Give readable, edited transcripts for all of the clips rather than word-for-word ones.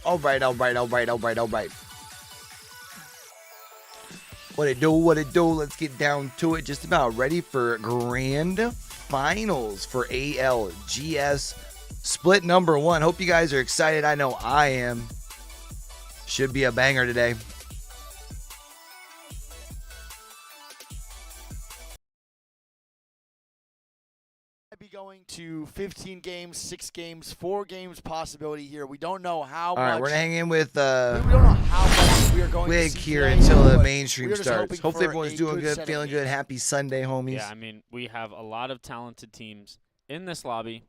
All right. What it do? Let's get down to it. Just about ready for grand finals for ALGS split number 1. Hope you guys are excited. I know I am. Should be a banger today. Be going to 15 games, 6 games, 4 games possibility here. We don't know how much. All right, we're hanging in with we don't know how much we are going Wig to see here today, until the but mainstream starts. Hopefully everyone's doing good, set of feeling good. games. Happy Sunday, homies. Yeah, I mean, we have a lot of talented teams in this lobby.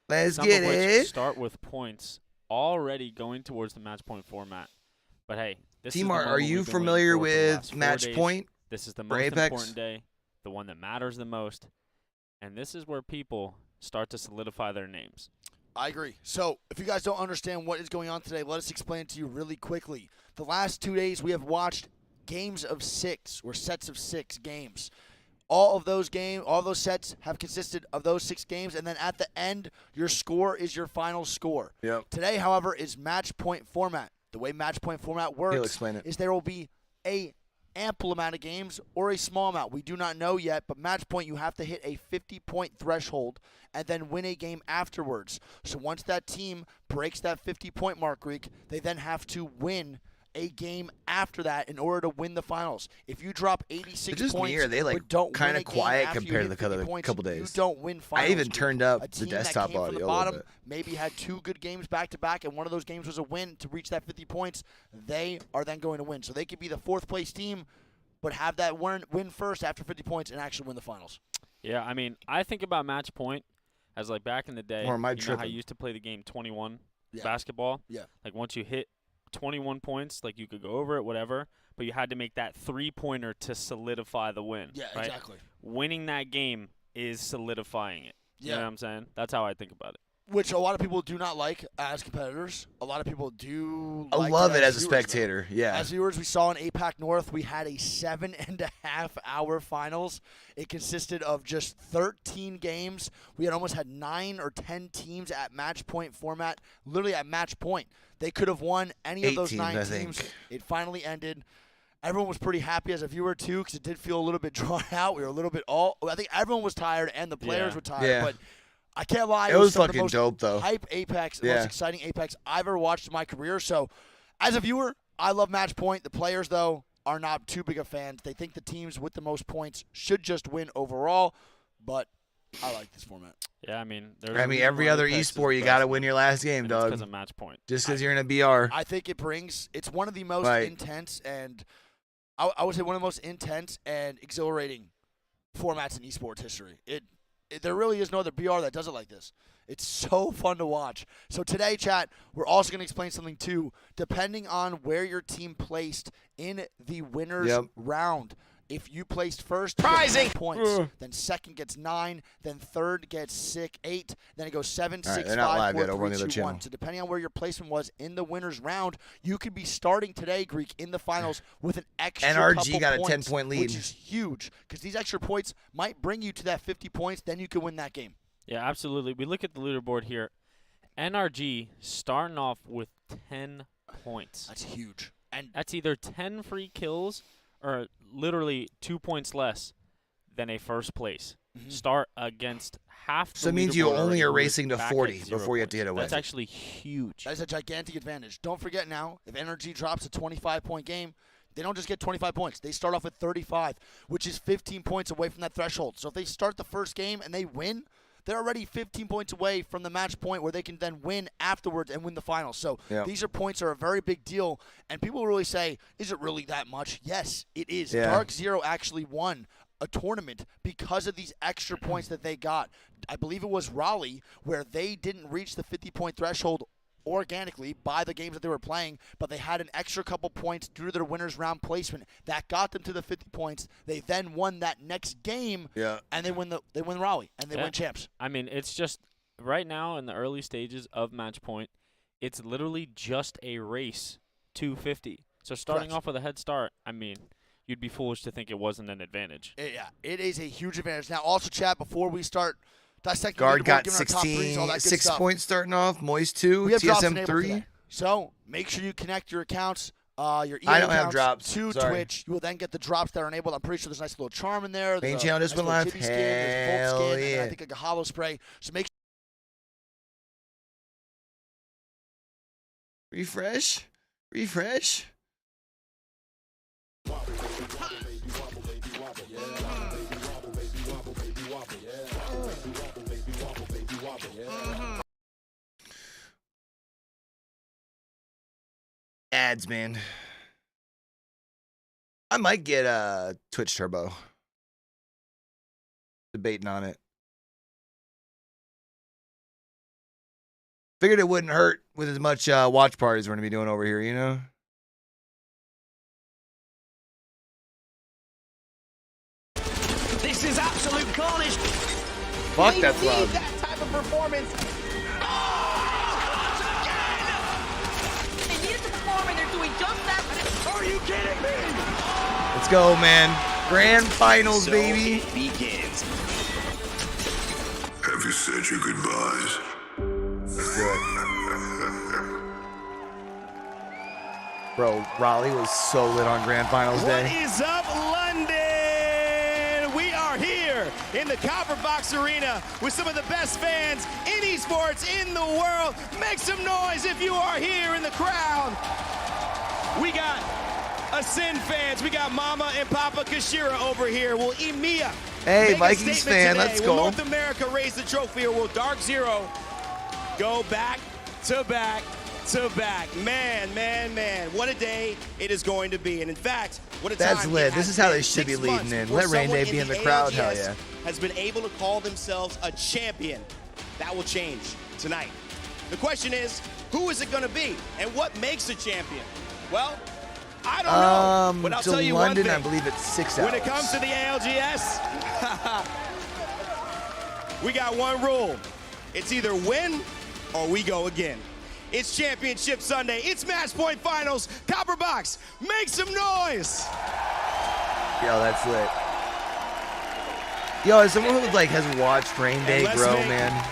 Let's Some get of which it. start with points already going towards the match point format. But hey, this is the Timar, moment are we've you been waiting familiar for the with last 4 match days. point? This is the for most Apex? important day, the one that matters the most, and this is where people start to solidify their names. I agree. So, if you guys don't understand what is going on today, let us explain it to you really quickly. The last 2 days, we have watched games of 6, or sets of 6 games. All those sets have consisted of those 6 games, and then at the end, your score is your final score. Yep. Today, however, is match point format. The way match point format He'll works explain it. is there will be a ample amount of games or a small amount. We do not know yet, but match point, you have to hit a 50-point threshold and then win a game afterwards. So once that team breaks that 50-point mark, Greek, they then have to win a game after that in order to win the finals. If you drop 86 Just points, me, or they like but don't kind win of a game quiet after you compared to hit the 50 other points, couple you days. don't win finals. I even Greek. turned up A the team desktop that came from audio the a little bottom, bit. maybe had 2 good games back to back, and one of those games was a win to reach that 50 points. They are then going to win. So they could be the 4th place team, but have that win first after 50 points and actually win the finals. Yeah, I mean, I think about match point as like back in the day. Or am I you know how tripping? you used to play the game 21 Yeah. basketball? Yeah. Like once you hit 21 points, like you could go over it, whatever, but you had to make that 3-pointer to solidify the win. Yeah, right? exactly. Winning that game is solidifying it. You know Yeah. what I'm saying? That's how I think about it. Which a lot of people do not like as competitors. A lot of people do I like love it as a viewers, though. spectator. Yeah. As viewers, we saw in APAC North, we had a 7.5-hour finals. It consisted of just 13 games. We had almost had 9 or 10 teams at match point format, literally at match point. They could have won any of 8 those teams, 9 I teams. think. It finally ended. Everyone was pretty happy as a viewer, too, because it did feel a little bit drawn out. We were a little bit I think everyone was tired, and the players Yeah. were tired. Yeah. But I can't lie. It was some of the fucking most dope, though. hype Apex, the Yeah. most exciting Apex I've ever watched in my career. So, as a viewer, I love match point. The players, though, are not too big of fans. They think the teams with the most points should just win overall, but I like this format. Yeah, I mean, Every other esport, you got to win your last game, dog. Because of match point. Just because you're in a BR. I think it's one of the most Right. intense and I would say one of the most intense and exhilarating formats in esports history. There really is no other BR that does it like this. It's so fun to watch. So today, chat, we're also going to explain something too. Depending on where your team placed in the winners round, if you placed first, you get 10 points. Then second gets 9. Then third gets 8. Then it goes 7, All right, 6, they're not 5, live 4, yet over on 3, the other 2, 1. channel. So depending on where your placement was in the winners round, you could be starting today, Greek, in the finals with an extra NRG couple got a points, 10-point lead. which is huge because these extra points might bring you to that 50 points. Then you could win that game. Yeah, absolutely. We look at the leaderboard here. NRG starting off with 10 points. That's huge. And That's either 10 free kills or literally 2 points less than a first place. Start against half the So it means you leaderboard only already are with racing to Oh, back 40 at 0 before you have to points. hit a win. That's actually huge. that is a gigantic advantage. Don't forget now, if NRG drops a 25-point game, they don't just get 25 points. They start off at 35, which is 15 points away from that threshold. So if they start the first game and they win, they're already 15 points away from the match point where they can then win afterwards and win the finals. So these points are a very big deal. And people really say, is it really that much? Yes, it is. Yeah. Dark Zero actually won a tournament because of these extra points that they got. I believe it was Raleigh where they didn't reach the 50-point threshold organically by the games that they were playing, but they had an extra couple points due to their winners round placement that got them to the 50 points. They then won that next game, and they win Raleigh, and they win champs. I mean, it's just right now in the early stages of match point, it's literally just a race to 50. So starting off with a head start, I mean, you'd be foolish to think it wasn't an advantage. Yeah, it is a huge advantage. Now, also, chat, before we start dissecting Guard the leaderboard, got giving our top threes, all that good 6 stuff. points starting off. Moist 2, We have drops TSM enabled 3. today. So make sure you connect your accounts, your EA I don't have accounts drops. to Sorry. Twitch. You will then get the drops that are enabled. I'm pretty sure there's a nice little charm in there. Main There's channel a nice discipline little live. Jibby skin. There's a Volt Hell skin, and yeah. I think like a hollow spray. So make Refresh. Refresh. Ads, man. I might get a Twitch Turbo. Debating on it. Figured it wouldn't hurt with as much watch parties we're going to be doing over here, you know? This is absolute carnage. Fuck, that's loud. That type of performance. They needed to perform, and they're doing just that. Are you kidding me? Let's go, man. Grand finals, So baby. it begins. Have you said your goodbyes? Let's do it. Bro, Raleigh was so lit on Grand Finals What Day. is up, London? We are here in the Copper Box Arena with some of the best fans in esports in the world. Make some noise if you are here in the crowd. We got Ascend fans. We got Mama and Papa Kashira over here. Will EMEA Hey, make a Vikings statement fan, today? let's Will go. North America raise the trophy, or will Dark Zero go back to back to back? Man, man, man, what a day it is going to be. And in fact, what a That's time lit. it This has is how been. they should be 6 leading months in. before Let Rain someone Day be in the the crowd, hell ALGS yeah. has been able to call themselves a champion. That will change tonight. The question is, who is it going to be, and what makes a champion? Well, I don't know, but I'll to tell you London, one I thing. believe it's 6 hours. When it comes to the ALGS, we got one rule. It's either win or we go again. It's Championship Sunday. It's Match Point Finals. Copper Box, make some noise. Yo, that's lit. Yo, as someone who like has watched Rain Day let's grow, make man,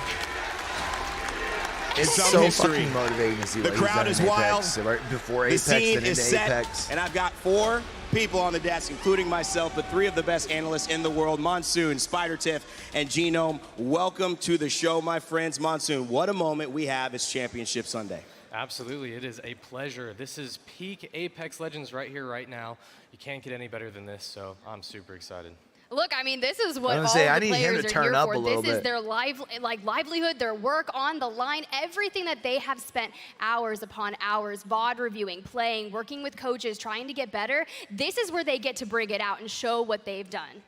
it's some so history. fucking motivating to see The what he's crowd done is in Apex. wild. So right before The Apex, scene then is into set, Apex. and I've got 4 people on the desk, including myself, but 3 of the best analysts in the world, Monsoon, Spider Tiff, and Genome. Welcome to the show, my friends. Monsoon, what a moment we have. It's Championship Sunday. Absolutely, it is a pleasure. This is peak Apex Legends right here, right now. You can't get any better than this, so I'm super excited. Look, I mean, this is what all I the need him players to are turn here up for. a little This is bit. their livelihood, their work on the line, everything that they have spent hours upon hours, VOD reviewing, playing, working with coaches, trying to get better. This is where they get to bring it out and show what they've done.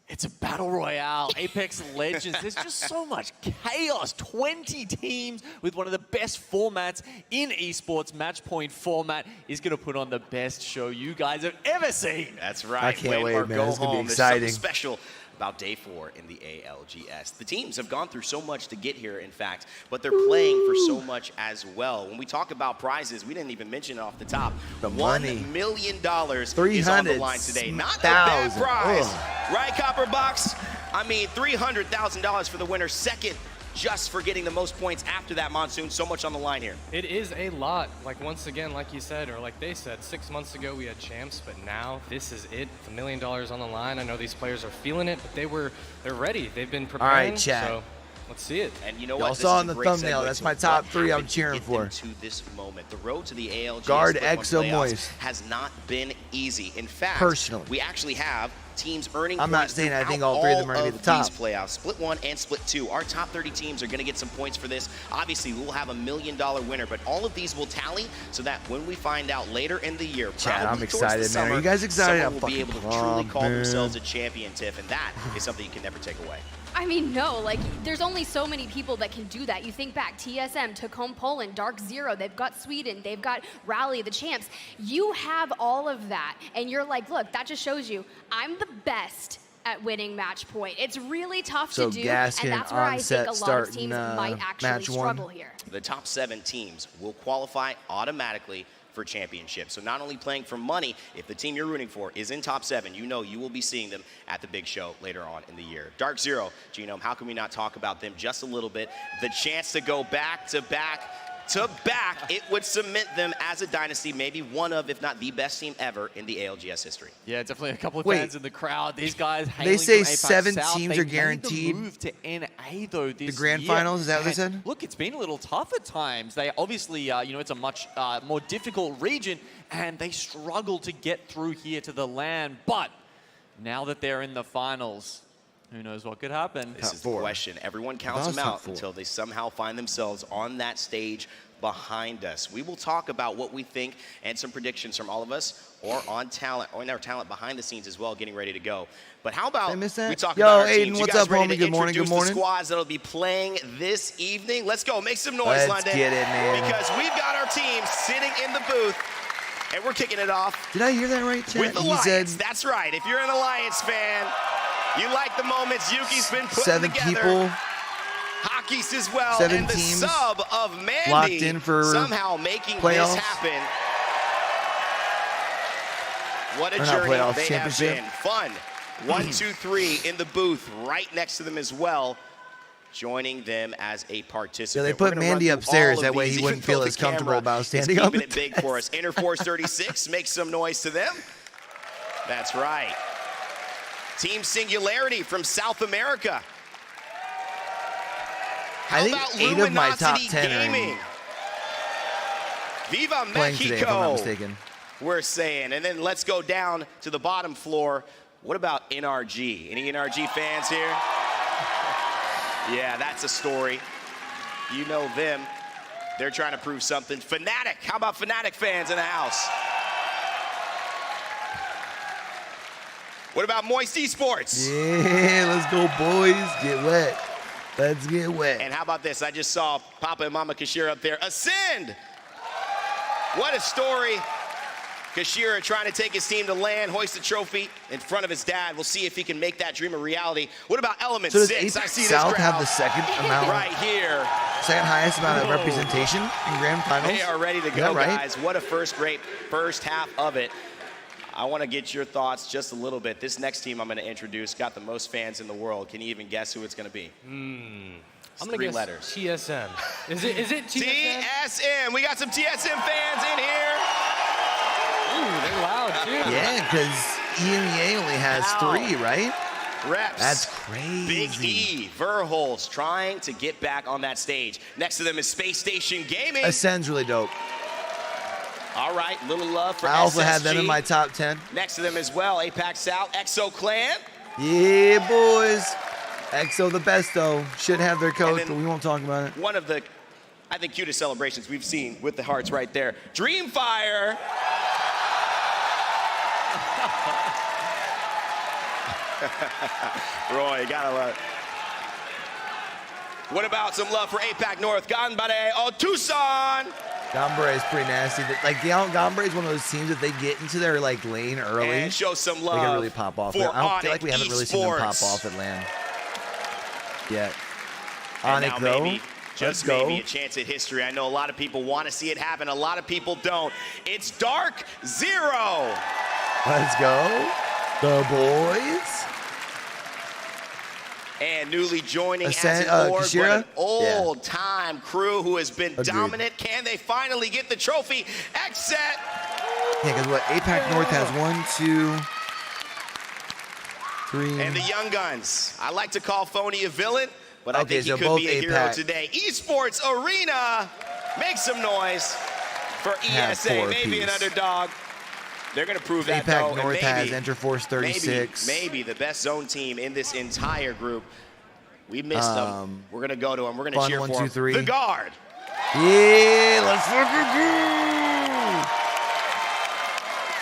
It's a battle royale, Apex Legends. There's just so much chaos. 20 teams with one of the best formats in esports. Match point format is going to put on the best show you guys have ever seen. That's right. I can't Win wait, or man. go This is gonna be home. exciting. There's something special about day 4 in the ALGS. The teams have gone through so much to get here, in fact, but they're playing for so much as well. When we talk about prizes, we didn't even mention it off the top. The money. $1 million is on the line today. Not a bad 300,000. prize. Ugh. Right, Copper Box? I mean, $300,000 for the winner. Second, just for getting the most points after that, Monsoon. So much on the line here. It is a lot. Like, once again, like you said, or like they said, 6 months ago we had champs, but now this is it. $1 million on the line. I know these players are feeling it, but they're ready. They've been preparing. chat. So let's see it. And you know Y'all what? This saw is in a the great thumbnail, segue that's to my top what 3 I'm happened to cheering get them for. To this moment, the road to the ALGS Guard Split 1 Exo playoffs Moist. has not been easy. In fact, Personally. we actually have teams earning I'm not points saying I think throughout all 3 of them are gonna be of the top. these playoffs. Split 1 and Split 2. Our top 30 teams are going to get some points for this. Obviously, we'll have $1 million winner, but all of these will tally so that when we find out later in the year, Chad, probably I'm towards excited, the man. Are summer, you guys excited? someone I'm will be able to fucking truly pumped, call man. themselves a champion, Tiff, and that is something you can never take away. I mean, no, like, there's only so many people that can do that. You think back, TSM took home Poland, Dark Zero, they've got Sweden, they've got Rally, the champs. You have all of that, and you're like, look, that just shows you, I'm the best at winning match point. It's really tough So to do, Gaskin and that's where I think onset a lot of starting, teams might actually match 1. struggle here. The top 7 teams will qualify automatically for championship. So not only playing for money, if the team you're rooting for is in top 7, you know you will be seeing them at the big show later on in the year. Dark Zero, Genome, how can we not talk about them just a little bit? The chance to go back to back to back, it would cement them as a dynasty, maybe one of, if not the best team ever in the ALGS history. Yeah, definitely a couple of Wait. fans in the crowd. These guys They say hailing from APAC 7 South. teams They are made guaranteed. the move to NA, though, this The grand year. finals, is that what they And said? Look, it's been a little tough at times. They obviously, you know, it's a much more difficult region, and they struggle to get through here to the LAN. But now that they're in the finals, who knows what could happen? This is the question. Everyone counts That was them top out 4. until they somehow find themselves on that stage behind us. We will talk about what we think and some predictions from all of us, or on talent, or in our talent behind the scenes as well, getting ready to go. But how about Did I miss that? we talk Yo, about our Aiden, teams? what's you guys up, ready homie? to Good morning, good introduce morning. the squads that'll be playing this evening? Let's go. Make some noise, Let's London. get it, man. Because we've got our team sitting in the booth, and we're kicking it off Did I hear that right, Chat? with He Alliance. said That's right. If you're an Alliance fan, you like the moments Yuki's been putting 7 together. people Hockey's as well, 7 and the teams sub of Mandy locked in for somehow making playoffs. this happen. What a Or not journey playoffs, they have championship. been. Fun. 1, 2, 3 in the booth, right next to them as well, joining them as a participant. Yeah, they We're put gonna run Mandy through upstairs, all of that way these, he even wouldn't though feel the as comfortable camera about is standing up. keeping it big for us. Interforce 36, make some noise to them. That's right. Team Singularity from South America. I think How about 8 of my top Luminosity 10 are in Gaming? Viva playing today, if I'm not Mexico, mistaken. we're saying. And then let's go down to the bottom floor. What about NRG? Any NRG fans here? Yeah, that's a story. You know them. They're trying to prove something. Fnatic, how about Fnatic fans in the house? What about Moist Esports? Yeah, let's go, boys. Get wet. Let's get wet. And how about this? I just saw Papa and Mama Kashira up there. Ascend! What a story. Kashira trying to take his team to LAN, hoist the trophy in front of his dad. We'll see if he can make that dream a reality. What about Element So does 6? I APAC see this South crowd have the second amount, right here. second highest amount of Whoa. representation in grand finals? They are ready to Is go, that right? guys. What a great first half of it. I want to get your thoughts just a little bit. This next team I'm going to introduce got the most fans in the world. Can you even guess who it's going to be? I'm It's gonna 3 guess letters. TSM. Is it TSM? TSM. We got some TSM fans in here. Ooh, they're loud too. Yeah, because EMEA only has Wow. 3, right? Reps. That's crazy. Big E, Verholz trying to get back on that stage. Next to them is Space Station Gaming. Ascend's really dope. All right, little love for I also SSG. had them in my top 10. Next to them as well, APAC South, Exo Clan. Yeah, boys. EXO the best, though. Should have their coach, then- but we won't talk about it. One of the, I think, cutest celebrations we've seen with the hearts right there. Dreamfire. Roy, you gotta love it. What about some love for APAC North? Ganbare oh Tucson. Gombre is pretty nasty. Like, Gombre is one of those teams that they get into their like lane early. And show some They love can really pop off. for I don't feel Onyx like we haven't really seen them pop Esports. off at LAN yet. And Onyx, now though. maybe, Let's just go. maybe, a chance at history. I know a lot of people want to see it happen. A lot of people don't. It's Dark Zero. Let's go. The boys. And newly joining Ascent- as an org, Kashira? but an old-time crew who has been Agreed. dominant. Can they finally get the trophy? Exet. Yeah, because what? APAC North has 1, 2, 3. And the Young Guns. I like to call Phony a villain, but I Okay, think he so could both be a hero APAC. today. Esports Arena. Make some noise for Have ESA. 4 Maybe an apiece. underdog. They're going to prove that, though. APAC and North maybe, has Interforce 36. Maybe the best zone team in this entire group. We missed them. We're going to go to them. We're going to Fun, cheer 1, for 2, them. 3. The Guard. Yeah, let's fucking go.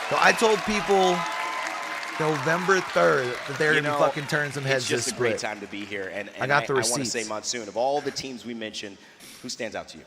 So I told people November 3rd that they're You going to be know, fucking turning some heads It's this just a great split. time to be here. And I got the I want to receipts. say, Monsoon, of all the teams we mentioned, who stands out to you?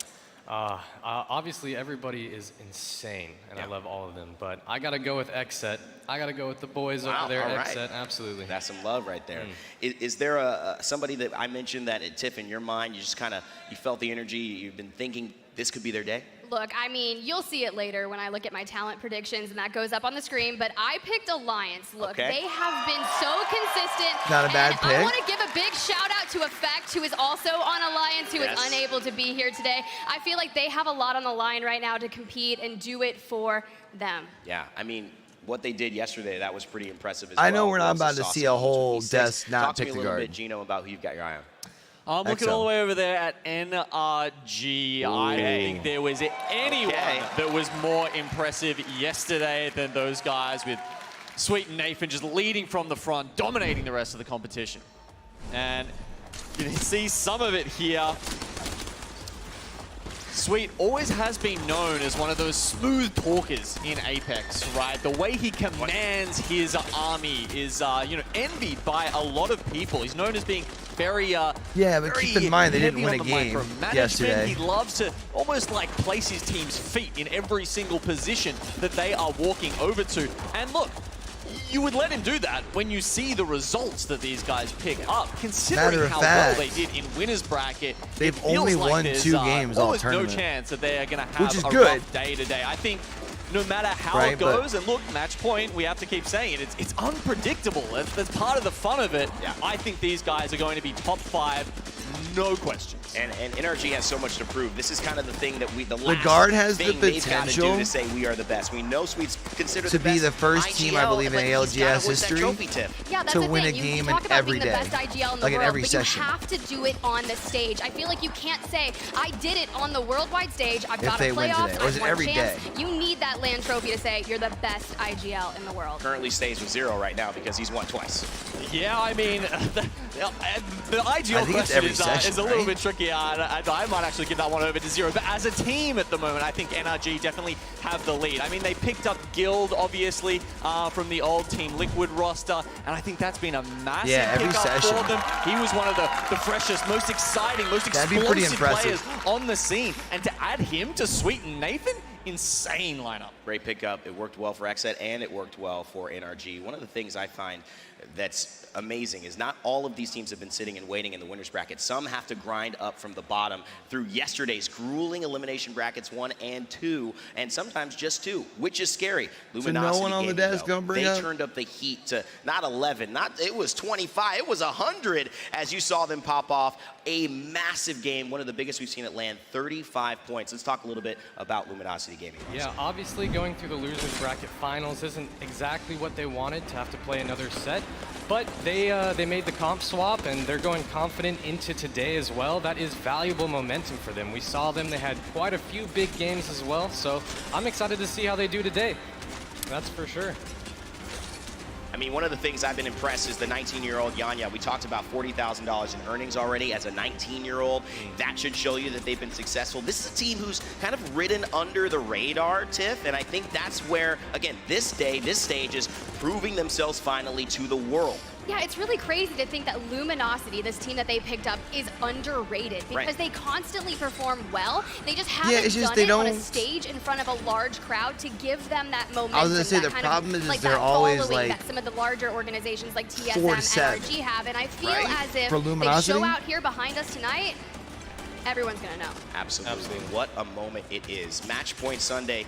Obviously, everybody is insane, and I love all of them. But I got to go with Exet. I got to go with the boys Wow, over there, all right. Exet, absolutely. That's some love right there. Is there somebody that I mentioned that at Tiff in your mind, you just kind of, you felt the energy, you've been thinking this could be their day? Look, I mean, you'll see it later when I look at my talent predictions and that goes up on the screen, but I picked Alliance. Look, they have been so consistent. Not a bad pick. I want to give a big shout out to Effect, who is also on Alliance, who is unable to be here today. I feel like they have a lot on the line right now to compete and do it for them. Yeah, I mean, what they did yesterday, that was pretty impressive as well. I know we're not about to see a whole desk not pick the guard. Talk to me a little bit, Gino, about who you've got your eye on. I'm looking all the way over there at NRG. I don't think there was anyone that was more impressive yesterday than those guys, with Sweet and Nathan just leading from the front, dominating the rest of the competition. And you can see some of it here. Sweet always has been known as one of those smooth talkers in Apex, right? The way he commands his army is, you know, envied by a lot of people. He's known as being very, but keep in mind they didn't win a game yesterday. He loves to almost like place his team's feet in every single position that they are walking over to. And look, you would let him do that when you see the results that these guys pick up. Considering how well they did in winners bracket, they've only won 2 games all tournament. No chance that they are going to have a good. rough day today. I think no matter how it goes, and look, match point, we have to keep saying it, it's unpredictable. That's part of the fun of it. Yeah. I think these guys are going to be top 5, no questions. And NRG has so much to prove. This is kind of the thing that the Guard has the potential to say we are the best. We know Sweet's considered to be the first team, I believe, in ALGS history to win a game in every day, like in every session. You have to do it on the stage. I feel like you can't say, I did it on the worldwide stage, I've got a playoff, I've won champs. You need that LAN trophy to say you're the best IGL in the world. Currently stays with 0 right now because he's won twice. Yeah, I mean, the IGL question is a little bit tricky. I might actually give that one over to 0. But as a team at the moment, I think NRG definitely have the lead. I mean, they picked up Guild, obviously, from the old Team Liquid roster, and I think that's been a massive pickup for them. He was one of the freshest, most exciting, most explosive players on the scene. And to add him to Sweet and Nathan, insane lineup. Great pickup. It worked well for Exet, and it worked well for NRG. One of the things I find that's amazing is not all of these teams have been sitting and waiting in the winners bracket. Some have to grind up from the bottom through yesterday's grueling elimination brackets 1 and 2, and sometimes just 2, which is scary. Luminosity, so no one on the desk gonna bring they turned up the heat to not 11, it was 25, it was 100 as you saw them pop off a massive game, one of the biggest we've seen at LAN, 35 points. Let's talk a little bit about Luminosity Gaming. Yeah, obviously going through the losers bracket finals isn't exactly what they wanted, to have to play another set, but they made the comp swap and they're going confident into today as well. That is valuable momentum for them. We saw them, they had quite a few big games as well, so I'm excited to see how they do today. That's for sure. I mean, one of the things I've been impressed is the 19-year-old Yanya. We talked about $40,000 in earnings already as a 19-year-old. That should show you that they've been successful. This is a team who's kind of ridden under the radar, Tiff, and I think that's where, again, this stage is proving themselves finally to the world. Yeah, it's really crazy to think that Luminosity, this team that they picked up, is underrated because they constantly perform well. They just haven't done it on a stage in front of a large crowd to give them that momentum. I was going to say the problem is they're always like that some of the larger organizations like TSM and NRG have, and I feel as if they show out here behind us tonight, everyone's going to know. Absolutely. What a moment it is. Match Point Sunday.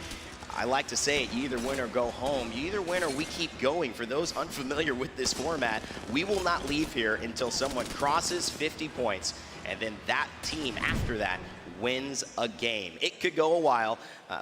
I like to say it, you either win or go home. You either win or we keep going. For those unfamiliar with this format, we will not leave here until someone crosses 50 points, and then that team after that wins a game. It could go a while,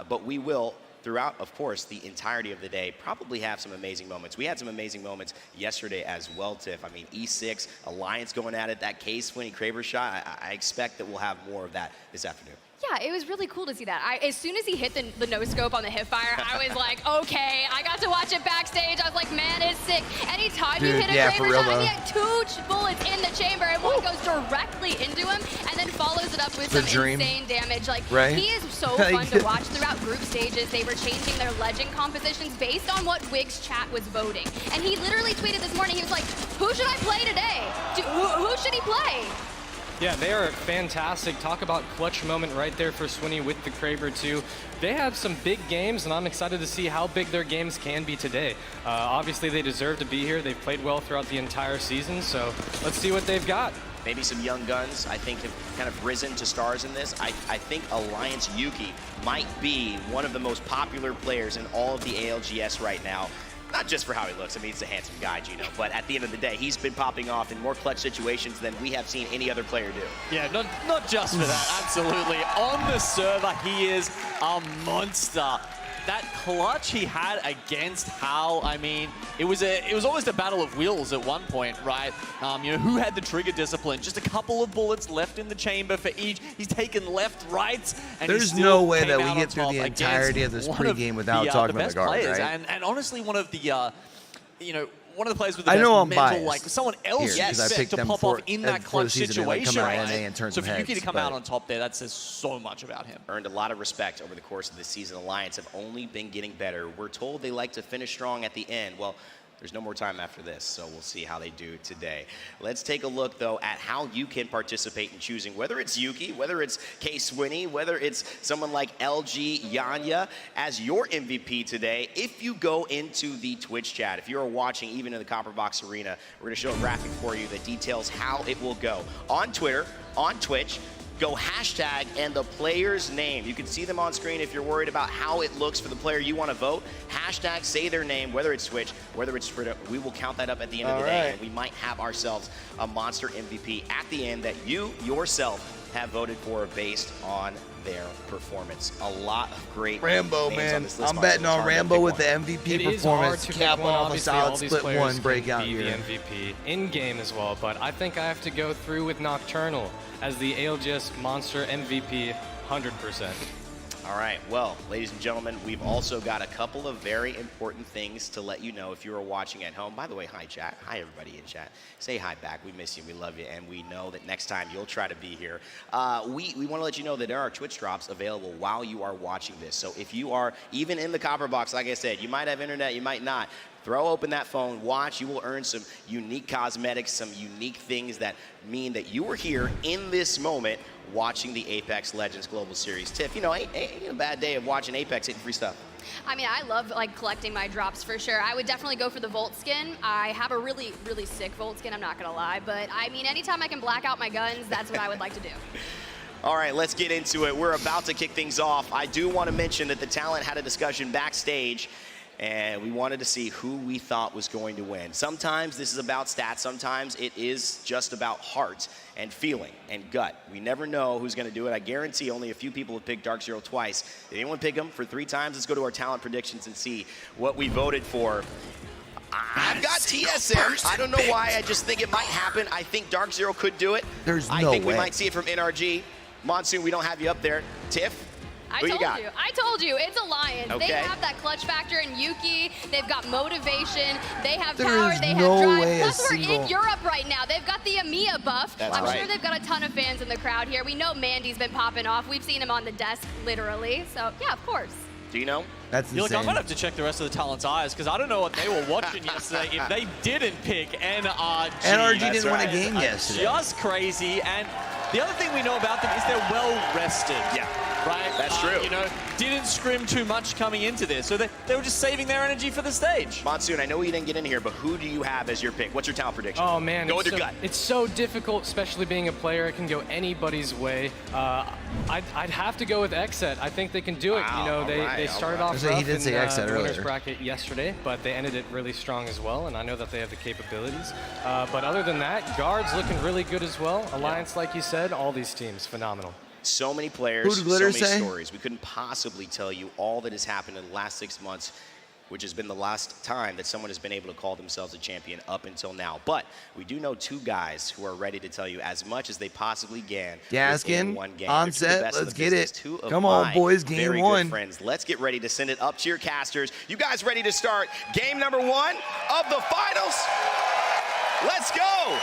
but we will, throughout, of course, the entirety of the day, probably have some amazing moments. We had some amazing moments yesterday as well, Tiff. I mean, E6, Alliance going at it, that K-Swinny Kraber shot, I expect that we'll have more of that this afternoon. Yeah, it was really cool to see that. As soon as he hit the no-scope on the hipfire, I was like, okay. I got to watch it backstage. I was like, man, it's sick. Anytime you hit a Kraber shot, he had 2 bullets in the chamber, and one goes directly into him, and then follows it up with some insane damage. Like, he is so fun to watch. Throughout group stages, they were changing their legend compositions based on what Wig's chat was voting. And he literally tweeted this morning, he was like, who should I play today? Who should he play? Yeah, they are fantastic. Talk about clutch moment right there for Swinny with the Kraber too. They have some big games, and I'm excited to see how big their games can be today. Obviously, they deserve to be here. They've played well throughout the entire season, so let's see what they've got. maybe some young guns, I think, have kind of risen to stars in this. I think Alliance Yuki might be one of the most popular players in all of the ALGS right now. Not just for how he looks. I mean, he's a handsome guy, Gino. But at the end of the day, he's been popping off in more clutch situations than we have seen any other player do. Yeah, not just for that, absolutely. On the server, he is a monster. That clutch he had against Hal, I mean, it was almost a battle of wills at one point, right? You know, who had the trigger discipline? Just a couple of bullets left in the chamber for each. He's taken left, right, and there's no way that we get through the entirety of this pregame without talking about the guard, players, right? And honestly, one of the, you know, one of the players with the I know best I'm mental, biased like someone else here, you 'cause I expect picked to them pop off in that for the clutch season and, like, come situation, out right? NA and turn So some for Yuki heads, to come but- out on top there, that says so much about him. Earned a lot of respect over the course of this season. Alliance have only been getting better. We're told they like to finish strong at the end. Well, there's no more time after this, so we'll see how they do today. Let's take a look, though, at how you can participate in choosing, whether it's Yuki, whether it's K-Swinny, whether it's someone like LG Yanya as your MVP today. If you go into the Twitch chat, if you're watching even in the Copper Box Arena, we're going to show a graphic for you that details how it will go. On Twitter, on Twitch, go hashtag and the player's name. You can see them on screen if you're worried about how it looks for the player you want to vote. Hashtag, say their name, whether it's Twitch, whether it's Twitter. We will count that up at the end of the day, and we might have ourselves a monster MVP at the end that you yourself have voted for based on their performance. A lot of great Rambo, names man. on this list. I'm betting on Rambo with the It MVP is hard performance, to pick capping one. off a Obviously, all solid these split players one can breakout be here. the MVP in game as well, but I think I have to go through with Nocturnal as the ALGS Monster MVP, 100%. All right, well, ladies and gentlemen, we've also got a couple of very important things to let you know if you are watching at home. By the way, hi, chat. Hi, everybody in chat. Say hi back. We miss you. We love you. And we know that next time you'll try to be here. We want to let you know that there are Twitch drops available while you are watching this. So if you are even in the Copper Box, like I said, you might have internet, you might not. Throw open that phone, watch. You will earn some unique cosmetics, some unique things that mean that you were here in this moment watching the Apex Legends Global Series. Tiff, you know, ain't a bad day of watching Apex hitting free stuff. I mean, I love like collecting my drops for sure. I would definitely go for the Volt skin. I have a really, really sick Volt skin, I'm not gonna lie. But I mean, anytime I can black out my guns, that's what I would like to do. All right, let's get into it. We're about to kick things off. I do want to mention that the talent had a discussion backstage, and we wanted to see who we thought was going to win. Sometimes this is about stats. Sometimes it is just about heart and feeling and gut. We never know who's going to do it. I guarantee only a few people have picked Dark Zero twice. Did anyone pick him for 3 times? Let's go to our talent predictions and see what we voted for. I've got TSM. I don't know why. I just think it might happen. I think Dark Zero could do it. There's I no think way. we might see it from NRG. Monsoon, we don't have you up there. Tiff? I Who you got? I told you, it's Alliance. Okay. They have that clutch factor in Yuki. They've got motivation. They have There power. is They no have drive. way a Plus, we're single- in Europe right now. They've got the EMEA buff. That's I'm right. sure they've got a ton of fans in the crowd here. We know Mandy's been popping off. We've seen him on the desk, literally. So, yeah, of course. Do you know? That's You're like, I insane. might have to check the rest of the talent's eyes because I don't know what they were watching yesterday if they didn't pick NRG. NRG That's didn't win right. a game yesterday. Just crazy. And the other thing we know about them is they're well rested. Yeah. Right? That's true. You know, didn't scrim too much coming into this. So they were just saving their energy for the stage. Monsoon, I know you didn't get in here, but who do you have as your pick? What's your talent prediction? Oh man, Go with it's your so, gut. it's so difficult, especially being a player. It can go anybody's way. I'd have to go with Exet. I think they can do it. Wow, you know, they all started right. off I say he rough did in say Exet the winners earlier. bracket yesterday, but they ended it really strong as well, and I know that they have the capabilities. But other than that, Guard's looking really good as well. Alliance, like you said, all these teams, phenomenal. So many players, Who did so Glitter many say? stories. We couldn't possibly tell you all that has happened in the last 6 months, which has been the last time that someone has been able to call themselves a champion up until now. But we do know 2 guys who are ready to tell you as much as they possibly can Gaskin, within one game. on They're 2 of the set, best in let's the get business, it. 2 of Come on, my boys, game very 1. good friends. Let's get ready to send it up to your casters. You guys ready to start game number 1 of the finals? Let's go.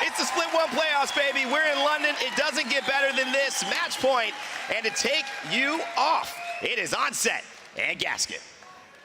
It's the Split 1 playoffs, baby. We're in London. It doesn't get better than this. Match point. And to take you off, it is Onset and Gasket.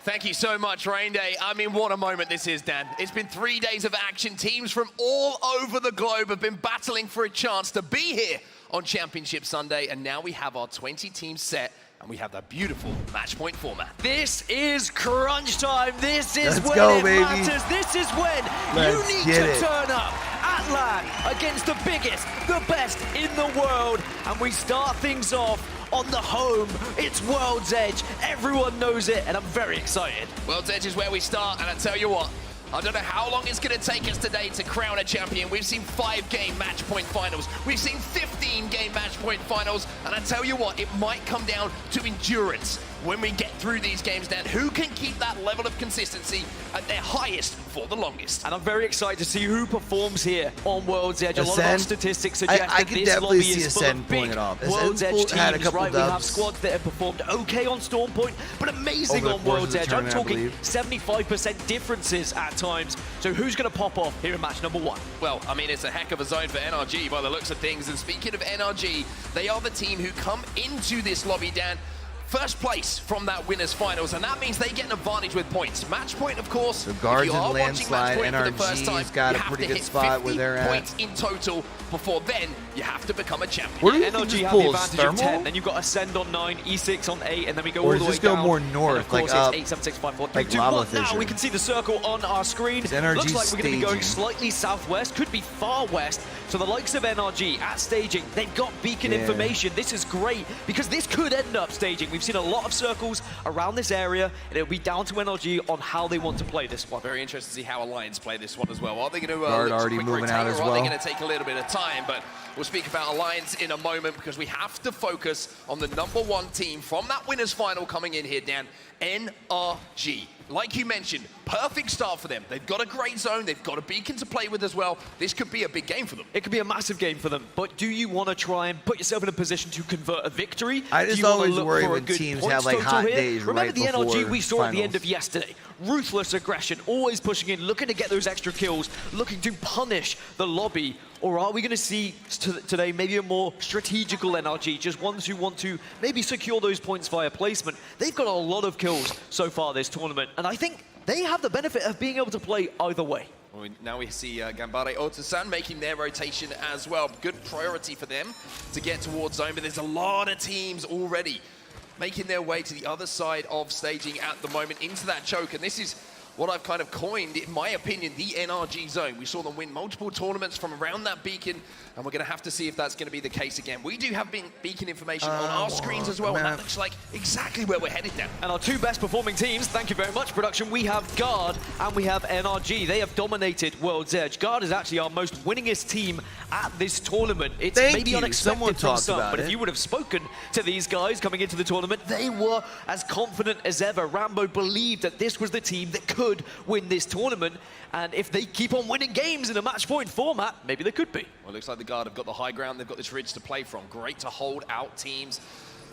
Thank you so much, Rain Day. I mean, what a moment this is, Dan. It's been 3 days of action. Teams from all over the globe have been battling for a chance to be here on Championship Sunday, and now we have our 20-team set, and we have that beautiful match point format. This is crunch time. This is Let's when go, it baby. matters. This is when Let's you need get to it. turn up at at LAN against the biggest, the best in the world. And we start things off on the home. It's World's Edge. Everyone knows it, and I'm very excited. World's Edge is where we start, and I tell you what, I don't know how long it's going to take us today to crown a champion. We've seen 5-game match point finals. We've seen 15-game match point finals. And I tell you what, it might come down to endurance when we get through these games, Dan. Who can keep that level of consistency at their highest for the longest? And I'm very excited to see who performs here on World's Edge. A lot of our statistics suggest I that can this definitely lobby see is full of Ascend pulling big it off. World's Edge teams, had a couple right? We have dubs squads that have performed okay on Storm Point, but amazing over the on course of World's the Edge. I'm tournament, talking 75% differences at times. So who's going to pop off here in match number 1? Well, I mean, it's a heck of a zone for NRG by the looks of things. And speaking of NRG, they are the team who come into this lobby, Dan, first place from that winners finals, and that means they get an advantage with points. Match point, of course. The Guards if you and are watching match landslide, point for the first time, NRG's got you a have pretty to good hit spot 50 where they're at. points in total. Before then, you have to become a champion. Where do you think NRG this have pool the is advantage of 10, thermal? then you've got Ascend on 9, E6 on 8, and then we go Or all does the way this go down. more And north, of course, like up, it's 8, 7, 6, 5, 4, 3, like 2, Lava 1. Now Fissure? we can see the circle on our screen. NRG Looks like we're going to be going staging. slightly southwest, could be far west. So the likes of NRG at staging, they've got beacon information. This is great because this could end up staging. We've seen a lot of circles around this area, and it'll be down to NRG on how they want to play this one. Very interested to see how Alliance play this one as well. Are they going to Guard look already quick moving rotate, out as or are they well? going to take a little bit of time? But we'll speak about Alliance in a moment because we have to focus on the #1 team from that winners final coming in here, Dan. NRG. Like you mentioned, perfect start for them. They've got a great zone. They've got a beacon to play with as well. This could be a big game for them. It could be a massive game for them, but do you want to try and put yourself in a position to convert a victory? I just Do you wanna always look worry for a when good teams points have, like, total hot here? days Remember right the NRG before we saw at the end finals. of yesterday? Ruthless aggression, always pushing in, looking to get those extra kills, looking to punish the lobby. Or are we going to see today maybe a more strategical NRG, just ones who want to maybe secure those points via placement? They've got a lot of kills so far this tournament, and I think they have the benefit of being able to play either way. Well, now we see Gambare Otasan making their rotation as well. Good priority for them to get towards zone, but there's a lot of teams already making their way to the other side of staging at the moment into that choke, and this is what I've kind of coined, in my opinion, the NRG zone. We saw them win multiple tournaments from around that beacon, and we're going to have to see if that's going to be the case again. We do have beacon information on our screens as well, and that looks like exactly where we're headed now. And our two best performing teams, thank you very much, production, we have Guard and we have NRG. They have dominated World's Edge. Guard is actually our most winningest team at this tournament. It's maybe unexpected Someone from talked some, about but it. if you would have spoken to these guys coming into the tournament, they were as confident as ever. Rambo believed that this was the team that could win this tournament, and if they keep on winning games in a match point format, maybe they could be. Well, it looks like the Guard have got the high ground. They've got this ridge to play from. Great to hold out teams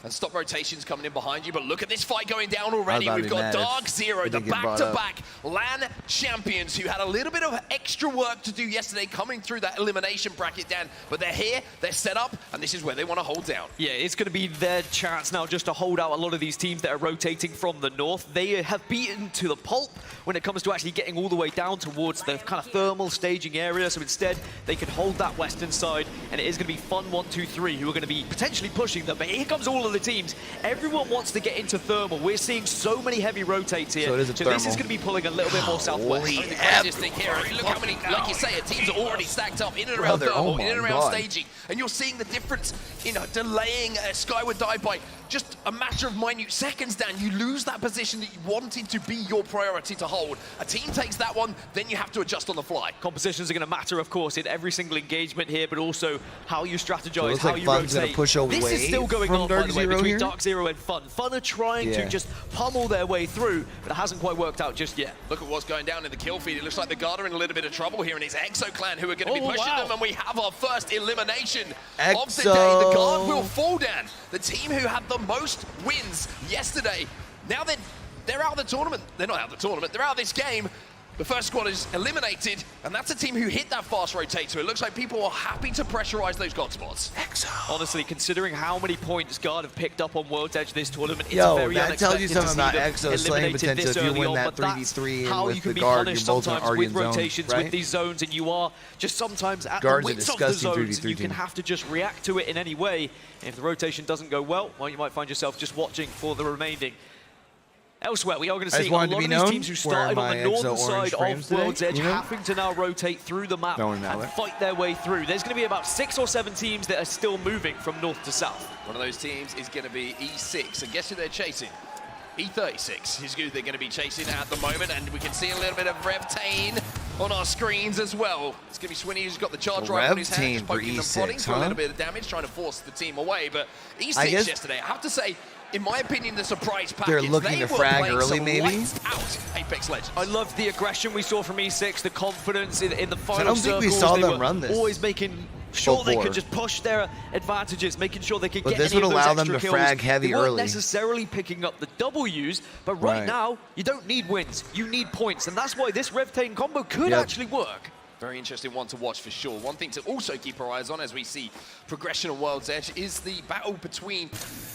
and stop rotations coming in behind you. But look at this fight going down already. We've got Dark Zero, the back-to-back LAN champions who had a little bit of extra work to do yesterday coming through that elimination bracket, Dan. But they're here, they're set up, and this is where they want to hold down. Yeah, it's going to be their chance now just to hold out a lot of these teams that are rotating from the north. They have beaten to the pulp when it comes to actually getting all the way down towards the kind of thermal staging area. So instead, they can hold that western side, and it is going to be Fun 1, 2, 3 who are going to be potentially pushing them. But here comes all of the teams. Everyone wants to get into thermal. We're seeing so many heavy rotates here. So it is a so thermal. this is going to be pulling a little bit more southwest. The craziest thing here, look how many, like you say, teams are already stacked up in and around thermal, in and around staging, and you're seeing the difference, you know, delaying a Skyward dive by just a matter of minute seconds, Dan. You lose that position that you wanted to be your priority to hold. A team takes that one, then you have to adjust on the fly. Compositions are going to matter, of course, in every single engagement here, but also how you strategize, So how like you Fun's rotate. gonna push away this is still going from on, by Dark the way, Zero between here? Dark Zero and Fun. Fun are trying to just pummel their way through, but it hasn't quite worked out just yet. Look at what's going down in the kill feed. It looks like the Guard are in a little bit of trouble here, and it's Exo Clan who are going to be pushing them, and we have our first elimination of the day. The Guard will fall down. The team who had the most wins yesterday, now they're out of the tournament. They're not out of the tournament, they're out of this game. The first squad is eliminated, and that's a team who hit that fast rotate, so it looks like people are happy to pressurize those God spots. Honestly, considering how many points Guard have picked up on World's Edge this tournament, it's Yo, very that tells you unexpected something about to see them Exo slaying eliminated potential this if you early win on, that but that's 3v3 and how with you can the be Guard, punished you're both sometimes already with in zone, rotations, right? with these zones, and you are just sometimes at Guard's the a width of the disgusting zones, 3v3 and you can team. have to just react to it in any way. And if the rotation doesn't go well, you might find yourself just watching for the remaining. Elsewhere, we are going to I see just a wanted lot to of be these known teams who wearing started on my the northern Exo orange side frames of today, World's Edge, you know? having to now rotate through the map Don't know and it. fight their way through. There's going to be about 6 or 7 teams that are still moving from north to south. One of those teams is going to be E6, and guess who they're chasing? E36 is who they're going to be chasing at the moment, and we can see a little bit of Revtain on our screens as well. It's going to be Swinny who's got the charge rifle in his hand, just poking and prodding for a little bit of damage, trying to force the team away. But E6 yesterday, I have to say, in my opinion, the surprise package. They're looking to frag early, maybe. Out Apex Legends. I love the aggression we saw from E6, the confidence in the final I don't think we circles. saw They them were run this always making sure they before. could just push their advantages, making sure they could But get this any would of those allow them extra to kills. frag heavy They weren't early. necessarily picking up the W's, but right now, you don't need wins, you need points, and that's why this Revtain combo could actually work. Very interesting one to watch for sure. One thing to also keep our eyes on as we see progression on World's Edge is the battle between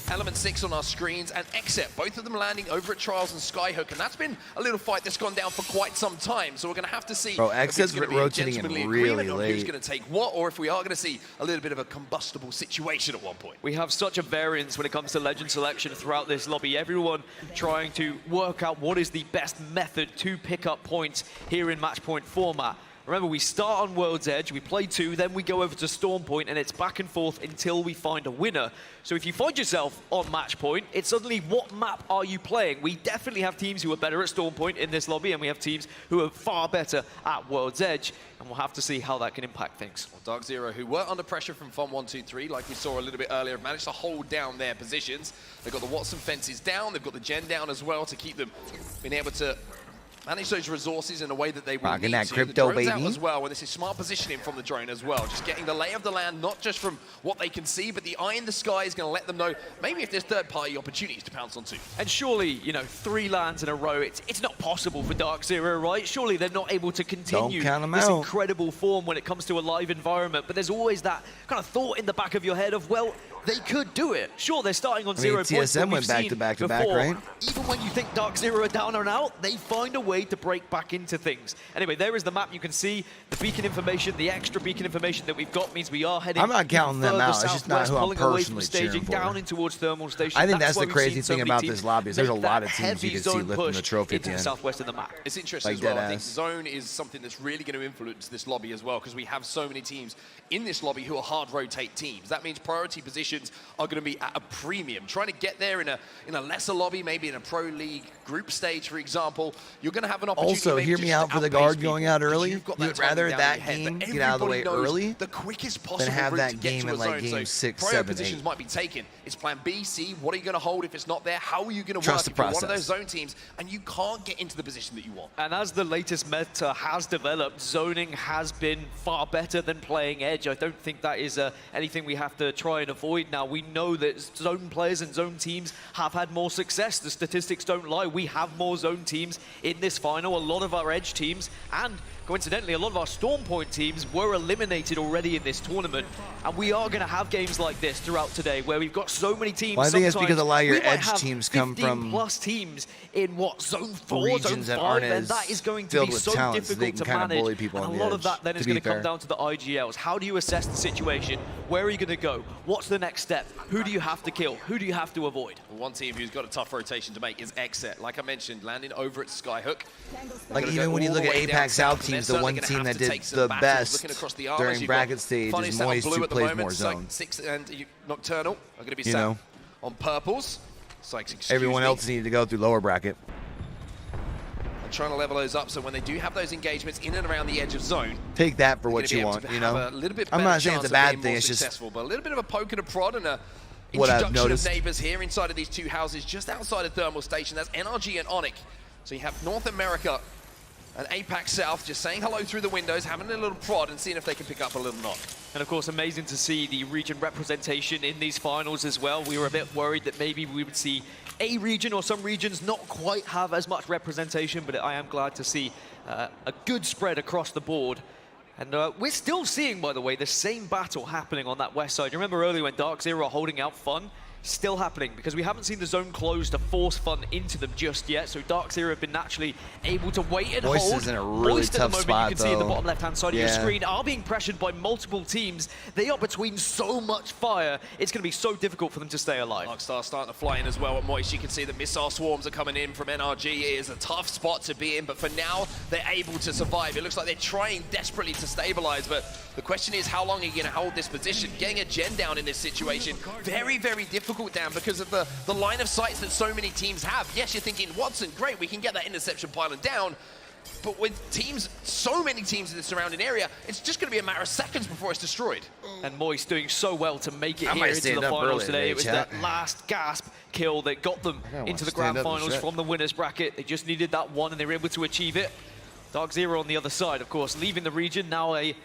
Element 6 on our screens and Exet. Both of them landing over at Trials and Skyhook, and that's been a little fight that's gone down for quite some time. So we're going to have to see Bro, if it's Exet's going to be a rotating in gentlemanly really agreement on who's late. going to take what, or if we are going to see a little bit of a combustible situation at one point. We have such a variance when it comes to legend selection throughout this lobby. Everyone trying to work out what is the best method to pick up points here in match point format. Remember, we start on World's Edge, we play 2, then we go over to Storm Point, and it's back and forth until we find a winner. So if you find yourself on match point, it's suddenly what map are you playing? We definitely have teams who are better at Storm Point in this lobby, and we have teams who are far better at World's Edge, and we'll have to see how that can impact things. Well, Dark Zero, who were under pressure from Fun 1-2-3, like we saw a little bit earlier, have managed to hold down their positions. They've got the Watson fences down, they've got the Gen down as well to keep them being able to manage those resources in a way that they will need that to. crypto, the drone's baby. out as well, and this is smart positioning from the drone as well. Just getting the lay of the land, not just from what they can see, but the eye in the sky is going to let them know maybe if there's third-party opportunities to pounce onto. And surely, you know, 3 lands in a row, it's not possible for Dark Zero, right? Surely they're not able to continue count 'em this out. incredible form when it comes to a live environment. But there's always that kind of thought in the back of your head of, well, they could do it. Sure, they're starting on 0 points, but TSM we've went back seen to back to back, before, right? even when you think Dark Zero are down and out, they find a way to break back into things. Anyway, there is the map. You can see the beacon information, the extra beacon information that we've got means we are heading I'm not counting them further out. It's just not southwest, who I'm pulling away from personally staging cheering for. down in towards Thermal Station. I think that's why the we've crazy seen so thing many about teams this lobby is there's a make lot that of teams you heavy can see zone lifting the push trophy at into the the end. southwest of the map. It's interesting Like as well. dead I think ass. zone is something that's really going to influence this lobby as well, because we have so many teams in this lobby who are hard rotate teams. That means priority positions are going to be at a premium. Trying to get there in a lesser lobby, maybe in a pro league group stage, for example, you're going to have an opportunity. Also, maybe hear just me to out for the outpace guard people, going out because early. you've got You would timing rather down that in your head, game but get out of the way everybody knows early the quickest possible have route that to get game to a in, like, zone. game So 6, prior 7, positions 8. might be taken. It's plan B, C. What are you going to hold if it's not there? How are you going to Trust work the if you're one of those process. zone teams and you can't get into the position that you want? And as the latest meta has developed, zoning has been far better than playing edge. I don't think that is anything we have to try and avoid now. We know that zone players and zone teams have had more success. The statistics don't lie. We have more zone teams in this final. A lot of our edge teams and coincidentally, a lot of our Storm Point teams were eliminated already in this tournament, and we are going to have games like this throughout today, where we've got so many teams. Well, I think it's because a lot of your we might edge have teams come 15 from plus teams in what zone 4, zone regions that 5, aren't and as that is going to filled be with so talent, so they difficult can to kind of manage. bully people And on a the lot of edge, that then to is be going to come fair. down to the IGLs. How do you assess the situation? Where are you going to go? What's the next step? Who do you have to kill? Who do you have to avoid? One team who's got a tough rotation to make is Exet. Like I mentioned, landing over at Skyhook. Like, Gonna even go when you all look the at way down APAC south, South and they're teams, the one certainly gonna team have that to did take some the battles. best Looking across the armors, during you've bracket got stage Funny is set on Moist, blue who at the plays moment. more Psych zone. 6 and Nocturnal are going to be You sat know. on purples. Psych, excuse Everyone me. else needed to go through lower bracket. And trying to level those up so when they do have those engagements in and around the edge of zone, Take that for you're what gonna be you able want, to you have know? a little bit I'm better not saying chance it's a of bad being thing, more it's just successful, but a little bit of a poke and a prod and a what I've introduction of noticed. neighbors here inside of these two houses just outside of Thermal Station. That's NRG and Onyx. So you have North America and APAC South just saying hello through the windows, having a little prod and seeing if they can pick up a little knock. And of course, amazing to see the region representation in these finals as well. We were a bit worried that maybe we would see a region or some regions not quite have as much representation, but I am glad to see a good spread across the board. And we're still seeing, by the way, the same battle happening on that west side. You remember earlier when Dark Zero were holding out Fun? still happening because we haven't seen the zone close to force Fun into them just yet. So Dark Zero have been naturally able to wait and Moist hold. is in a really Moist tough at the moment, spot, you can see in the though. bottom left-hand side of your screen, are being pressured by multiple teams. They are between so much fire, it's going to be so difficult for them to stay alive. Darkstar starting to fly in as well at Moist. You can see the missile swarms are coming in from NRG. It is a tough spot to be in, but for now, they're able to survive. It looks like they're trying desperately to stabilize, but the question is, how long are you going to hold this position? Getting a gen down in this situation, very, very difficult, Dan, because of the line of sights that so many teams have. Yes, you're thinking, Watson, great, we can get that interception pylon down, but with teams, so many teams in the surrounding area, it's just going to be a matter of seconds before it's destroyed. And Moist doing so well to make it I here might into stand the up finals early today. It was chat. that last gasp kill that got them into the stand grand up and finals stretch. from the winners bracket. They just needed that one and they were able to achieve it. Dark Zero on the other side, of course, leaving the region. Now a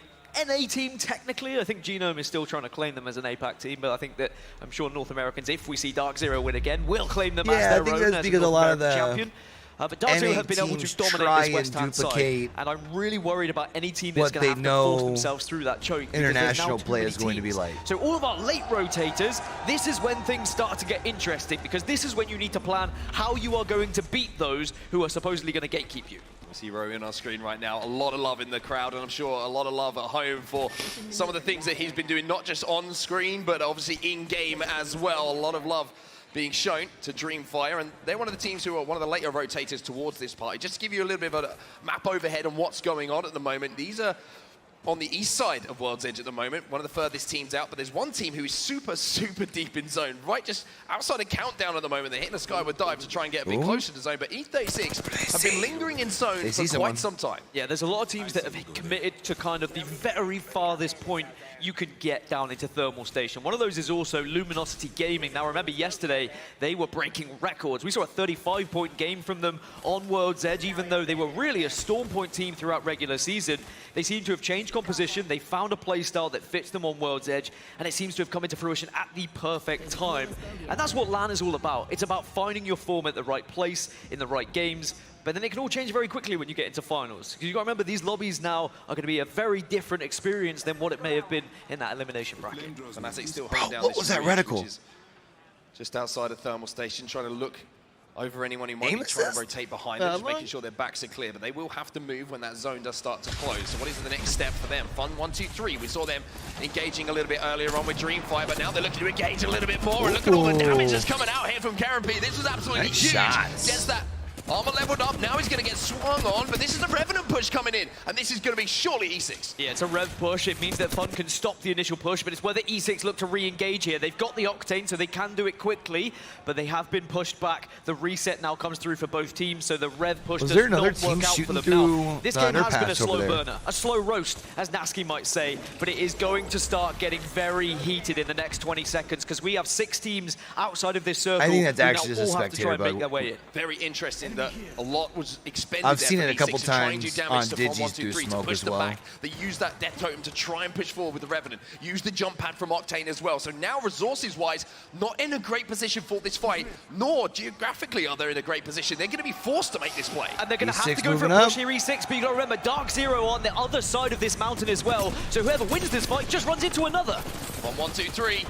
NA team, technically. I think Genome is still trying to claim them as an APAC team, but I think that I'm sure North Americans, if we see Dark Zero win again, will claim them as Yeah, I their think own that's as because a a North lot of American the champion. But Dark Zero NA have been able teams to dominate try this and west-hand side, duplicate and I'm really worried about any team what that's going to they have to force know themselves through that choke. because there's now international too play many is going to be teams. like. So all of our late rotators, this is when things start to get interesting, because this is when you need to plan how you are going to beat those who are supposedly going to gatekeep you. We see Ro in our screen right now. A lot of love in the crowd, and I'm sure a lot of love at home for some of the things that he's been doing, not just on screen, but obviously in-game as well. A lot of love being shown to Dreamfire, and they're one of the teams who are one of the later rotators towards this party. Just to give you a little bit of a map overhead on what's going on at the moment, these are on the east side of World's Edge at the moment, one of the furthest teams out, but there's one team who is super, super deep in zone, right just outside of Countdown at the moment. They're hitting a skyward dive to try and get a bit closer to zone, but E36 have been lingering in zone for quite some time. Yeah, there's a lot of teams that have committed to kind of the very farthest point you could get down into Thermal Station. One of those is also Luminosity Gaming. Now remember, yesterday they were breaking records. We saw a 35-point game from them on World's Edge, even though they were really a Storm Point team throughout regular season. They seem to have changed composition. They found a playstyle that fits them on World's Edge, and it seems to have come into fruition at the perfect time. And that's what LAN is all about. It's about finding your form at the right place, in the right games, but then it can all change very quickly when you get into finals. Because you've got to remember, these lobbies now are going to be a very different experience than what it may have been in that elimination bracket. Fnatic still Bro, holding down what this was that streak, reticle? which is just outside of Thermal Station, trying to look over anyone who might Aim be trying assist? to rotate behind them, just making sure their backs are clear, but they will have to move when that zone does start to close. So what is the next step for them? Fun 1, 2, 3. We saw them engaging a little bit earlier on with Dreamfire, but now they're looking to engage a little bit more. And look at all the damage that's coming out here from Karen P. This was absolutely Nice huge. shots. Gets that armor leveled up. Now he's going to get swung on, but this is the Revenant push coming in, and this is going to be surely E6. Yeah, it's a rev push. It means that Fun can stop the initial push, but it's whether E6 look to re-engage here. They've got the Octane, so they can do it quickly, but they have been pushed back. The reset now comes through for both teams, so the rev push Was does there another not team work out for shooting them through now. This the game has been a underpass over slow there? burner, a slow roast, as Nasky might say, but it is going to start getting very heated in the next 20 seconds, because we have 6 teams outside of this circle I think that's who actually now just a all have to try spectator and make bug. their way in. Very interesting that a lot was expended. I've there seen from it a E6 couple to try and do times damage on to Fun 1, Digi's 2, do 3 to smoke push as them well. back. They use that Death Totem to try and push forward with the Revenant. Use the jump pad from Octane as well. So now resources-wise, not in a great position for this fight, nor geographically are they in a great position. They're going to be forced to make this play. And they're going to have E6 to go for a moving push up. here, E6, but you got to remember, Dark Zero on the other side of this mountain as well. So whoever wins this fight just runs into another. 1, 2, 3.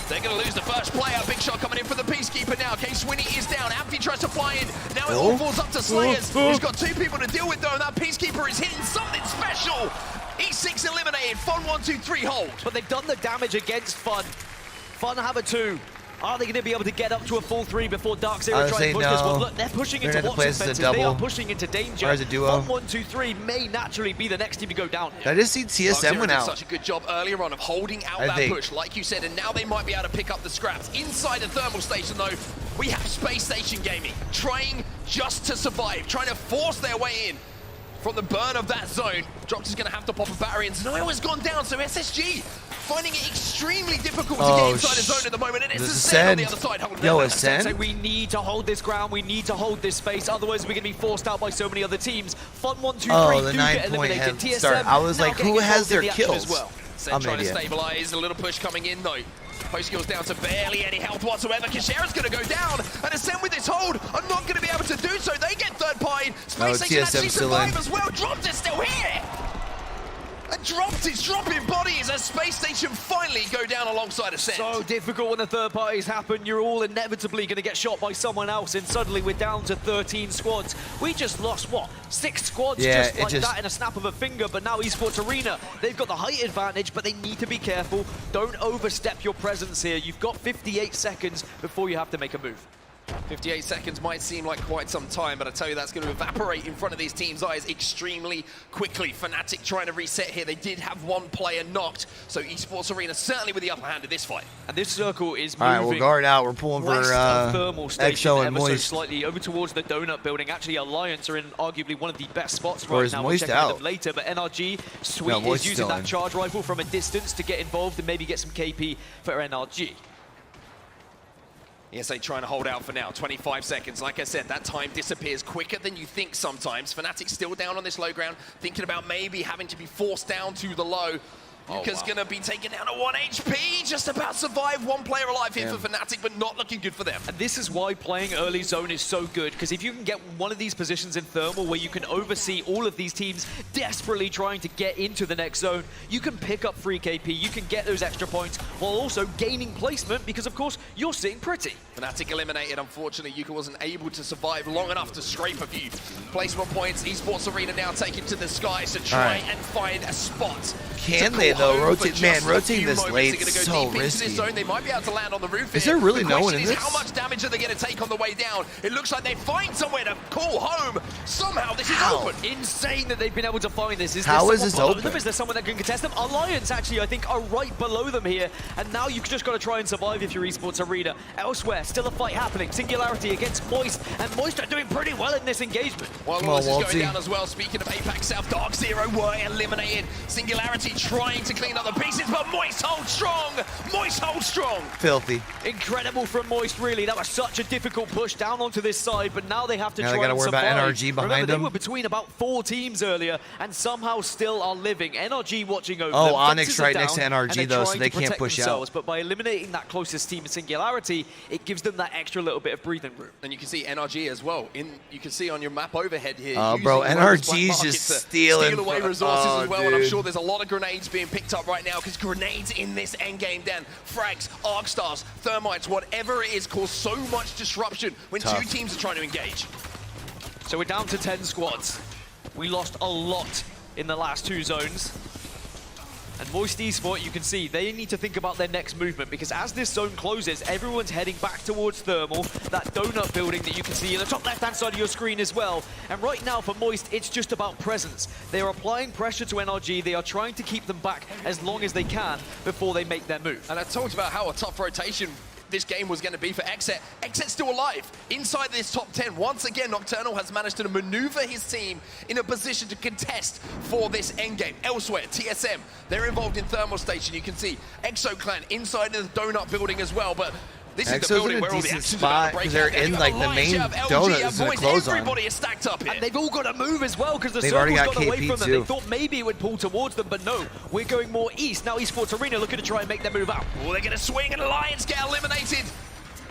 They're going to lose the first player. Big shot coming in for the Peacekeeper now. K-Swinny is down. Amphi tries to fly in. Now it all falls up to Slayers. He's got 2 people to deal with, though, and that Peacekeeper is hitting something special. E6 eliminated. Fun 1, 2, 3 hold. But they've done the damage against Fun. Fun have a 2. Are they going to be able to get up to a full 3 before Dark Zero I would try say and push this no. one? Look, they're pushing They're into gonna have to play Watson's this as a fences. They are double. pushing into danger. Or as a duo. Fun 1, 2, 3 may naturally be the next team to go down here. I just see TSM went did out. such a good job earlier on of holding out I that think. push, like you said, and now they might be able to pick up the scraps. Inside the Thermal Station, though, we have Space Station Gaming trying just to survive, trying to force their way in from the burn of that zone. Drox is going to have to pop a battery, and Zenoyo has gone down, so SSG finding it extremely difficult to get inside the zone at the moment, and it's This Ascend on the Ascend. other side. Holding Yo, that. Ascend. So we need to hold this ground, we need to hold this space, otherwise we're going to be forced out by so many other teams. Fun 1, 2, 3 Oh, the do 9 get point eliminated. head TSM start. I was now like, getting who has involved in their the action kills? as well. Ascend trying to stabilize, a little push coming in though. Post skills down to barely any health whatsoever. Kishera's going to go down, and Ascend with this hold are not going to be able to do so. They get third party. Space Station TSM actually still in. survive as well. Drops is still here. And It's dropping bodies as Space Station finally go down alongside Ascent. So difficult when the third parties happen. You're all inevitably going to get shot by someone else, and suddenly we're down to 13 squads. We just lost, what, 6 squads just like that in a snap of a finger, but now Esports Arena, they've got the height advantage, but they need to be careful. Don't overstep your presence here. You've got 58 seconds before you have to make a move. 58 seconds might seem like quite some time, but I tell you that's going to evaporate in front of these teams' eyes extremely quickly. Fnatic trying to reset here. They did have one player knocked, so Esports Arena certainly with the upper hand in this fight. And this circle is moving. All right, we'll guard out. We're pulling for Thermal Station Exo and ever so Moist. slightly over towards the donut building. Actually, Alliance are in arguably one of the best spots Or right is now. Moist We'll check out? them later, but NRG, Sweet No, is Moist's using still that in. charge rifle from a distance to get involved and maybe get some KP for NRG. ESA trying to hold out for now, 25 seconds. Like I said, that time disappears quicker than you think sometimes. Fnatic still down on this low ground, thinking about maybe having to be forced down to the low. Yuka's going to be taken down to 1 HP, just about survive. One player alive here for Fnatic, but not looking good for them. And this is why playing early zone is so good, because if you can get one of these positions in thermal where you can oversee all of these teams desperately trying to get into the next zone, you can pick up free KP, you can get those extra points while also gaining placement, because of course you're sitting pretty. Fnatic eliminated, unfortunately. Yuka wasn't able to survive long enough to scrape a few placement points. Esports Arena now taking to the skies to try and find a spot. Can they though? Rotating this late is so risky. They might be able to land on the roof. Is there really no one in this? How much damage are they going to take on the way down? It looks like they find somewhere to call home. Somehow this is open. Insane that they've been able to find this. How is this open? Is there someone that can contest them? Alliance actually, I think, are right below them here. And now you've just got to try and survive if you're Esports Arena. Elsewhere, still a fight happening. Singularity against Moist, and Moist are doing pretty well in this engagement. While Wallace is going down as well. Speaking of Apex South, Dark Zero were eliminated. Singularity trying to clean up the pieces, but Moist holds strong. Moist holds strong. Filthy. Incredible from Moist, really. That was such a difficult push down onto this side, but now they have to try and survive. They gotta worry about NRG behind Remember, them. they were between about 4 teams earlier, and somehow still are living. NRG watching over Oh, them. Onyx Fences are right next to down, NRG and though, they're so trying they to can't protect push themselves. out. But by eliminating that closest team in Singularity, it gives them that extra little bit of breathing room. And you can see NRG as well. You can see on your map overhead here. Oh, bro, NRG's just stealing away resources as well, and I'm dude. sure there's a lot of grenades being picked up right now, because grenades in this endgame, Dan, frags, arc stars, thermites, whatever it is, cause so much disruption when two teams are trying to engage. So we're down to 10 squads. We lost a lot in the last 2 zones. And Moist Esports, you can see, they need to think about their next movement, because as this zone closes, everyone's heading back towards Thermal, that donut building that you can see in the top left-hand side of your screen as well. And right now for Moist, it's just about presence. They are applying pressure to NRG. They are trying to keep them back as long as they can before they make their move. And I talked about how a tough rotation this game was going to be for Exet. Exet's still alive inside this top 10. Once again, Nocturnal has managed to maneuver his team in a position to contest for this endgame. Elsewhere, TSM, they're involved in Thermal Station. You can see Exo Clan inside of the donut building as well, but this is the building where all the action's about to break out. They're in like the main donut is gonna close on. Everybody is stacked up here. And they've all got to move as well, because the They've circle's already got got away KP from them. too. They thought maybe it would pull towards them, but no, we're going more east. Now Esports Arena looking to try and make their move out. Oh, they're going to swing, and Alliance get eliminated.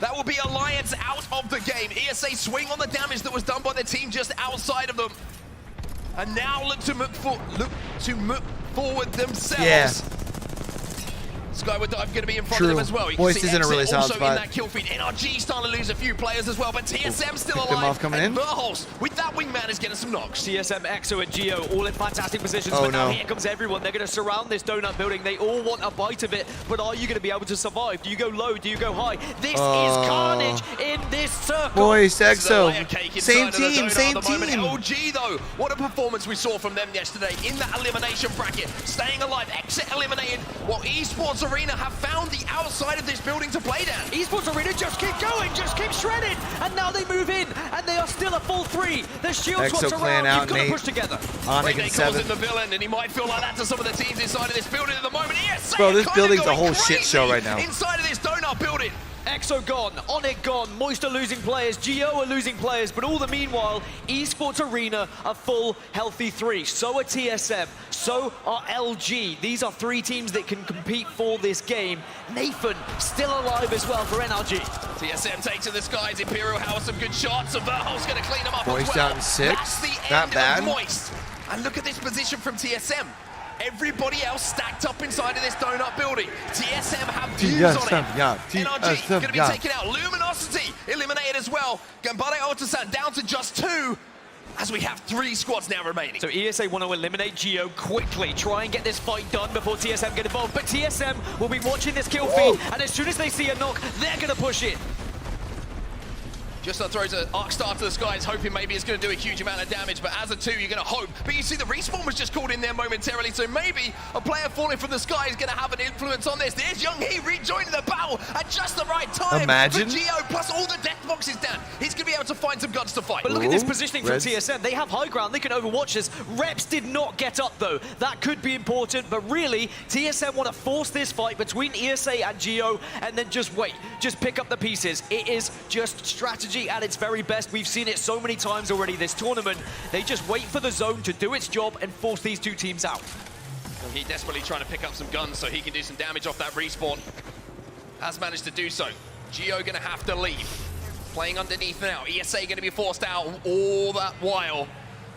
That will be Alliance out of the game. ESA swing on the damage that was done by the team just outside of them. And now look to move forward themselves. Yeah. Skyward Dive going to be in front of them as well. You Moist can see is in a really solid also spot. in that kill feed. NRG starting to lose a few players as well, but TSM still Pick them alive. off coming and in. Verholz, with that wingman, is getting some knocks. TSM, Exo, and Geo all in fantastic positions, Oh, but now no. here comes everyone. They're going to surround this donut building. They all want a bite of it, but are you going to be able to survive? Do you go low? Do you go high? This is carnage in this circle. Moist, This is a Exo, layer cake same inside of the team, donut same at the moment. team. LG though, what a performance we saw from them yesterday in that elimination bracket. Staying alive, Exit eliminated, while Esports Arena have found the outside of this building to play down. Esports Arena just keep going, just keep shredding, and now they move in, and they are still a full 3. The shield Exo swaps Clan around, out, you've got to Nate. push together. Onyx They and calls 7. him the villain, and he might feel like that to some of the teams inside of this building at the moment. Yes, Bro, this kinda building's a going whole shit crazy show right now. inside of this donut building. Exo gone, Onyx gone, Moist are losing players, Geo are losing players, but all the meanwhile, Esports Arena a full, healthy 3. So are TSM, so are LG. These are 3 teams that can compete for this game. Nathan still alive as well for NRG. TSM takes to the skies, Imperial House, some good shots, and Verholz going to clean them up Moist as well. down 6, That's the not end bad. of Moist. And look at this position from TSM. Everybody else stacked up inside of this donut building. TSM have views on it. NRG going to be taken out. Luminosity eliminated as well. Gambare Otasan down to just 2. As we have 3 squads now remaining. So ESA want to eliminate Geo quickly, try and get this fight done before TSM get involved. But TSM will be watching this kill feed, and as soon as they see a knock, they're going to push it. Just throws an arc star to the skies, hoping maybe it's going to do a huge amount of damage, but as a 2, you're going to hope. But you see the respawn was just called in there momentarily, so maybe a player falling from the sky is going to have an influence on this. There's Young Hee rejoining the battle at just the right time. Imagine. For Geo, plus all the death boxes down. He's going to be able to find some guns to fight. But look at this positioning from TSM. They have high ground, they can overwatch this. Reps did not get up though. That could be important, but really, TSM want to force this fight between ESA and Geo, and then just wait. Just pick up the pieces. It is just strategy at its very best. We've seen it so many times already this tournament. They just wait for the zone to do its job and force these 2 teams out. He desperately trying to pick up some guns so he can do some damage off that respawn. Has managed to do so. Geo going to have to leave. Playing underneath now. ESA going to be forced out all that while.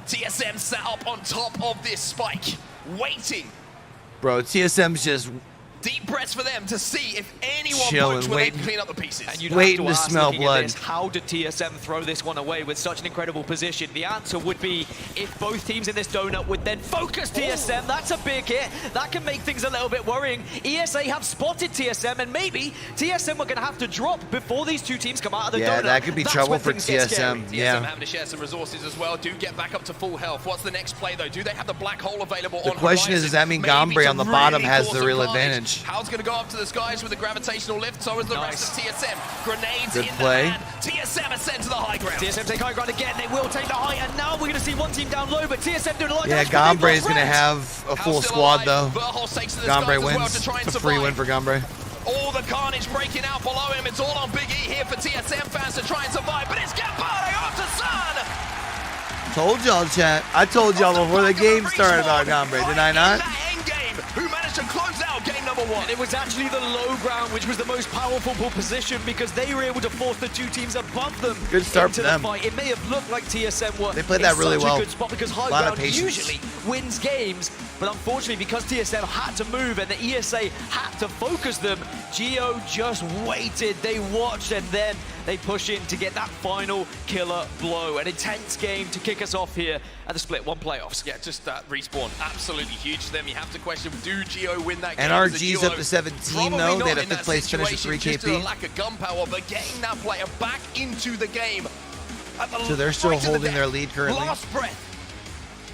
TSM sat up on top of this spike, waiting. Bro, TSM's just Deep breaths for them to see if anyone chilling, pokes where they can clean up the pieces. And you'd waiting have to ask, smell looking at blood. this, how did TSM throw this one away with such an incredible position? The answer would be if both teams in this donut would then focus TSM. That's a big hit. That can make things a little bit worrying. ESA have spotted TSM, and maybe TSM are going to have to drop before these 2 teams come out of the donut. Yeah, that could be That's trouble when for things get scary. TSM. TSM Yeah. having to share some resources as well. Do get back up to full health. What's the next play though? Do they have the black hole available The on question is, horizon? does that mean Maybe Gombre to on the bottom really has cause the some real carnage. advantage? How's going to go up to the skies with a gravitational lift? So is the rest of TSM. Grenades Good in play. the hand. TSM ascend to the high ground. TSM take high ground again. They will take the high, and now we're going to see one team down low, but TSM doing a lot of Yeah, damage, but they've Gombre is got going to Reps. have a full squad though. Verhos takes to the Gombre skies as well wins. to try and It's a free win survive. for Gombre. All the carnage breaking out below him. It's all on Big E here for TSM fans to try and survive. But it's Gambare off to Sun. Told y'all, chat. I told y'all before the game started about Gombre, did I not? That end game, who managed to close out game number 1. And it was actually the low ground, which was the most powerful position because they were able to force the 2 teams above them Good start into for them. the fight. It may have looked like TSM were They played in that really such well. a good spot because high Lot of ground patience. usually wins games, but unfortunately because TSM had to move and the ESA had to focus them, Geo just waited, they watched, and then they push in to get that final killer blow. An intense game to kick us off here at the Split 1 playoffs. Yeah, just that respawn, absolutely huge to them. You have to question, do Geo win that game? NRG's up to 17 though. They had a 5th place finish with 3 Just to the KP. lack of gunpowder, but getting that player back into the game. At the So they're still right to the holding their death. lead currently. Last breath.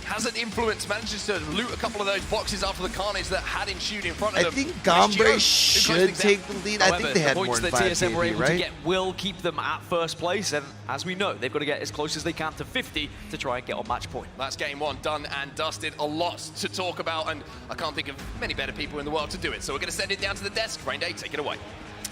Has an influence, manages to loot a couple of those boxes after the carnage that had ensued in front of I them. think Which Gombre Geo, who should closed things take out. the lead. I However, think they had the more points than that 5 TSM were KP, able to right? get will keep them at first place, and as we know, they've got to get as close as they can to 50 to try and get on match point. That's game 1 done and dusted. A lot to talk about, and I can't think of many better people in the world to do it. So we're going to send it down to the desk. Rain Day, take it away.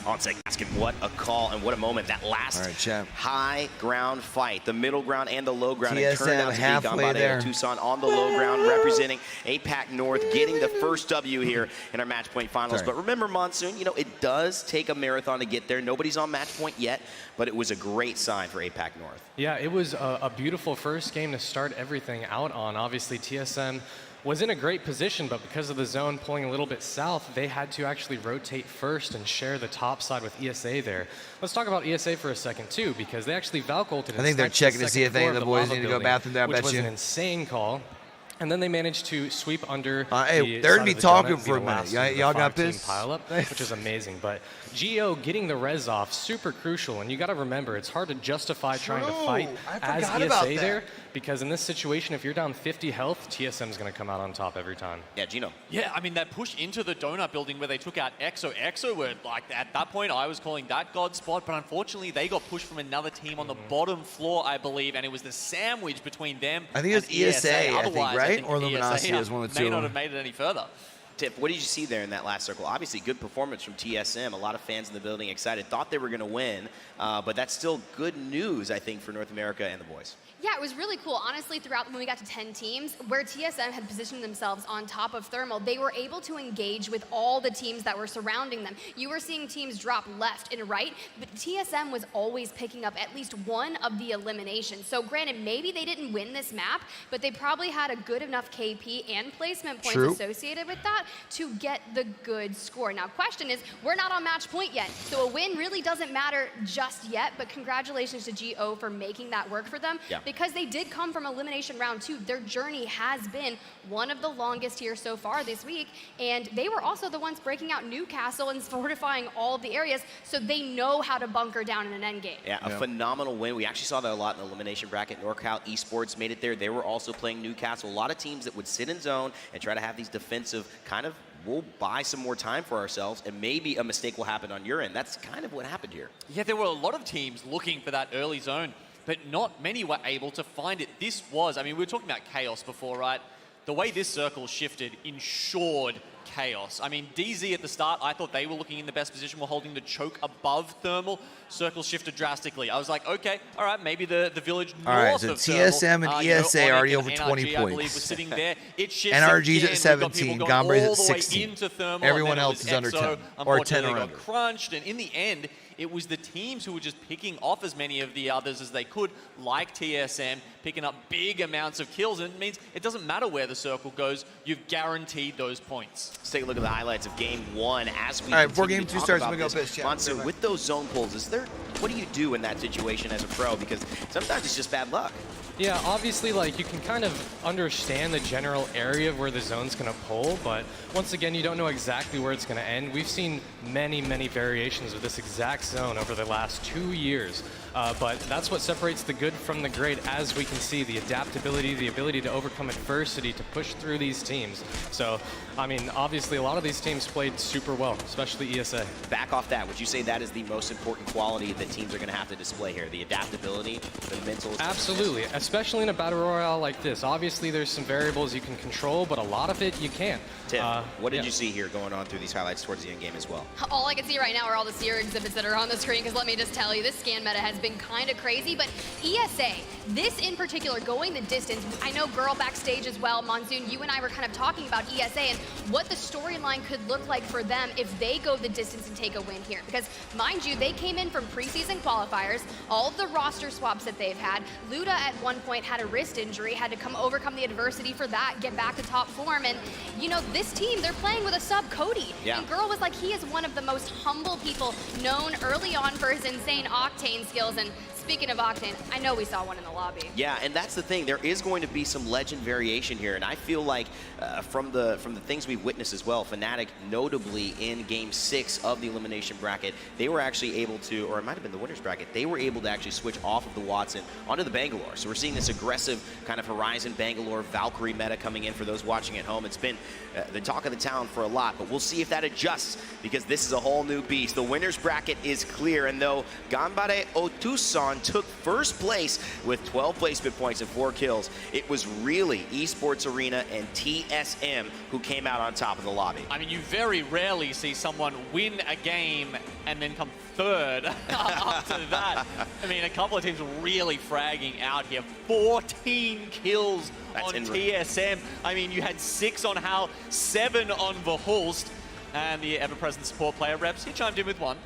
Onsec asking what a call and what a moment. That last All right, champ. high ground fight, the middle ground and the low ground. It turned TSM out to be halfway Gambare there. Tucson on the low ground, representing APAC North, getting the first W here in our match point finals. Sorry. But remember, Monsoon, you know, it does take a marathon to get there. Nobody's on match point yet, but it was a great sign for APAC North. Yeah, it was a beautiful first game to start everything out on. Obviously, TSM was in a great position, but because of the zone pulling a little bit south, they had to actually rotate first and share the top side with ESA there. Let's talk about ESA for a second, too, because they actually Valk ulted. I think they're checking to see if any of the boys need to go bathroom there, I which bet was you. an insane call. And then they managed to sweep under hey, the they're side gonna be of the talking donut, for a the minute. last Y'all- of the y'all got 5-team pissed? pile-up, which is amazing. But Geo getting the res off, super crucial. And you got to remember, it's hard to justify trying to fight as ESA there, because in this situation, if you're down 50 health, TSM's going to come out on top every time. Yeah, Gino. Yeah, I mean, that push into the donut building where they took out Exo. Exo were, like, at that point, I was calling that God spot, but unfortunately, they got pushed from another team on the bottom floor, I believe, and it was the sandwich between them I think it was and ESA, I think, Otherwise, right? think Or Luminosity ESA was one of the may two. not have made it any further. Tiff, what did you see there in that last circle? Obviously, good performance from TSM. A lot of fans in the building excited, thought they were going to win, but that's still good news, I think, for North America and the boys. Yeah, it was really cool. Honestly, throughout when we got to 10 teams, where TSM had positioned themselves on top of Thermal, they were able to engage with all the teams that were surrounding them. You were seeing teams drop left and right, but TSM was always picking up at least one of the eliminations. So granted, maybe they didn't win this map, but they probably had a good enough KP and placement points associated with that to get the good score. Now, question is, we're not on match point yet, so a win really doesn't matter just yet, but congratulations to GO for making that work for them. Yeah. Because they did come from elimination round 2, their journey has been one of the longest here so far this week, and they were also the ones breaking out Newcastle and fortifying all of the areas, so they know how to bunker down in an endgame. Yeah, a phenomenal win. We actually saw that a lot in the elimination bracket. NorCal Esports made it there. They were also playing Newcastle. A lot of teams that would sit in zone and try to have these defensive kind of, we'll buy some more time for ourselves, and maybe a mistake will happen on your end. That's kind of what happened here. Yeah, there were a lot of teams looking for that early zone, but not many were able to find it. This was, I mean, we were talking about chaos before, right? The way this circle shifted ensured chaos. I mean, DZ at the start, I thought they were looking in the best position, were holding the choke above Thermal. Circle shifted drastically. I was like, okay, all right, maybe the village north so of TSM Thermal, and ESA already over NRG, 20 I believe, points. was sitting there. It shifts NRG's again. at 17, We've got people going Gombra's all at the way 16. into Thermal, Everyone and then else it is under was 10, Exo, or 10 unfortunately, or got under. crunched, and in the end, it was the teams who were just picking off as many of the others as they could, like TSM, picking up big amounts of kills, and it means it doesn't matter where the circle goes, you've guaranteed those points. Let's take a look at the highlights of Game 1 as we All right, before continue Game to 2 talk starts, about I'm gonna go this. piss, chat. Monsoon, with those zone pulls, what do you do in that situation as a pro? Because sometimes it's just bad luck. Yeah, obviously, like, you can kind of understand the general area of where the zone's going to pull, but once again, you don't know exactly where it's going to end. We've seen many, many variations of this exact zone over the last 2 years, but that's what separates the good from the great, as we can see, the adaptability, the ability to overcome adversity, to push through these teams. So, I mean, obviously, a lot of these teams played super well, especially ESA. Back off that, would you say that is the most important quality that teams are going to have to display here? The adaptability, the mental? Absolutely, especially in a battle royale like this. Obviously, there's some variables you can control, but a lot of it you can't. Tim, what did you see here going on through these highlights towards the end game as well? All I can see right now are all the Seer exhibits that are on the screen, because let me just tell you, this scan meta has been kind of crazy, but ESA, this in particular, going the distance, I know Girl backstage as well, Monsoon, you and I were kind of talking about ESA and what the storyline could look like for them if they go the distance and take a win here, because mind you, they came in from preseason qualifiers, all of the roster swaps that they've had. Luda at one point had a wrist injury, had to overcome the adversity for that, get back to top form, and you know, this team, they're playing with a sub Cody. Yeah. And Girl was like, he is one of the most humble people known early on for his insane Octane skills, and speaking of Octane, I know we saw one in the lobby. Yeah, and that's the thing. There is going to be some legend variation here, and I feel like from the things we've witnessed as well, Fnatic, notably in Game 6 of the elimination bracket, they were actually able to, or it might have been the winners bracket, they were able to actually switch off of the Watson onto the Bangalore. So we're seeing this aggressive kind of Horizon Bangalore Valkyrie meta coming in for those watching at home. It's been the talk of the town for a lot, but we'll see if that adjusts, because this is a whole new beast. The winners bracket is clear, and though Ganbare Otusan took first place with 12 placement points and 4 kills, it was really Esports Arena and TSM who came out on top of the lobby. I mean, you very rarely see someone win a game and then come third after that. I mean, a couple of teams really fragging out here. 14 kills on TSM. I mean, you had 6 on Hal, 7 on Verhulst, and the ever-present support player Reps, he chimed in with 1.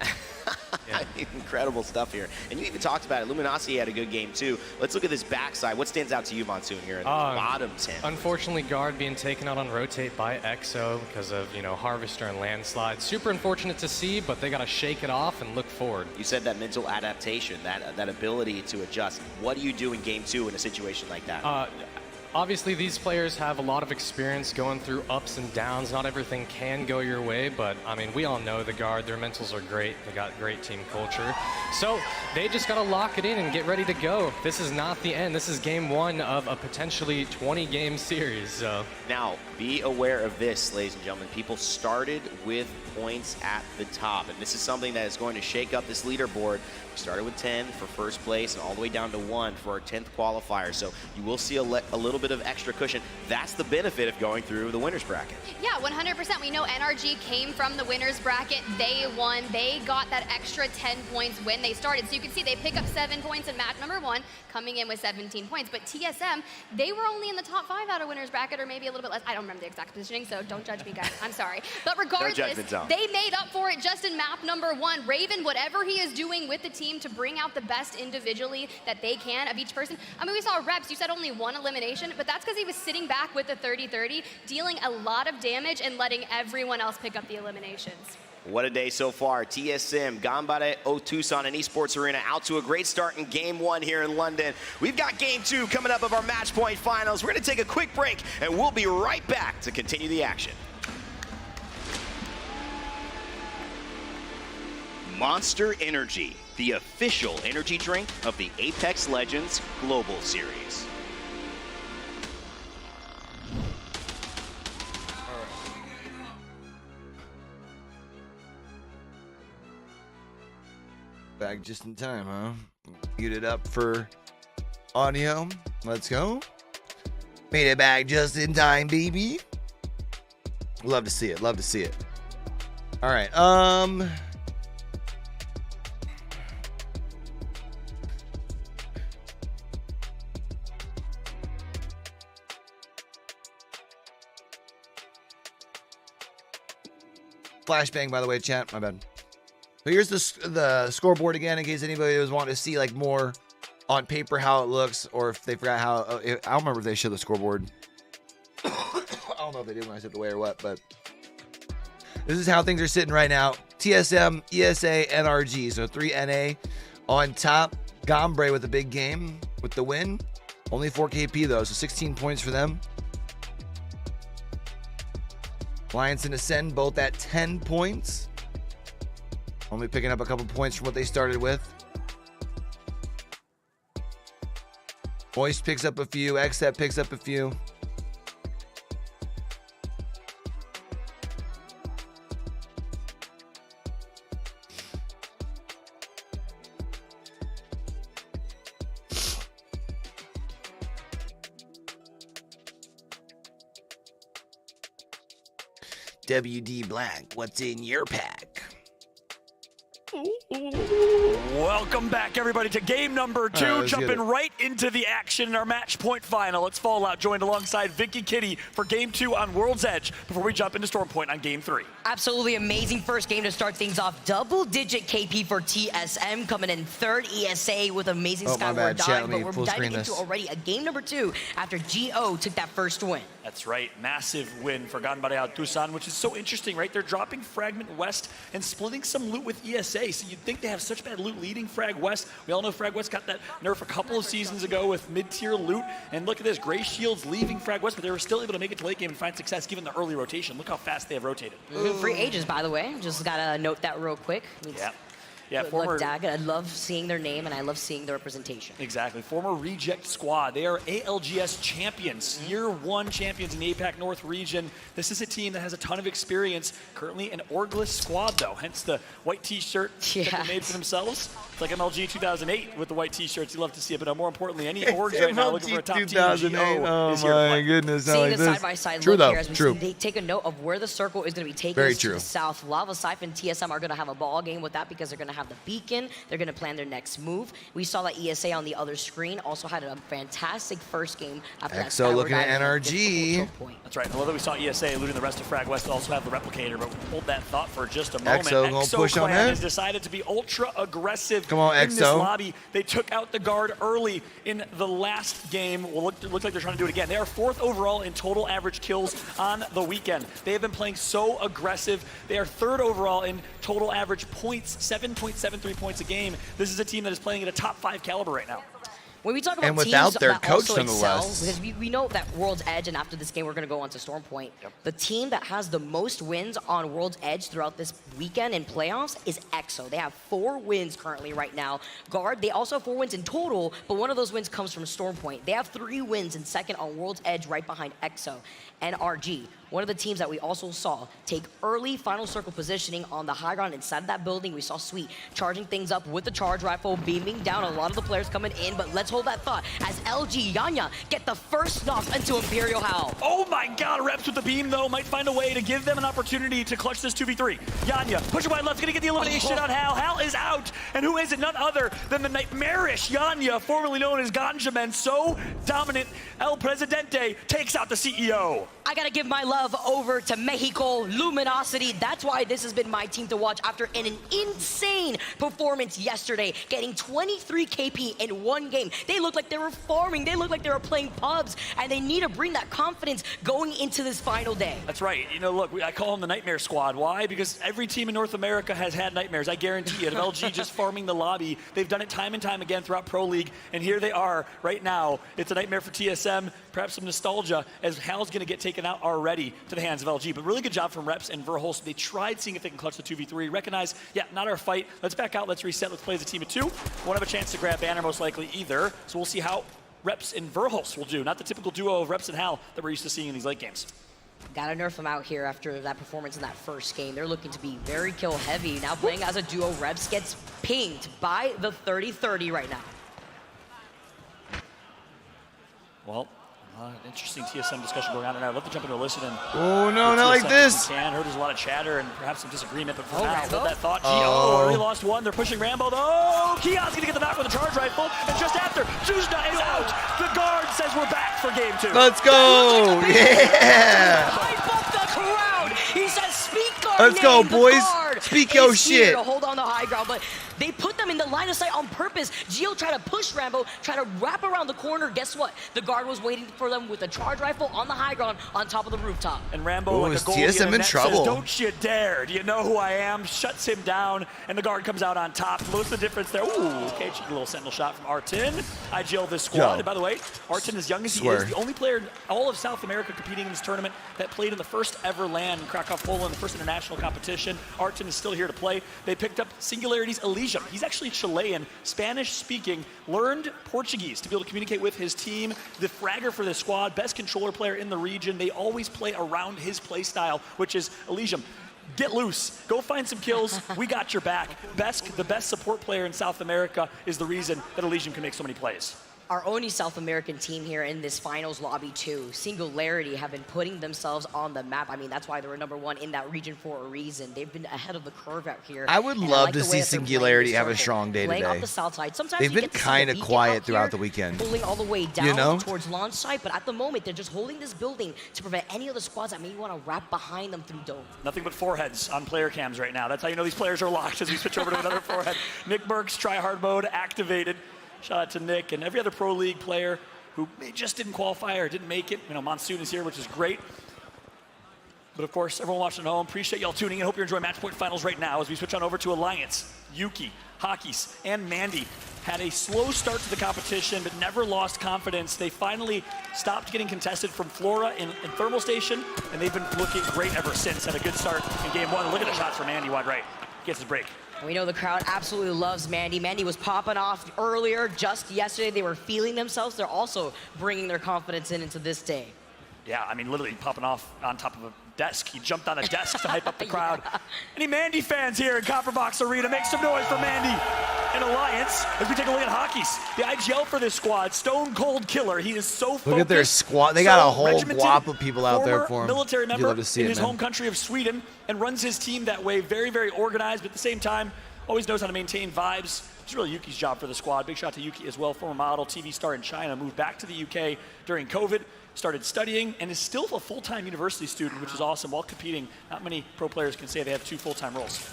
Yeah. Incredible stuff here. And you even talked about it. Luminosity had a good game too. Let's look at this backside. What stands out to you, Monsoon, here in the bottom 10? Unfortunately, Guard being taken out on rotate by Exo because of, you know, Harvester and Landslide. Super unfortunate to see, but they got to shake it off and look forward. You said that mental adaptation, that ability to adjust. What do you do in Game 2 in a situation like that? Obviously, these players have a lot of experience going through ups and downs. Not everything can go your way, but, I mean, we all know the Guard. Their mentals are great. They got great team culture. So they just got to lock it in and get ready to go. This is not the end. This is Game 1 of a potentially 20-game series. So now, be aware of this, ladies and gentlemen. People started with points at the top, and this is something that is going to shake up this leaderboard. We started with 10 for first place and all the way down to 1 for our 10th qualifier. So you will see a little bit bit of extra cushion. That's the benefit of going through the winner's bracket. Yeah, 100%. We know NRG came from the winner's bracket. They won. They got that extra 10 points when they started. So you can see they pick up 7 points in match number 1, coming in with 17 points. But TSM, they were only in the top 5 out of winner's bracket, or maybe a little bit less. I don't remember the exact positioning, so don't judge me, guys. I'm sorry. But regardless, they made up for it just in map number 1. Raven, whatever he is doing with the team to bring out the best individually that they can of each person. I mean, we saw Reps, you said only 1 elimination, but that's because he was sitting back with the 30-30, dealing a lot of damage and letting everyone else pick up the eliminations. What a day so far. TSM, Gambare O Tucson and Esports Arena out to a great start in Game 1 here in London. We've got Game 2 coming up of our Match Point Finals. We're going to take a quick break, and we'll be right back to continue the action. Monster Energy, the official energy drink of the Apex Legends Global Series. Back just in time, huh? Mute it up for audio. Let's go. Made it back just in time, baby. Love to see it. Love to see it. All right. Flashbang, by the way, chat. My bad. So here's the scoreboard again, in case anybody was wanting to see like more on paper how it looks, or if they forgot how. I don't remember if they showed the scoreboard. I don't know if they did when I stepped away or what, but this is how things are sitting right now. TSM, ESA, NRG. So 3 NA on top. Gombre with a big game with the win. Only 4 KP though, so 16 points for them. Alliance and Ascend both at 10 points. Only picking up a couple points from what they started with. Moist picks up a few. XF picks up a few. WD Black, what's in your pack? Welcome back, everybody, to game number 2. Jumping right into the action in our match point final. It's Fallout joined alongside Vicky Kitty for game 2 on World's Edge before we jump into Storm Point on game 3. Absolutely amazing first game to start things off. Double-digit KP for TSM, coming in 3rd. ESA with amazing Skyward Dive, but we're diving into already a game number 2 after GO took that first win. That's right, massive win for Gambare Tucson, which is so interesting, right? They're dropping Fragment West and splitting some loot with ESA, so you'd think they have such bad loot leading Frag West. We all know Frag West got that nerf a couple of seasons ago with mid-tier loot, and look at this, Gray Shields leaving Frag West, but they were still able to make it to late game and find success given the early rotation. Look how fast they have rotated. Free agents, by the way, just gotta note that real quick. Yeah, former. I love seeing their name and I love seeing the representation. Exactly. Former Reject Squad. They are ALGS champions, Year 1 champions in the APAC North region. This is a team that has a ton of experience. Currently an orgless squad, though, hence the white T-shirt that they made for themselves. It's like MLG 2008 with the white T-shirts. You love to see it, but more importantly, any orgs right now looking for a top team. 2008. Oh my goodness! Seeing like the side-by-side look here as we take a note of where the circle is going to be taken. Very to true. the south. Lava Siphon, TSM are going to have a ball game with that because they're going to have the beacon. They're going to plan their next move. We saw that ESA on the other screen also had a fantastic first game after that. Exo looking at NRG. That's right. I love that we saw ESA eluding the rest of Frag West, also have the replicator, but hold that thought for just a moment. Exo gonna push Clan on that. has decided to be ultra aggressive. Come on, in this Exo. lobby. They took out the guard early in the last game. Well, look like they're trying to do it again. They are 4th overall in total average kills on the weekend. They have been playing so aggressive. They are 3rd overall in total average points, 7.73 points a game. This is a team that is playing at a top 5 caliber right now. When we talk about And without teams their that coach, also excel, nonetheless. because we know that World's Edge, and after this game, we're going to go on to Storm Point. The team that has the most wins on World's Edge throughout this weekend in playoffs is Exo. They have 4 wins currently right now. Guard, they also have 4 wins in total, but one of those wins comes from Storm Point. They have 3 wins in second on World's Edge right behind Exo. NRG, one of the teams that we also saw take early final circle positioning on the high ground inside of that building. We saw Sweet charging things up with the charge rifle, beaming down a lot of the players coming in, but let's hold that thought as LG Yanya get the first knock into Imperial Howl. Oh my god, Reps with the beam though might find a way to give them an opportunity to clutch this 2v3. Yanya, push it wide left, gonna get the elimination on Hal. Hal is out, and who is it? None other than the nightmarish Yanya, formerly known as Ganjaman. So dominant, El Presidente takes out the CEO. I gotta give my love over to Mexico Luminosity. That's why this has been my team to watch after an insane performance yesterday, getting 23 KP in one game. They look like they were farming, they look like they were playing pubs, and they need to bring that confidence going into this final day. That's right. You know, look, I call them the Nightmare Squad. Why? Because every team in North America has had nightmares. I guarantee it. Of LG just farming the lobby. They've done it time and time again throughout Pro League, and here they are right now. It's a nightmare for TSM, perhaps some nostalgia, as Hal's going to get taken out already to the hands of LG. But really good job from Reps and Verholst. They tried seeing if they can clutch the 2v3. Recognize, yeah, not our fight. Let's back out. Let's reset. Let's play as a team of two. Won't have a chance to grab banner most likely either. So we'll see how Reps and Verholst will do. Not the typical duo of Reps and Hal that we're used to seeing in these late games. Gotta nerf them out here after that performance in that first game. They're looking to be very kill heavy. Now playing as a duo, Reps gets pinged by the 30-30 right now. Well, interesting TSM discussion going on, and I'd love to jump into a listen. Oh no, not like this. Heard there's a lot of chatter and perhaps some disagreement, but for now, Rambo. hold that thought. Gio already lost one. They're pushing Rambo though. Keon's gonna get the back with a charge rifle, and just after, Zuzna is out. The guard says we're back for game two. Let's go! Yeah! Hype up the crowd. He says, "Speak our Let's go, name." The boys. guard Speak your is here shit. to hold on the high ground, but they put them in the line of sight on purpose. Gio tried to push Rambo, try to wrap around the corner. Guess what? The guard was waiting for them with a charge rifle on the high ground on top of the rooftop. And Rambo, Ooh, like a is goalie TSM in net, trouble? says, "Don't you dare! Do you know who I am?" Shuts him down, and the guard comes out on top. What's the difference there? Ooh, okay, cheeky little sentinel shot from Artin. I jail this squad. Yo. And by the way, Artin, as young as he is, the only player in all of South America competing in this tournament that played in the first ever LAN in Krakow, Poland, the first international competition. Artin is still here to play. They picked up Singularity's Elysium. He's actually Chilean, Spanish-speaking, learned Portuguese to be able to communicate with his team. The fragger for this squad, best controller player in the region. They always play around his play style, which is Elysium. Get loose. Go find some kills. We got your back. The best support player in South America is the reason that Elysium can make so many plays. Our only South American team here in this finals lobby too, Singularity, have been putting themselves on the map. I mean, that's why they were #1 in that region for a reason. They've been ahead of the curve out here. I would love to see Singularity have a strong day playing today. up the south side. Sometimes They've you been get to see kind the of beacon quiet out throughout here, the weekend. pulling all the way down You know? towards launch site, but at the moment they're just holding this building to prevent any of the squads that maybe want to wrap behind them through dome. Nothing but foreheads on player cams right now. That's how you know these players are locked as we switch over to another forehead. Nick Burke's try-hard mode activated. Shout out to Nick and every other Pro League player who just didn't qualify or didn't make it. You know, Monsoon is here, which is great. But of course, everyone watching at home, appreciate y'all tuning in. Hope you're enjoying Match Point Finals right now as we switch on over to Alliance. Yuki, Hakis, and Mandy had a slow start to the competition, but never lost confidence. They finally stopped getting contested from Flora in Thermal Station, and they've been looking great ever since. Had a good start in game one. Look at the shots from Mandy wide right. Gets his break. We know the crowd absolutely loves Mandy. Mandy was popping off earlier, just yesterday. They were feeling themselves. They're also bringing their confidence into this day. Yeah, I mean, literally popping off on top of a desk. He jumped on a desk to hype up the crowd. Yeah. Any Mandy fans here in Copperbox Arena? Make some noise for Mandy and Alliance as we take a look at Hockeys. The IGL for this squad, Stone Cold Killer. He is so focused. Look at their squad. They got a whole guap of people out there for him. Military member love to see in it, his man. home country of Sweden and runs his team that way. Very, very organized, but at the same time, always knows how to maintain vibes. It's really Yuki's job for the squad. Big shout to Yuki as well, former model, TV star in China, moved back to the UK during COVID, started studying, and is still a full-time university student, which is awesome. While competing, not many pro players can say they have 2 full-time roles.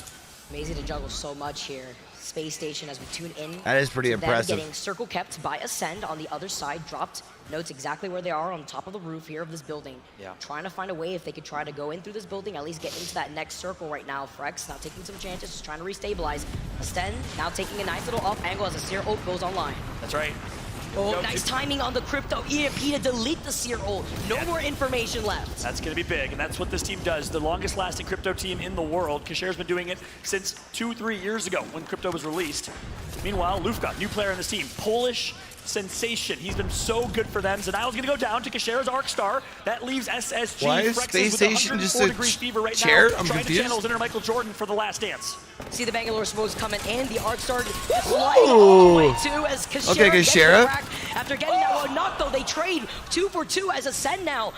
Amazing to juggle so much here. Space Station as we tune in. That is pretty impressive. Getting circle kept by Ascend on the other side, dropped notes exactly where they are on top of the roof here of this building. Yeah. Trying to find a way if they could try to go in through this building, at least get into that next circle right now. Frex now taking some chances, just trying to restabilize. Ascend now taking a nice little up angle as the Seer ult goes online. That's right. Oh, nice timing on the Crypto EMP to delete the Seer ult. No more information left. That's going to be big, and that's what this team does. The longest lasting crypto team in the world. Kasher's been doing it since 2-3 years ago when crypto was released. Meanwhile, Lufka, new player in this team, Polish sensation. He's been so good for them. Zanile's going to go down to Kashera's Arc Star. That leaves SSG. Why is Frexes Space with Station just 104-degree a fever right chair? now, I'm trying confused. to channel his inner Michael Jordan for the last dance. See the Bangalore smokes coming in. The Arc Star sliding all the way too as Kashera gets the crack. After getting that one knocked, though, they trade 2 for 2 as Ascend now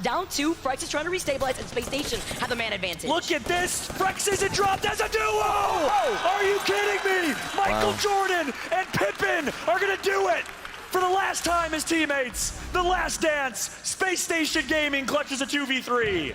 down 2. Frex is trying to restabilize, and Space Station have the man advantage. Look at this. Frex isn't dropped as a duo. Are you kidding me? Michael Jordan and Pippen are going to do it. For the last time as teammates, the last dance, Space Station Gaming clutches a 2v3.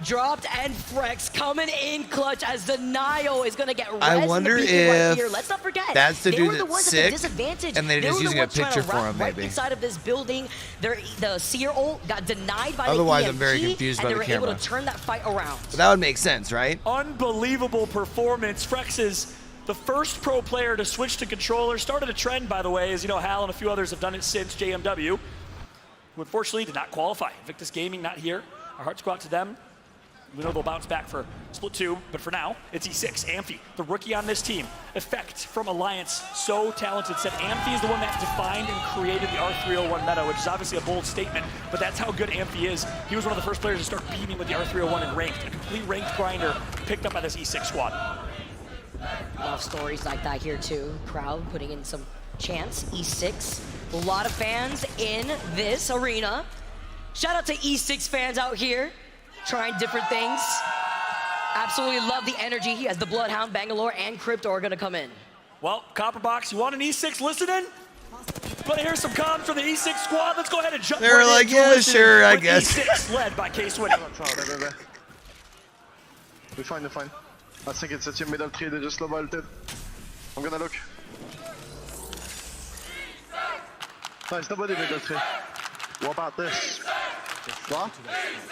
Dropped and Frex coming in clutch as Denial is going to get res I wonder in the beacon right if here. Let's not forget, that's the they dude were the that's ones sick, at the disadvantage. and they're They just were the using a ones trying to picture for wrap him, right maybe. inside of this building. The Seer ult got denied by Otherwise, the I'm very EMP, confused and by they the were able camera. to turn that fight around. But that would make sense, right? Unbelievable performance. Frex is the first pro player to switch to controller. Started a trend, by the way, as you know, Hal and a few others have done it since JMW, who unfortunately did not qualify. Invictus Gaming not here. Our hearts go out to them. We know they'll bounce back for split 2, but for now, it's E6. Amphi, the rookie on this team. Effect from Alliance, so talented. Said Amphi is the one that defined and created the R301 meta, which is obviously a bold statement, but that's how good Amphi is. He was one of the first players to start beaming with the R301 in ranked. A complete ranked grinder picked up by this E6 squad. Love stories like that here too. Crowd putting in some chants. E6, a lot of fans in this arena. Shout out to E6 fans out here, trying different things. Absolutely love the energy as the Bloodhound, Bangalore, and Crypto are gonna come in. Well, Copperbox, you want an E6 listening? Want to hear some comms from the E6 squad? Let's go ahead and jump They're right like, into yeah, listening sure, I with guess. E6 led by K-Swinny. We're fine, we're fine. I think it's a team middle 3, they just low vaulted. I'm gonna look. No, it's nobody middle 3. What about this? What?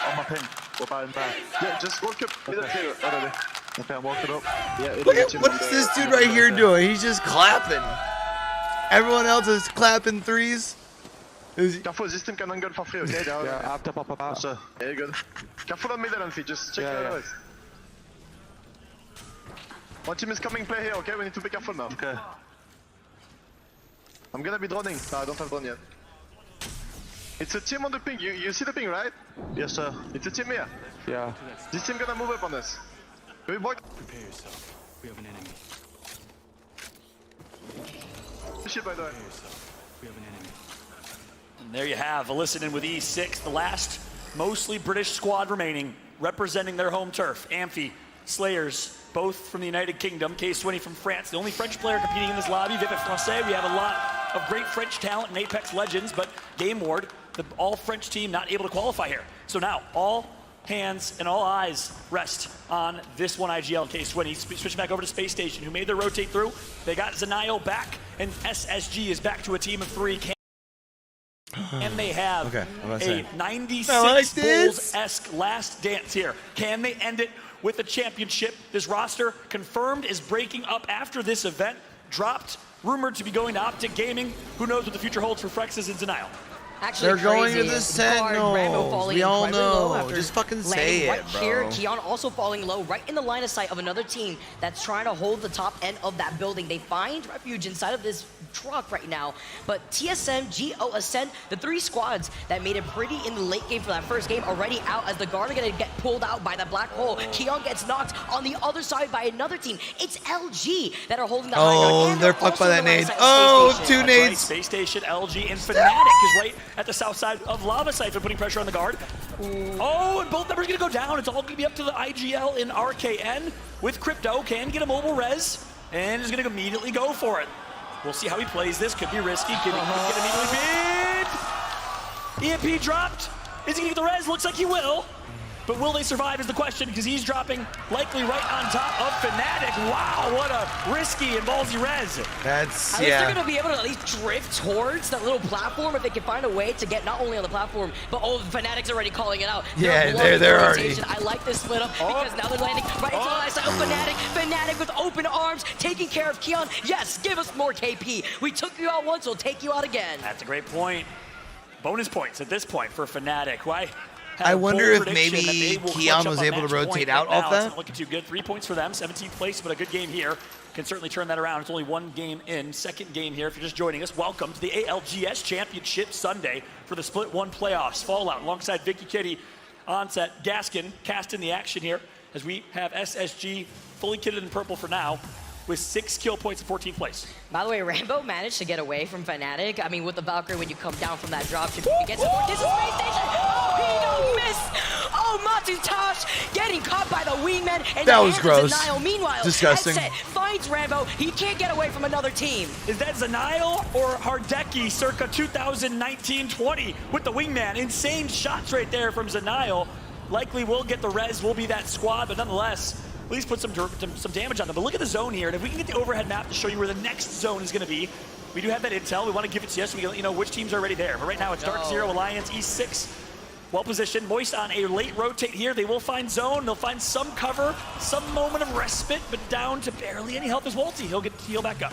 On my ping. What about in back? Yeah, just walk up middle 3 already. Okay, I'm walking up. Yeah, Look at what's this dude right here doing? He's just clapping. Everyone else is clapping threes. Careful, this team can angle for free, okay? Yeah, after pop up. So, yeah, good. Careful on middle and feet, just check your eyes. One team is coming play here, okay? We need to be careful now. Okay. I'm gonna be droning. No, I don't have drone yet. It's a team on the ping. You see the ping, right? Yes, sir. It's a team here. Yeah. This team gonna move up on us. Prepare yourself. We have an enemy. Shit, by the way. We have an enemy. And there you have a listen in with E6, the last mostly British squad remaining, representing their home turf. Amphi, Slayers, both from the United Kingdom. K-Swinny from France, the only French player competing in this lobby. Vive Francais, we have a lot of great French talent in Apex Legends, but Game Ward, the all-French team, not able to qualify here. So now, all hands and all eyes rest on this one IGL. K-Swinny switching back over to Space Station, who made their rotate through. They got Zanayo back, and SSG is back to a team of 3. Can they have a 96 Bulls-esque last dance here? Can they end it with a championship? This roster confirmed is breaking up after this event. Dropped, rumored to be going to Optic Gaming. Who knows what the future holds for Frexes in denial? Actually, they're going to crazy. the Sentinels. We all know. Just fucking say it, right bro. Here, Keon also falling low, right in the line of sight of another team that's trying to hold the top end of that building. They find refuge inside of this truck right now. But TSM, GO, Ascend, the 3 squads that made it pretty in the late game for that first game already out as the Guard are going to get pulled out by the black hole. Keon gets knocked on the other side by another team. It's LG that are holding the high ground. Oh, they're fucked by that nade. Oh, 2 nades. Right, Space Station, LG, and Fnatic is right at the south side of Lava Siphon, putting pressure on the Guard. Oh, and both numbers going to go down. It's all going to be up to the IGL in RKN with Crypto. Can get a mobile res, and is going to immediately go for it. We'll see how he plays this. Could be risky. Could get immediately beat. EMP dropped. Is he going to get the res? Looks like he will. But will they survive is the question, because he's dropping likely right on top of Fnatic. Wow, what a risky and ballsy res. That's, at least they're going to be able to at least drift towards that little platform if they can find a way to get not only on the platform, but Fnatic's already calling it out. Yeah, they're already. I like this split up because now they're landing right into the line side of Fnatic. Fnatic with open arms, taking care of Keon. Yes, give us more KP. We took you out once, we'll take you out again. That's a great point. Bonus points at this point for Fnatic. Why? I wonder if maybe Keon was able to rotate out off that. It's not looking too good. 3 points for them, 17th place, but a good game here. can certainly turn that around. It's only one game in, second game here. If you're just joining us, welcome to the ALGS Championship Sunday for the Split 1 playoffs. Fallout alongside Vicky Kitty, Onset, Gaskin, cast in the action here as we have SSG fully kitted in purple for now with 6 kill points in 14th place. By the way, Rambo managed to get away from Fnatic. I mean, with the Valkyrie, when you come down from that dropship, you get support. This is Space Station. Oh, he don't miss. Oh, Matutash getting caught by the wingman. And that was gross. Zenial. Meanwhile, disgusting. Headset finds Rambo. He can't get away from another team. Is that Zenial or Hardeki circa 2019-20 with the wingman? Insane shots right there from Zenial. Likely will get the res, will be that squad, but nonetheless, at least put some damage on them. But look at the zone here, and if we can get the overhead map to show you where the next zone is going to be, we do have that intel. We want to give it to you so we can let you know which teams are already there. But right now it's Dark Zero, Alliance, E6, well positioned. Moist on a late rotate here. They will find zone. They'll find some cover, some moment of respite, but down to barely any health is Ulti. He'll get heal back up.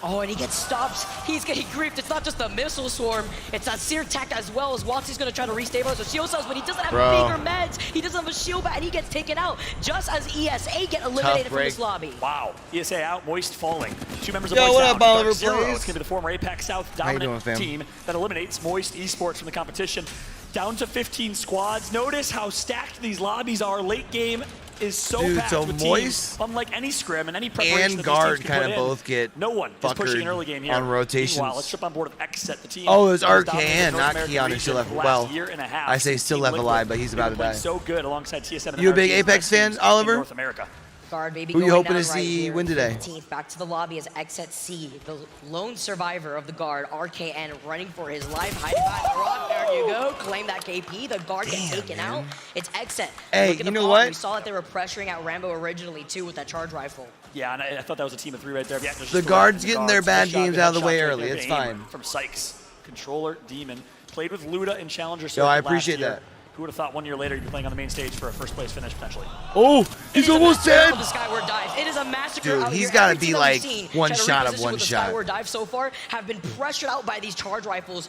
Oh, and he gets stopped. He's getting griefed. It's not just the missile swarm. It's that sear tack as well as Waltzy's going to try to restabilize with shield cells, but he doesn't have bigger meds. He doesn't have a shield bat, and he gets taken out just as ESA get eliminated from this lobby. Wow. ESA out, Moist falling. 2 members of Moist what out. up, Oliver, Zero. please? It's going to be the former APAC South dominant team that eliminates Moist Esports from the competition. Down to 15 squads. Notice how stacked these lobbies are. Late game is so packed with Moist teams, unlike any scrim and any preparation and that Guard these teams can kind of put in. both get No one is pushing an early game here. on rotations. Meanwhile, let's trip on board of Xset, the team. Oh, it was that has dominated RKN, North not American Keon, who's region still left. for the Well, last year and a half. I say still left alive, but he's about to die. So good alongside TSM and You a big NRG, Apex fan, in Oliver? North America. Guard, baby, Who you going hoping to down right see here. win today? 15th, back to the lobby as Xset C, the lone survivor of the Guard, RKN, running for his life, hiding behind the rock. There you go, claim that KP. The Guard gets taken out. It's Xset. Hey, Look at you the know farm. what? We saw that they were pressuring out Rambo originally too with that charge rifle. Yeah, and I thought that was a team of 3 right there. Yeah, The Guard's getting their bad games out of the way early. It's fine. From Sykes, controller, Demon, played with Luda in Challenger. Yo, I appreciate that. Who would have thought 1 year later you'd be playing on the main stage for a first place finish potentially? Oh, he's almost dead. The Skyward dive. It is a massacre. Dude, out he's here. got to Every be team that like we've seen one try to shot of reposition one with the shot. Skyward dive so far have been pressured out by these charge rifles.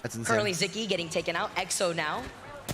That's insane. Currently, Zicky getting taken out. Exo now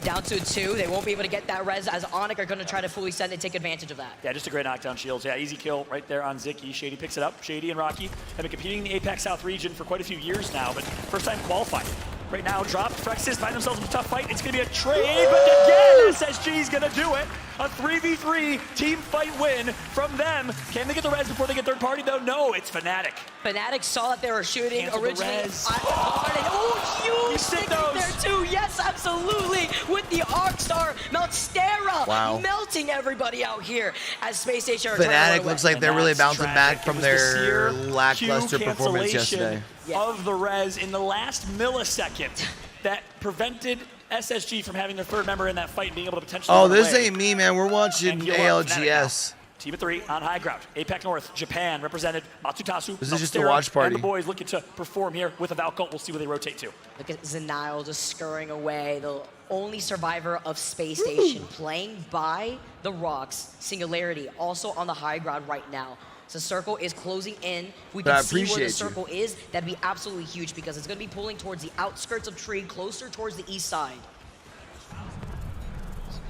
down to 2. They won't be able to get that res as Onyx are going to try to fully send and take advantage of that. Yeah, just a great knockdown shields. Yeah, easy kill right there on Zicky. Shady picks it up. Shady and Rocky have been competing in the APAC South region for quite a few years now, but first time qualifying. Right now, dropped. Frexis find themselves in a tough fight. It's going to be a trade, but again, SSG is going to do it. A 3v3 team fight win from them. Can they get the res before they get third party, though? No, it's Fnatic. Fnatic saw that they were shooting Cancel the originally. res. Oh, huge stick there too. Yes, absolutely. With the Arcstar, Meltstera melting everybody out here as Space Station are trying to run Fnatic away. looks like they're really bouncing back from their lackluster performance yesterday. Of the res in the last millisecond that prevented SSG from having their third member in that fight and being able to potentially Oh, run this away. ain't me, man. We're watching And heal up Fnatic ALGS. now. Team of 3 on high ground. APAC North, Japan represented. Matsutasu, This is just a Meltstera, watch party. And the boys looking to perform here with a Valkyrie. We'll see where they rotate to. Look at Zenial just scurrying away, the only survivor of Space Station, playing by the rocks. Singularity also on the high ground right now. So circle is closing in. We But I can see where the appreciate circle is. That'd be absolutely huge because it's going to be pulling towards the outskirts of Tree, closer towards the east side.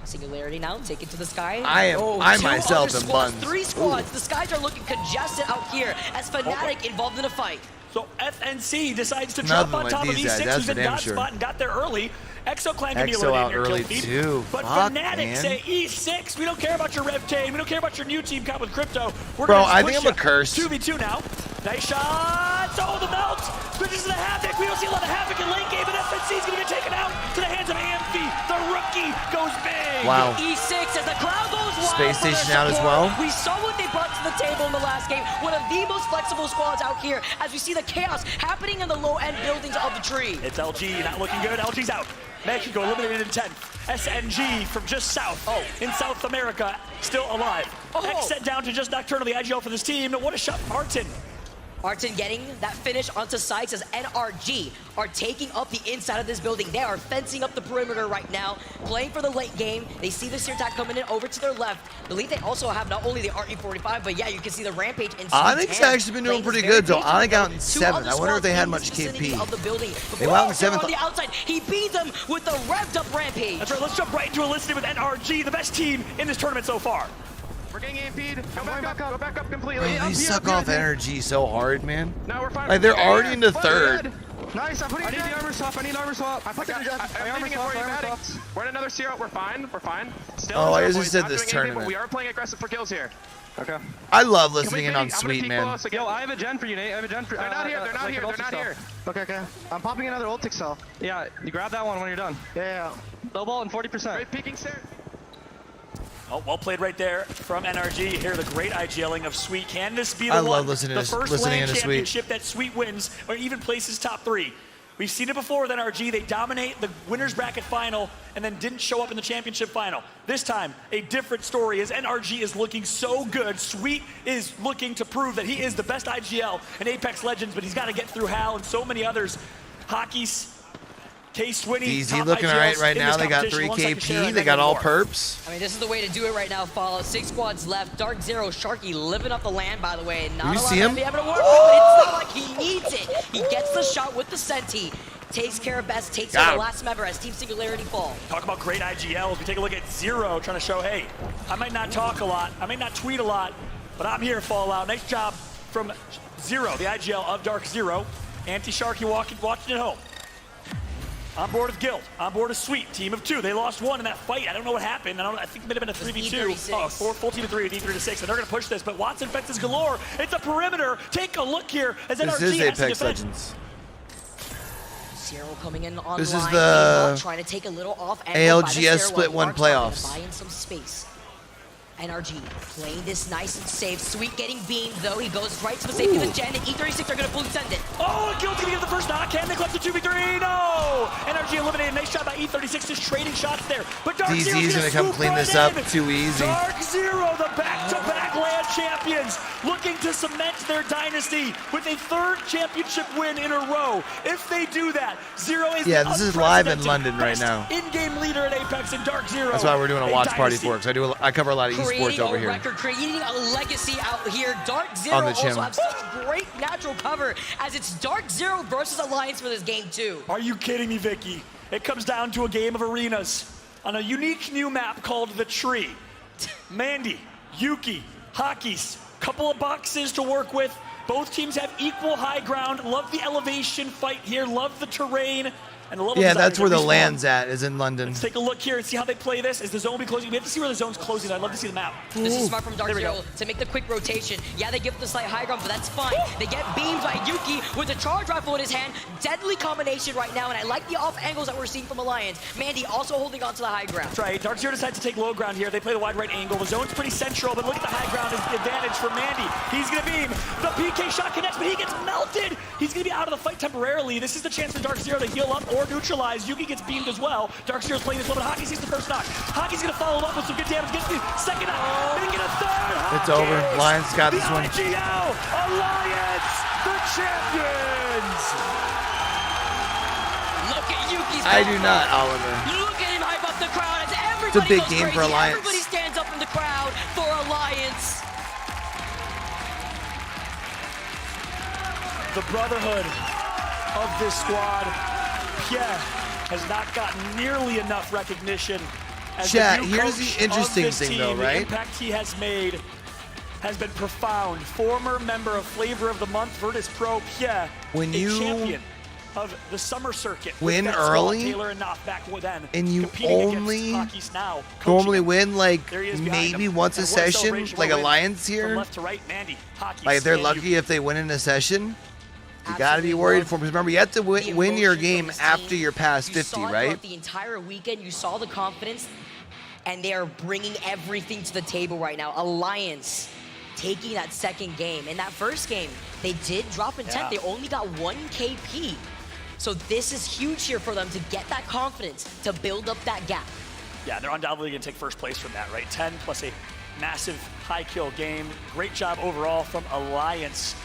Singularity now, take it to the sky. I myself am squads, bunned. 3 squads. The skies are looking congested out here as Fnatic involved in a fight. So FNC decides to drop on top of E6, who's in God spot and got there early. Exo Clan can be Exo eliminated out in your early kill feed. too. But Fuck, Fnatic man. say E6, we don't care about your Revtain, we don't care about your new team comp with Crypto. We're Bro, gonna I push think I'm ya. a curse. 2v2 now. Nice shots. Oh, the melt. Switches to the Havoc. We don't see a lot of Havoc in late game, but FNC is going to get taken out to the hands of AMV. The rookie goes big. Wow. E6 as the crowd goes wild. Space for their Station out as support. well. We saw what they brought to the table in the last game. One of the most flexible squads out here as we see the chaos happening in the low-end buildings of the tree. It's LG, not looking good. LG's out. Mexico eliminated in 10. SNG from just south in South America, still alive. X set down to just Nocturnal, the IGL for this team. What a shot, Martin. Arton getting that finish onto Sykes as NRG are taking up the inside of this building. They are fencing up the perimeter right now, playing for the late game. They see the Sear attack coming in over to their left. I believe they also have not only the RE45, but yeah, you can see the Rampage in Onyx actually been doing pretty good though. Onyx out in 7. I wonder if they had much KP. The they went out in 7th. On the outside, he beat them with the revved up Rampage. That's right, let's jump right into a listening with NRG, the best team in this tournament so far. We're getting AMP'd. Go back up completely. Bro, they suck off energy so hard, man. No, we're fine. Like, they're already into third. Nice, I'm putting I need the armor swap. I need armor swap. I'm armor swap. We're in another zero. We're fine. We're fine. Still Oh, I zero just points, said not this doing anything, tournament. but we are playing aggressive for kills here. Okay. I love listening in on Sweet, man. Yo, I have a gen for you, Nate. I have a gen for They're not here. They're not here. They're not here. Okay. I'm popping another ultic cell. Yeah, you grab that one when you're done. Yeah. Low ball and 40%. Great peeking stairs. Oh, well played right there from NRG. Here, the great IGLing of Sweet. Can this be the I one? love listening the to first listening LAN into Sweet. championship that Sweet wins, or even places top 3. We've seen it before with NRG. They dominate the winners bracket final and then didn't show up in the championship final. This time, a different story as NRG is looking so good. Sweet is looking to prove that he is the best IGL in Apex Legends, but he's got to get through Hal and so many others. Hockey's K-Swinny, DZ looking alright right now. They got 3 KP. They got all perps. I mean, this is the way to do it right now, Follow. 6 squads left. Dark Zero, Sharky living up the land, by the way. Not you a lot see of him? heavy having to work with, but it's not like he needs it. He gets the shot with the Senti. Takes care of best, takes care of the last member as Team Singularity fall. Talk about great IGLs. We take a look at Zero trying to show, hey, I might not talk a lot, I might not tweet a lot, but I'm here, Fallout. Nice job from Zero, the IGL of Dark Zero. Anti-Sharky watching at home. On board with Guild, on board with Sweet, team of 2. They lost 1 in that fight. I don't know what happened. I think it might have been a 3v2. Oh, full team of 3, D3-6, and they're gonna push this, but Watson fences galore. It's a perimeter. Take a look here as NRG This is has to Apex defend. Legends. Zero coming in online. This is the trying to take a little off ALGS Split 1 playoffs. Buy in some space. NRG playing this nice and safe. Sweet getting beamed though. He goes right to the safety of the gen, and E36 are gonna fully send it. Oh, and Guild's gonna get the first knock. Can they collect the 2v3? No! NRG eliminated. Nice shot by E36, just trading shots there. But Dark DZ's Zero's gonna come clean this up too easy. Dark Zero, the back-to-back LAN champions, looking to cement their dynasty with a 3rd championship win in a row. If they do that, Zero is Yeah, the this is live in unprecedented London right best now. in-game leader at Apex and Dark Zero. That's why we're doing a watch party dynasty. for it, because I cover a lot of esports Creating over a here. record, creating a legacy out here. Dark Zero On the also channel. have such great natural cover as it's Dark Zero versus Alliance for this game too. Are you kidding me, Vicky? It comes down to a game of arenas on a unique new map called The Tree. Mandy, Yuki, Hockey's, couple of boxes to work with. Both teams have equal high ground. Love the elevation fight here. Love the terrain. And the level Yeah, designers that's where the respawn. land's at, is in London. Let's take a look here and see how they play this. Is the zone be closing? We have to see where the zone's closing. I'd love to see the map. This is smart from Dark There we Zero go. to make the quick rotation. Yeah, they give it the slight high ground, but that's fine. They get beamed by Yuki with a charge rifle in his hand. Deadly combination right now, and I like the off angles that we're seeing from Alliance. Mandy also holding on to the high ground. That's right. Dark Zero decides to take low ground here. They play the wide right angle. The zone's pretty central, but look at the high ground is the advantage for Mandy. He's going to beam. The PK shot connects, but he gets melted. He's going to be out of the fight temporarily. This is the chance for Dark Zero to heal up or neutralize. Yuki gets beamed as well. Dark Zero's playing this well, but Hockey sees the first knock. Hockey's going to follow up with some good damage. Gets the second knock. Making a third. It's over. Lions got this one. The IGL Alliance, the champions. Look at Yuki's I do confidence. not, Oliver. Look at him hype up the crowd as everybody It's a big goes game for crazy. Alliance. Everybody stands up in the crowd for Alliance. The brotherhood of this squad, Pierre, has not gotten nearly enough recognition as Chat, the new here's coach the interesting of this thing team. though, right? The impact he has made has been profound. Former member of Flavor of the Month, Virtus Pro, Pierre, When a you champion of the summer circuit. win with that squad, early, Taylor and Knopf back then, and you competing only against Hockey's now, normally coaching win like There he is behind maybe him. once a And what session, celebration, like what a win. Alliance From here. left to right, Mandy, Hockey, Like if they're and lucky if they win in a session. You gotta be Absolutely worried love for them. Because remember, you have to win your game after you're past 50, saw it right? throughout the entire weekend. You saw the confidence, and they are bringing everything to the table right now. Alliance taking that second game. In that first game, they did drop intent. Yeah. They only got 1 KP. So this is huge here for them to get that confidence, to build up that gap. Yeah, they're undoubtedly going to take first place from that, right? 10 plus a massive high kill game. Great job overall from Alliance.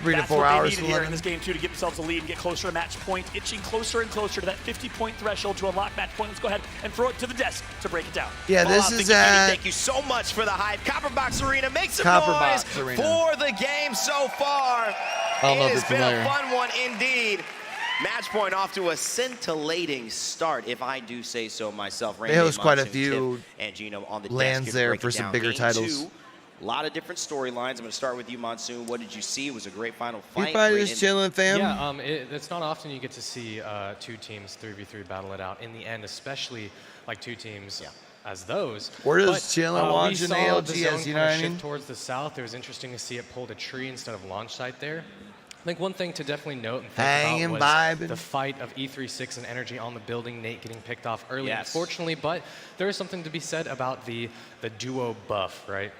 3 to That's 4 what hours they for needed here in London. this game, too, to get themselves a lead and get closer to match point, itching closer and closer to that 50-point threshold to unlock match point. Let's go ahead and throw it to the desk to break it down. Yeah, this is at Thank you so much for the hype. Copperbox Arena, make some Copperbox noise Arena. for the game so far. I don't know It if has you're been familiar. a fun one indeed. Match point off to a scintillating start, if I do say so myself. They host quite a Monsoon, few Tip, and Gino on the lands desk there for some bigger Game titles. 2, a lot of different storylines. I'm going to start with you, Monsoon. What did you see? It was a great final You fight. probably Great just chilling, fam. Yeah, it's not often you get to see two teams 3v3 battle it out in the end, especially like two teams as those. We're just chilling, watching we saw ALGS, the zone you know kinda what I shift mean? towards the south. It was interesting to see it pulled a tree instead of launch site there. I think one thing to definitely note and think Hanging, about was vibing. the fight of E36 and Energy on the building, Nate getting picked off early, Yes. unfortunately, but there is something to be said about the duo buff, right?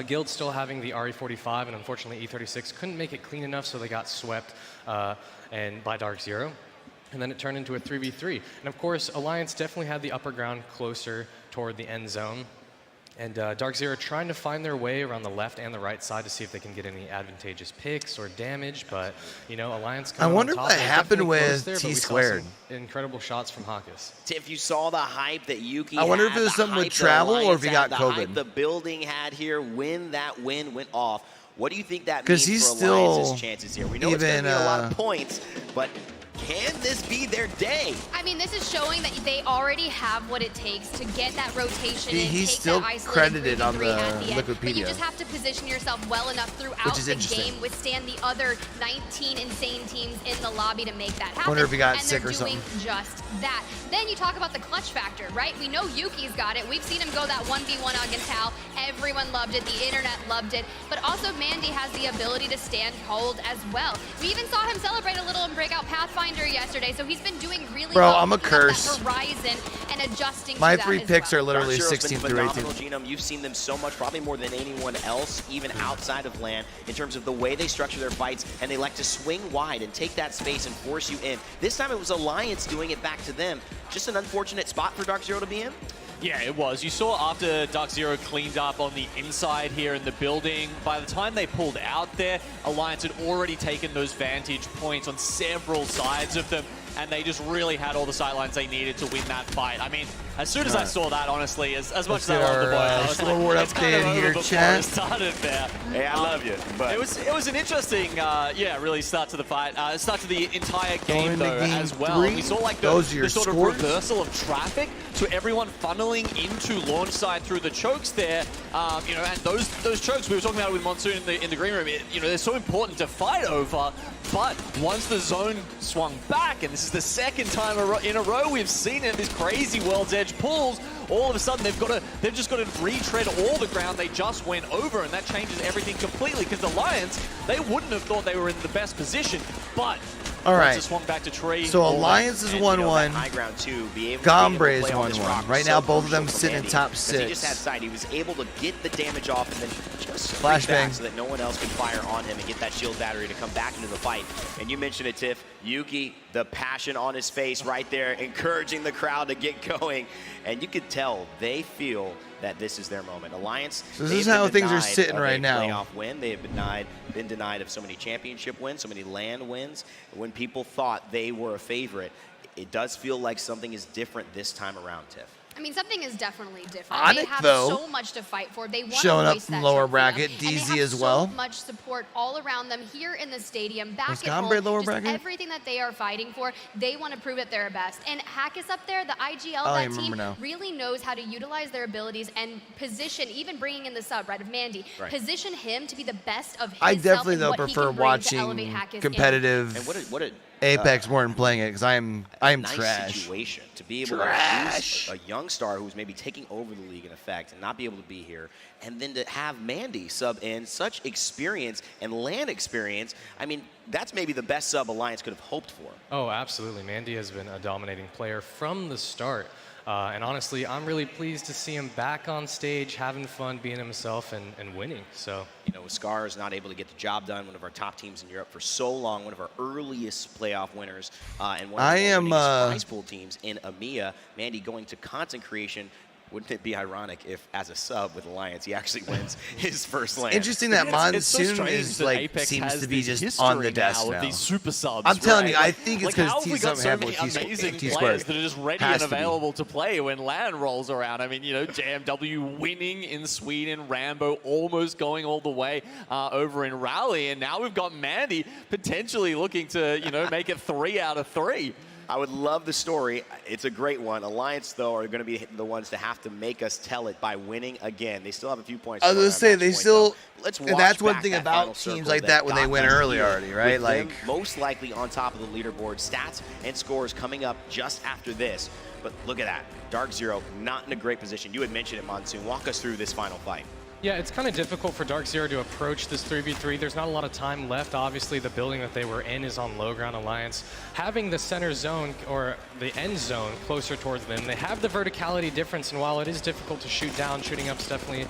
Guild still having the RE45, and unfortunately E36 couldn't make it clean enough, so they got swept and by Dark Zero. And then it turned into a 3v3. And of course, Alliance definitely had the upper ground closer toward the end zone. And Dark Zero trying to find their way around the left and the right side to see if they can get any advantageous picks or damage. But, you know, Alliance I coming wonder on top. what They're happened definitely close with there, but T we saw squared. some incredible shots from Hakas. If you saw the hype that Yuki I wonder if had, it was the something with hype the travel or if Alliance he had, got the hype COVID. the building had here when that win went off. What do you think that 'Cause means he's for still Alliance's chances here? We know it's going to even, be a lot of points, but can this be their day? I mean, this is showing that they already have what it takes to get that rotation in, He's take still that isolated credited on 3v3 at the the end. But you Wikipedia. just have to position yourself well enough throughout Which is the interesting. game, withstand the other 19 insane teams in the lobby to make that happen. Wonder if he got and sick they're or doing something. just that. Then you talk about the clutch factor, right? We know Yuki's got it. We've seen him go that 1v1 against Hal. Everyone loved it. The internet loved it. But also Mandy has the ability to stand cold as well. We even saw him celebrate a little and break out Pathfinder yesterday, so he's been doing really Bro, well. I'm a picking up that curse. horizon and adjusting My to that 3 as picks well. are literally Dark Zero's 16 been through phenomenal, 18. Genome. You've seen them so much, probably more than anyone else, even outside of LAN, in terms of the way they structure their fights, and they like to swing wide and take that space and force you in. This time it was Alliance doing it back to them. Just an unfortunate spot for Dark Zero to be in. Yeah, it was. You saw after Dark Zero cleaned up on the inside here in the building, by the time they pulled out there, Alliance had already taken those vantage points on several sides of them, and they just really had all the sightlines they needed to win that fight. I mean, as soon as I saw that, honestly, as much as I love the boys, I was scoreboard like, it's kind of update over here, before chat. it started there. Hey, I love you, but It was an interesting, really start to the fight. Start to the entire game, Going to though, game as well. 3. We saw like Those are your the sort scores. of reversal of traffic to everyone funneling into launch side through the chokes there. You know, and those chokes we were talking about with Monsoon in the green room. You know, they're so important to fight over. But once the zone swung back, and this is the second time in a row we've seen it, these crazy World's Edge pulls. All of a sudden, they've just got to retread all the ground they just went over, and that changes everything completely. Because the Lions, they wouldn't have thought they were in the best position, but All right. once it swung back to tree. So all Alliance is And, you know, 1-1. that high ground too, be able to Gombre is play on this 1-1. rock was Right so now, both of crucial them for sitting in Mandy, top 'cause He just 6. had sight. He was able to get the damage off and then just Flashbang. back so that no one else can fire on him and get that shield battery to come back into the fight. And you mentioned it, Tiff. Yuki, the passion on his face right there, encouraging the crowd to get going. And you could tell they feel that this is their moment. Alliance, So this they've is how been things are denied sitting of right a now. playoff win. They have been denied of so many championship wins, so many LAN wins. When people thought they were a favorite, it does feel like something is different this time around, Tiff. I mean, something is definitely different. Onyx, they have though, so much to fight for. They want showing to up hoist from that lower trophy bracket, up, and they DZ have as well. so much support all around them here in the stadium, back Was at Gombre home. lower Just bracket? everything that they are fighting for, they want to prove that they're best. And Hackis up there, the IGL, I that remember team now. really knows how to utilize their abilities and position, even bringing in the sub, right, of Mandy, Right. position him to be the best of his I definitely, and though, what he prefer can bring to elevate watching Hackis in. competitive And what a Apex more than playing it, because I am nice trash. situation to be able Trash. to use a young star who's maybe taking over the league in effect and not be able to be here, and then to have Mandy sub in such experience and LAN experience. I mean, that's maybe the best sub Alliance could have hoped for. Oh, absolutely. Mandy has been a dominating player from the start. And honestly, I'm really pleased to see him back on stage, having fun, being himself, and winning. So, you know, Scar is not able to get the job done. One of our top teams in Europe for so long, one of our earliest playoff winners, and one of the prize pool teams in EMEA. Mandy going to content creation. wouldn't it be ironic if, as a sub with Alliance, he actually wins his first lane? Interesting that Monsoon it's so strange is that like Apex seems has to be this just on the history desk now now. of these super subs. I'm telling you, right? I think it's like, how because have we got something so happened many with amazing T-Squared. players that are just ready Has and to be. available to play when LAN rolls around? I mean, you know, JMW winning in Sweden, Rambo almost going all the way over in Rally, and now we've got Mandy potentially looking to, you know, make it 3 out of 3. I would love the story. It's a great one. Alliance, though, are going to be the ones to have to make us tell it by winning again. They still have a few points. I was going to say, they still, Let's and watch that's one back thing that about final teams circle like that when they got win us early here, already, right? with Like, them most likely on top of the leaderboard, stats and scores coming up just after this. But look at that. Dark Zero not in a great position. You had mentioned it, Monsoon. Walk us through this final fight. Yeah, it's kind of difficult for Dark Zero to approach this 3v3. There's not a lot of time left. Obviously, the building that they were in is on low ground Alliance. Having the center zone, or the end zone, closer towards them, they have the verticality difference, and while it is difficult to shoot down, shooting up's definitely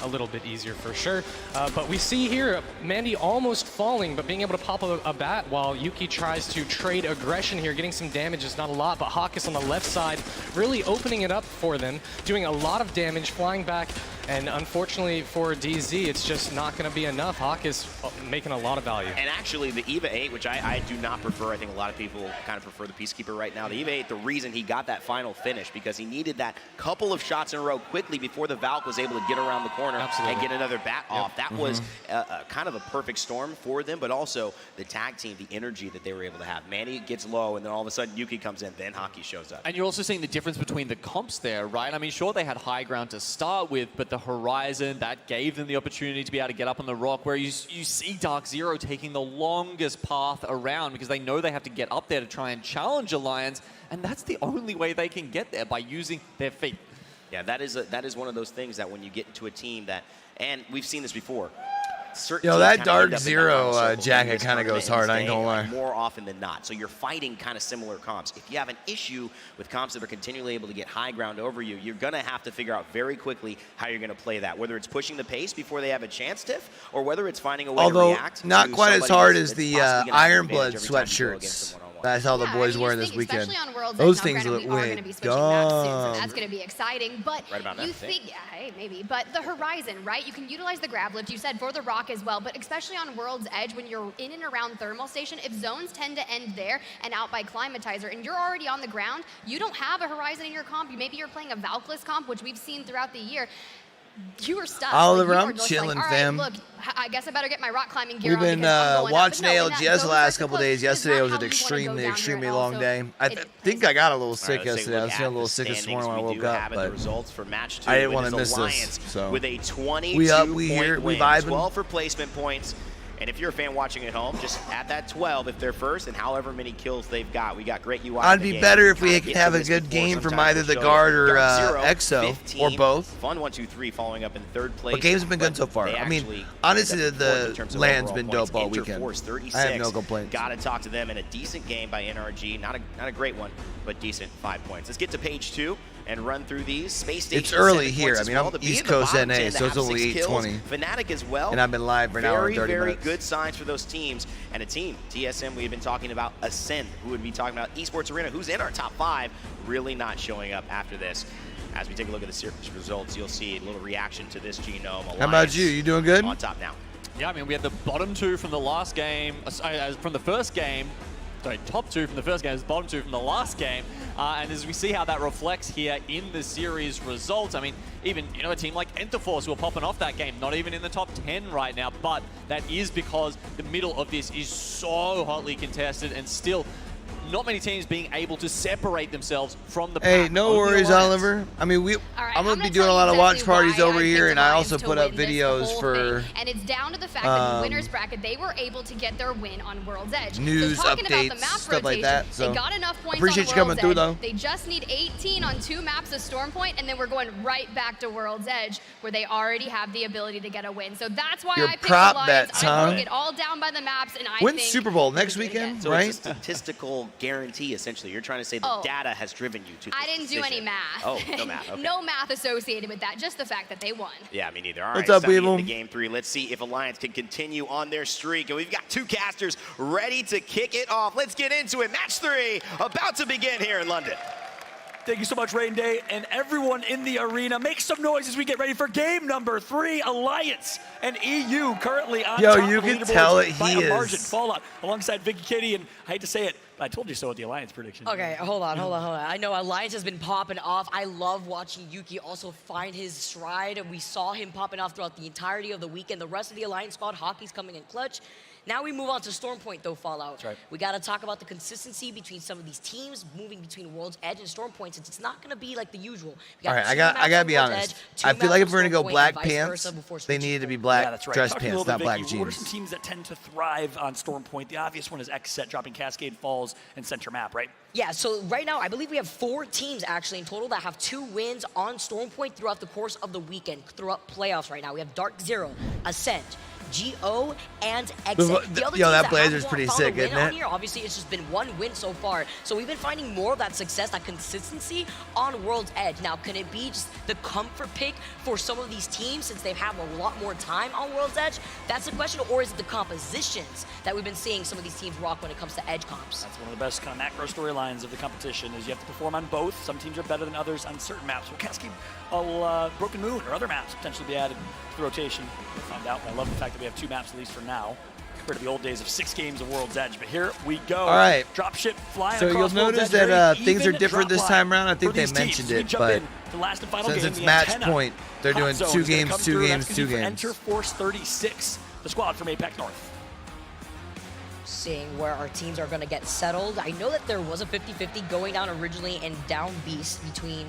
a little bit easier for sure. But we see here, Mandy almost falling, but being able to pop a bat while Yuki tries to trade aggression here, getting some damage is not a lot, but Hawkus on the left side really opening it up for them, doing a lot of damage, flying back, and unfortunately for DZ, it's just not going to be enough. Hawk is making a lot of value. And actually, the EVA 8, which I do not prefer, I think a lot of people kind of prefer the Peacekeeper right now. The EVA 8, the reason he got that final finish, because he needed that couple of shots in a row quickly before the Valk was able to get around the corner and get another bat off. That was kind of a perfect storm for them, but also the tag team, the energy that they were able to have. Manny gets low, and then all of a sudden Yuki comes in, then Hockey shows up. And you're also seeing the difference between the comps there, right? I mean, sure, they had high ground to start with, but the Horizon, that gave them the opportunity to be able to get up on the rock, where you see Dark Zero taking the longest path around because they know they have to get up there to try and challenge Alliance, and that's the only way they can get there, by using their feet. Yeah, that is one of those things that when you get into a team that, and we've seen this before, yo, that Dark Zero jacket kind of goes hard, I ain't gonna lie. More often than not. So you're fighting kind of similar comps. If you have an issue with comps that are continually able to get high ground over you, you're going to have to figure out very quickly how you're going to play that. Whether it's pushing the pace before they have a chance, Tiff, or whether it's finding a way to react. Not to quite as somebody hard that's as the possibly gonna have Iron an Blood advantage every time you go against sweatshirts them one-on-one. that I saw the boys wearing this weekend. Those things look way dumb. That's going to be exciting. But Right about you that, think, yeah, hey, maybe. But the Horizon, right? You can utilize the grab lift, you said, for the rock as well. But especially on World's Edge, when you're in and around Thermal Station, if zones tend to end there and out by Climatizer, and you're already on the ground, you don't have a Horizon in your comp. Maybe you're playing a Valkless comp, which we've seen throughout the year. You are stuck. Oliver, you are I'm just chilling, like, all right, fam. Look, I guess I better get my rock climbing gear We've on been because I'm going up. watching But no, in that ALGS the zone last versus couple close days. is Yesterday not was how an you wanna go down here extremely at long all. day. I So think I got a little sick All right, let's take yesterday. I look was feeling a at little the sick this morning when I standings. We woke do up, have it, but the results for match 2. I didn't want It to is miss Alliance this. So with a 22 we here, we point vibing. 12 for placement points. And if you're a fan watching at home, just add that 12 if they're first, and however many kills they've got. We got great UI. I'd be better if we could have a good game from either the Guard or Exo, or both. Fun 1-2-3 following up in third place. But games have been good so far. I mean, honestly, the land's been dope all weekend. I have no complaints. Got to talk to them in a decent game by NRG. Not a great one, but decent 5 points. Let's get to page 2 and run through these. Space Station. It's early here. I mean, I'm East Coast NA, so it's only 8:20. Fnatic as well. And I've been live for an hour and 30 very minutes. good signs for those teams. And a team, TSM, we had been talking about Ascend, who would be talking about Esports Arena, who's in our top 5, really not showing up after this. As we take a look at the series results, you'll see a little reaction to this Genome Alliance. How about you? You doing good? On top now. Yeah, I mean, we had the bottom 2 from the last game, from the first game. Sorry, top 2 from the first game, bottom 2 from the last game. And as we see how that reflects here in the series results, I mean, even, you know, a team like Enterforce who are popping off that game, not even in the top 10 right now, but that is because the middle of this is so hotly contested and still not many teams being able to separate themselves from the pack. Hey, no worries, Oliver. I mean, I'm going to be doing a lot of watch parties over here, and I also put up videos for and it's down to the fact that in the winners bracket, they were able to get their win on World's Edge. News, so talking updates, about the map stuff rotation, like that. So they got enough points appreciate on you coming World's through, Edge. though. They just need 18 on 2 maps of Stormpoint, and then we're going right back to World's Edge, where they already have the ability to get a win. So that's why Your I picked prop Alliance. bets, I huh? broke it all down by the maps, and I When's think Super Bowl? Next weekend, So right? it's a statistical guarantee, essentially. You're trying to say the Oh. data has driven you to this I didn't do any decision. math. Oh, no math. Okay. No math associated with that, just the fact that they won. Yeah, me neither. All What's right, up, it's time to get people? into game 3. Let's see if Alliance can continue on their streak. And we've got 2 casters ready to kick it off. Let's get into it. Match 3 about to begin here in London. Thank you so much, Rain Day, and everyone in the arena. Make some noise as we get ready for game number 3. Alliance and EU currently on top you of can the tell leaderboards it. by He a margin. is. Fallout alongside Vicky Kitty, and I hate to say it, but I told you so with the Alliance prediction. Okay, hold on. I know Alliance has been popping off. I love watching Yuki also find his stride, and we saw him popping off throughout the entirety of the weekend. The rest of the Alliance squad, Hockey's coming in clutch. Now we move on to Stormpoint, though, Fallout. That's right. We got to talk about the consistency between some of these teams, moving between World's Edge and Stormpoint, since it's not going to be like the usual. All right, I gotta be honest. I feel like if we're gonna go black pants, they need to be black dress Talking a pants, little not bit, black Vicky, what are jeans. some teams that tend to thrive on Stormpoint? The obvious one is X-Set, dropping Cascade Falls and Center Map, right? Yeah, so right now, I believe we have 4 teams actually in total that have 2 wins on Stormpoint throughout the course of the weekend, throughout playoffs right now. We have Dark Zero, Ascent, GO, and Exit. The other Yo, teams that blazer's pretty found a sick, win isn't on it? Here, obviously, it's just been 1 win so far. So we've been finding more of that success, that consistency on World's Edge. Now, can it be just the comfort pick for some of these teams since they have a lot more time on World's Edge? That's the question. Or is it the compositions that we've been seeing some of these teams rock when it comes to Edge comps? That's one of the best kind of macro storylines of the competition is you have to perform on both. Some teams are better than others on certain maps. Will Cascade, Broken Moon, or other maps potentially be added to the rotation? We'll find out. I love the fact that we have 2 maps at least for now, compared to the old days of 6 games of World's Edge. But here we go. All right. Dropship flying So across you'll World's notice Edge. that Very things are even different this drop time line around. I think for they these teams. mentioned We it, jump but in to last and final since game, it's the match antenna. point, they're doing Hot 2 zone is gonna games, come 2 through. games, That's 2 gonna be for games. Enter Force 36, the squad from APAC North. Seeing where our teams are going to get settled. I know that there was a 50-50 going down originally in Down Beast between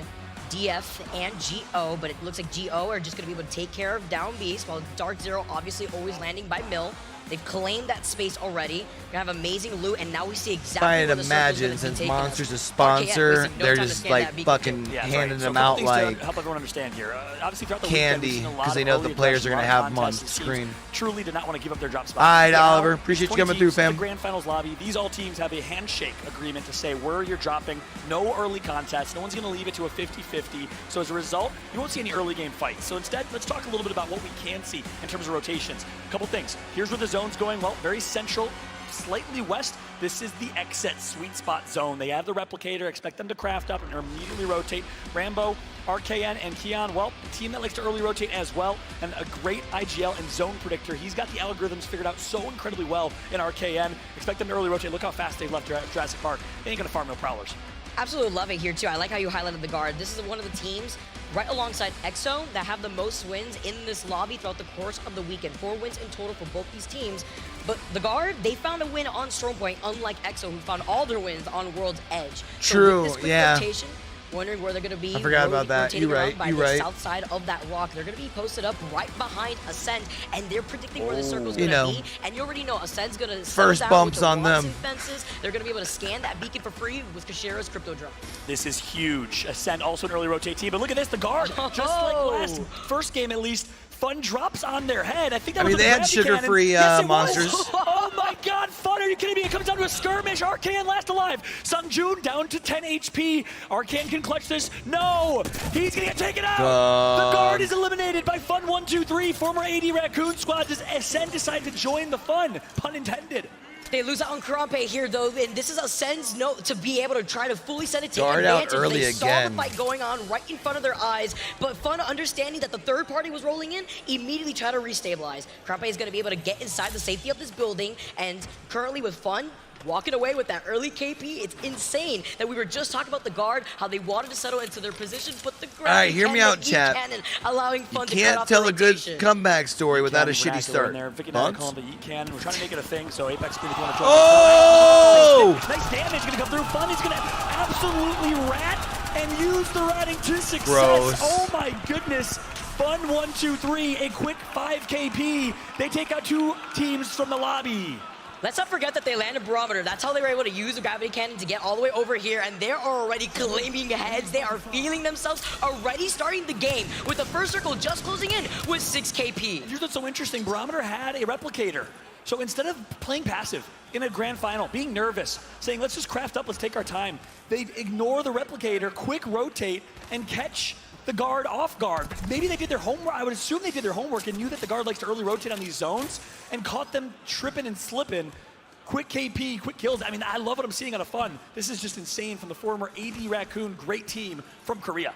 DF and GO, but it looks like GO are just going to be able to take care of Down Beast, while Dark Zero obviously always landing by Mill. They've claimed that space already. Gonna have amazing loot, and now we see exactly I'd where the circle's imagine gonna be since taking us. Monster's a RKN sponsor, wasting no they're time to just scan like that beacon fucking too. Yeah, that's handing right. So them a couple out things like to help everyone understand here. Obviously, throughout the candy, weekend, we've seen a lot because they of know the early players are aggression, gonna a lot have of them on contests. Teams screen. Truly did not want to give up their drop spot. All right, Now, Oliver, appreciate you 20 coming through, teams in fam. The grand finals lobby. These all teams have a handshake agreement to say where you're dropping. No early contests. No one's going to leave it to a 50-50. So as a result, you won't see any early game fights. So instead, let's talk a little bit about what we can see in terms of rotations. A couple things. Here's where the zone's going. Well, very central, slightly west. This is the exit sweet spot zone. They have the replicator. Expect them to craft up and immediately rotate. Rambo, RKN, and Keon, well, a team that likes to early rotate as well, and a great IGL and zone predictor. He's got the algorithms figured out so incredibly well in RKN. Expect them to early rotate. Look how fast they've left Jurassic Park. They ain't going to farm no prowlers. Absolutely love it here, too. I like how you highlighted the Guard. This is one of the teams right alongside Exo that have the most wins in this lobby throughout the course of the weekend. 4 wins in total for both these teams. But the Guard, they found a win on Stormpoint, unlike Exo, who found all their wins on World's Edge. True, so with this quick yeah. rotation, wondering where they're going to be. I forgot about that. Rotating You're around right, by you're the right. south side of that rock. They're going to be posted up right behind Ascent, and they're predicting where the circle's You going to know. be. And you already know Ascent's going to First bumps on them. Fences. They're going to be able to scan that beacon for free with Kashira's crypto drone. This is huge. Ascent also an early rotate team, but look at this, the Guard, just like last first game at least, Fun drops on their head. I think that was they had sugar-free monsters. Oh my God, Fun, are you kidding me? It comes down to a skirmish. Arcan last alive. Sungjun down to 10 HP. Arcan can clutch this. No, he's gonna get taken out. The Guard is eliminated by Fun 123. Former AD Raccoon Squad. Does Ascend decide to join the fun? Pun intended. They lose out on Karampe here, though, and this is Ascend's note to be able to try to fully set it to Guard out advantage. early they saw again. the fight going on right in front of their eyes, but Fun, understanding that the third party was rolling in, immediately tried to restabilize. Karampe is going to be able to get inside the safety of this building, and currently with Fun, walking away with that early KP. It's insane that we were just talking about the Guard, how they wanted to settle into their position, but the All right, hear me out, chat. cannon allowing Fun to cut Can't off tell the a good rotation. comeback story without a shitty start. Bunks? We're trying to make it a thing, so Apex Queen, if you want to join. Oh! Nice damage going to come through. Fun is going to absolutely rat and use the ratting to success. Gross. Oh my goodness. Fun 1-2-3, a quick 5 KP. They take out 2 teams from the lobby. Let's not forget that they landed Barometer. That's how they were able to use the gravity cannon to get all the way over here, and they're already claiming heads. They are feeling themselves, already starting the game with the first circle just closing in with 6 KP. Here's what's so interesting. Barometer had a replicator. So instead of playing passive in a grand final, being nervous, saying, let's just craft up, let's take our time, they ignore the replicator, quick rotate, and catch the Guard off guard. Maybe they did their homework. I would assume they did their homework and knew that the Guard likes to early rotate on these zones and caught them tripping and slipping. quick KP, quick kills. I mean, I love what I'm seeing out of Fun. This is just insane from the former AD Raccoon, great team from Korea.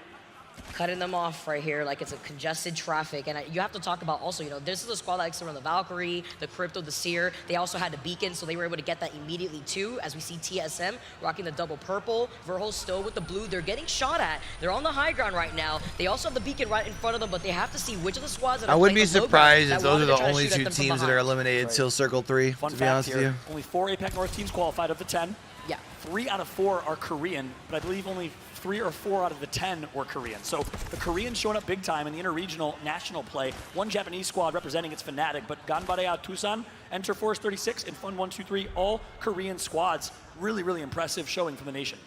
Cutting them off right here like it's a congested traffic. And you have to talk about also, you know, this is a squad that from the Valkyrie, the Crypto, the Seer. They also had the Beacon, so they were able to get that immediately too, as we see TSM rocking the double purple. Verhul still with the blue. They're getting shot at. They're on the high ground right now. They also have the Beacon right in front of them, but they have to see which of the squads that I are wouldn't be playing the low surprised ground if that those are wanted the to try to only shoot at two them from teams that behind. are eliminated till Circle 3, Fun to be fact honest with here, you. only 4 APAC North teams qualified of the 10. Yeah. 3 out of 4 are Korean, but I believe only 3 or 4 out of the 10 were Korean. So the Koreans showing up big time in the interregional national play. One Japanese squad representing its Fnatic, but Ganbarea Tucson, Enter Force 36, and Fun 123, all Korean squads. Really, really impressive showing from the nation.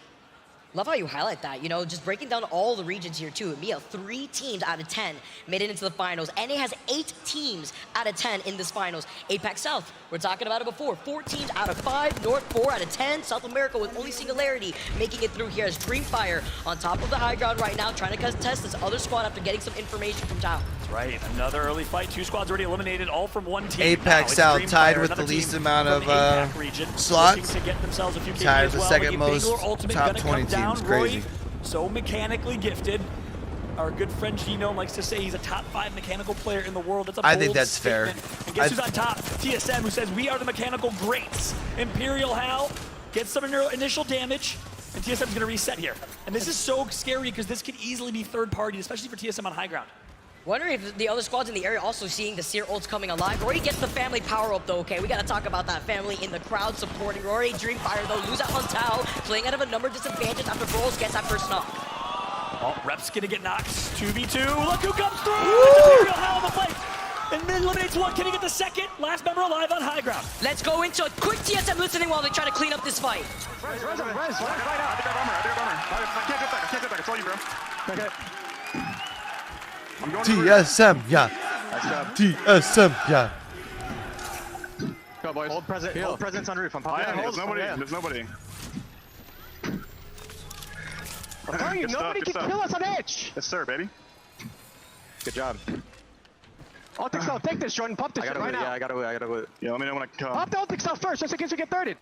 Love how you highlight that, you know, just breaking down all the regions here too. Mia, 3 teams out of 10 made it into the finals. NA has 8 teams out of 10 in this finals. APAC South, we're talking about it before. 4 teams out of 5, North 4 out of 10. South America with only Singularity making it through here as Dreamfire on top of the high ground right now, trying to contest this other squad after getting some information from Tao. That's right, another early fight. 2 squads already eliminated, all from one team. APAC South tied with the least amount of slots. To get themselves a few Tied as with the well. second most top 20 teams. Crazy. Roy, so mechanically gifted. Our good friend Genome likes to say he's a top 5 mechanical player in the world. That's a I bold think that's statement. fair. And guess who's on top? TSM, who says we are the mechanical greats. Imperial Hal gets some initial damage, and TSM's going to reset here. And this is so scary because this could easily be third party, especially for TSM on high ground. Wondering if the other squads in the area also seeing the Seer ults coming alive. Rory gets the family power up though, okay? We gotta talk about that family in the crowd supporting Rory. Dreamfire though, lose out on Tao, playing out of a number disadvantage after Brawls gets that first knock. Oh, Rep's gonna get knocked. 2v2, look who comes through! It's Imperial Hal on the fight! And mid eliminates one, can he get the second? Last member alive on high ground. Let's go into a quick TSM listening while they try to clean up this fight. I think I have armor. I can't get back. It's all you, bro. Okay. TSM, yeah. TSM, yeah. Go, boys. Hold presence on roof. I'm popping. Yeah, there's nobody. There's nobody. I'm telling you, nobody can kill us on H. Yes, sir, baby. Good job. Ultic cell, take this, Jordan. Pump this shit right now. Yeah, I gotta wait. Yeah, let me know when I can come. Pop the Ultic cell first, just in case we get thirded.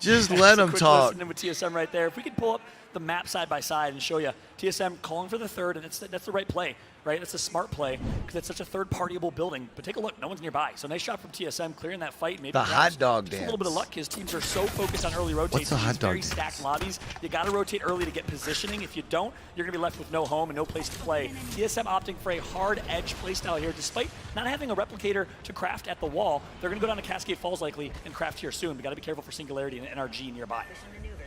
Just let them talk. Listening with TSM right there. If we could pull up the map side by side and show you TSM calling for the third, and that's the right play, right? That's a smart play because it's such a third-partyable building. But take a look, no one's nearby. So nice shot from TSM, clearing that fight. Maybe the hot dog just dance. a little bit of luck. His teams are so focused on early rotates. What's the hot dog very dance? stacked lobbies. You got to rotate early to get positioning. If you don't, you're going to be left with no home and no place to play. TSM opting for a hard edge playstyle here, despite not having a replicator to craft at the wall. They're going to go down to Cascade Falls likely and craft here soon. We got to be careful for Singularity and NRG nearby.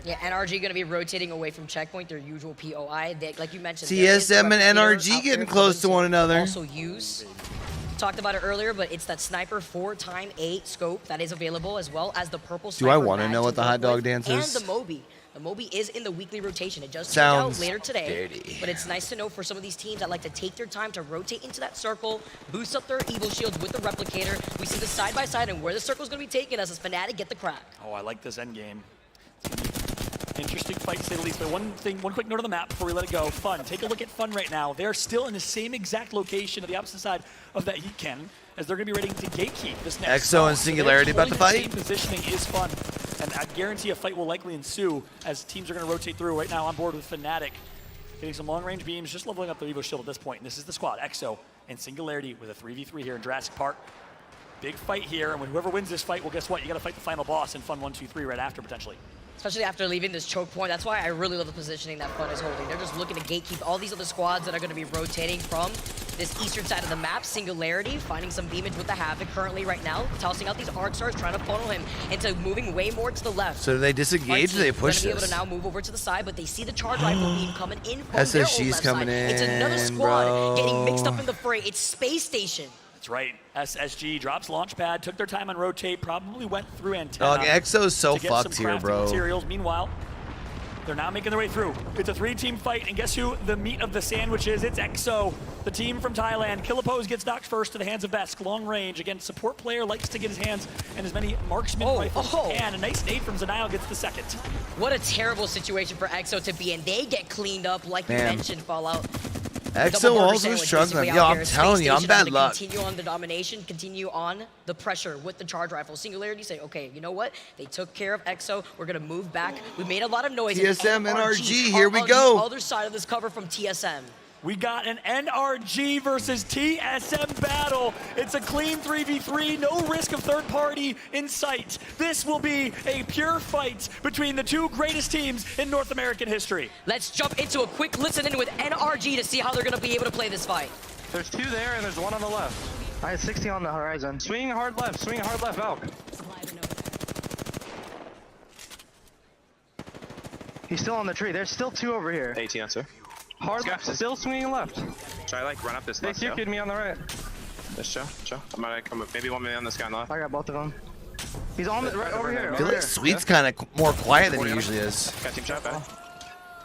Yeah, NRG going to be rotating away from Checkpoint, their usual POI. They, like you mentioned, TSM and NRG getting close to one another. Also use. Talked about it earlier, but it's that Sniper 4x8 scope that is available, as well as the purple Sniper. Do I want to know what the hot dog dance is? And the Moby. The Moby is in the weekly rotation. It just Sounds out later today. dirty. But it's nice to know for some of these teams that like to take their time to rotate into that circle, boost up their Evil Shields with the Replicator. We see the side-by-side and where the circle's going to be taken as Fnatic get the crack. Oh, I like this end game. Interesting fight to say the least, but one quick note on the map before we let it go. Fun, take a look at Fun right now. They're still in the same exact location at the opposite side of that heat cannon as they're going to be ready to gatekeep this next. Exo and Singularity about to fight. Same positioning is Fun, and I guarantee a fight will likely ensue as teams are going to rotate through. Right now on board with Fnatic, getting some long-range beams, just leveling up the Evo Shield at this point. And this is the squad, Exo and Singularity with a 3v3 here in Jurassic Park. Big fight here, and whoever wins this fight, well, guess what? You got to fight the final boss in Fun 1-2-3 right after, potentially. Especially after leaving this choke point. That's why I really love the positioning that Fun is holding. They're just looking to gatekeep all these other squads that are going to be rotating from this eastern side of the map. Singularity finding some beamage with the Havoc currently right now, tossing out these arc stars, trying to funnel him into moving way more to the left. So do they disengage or they push They're going to be able this? to now move over to the side, but they see the charge rifle beam coming in from their own SSG's left coming side. It's another in, squad bro. getting mixed up in the fray. It's Space Station. That's right. SSG drops Launchpad, took their time on rotate, probably went through antenna. Dog, Exo's so to get some fucked here, crafting bro. Materials. Meanwhile, They're now making their way through. It's a 3-team fight, and guess who the meat of the sandwich is? It's Exo, the team from Thailand. Killapose gets knocked first to the hands of Besk. Long range. Again, support player likes to get his hands and as many marksman rifles as he can. A nice nade from Zanile gets the second. What a terrible situation for Exo to be in. They get cleaned up, like you mentioned, Fallout. Exo also struggling. Yo, I'm telling you, I'm bad luck. Continue on the domination, continue on the pressure with the charge rifle. Singularity say, okay, you know what? They took care of Exo. We're going to move back. We made a lot of noise. TSM, NRG, here we go. On the other side of this cover from TSM. We got an NRG versus TSM battle. It's a clean 3v3, no risk of third party in sight. This will be a pure fight between the two greatest teams in North American history. Let's jump into a quick listen in with NRG to see how they're going to be able to play this fight. There's 2 there and there's 1 on the left. I had 60 on the horizon. Swinging hard left, Valk. He's still on the tree. There's still 2 over here. 18 answer. Hard left, still swinging left. Should I like run up this left? They QQ'd me on the right. Let's chill. I'm gonna come up. Maybe 1 minute on this guy on the left. I got both of them. He's on the right over here. I feel like Sweet's kind of more quiet than he usually is. Got team shot back.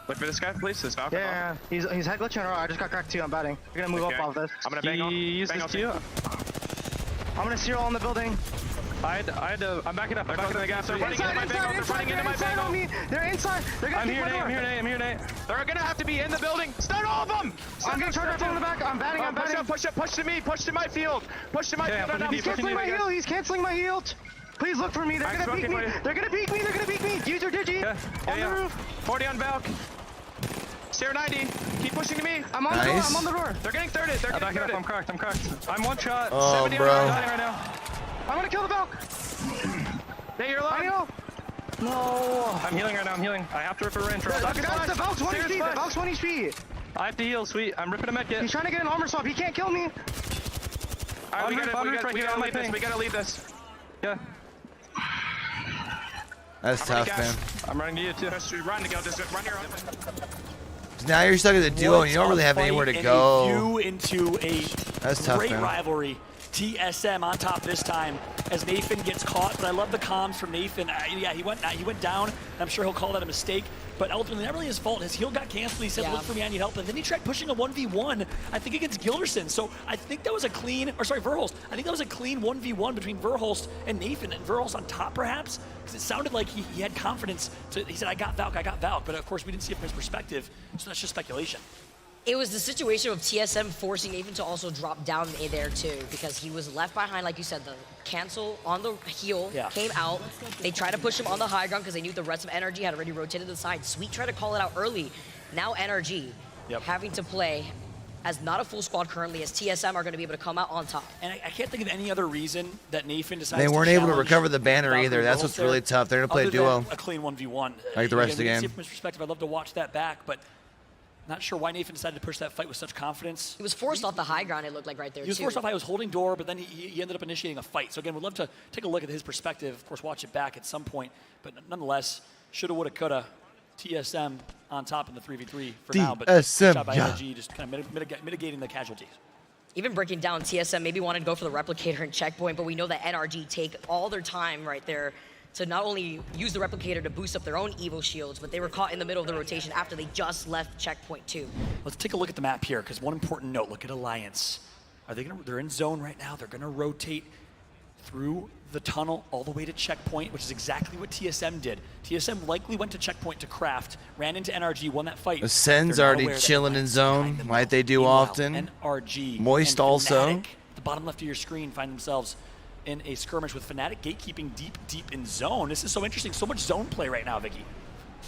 Look for this guy, please. This Falcon. Yeah, he's head glitching. I just got cracked too. I'm batting. You're gonna move up off this. I'm gonna bang on. I'm gonna serial on the building. I'm backing up. I'm backing the gas. They're running into my bang. They're running into my bang. They're inside. They're gonna I'm here, Nate. They're gonna have to be in the building. Stun all of them. I'm getting charged rifle in the back. I'm batting. Push to me. Push to my field. Push to my field. He's canceling my heal. He's canceling my heal. Please look for me. They're gonna peek me. They're gonna peek me. Use your digi. On the roof. 40 on Valk. Stair 90. Keep pushing to me. I'm on the door. I'm on the door. They're getting thirded. I'm cracked. I'm one shot. Oh, 70 bro. right now. I'm gonna kill the Valk. Hey, you're alive. I know. No. I'm healing right now. I have to rip a range. The Valk's 1 HP. The Valk's 1 HP. I have to heal, Sweet. I'm ripping a med kit. He's trying to get an armor swap. He can't kill me. Alright, we gotta leave this. We gotta leave this. Yeah. That's tough, man. I'm running to you too. Run to go. Just run your own. Now you're stuck at the duo and you don't really have anywhere to go. View into a That's tough, great man. rivalry. TSM on top this time as Nathan gets caught, but I love the comms from Nathan. Yeah, he went down. I'm sure he'll call that a mistake, but ultimately not really his fault. His heal got canceled. He said, look for me, I need help. And then he tried pushing a 1v1, I think against Gilderson. So I think that was a clean, Verhulst. I think that was a clean 1v1 between Verhulst and Nathan, and Verhulst on top perhaps, because it sounded like he had confidence. So he said, I got Valk, but of course we didn't see it from his perspective, so that's just speculation. It was the situation of TSM forcing Nathan to also drop down in there too, because he was left behind, like you said, the cancel on the heel came out. They tried to push him on the high ground because they knew the rest of NRG had already rotated to the side. Sweet tried to call it out early. Now NRG having to play as not a full squad currently, as TSM are going to be able to come out on top. And I can't think of any other reason that Nathan decided They weren't able to recover the banner either. That's what's really tough. They're going to play a duo. A clean 1v1. Like the rest of the game. From his perspective, I'd love to watch that back, but not sure why Nathan decided to push that fight with such confidence. He was forced off the high ground, it looked like right there, He was forced off. I was holding door, but then he ended up initiating a fight. So again, we'd love to take a look at his perspective. Of course, watch it back at some point. But nonetheless, shoulda, woulda, coulda. TSM on top in the 3v3 for now. But shot by LG, just kind of mitigating the casualties. Even breaking down, TSM maybe wanted to go for the replicator and checkpoint, but we know that NRG take all their time right there to not only use the replicator to boost up their own Evo shields, but they were caught in the middle of the rotation after they just left checkpoint 2. Let's take a look at the map here, because one important note, look at Alliance. They're in zone right now. They're gonna rotate through the tunnel all the way to checkpoint, which is exactly what TSM did. TSM likely went to checkpoint to craft, ran into NRG, won that fight. Ascend's already chilling in zone, like they do often. NRG Moist also. The bottom left of your screen find themselves in a skirmish with Fnatic gatekeeping deep in zone. This is so interesting. So much zone play right now, Vicky.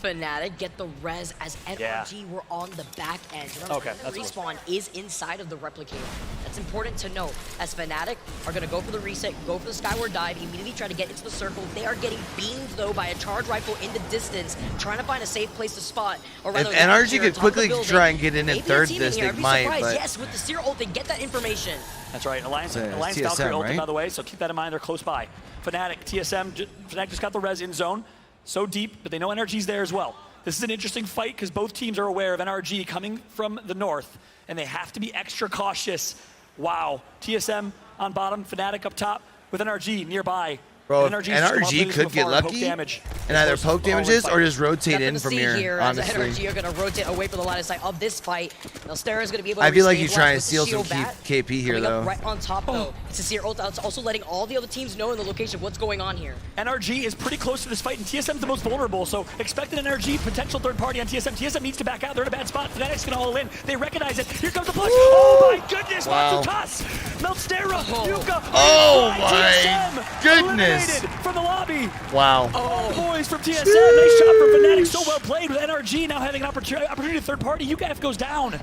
Fnatic get the res as NRG were on the back end. Remember, the respawn is inside of the replicator. That's important to note, as Fnatic are going to go for the reset, go for the skyward dive, immediately try to get into the circle. They are getting beamed, though, by a charge rifle in the distance, trying to find a safe place to spot. Or rather, if NRG could quickly try and get in and third this, they might, but... Yes, with the Seer ult, they get that information. That's right. Alliance Valkyrie ulti, by the way, so keep that in mind. They're close by. Fnatic, Fnatic just got the res in zone. So deep, but they know NRG's there as well. This is an interesting fight because both teams are aware of NRG coming from the north, and they have to be extra cautious. Wow. TSM on bottom, Fnatic up top with NRG nearby. Bro, And if NRG's just come up NRG with could this get before, poke lucky damage. and either poke damages or just rotate in from here, here, as honestly. NRG are going to rotate away from the line of sight of this fight. Now Stera's going to be able to I feel like he's restabilize trying to with the steal some shield bat. KP here, Coming up though. right on top, though. It's a Seer ult. It's also letting all the other teams know in the location what's going on here. NRG is pretty close to this fight, and TSM's the most vulnerable, so expect an NRG potential third party on TSM. TSM needs to back out. They're in a bad spot. Fnatic's gonna all in. They recognize it. Here comes the push. Oh my goodness! Wow. Matsukas! Melstera! Yuka! Oh my TSM goodness! eliminated from the lobby. Wow. Oh, boys from TSM. Nice shot from Fnatic. So well played with NRG now having an opportunity to third party. UKF goes down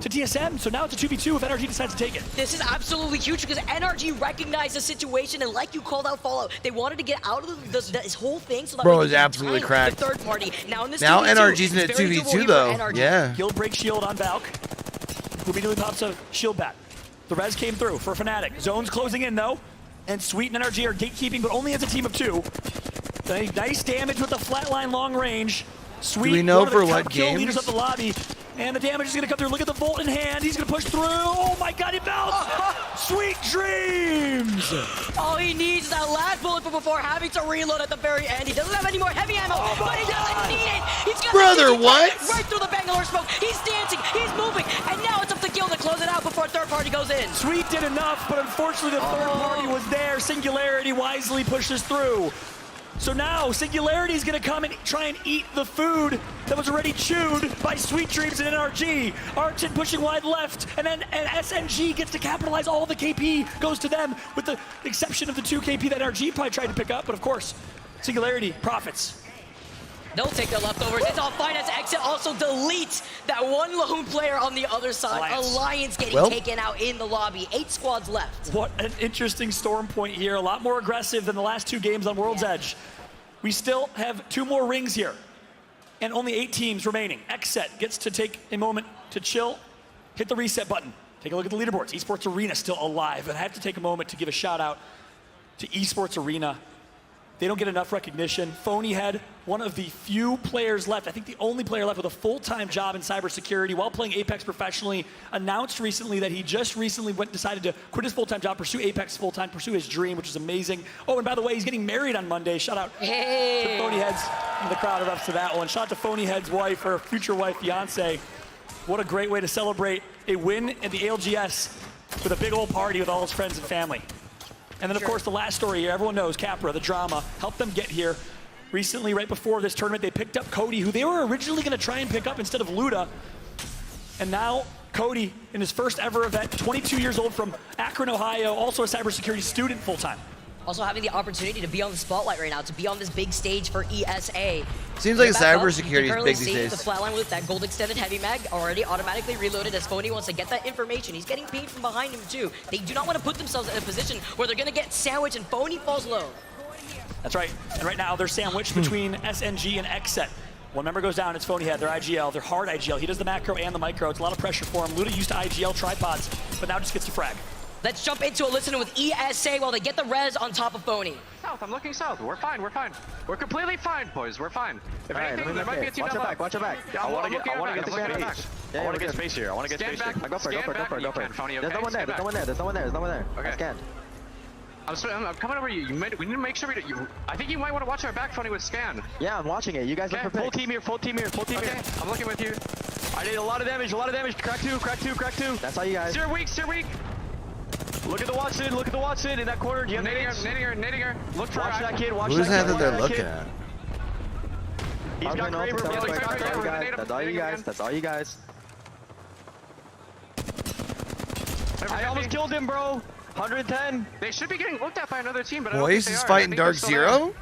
to TSM, so now it's a 2v2 if NRG decides to take it. This is absolutely huge because NRG recognized the situation, and like you called out Fallout, they wanted to get out of this whole thing so that Bro, way it's they can absolutely time cracked. the third party. Now in this Now 2v2, NRG's in a it's very doable 2v2 here for though. NRG. Yeah. Guild break shield on Valk, who immediately pops a shield bat. The res came through for Fnatic. Zone's closing in though, and Sweet and NRG are gatekeeping, but only as a team of 2. Nice damage with the flatline long range. Sweet, Do we know one of the for what top kill games? leaders of the lobby. And the damage is going to come through. Look at the Volt in hand. He's going to push through. Oh my god, he bounced! Sweet dreams! All he needs is that last bullet before having to reload at the very end. He doesn't have any more heavy ammo, but he doesn't need it. He's got Brother, the what? Right through the Bangalore smoke. He's dancing, he's moving, and now it's up to Gil to close it out before third party goes in. Sweet did enough, but unfortunately the third party was there. Singularity wisely pushes through. So now Singularity is going to come and try and eat the food that was already chewed by Sweet Dreams and NRG. Archin pushing wide left, and then SNG gets to capitalize. All the KP goes to them, with the exception of the 2 KP that NRG probably tried to pick up. But of course, Singularity profits. They'll take their leftovers. It's all fine as Exit also deletes that one lone player on the other side. Alliance getting taken out in the lobby. 8 squads left. What an interesting storm point here. A lot more aggressive than the last 2 games on World's Edge. We still have 2 more rings here, and only 8 teams remaining. Xset gets to take a moment to chill, hit the reset button. Take a look at the leaderboards. Esports Arena still alive, and I have to take a moment to give a shout out to Esports Arena. They don't get enough recognition. Phonyhead, one of the few players left, I think the only player left with a full-time job in cybersecurity while playing Apex professionally, announced recently that he just recently decided to quit his full-time job, pursue Apex full-time, pursue his dream, which is amazing. Oh, and by the way, he's getting married on Monday. Shout out to Phonyheads in the crowd erupts to that one. Shout out to Phonyhead's wife, her future wife, fiance. What a great way to celebrate a win at the ALGS with a big old party with all his friends and family. And then, of course, the last story here, everyone knows Capra, the drama, helped them get here. Recently, right before this tournament, they picked up Cody, who they were originally going to try and pick up instead of Luda. And now, Cody, in his first ever event, 22 years old from Akron, Ohio, also a cybersecurity student full-time. Also having the opportunity to be on the spotlight right now, to be on this big stage for ESA. Seems like Back up, cybersecurity you can is big these see days. The flatline with that gold extended heavy mag already automatically reloaded as Phony wants to get that information. He's getting pinged from behind him too. They do not want to put themselves in a position where they're going to get sandwiched and Phony falls low. That's right. And right now, they're sandwiched between SNG and Xset. One member goes down, it's Phonyhead, they're IGL, they're hard IGL. He does the macro and the micro. It's a lot of pressure for him. Luda used to IGL tripods, but now just gets to frag. Let's jump into a listener with ESA while they get the res on top of Phony. South, I'm looking south. We're fine, we're fine. We're completely fine, boys. We're fine. If anything, there might be a team Watch your back, watch your back. Yeah, I want to get space. I want to get space here. I want to get space here. Go for it, go for it. There's no one there, there's no one there, there's no one there, there's no one there. I scanned. I'm coming over you. We need to make sure I think you might want to watch our back, Phony, with scan. Yeah, I'm watching it. You guys look for picks. Full team here, full team here, full team here. I'm looking with you. I did a lot of damage, Crack two, crack two, crack two. That's all you guys. Steer weak, steer weak. Look at the Watson in that corner. Do you have Nading her. Look for watch that kid, watch Who's that that kid. they're looking at? He's got Kraber, bro. That's all you guys. That's all you guys. I almost killed him, bro. 110. They should be getting looked at by another team, but Moist is fighting Dark Zero?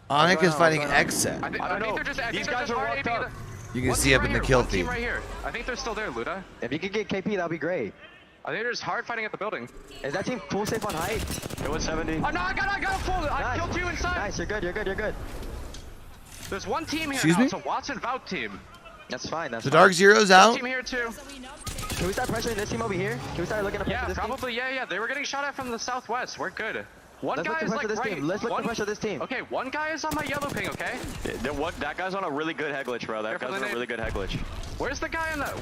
Onyx is fighting Xset. I don't know. These guys are locked up. You can see up in the kill feed. Right here. I think they're still there, Luda. If you could get KP, that'd be great. I think they're just hard fighting at the building. Is that team full safe on height? It was 70. Oh no, I got a full. I killed you inside. Nice, you're good. There's one team here Excuse now. me? It's a Watson Vout team. That's fine. The Dark Zero's out. Team here too. Can we start pressuring this team over here? Can we start looking up Yeah, this probably. team? Yeah. They were getting shot at from the southwest. We're good. Let's look to pressure this team. Let's look to pressure this team. Okay, one guy is on my yellow ping. Okay. That guy's on a really good head glitch, bro. That guy's on a really good head glitch. Where's the guy on the?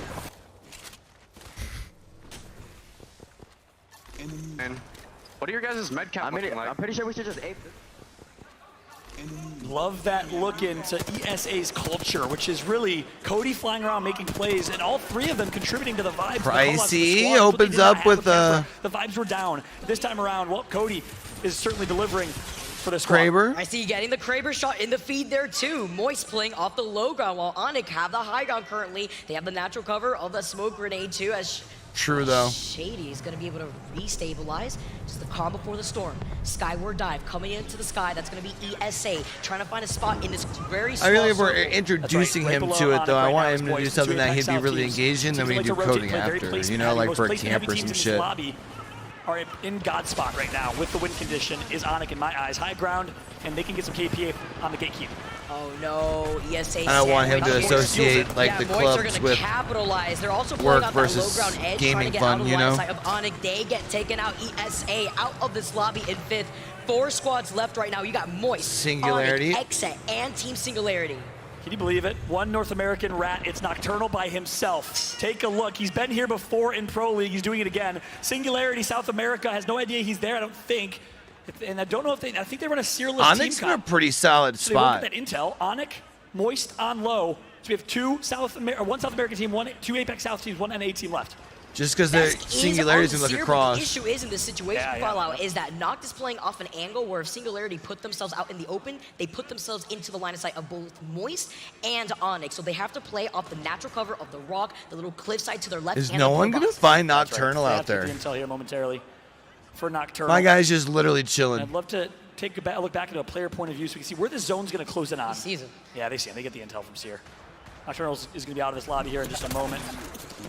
What are your guys' med cap looking like? I'm pretty sure we should just ape this. Love that look into ESA's culture, which is really Cody flying around making plays, and all three of them contributing to the vibes. Pricey opens up with the vibes were down this time around. Well, Cody is certainly delivering for this squad. Kraber. I see you getting the Kraber shot in the feed there too. Moist playing off the low ground while Onyx have the high ground currently. They have the natural cover of the smoke grenade too, as True though. Shady is going to be able to restabilize. Just the calm before the storm. Skyward dive coming into the sky. That's going to be ESA trying to find a spot in this very small I really circle. we're introducing him to it though. I want him to do something that he'd be really engaged in, then we do coding after. You know, like for campers and shit. Are in God spot right now with the win condition is Onyx in my eyes. High ground, and they can get some KPA on the gatekeep. Oh no, ESA. I don't want him to associate like the clubs with capitalize. They're also work out versus that low ground edge, gaming fun, you know? Of Onyx. They get taken out. ESA out of this lobby in 5th. 4 squads left right now. You got Moist, Singularity, Onyx, Exit, and Team Singularity. Can you believe it? One North American rat. It's Nocturnal by himself. Take a look. He's been here before in Pro League. He's doing it again. Singularity South America has no idea he's there, I don't think. And I don't know if they, I think they run a Searless Onyx team in a pretty solid so they look spot. at that intel. Onyx, Moist on low. So we have one South American team, 2 Apex South teams, 1 NA team left. Just because their Singularity's gonna look across. The issue is in this situation, Fallout, is that Noct is playing off an angle where if Singularity put themselves out in the open, they put themselves into the line of sight of both Moist and Onyx. So they have to play off the natural cover of the rock, the little cliffside to their left. Is no one gonna find Nocturnal out there? The intel here momentarily for Nocturnal. My guy's just literally chilling. I'd love to take a look back into a player point of view so we can see where the zone's going to close in on. He sees him. Yeah, they see him. They get the intel from Seer. Nocturnal is going to be out of this lobby here in just a moment,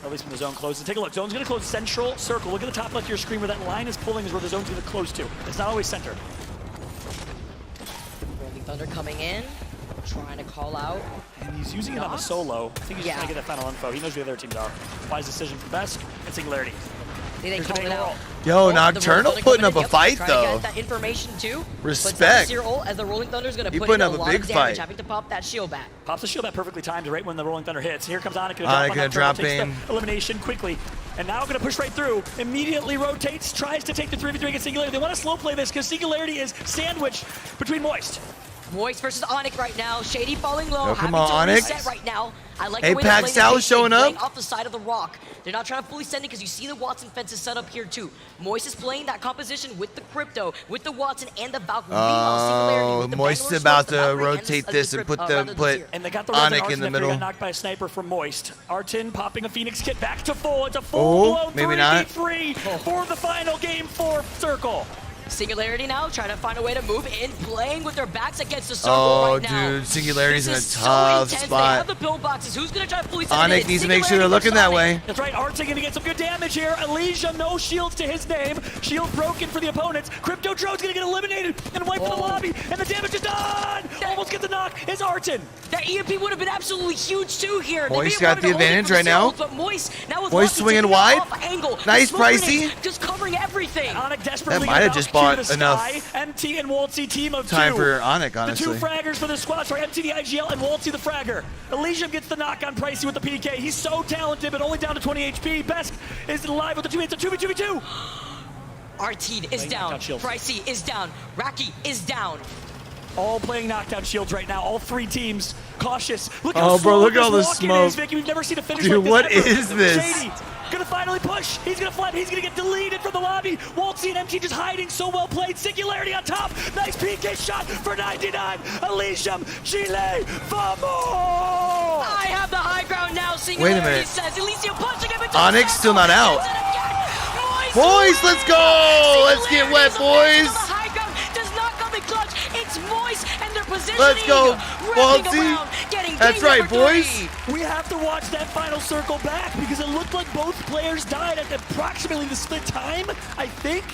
or at least when the zone closes. Take a look. Zone's going to close central circle. Look at the top left of your screen where that line is pulling is where the zone's going to close to. It's not always centered. Rolling Thunder coming in, trying to call out. And he's using it on the solo. I think he's just trying to get that final info. He knows where the other teams are. Wise decision for Besk and Singularity. They call it out. Yo, Nocturnal putting up a fight though. Get that information too. Respect. As the Rolling Thunder is going to put putting in up a a lot big of damage, fight. having to pop that shield back. Pops the shield back perfectly timed right when the Rolling Thunder hits. Here comes Onyx. Gonna drop in. Elimination quickly. And now going to push right through. Immediately rotates, tries to take the 3v3 against Singularity. They want to slow play this because Singularity is sandwiched between Moist. Moist versus Onyx right now. Shady falling low. Yo, come having on, to Onyx. reset right now. I like Apex the way they're playing South the showing up. playing off the side of the rock. They're not trying to fully send it because you see the Watson fences set up here too. Moist is playing that composition with the Crypto, with the Watson and the Valkyrie. Oh, Moist is about to rotate this and put And they got the Onyx in the middle. Got knocked by a sniper from Moist. Artin popping a Phoenix kit back to full. It's a full-blown maybe not. 3v3 for the final game for Circle. Singularity now trying to find a way to move in, playing with their backs against the circle right now. Dude, Singularity's in a This is tough so intense. They spot. have the pillboxes. Who's gonna try to fully send Onyx it in? needs to make sure they're looking that way. That's right, Artin gonna get some good damage here. Elysium, no shields to his name. Shield broken for the opponents. Crypto Drone's gonna get eliminated and wipe in the lobby, and the damage is done! Almost get the knock, is Artin. That EMP would have been absolutely huge too here. Moist got the advantage right now. But Moist now with Moist swinging wide. Nice, Pricey. Just covering everything. Onyx desperately That might have just bought enough MT and Waltzy team of time 2. for Onyx, honestly. The 2 fraggers for the squad. Sorry, MT the IGL and Waltzy the fragger. Elysium gets the knock on Pricey with the PK. He's so talented, but only down to 20 HP. Besk is alive with the 2. It's a 2v2v2. Artine is down. Pricey is down. Raki is down. All playing knockdown shields right now. All 3 teams cautious. Look Oh, bro, look at all the walk smoke. is, Vicky. We've never seen a finish Dude, like this what ever. is this? Shady gonna finally push. He's gonna fly. He's gonna get deleted from the lobby. Waltzy and MT just hiding. So well played. Singularity on top. Nice PK shot for 99. Elysium, Chile, vamos! I have the high ground now. Wait a Singularity minute. says Elysium punching him into Onyx the still not out. Boys, let's go! Let's get wet, boys! Does not come in clutch. It's Moist and their positioning. Let's go, wrapping Waltzy. around, getting That's game right, number boys. 3. We have to watch that final circle back because it looked like both players died at approximately the split time, I think.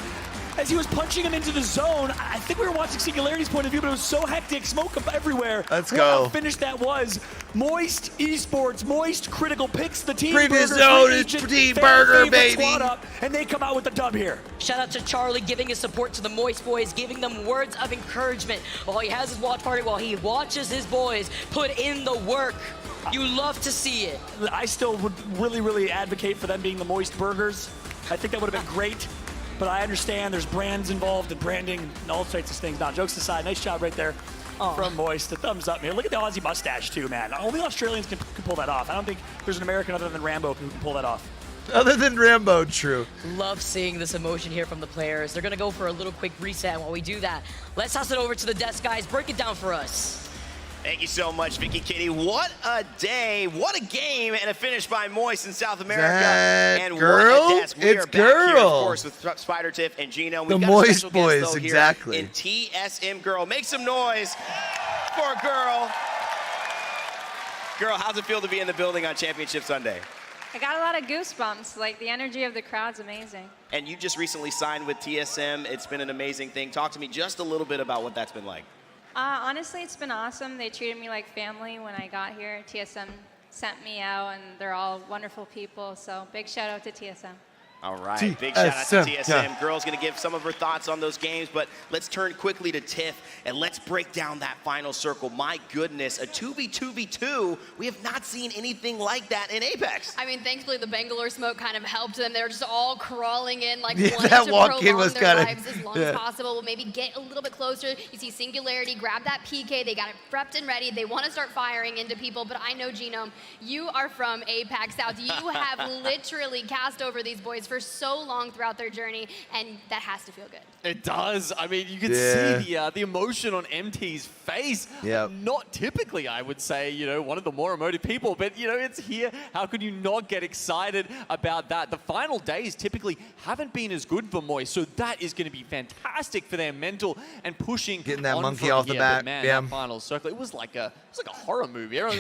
As he was punching him into the zone, I think we were watching Singularity's point of view, but it was so hectic, smoke up everywhere. Let's What go. a finish that was. Moist Esports, Moist Critical picks the team Previous burger, zone free is agent, team fan burger, favorite baby. squad up, and they come out with the dub here. Shout out to Charlie giving his support to the Moist boys, giving them words of encouragement while he has his watch party, while he watches his boys put in the work. You love to see it. I still would really advocate for them being the Moist Burgers. I think that would have been great. but I understand there's brands involved and branding and all sorts of things. Now, jokes aside, nice job right there from Moist. A thumbs up, man. Look at the Aussie mustache, too, man. Only Australians can pull that off. I don't think there's an American other than Rambo who can pull that off. Other than Rambo, true. Love seeing this emotion here from the players. They're going to go for a little quick reset, and while we do that, let's toss it over to the desk, guys. Break it down for us. Thank you so much, Vicky Kitty. What a day, what a game, and a finish by Moist in South America. And girl? What a desk. We It's are back here, of girl. course, with Spider Tiff and Gino. The We've got Moist a special boys, guest, though, exactly. here in TSM Girl. Make some noise for Girl. Girl, how's it feel to be in the building on Championship Sunday? I got a lot of goosebumps. Like, the energy of the crowd's amazing. And you just recently signed with TSM. It's been an amazing thing. Talk to me just a little bit about what that's been like. Honestly, it's been awesome. They treated me like family when I got here. TSM sent me out, and they're all wonderful people. So big shout out to TSM. All right, big shout out to TSM. Girl's going to give some of her thoughts on those games, but let's turn quickly to Tiff, and let's break down that final circle. My goodness, a 2v2v2. We have not seen anything like that in Apex. I mean, thankfully, the Bangalore smoke kind of helped them. They were just all crawling in, like, Yeah, wanting that to walk-in prolong was their kinda- lives as long yeah. as possible. Maybe get a little bit closer. You see Singularity grab that PK. They got it prepped and ready. They want to start firing into people, but I know, Genome, you are from Apex South. You have literally cast over these boys for so long throughout their journey, and that has to feel good. It does. I mean, you can Yeah. see the emotion on MT's face. Yep. Not typically, I would say, you know, one of the more emotive people, but, you know, it's here. How could you not get excited about that? The final days typically haven't been as good for Moist, so that is going to be fantastic for their mental and pushing. Getting that on monkey from off the here. bat. But man, Yeah. that final circle, it was like a horror movie. Everyone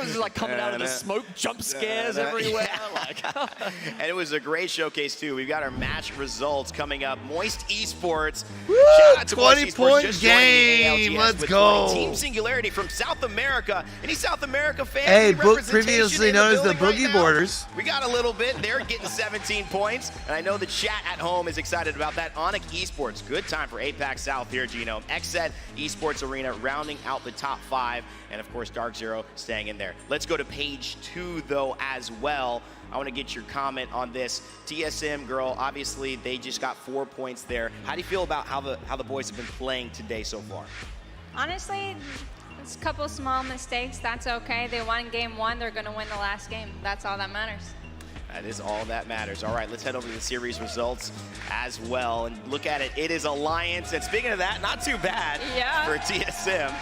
was just like coming out of the smoke, jump scares everywhere. Like, And it was a great showcase, too. We've got our match results coming up. Moist Esports. Woo! Shout out to 20 Moist Esports, point just joining the game. ALGS Let's with go. 20. Team Singularity from South America. Any South America fans? Hey, Any representation previously in known as the building Boogie right now? Borders. We got a little bit. They're getting 17 points. And I know the chat at home is excited about that. Onyx Esports. Good time for Apex South here, Gino. Exo Esports Arena rounding out the top 5. And, of course, Dark Zero staying in there. Let's go to page 2, though, as well. I want to get your comment on this. TSM, Girl, obviously, they just got 4 points there. How do you feel about how the boys have been playing today so far? Honestly, it's a couple small mistakes. That's okay. They won game 1. They're going to win the last game. That's all that matters. That is all that matters. All right, let's head over to the series results as well and look at it. It is Alliance, and speaking of that, not too bad for TSM.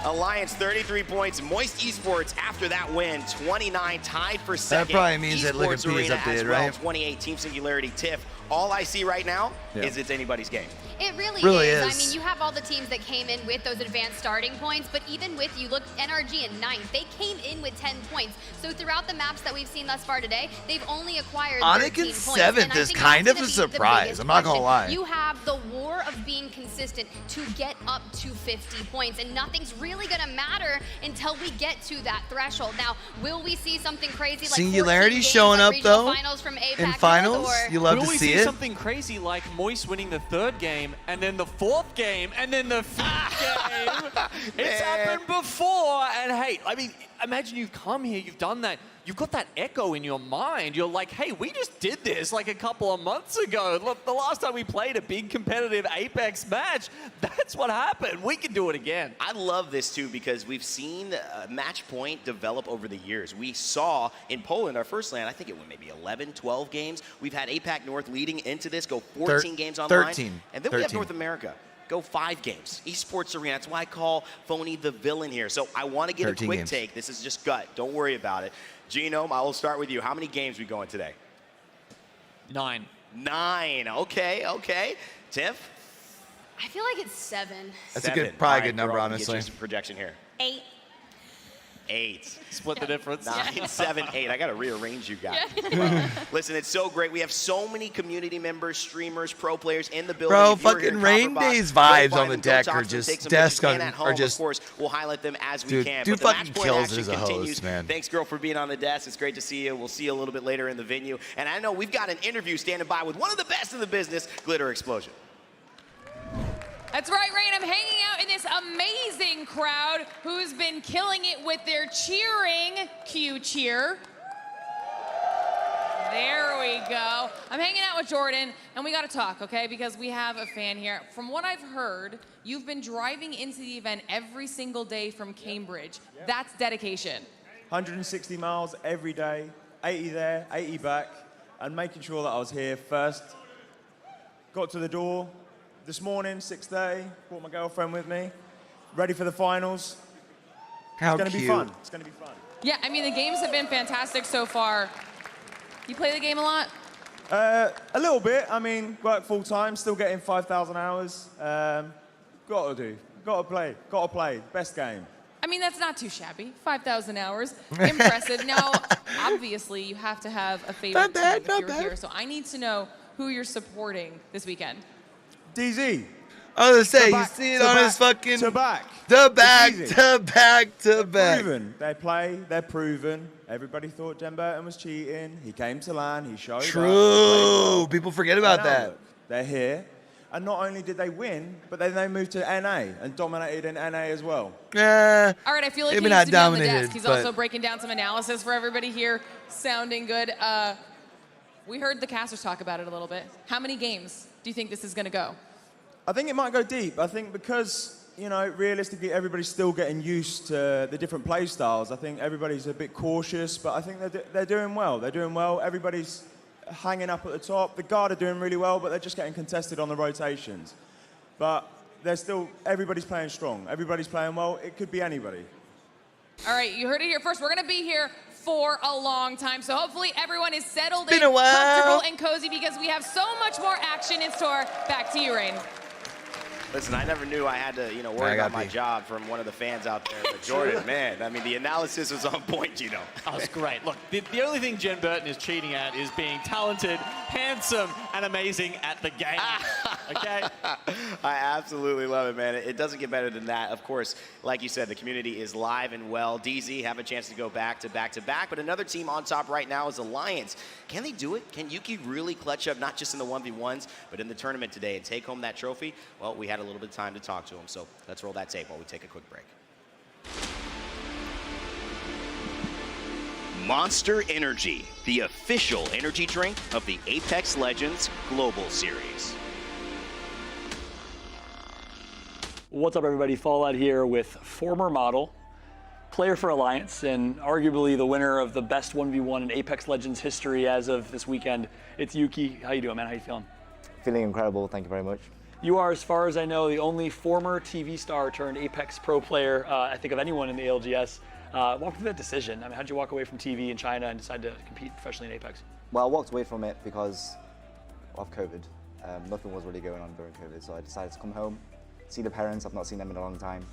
Alliance 33 points. Moist Esports after that win 29, tied for second. That probably means that Liquid Esports P is Arena updated, as well, right? 28. Team Singularity, Tiff. All I see right now is it's anybody's game. It really, Really is. I is. mean, you have all the teams that came in with those advanced starting points, but even with, you look, NRG in 9th, they came in with 10 points. So throughout the maps that we've seen thus far today, they've only acquired 13 Onyx in points. 7th And I is think kind that's of a gonna be the surprise. biggest I'm not gonna question. lie. You have the war of being consistent to get up to 50 points, and nothing's really going to matter until we get to that threshold. Now, will we see something crazy like Singularity 14 games showing like up, regional though, finals from APAC in North, finals? or- You love Will to we see see it. something crazy like Moist winning the 3rd game, and then the 4th game, and then the 5th game? It's happened before, and hey, I mean, imagine you've come here, you've done that, you've got that echo in your mind. You're like, hey, we just did this like a couple of months ago. Look, the last time we played a big competitive Apex match, that's what happened. We can do it again. I love this too because we've seen match point develop over the years. We saw in Poland, our first LAN, I think it went maybe 11, 12 games. We've had APAC North leading into this, go 14 games online. 13. And then we have 13. North America. Go 5 games. Esports Arena. That's why I call Phony the villain here. So I want to get a 13 quick games. take. This is just gut. Don't worry about it. Genome, I will start with you. How many games we going today? 9. 9. Okay. Tiff? I feel like it's 7. That's 7. a good, probably All a good right, number, girl, honestly. Get you some projection here. 8. 8. Split the difference. 9, 7, 8. I got to rearrange you guys. Well, listen, it's so great. We have so many community members, streamers, pro players in the building. Bro, If you're here fucking in Rain Copper Box, Days go vibes find on the them, go deck talk are to them, just take some desk pictures, and on- at home, are just- of course, we'll highlight them as we Dude, can. dude But the match fucking point kills action as a host, continues. man. Thanks, girl, for being on the desk. It's great to see you. We'll see you a little bit later in the venue. And I know we've got an interview standing by with one of the best in the business, Glitter Explosion. That's right, Rain. I'm hanging out in this amazing crowd who's been killing it with their cheering. Cue cheer. There we go. I'm hanging out with Jordan, and we got to talk, okay? Because we have a fan here. From what I've heard, you've been driving into the event every single day from Cambridge. That's dedication. 160 miles every day, 80 there, 80 back, and making sure that I was here first. Got to the door this morning, 6:30, brought my girlfriend with me, ready for the finals. How It's going to be cute. fun. It's going to be fun. Yeah, I mean, the games have been fantastic so far. You play the game a lot? A little bit. I mean, work full time, still getting 5,000 hours. Got to play. Best game. I mean, that's not too shabby. 5,000 hours. Impressive. Now, obviously, you have to have a favorite team if you're here. So I need to know who you're supporting this weekend. DZ. I was gonna say, To you back, see it to on back, his fucking to back. to back, It's easy. to back, to back. Proven. They play. They're proven. Everybody thought Jen Burton was cheating. He came to LAN. He showed up. He played True. well. People forget about Now that. look, they're here. And not only did they win, but then they moved to NA and dominated in NA as well. Yeah. All right, I feel like he maybe needs not to be on the dominated, desk. He's but- also breaking down some analysis for everybody here. Sounding good. We heard the casters talk about it a little bit. How many games do you think this is going to go? I think it might go deep. I think because, you know, realistically, everybody's still getting used to the different play styles. I think everybody's a bit cautious, but I think they're doing well. They're doing well. Everybody's hanging up at the top. The Guard are doing really well, but they're just getting contested on the rotations. But they're still, everybody's playing strong. Everybody's playing well. It could be anybody. All right, you heard it here first. We're going to be here for a long time, so hopefully everyone is settled Been in, a while. comfortable, and cozy because we have so much more action in store. Back to you, Rain. Listen, I never knew I had to, I worry got about my pee. job from one of the fans out there. But Jordan, man, I mean, the analysis was on point, That was great. Look, the only thing Jen Burton is cheating at is being talented, handsome, and amazing at the game. Okay? I absolutely love it, man. It doesn't get better than that. Of course, like you said, the community is live and well. DZ have a chance to go back to back to back, but another team on top right now is Alliance. Can they do it? Can Yuki really clutch up, not just in the 1v1s, but in the tournament today and take home that trophy? Well, we had a little bit of time to talk to him, so let's roll that tape while we take a quick break. Monster Energy, the official energy drink of the Apex Legends Global Series. What's up, everybody? Fallout here with former model, player for Alliance, and arguably the winner of the best 1v1 in Apex Legends history as of this weekend. It's Yuki. How you doing, man? How you feeling? Feeling incredible. Thank you very much. You are, as far as I know, the only former TV star turned Apex Pro player, I think, of anyone in the ALGS. Walk through that decision. I mean, how'd you walk away from TV in China and decide to compete professionally in Apex? Well, I walked away from it because of COVID. Nothing was really going on during COVID, so I decided to come home, see the parents. I've not seen them in a long time.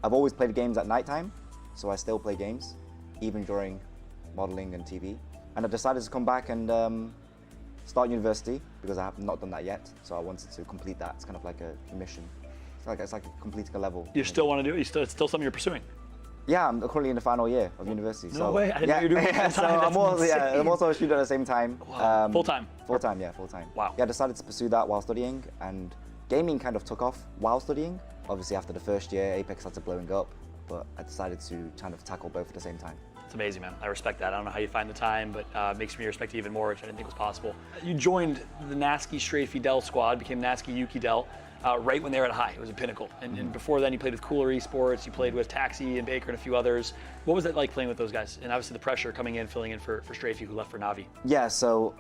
I've always played games at nighttime, so I still play games, even during modeling and TV. And I decided to come back and start university because I have not done that yet, so I wanted to complete that. It's kind of like a mission. It's like completing a level. You still want to do it? It's still something you're pursuing? Yeah, I'm currently in the final year of university. No so, way, I didn't know you were doing it full so time. I'm also a student at the same time. Wow. Full time? Full time, yeah, full time. Wow. Yeah, I decided to pursue that while studying, and gaming kind of took off while studying. Obviously, after the first year, Apex started blowing up, but I decided to kind of tackle both at the same time. It's amazing, man. I respect that. I don't know how you find the time, but it makes me respect you even more, which I didn't think was possible. You joined the Nasky Strafey Dell squad, became Nasky Yuki Dell, right when they were at high. It was a pinnacle. And before then, you played with Cooler Esports, you played with Taxi and Baker and a few others. What was it like playing with those guys? And obviously the pressure coming in, filling in for Strafey, who left for Navi. Yeah, so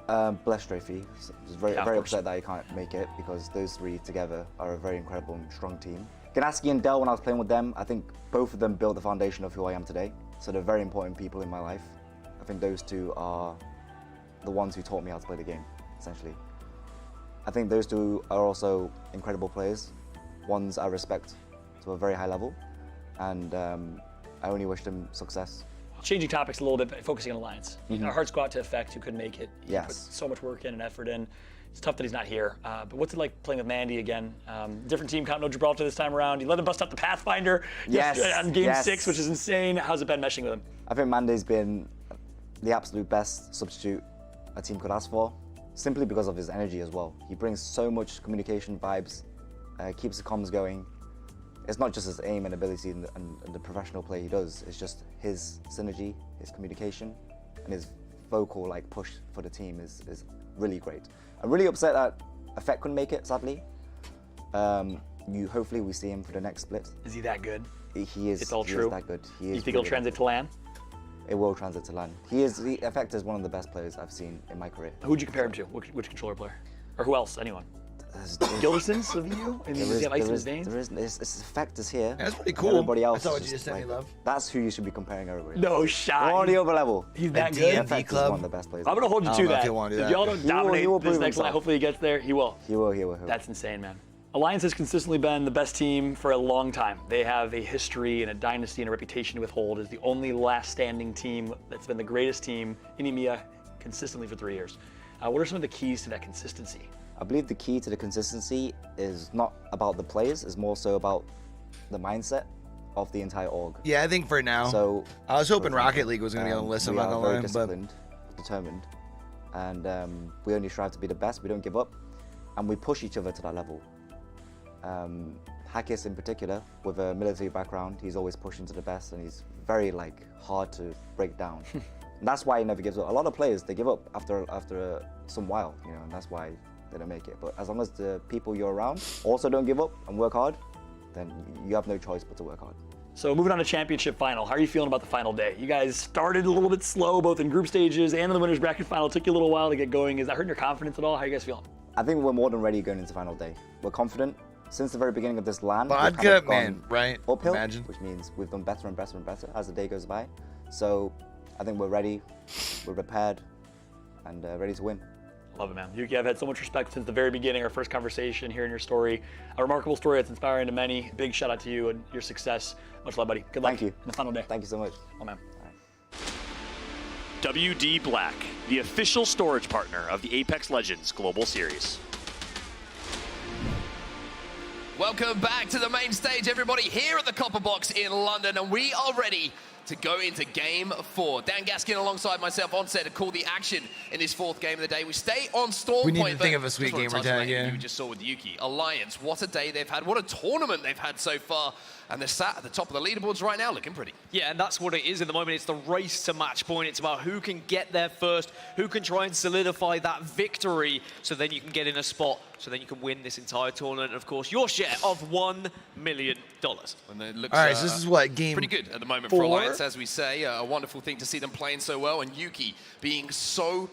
bless Strafey. I was very course. upset that he can't make it because those three together are a very incredible and strong team. Ganasky and Dell, when I was playing with them, I think both of them built the foundation of who I am today. So they're very important people in my life. I think those two are the ones who taught me how to play the game, essentially. I think those two are also incredible players, ones I respect to a very high level, and I only wish them success. Changing topics a little bit, but focusing on Alliance. Mhm. Our hearts go out to Effect, who couldn't make it. He Yes. put so much work in and effort in. It's tough that he's not here. But what's it like playing with Mandy again? Different team, Continental Gibraltar this time around. You let him bust out the Pathfinder Yes, on game yes. 6, which is insane. How's it been meshing with him? I think Mandy's been the absolute best substitute a team could ask for, simply because of his energy as well. He brings so much communication vibes, keeps the comms going. It's not just his aim and ability and the professional play he does, it's just his synergy, his communication, and his vocal like push for the team is really great. I'm really upset that Effect couldn't make it, sadly. Hopefully we see him for the next split. Is he that good? He is. It's all he true. Is that good. He is. You think he'll translate to LAN? It will translate to LAN. Effect is one of the best players I've seen in my career. Who'd you compare him to? Which controller player? Or who else? Anyone? Gilderson's of you? I mean, does he have ice in his veins? It's Effect is here. That's pretty cool. Everybody else. I thought is you just said like, me love. That's who you should be comparing everybody. No shot. We're on the other level. He's that good. Effect is one of the best players. I'm gonna hold you to that. If y'all don't dominate this next line, hopefully he gets there. He will. He will. That's insane, man. Alliance has consistently been the best team for a long time. They have a history and a dynasty and a reputation to withhold as the only last standing team that's been the greatest team in EMEA consistently for 3 years. What are some of the keys to that consistency? I believe the key to the consistency is not about the players, it's more so about the mindset of the entire org. Yeah, I think for now. So I was hoping Rocket League was going to be on the list. I'm not going to lie, disciplined, determined, and we only strive to be the best. We don't give up, and we push each other to that level. Hackis in particular, with a military background, he's always pushing to the best, and he's very hard to break down. And that's why he never gives up. A lot of players, they give up after some while, and that's why they don't make it. But as long as the people you're around also don't give up and work hard, then you have no choice but to work hard. So moving on to championship final, how are you feeling about the final day? You guys started a little bit slow, both in group stages and in the winners bracket final. It took you a little while to get going. Is that hurting your confidence at all? How are you guys feeling? I think we're more than ready going into final day. We're confident. Since the very beginning of this LAN, vodka, man, right? Uphill, Imagine. Which means we've done better and better and better as the day goes by. So I think we're ready, we're prepared, and ready to win. Love it, man. Yuki, I've had so much respect since the very beginning, our first conversation, hearing your story. A remarkable story that's inspiring to many. Big shout out to you and your success. Much love, buddy. Good luck. Thank you. In the final day. Thank you so much. Oh, man. WD Black, the official storage partner of the Apex Legends Global Series. Welcome back to the main stage, everybody, here at the Copper Box in London, and we are ready to go into Game 4. Dan Gaskin alongside myself on set to call the action in this fourth game of the day. We stay on Storm We need Point, to think of a sweet gamer tag, yeah. You just saw with Yuki. Alliance, what a day they've had. What a tournament they've had so far. And they're sat at the top of the leaderboards right now, looking pretty. Yeah, and that's what it is at the moment. It's the race to match point. It's about who can get there first, who can try and solidify that victory, so then you can get in a spot, so then you can win this entire tournament. And of course, your share of $1 million. And it looks, all right, so this is what, game pretty good at the moment 4? for Alliance, as we say. A wonderful thing to see them playing so well, and Yuki being so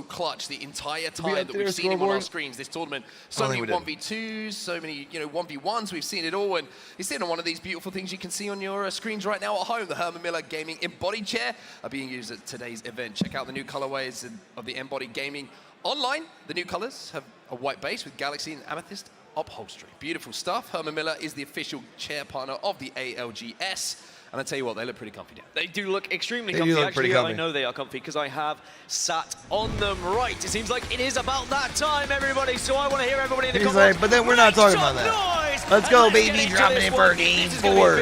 clutch the entire time that we've seen him on our screens this tournament. So many 1v2s, so many 1v1s. We've seen it all, and he's sitting on one of these beautiful things you can see on your screens right now at home. The Herman Miller Gaming Embodied Chair are being used at today's event. Check out the new colorways of the Embodied Gaming online. The new colors have a white base with Galaxy and Amethyst upholstery. Beautiful stuff. Herman Miller is the official chair partner of the ALGS. And I tell you what, they look pretty comfy down. They do look extremely comfy. Actually, I know they are comfy because I have sat on them. Right, it seems like it is about that time, everybody. So I want to hear everybody in the comments. Like, but then we're not talking about that. Let's go, baby. Dropping in for game 4.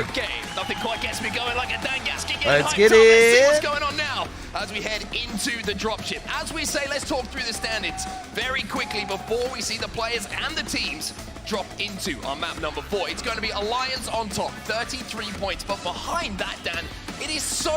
Nothing quite gets me going like a Dan Gaskin. Let's get it. See what's going on now as we head into the dropship. As we say, let's talk through the standings very quickly before we see the players and the teams drop into our map number 4. It's going to be Alliance on top, 33 points. But behind that, Dan, it is so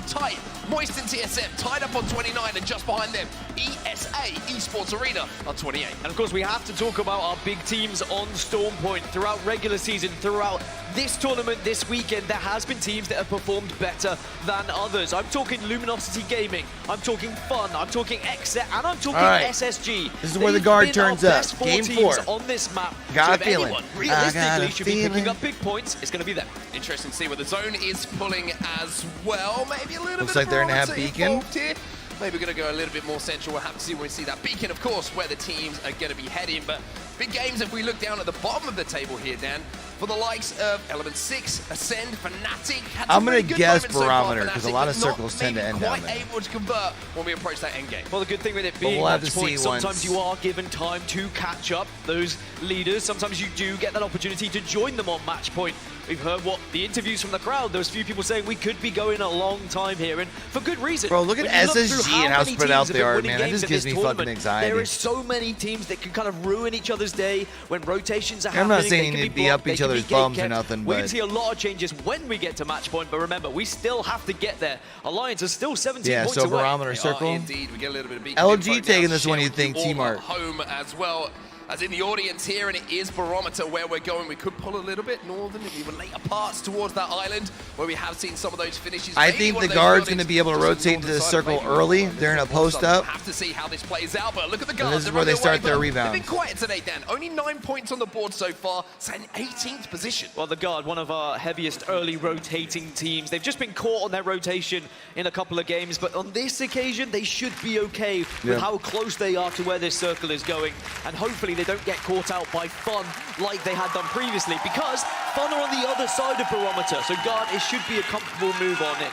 tight. Moist and TSM tied up on 29, and just behind them, ESA, Esports Arena, on 28. And of course, we have to talk about our big teams on Storm Point throughout regular season, throughout this tournament this weekend. There has been teams that have performed better than others. I'm talking Luminosity Gaming, I'm talking Fun, I'm talking Exet, and I'm talking SSG. This is where the guard turns up. Game 4 on this map. Got so a feeling. Realistically, should be picking up big points. It's going to be them. Interesting to see where the zone is pulling as well. Maybe a little Looks bit like they're going to have Beacon. Here. Maybe we're going to go a little bit more central. We'll have to see when we see that Beacon, of course, where the teams are going to be heading. But big games if we look down at the bottom of the table here, Dan. For the likes of Element 6, Ascend, Fnatic. I'm going to guess Barometer, because a lot of circles tend to end down there. Quite able to convert when we approach that end game. Well, the good thing with it being match point, sometimes you are given time to catch up those leaders. Sometimes you do get that opportunity to join them on match point. We've heard what the interviews from the crowd. There's a few people saying we could be going a long time here, and for good reason. Bro, look at SSG and how spread out they are, man. That just gives me fucking anxiety. There are so many teams that can kind of ruin each other's day when rotations are I'm happening. not saying you need to be up each other's bums or nothing, We're but going to see a lot of changes when we get to match point, but remember, we still have to get there. Alliance is still 17 points so away. barometer circle. Indeed, we get a little bit of LG taking this one, you think, T-Mart? Home as well as in the audience here, and it is barometer where we're going. We could pull a little bit northern, even later parts towards that island where we have seen some of those finishes. I think the guard's going to be able to rotate into the circle early. They're in a post up. Have to see how this plays out, but look at the guards. And this is where they start their rebound. They've been quiet today, Dan. Only 9 points on the board so far. It's an 18th position. Well, the guard, one of our heaviest early rotating teams. They've just been caught on their rotation in a couple of games, but on this occasion, they should be okay with how close they are to where this circle is going, and hopefully they don't get caught out by Fun like they had done previously, because Fun are on the other side of barometer, so guard, it should be a comfortable move on it.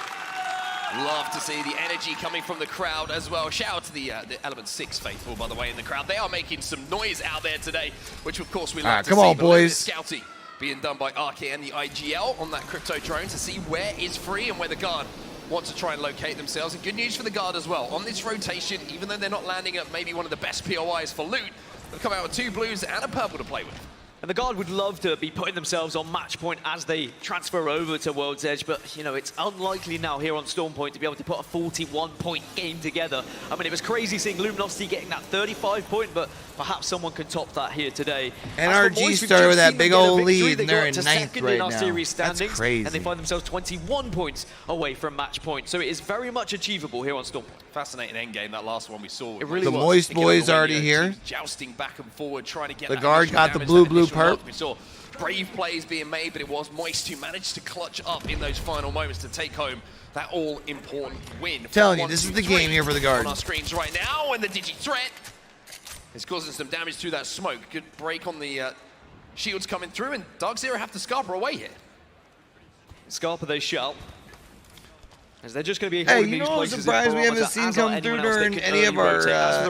Love to see the energy coming from the crowd as well. Shout out to the Element 6 faithful, by the way, in the crowd. They are making some noise out there today, which of course we love to see. Come on, boys. Scouting being done by RK and the IGL on that crypto drone to see where is free and where the guard want to try and locate themselves. And good news for the guard as well. On this rotation, even though they're not landing at maybe one of the best POIs for loot, they've come out with 2 blues and a purple to play with. And the guard would love to be putting themselves on match point as they transfer over to World's Edge, but you know, it's unlikely now here on Storm Point to be able to put a 41-point game together. I mean, it was crazy seeing Luminosity getting that 35-point, but perhaps someone can top that here today. NRG started with that big old lead, and they're in 9th right now. That's crazy. And they find themselves 21 points away from match point, so it is very much achievable here on Storm Point. Fascinating endgame, that last one we saw. It really the was. Moist boys already here. Jousting back and forward, trying to get the guard got the blue perp. We saw brave plays being made, but it was Moist who managed to clutch up in those final moments to take home that all-important win. Telling you, this is the game here for the guard. On our screens right now, and the Digi threat is causing some damage through that smoke. Good break on the shields coming through, and Dark Zero have to Scarper away here. Scarper they shall. As they're just going to be hey, you know, I'm surprised we haven't seen come through during any of our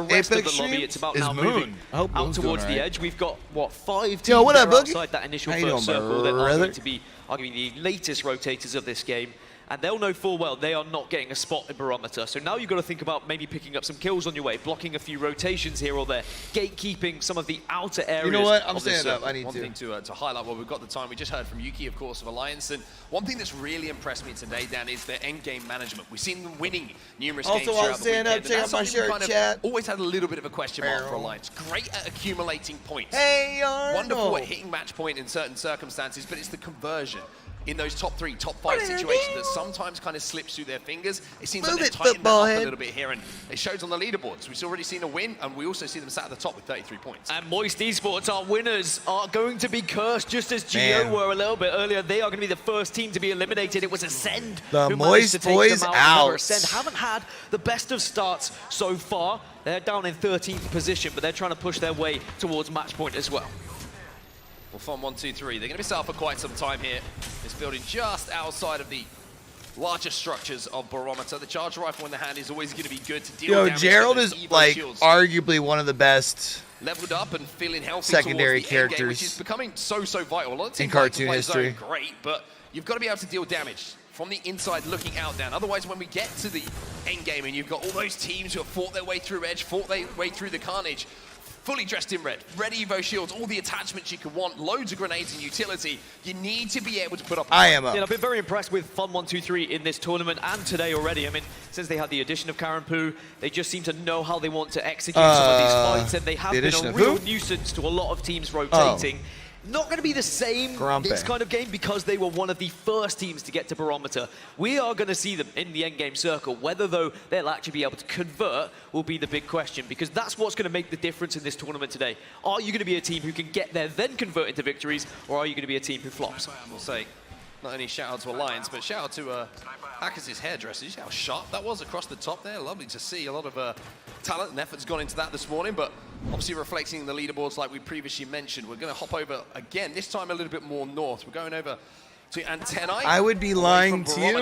Apex streams. It's about is now Moon. moving out towards the edge. We've got, what, 5 teams Yo, what up, outside that initial first circle that are brother? going to be arguably the latest rotators of this game. And they'll know full well they are not getting a spot in barometer. So now you've got to think about maybe picking up some kills on your way, blocking a few rotations here or there, gatekeeping some of the outer areas. You know what? I'm of this standing up. I need One thing to highlight, well, we've got the time. We just heard from Yuki, of course, of Alliance. And one thing that's really impressed me today, Dan, is their endgame management. We've seen them winning numerous games Also, I'll throughout the stand weekend. up, check out my shirt, chat. Always had a little bit of a question mark for Alliance. Great at accumulating points. Hey, Arnold. Wonderful at hitting match point in certain circumstances, but it's the conversion in those top 3, top 5 situations that sometimes kind of slips through their fingers. It seems like they've tightened that up a little bit here, and it shows on the leaderboards. We've already seen a win, and we also see them sat at the top with 33 points. And Moist Esports, our winners, are going to be cursed just as Geo were a little bit earlier. They are going to be the first team to be eliminated. It was Ascend the who Moist managed to take boys them out. Remember, Ascend haven't had the best of starts so far. They're down in 13th position, but they're trying to push their way towards match point as well. Well, Fun 1, 2, 3. They're going to be set up for quite some time here. This building just outside of the larger structures of barometer. The charge rifle in the hand is always going to be good to deal with damage. Gerald is like shields. arguably one of the best leveled up and feeling healthy secondary towards the end game, characters which is becoming so vital. A lot of teams in cartoon like to play history. zone, great, but you've got to be able to deal damage from the inside looking out, Dan. Otherwise, when we get to the end game and you've got all those teams who have fought their way through Edge, fought their way through the Carnage, fully dressed in red, red Evo shields, all the attachments you could want, loads of grenades and utility, you need to be able to put up a Yeah, I've been very impressed with Fun 1, 2, 3 in this tournament and today already. I mean, since they had the addition of Karen Poo, they just seem to know how they want to execute some of these fights, and they have been a real nuisance to a lot of teams rotating. Not going to be the same this kind of game because they were one of the first teams to get to barometer. We are going to see them in the endgame circle. Whether, though, they'll actually be able to convert will be the big question, because that's what's going to make the difference in this tournament today. Are you going to be a team who can get there, then convert into victories, or are you going to be a team who flops? We'll say, not only shout out to Alliance, but shout out to Hackers' hairdressers. How sharp that was across the top there. Lovely to see. A lot of talent and effort's gone into that this morning, but obviously reflecting the leaderboards like we previously mentioned. We're going to hop over again, this time a little bit more north. We're going over to Antennae. I would be lying to you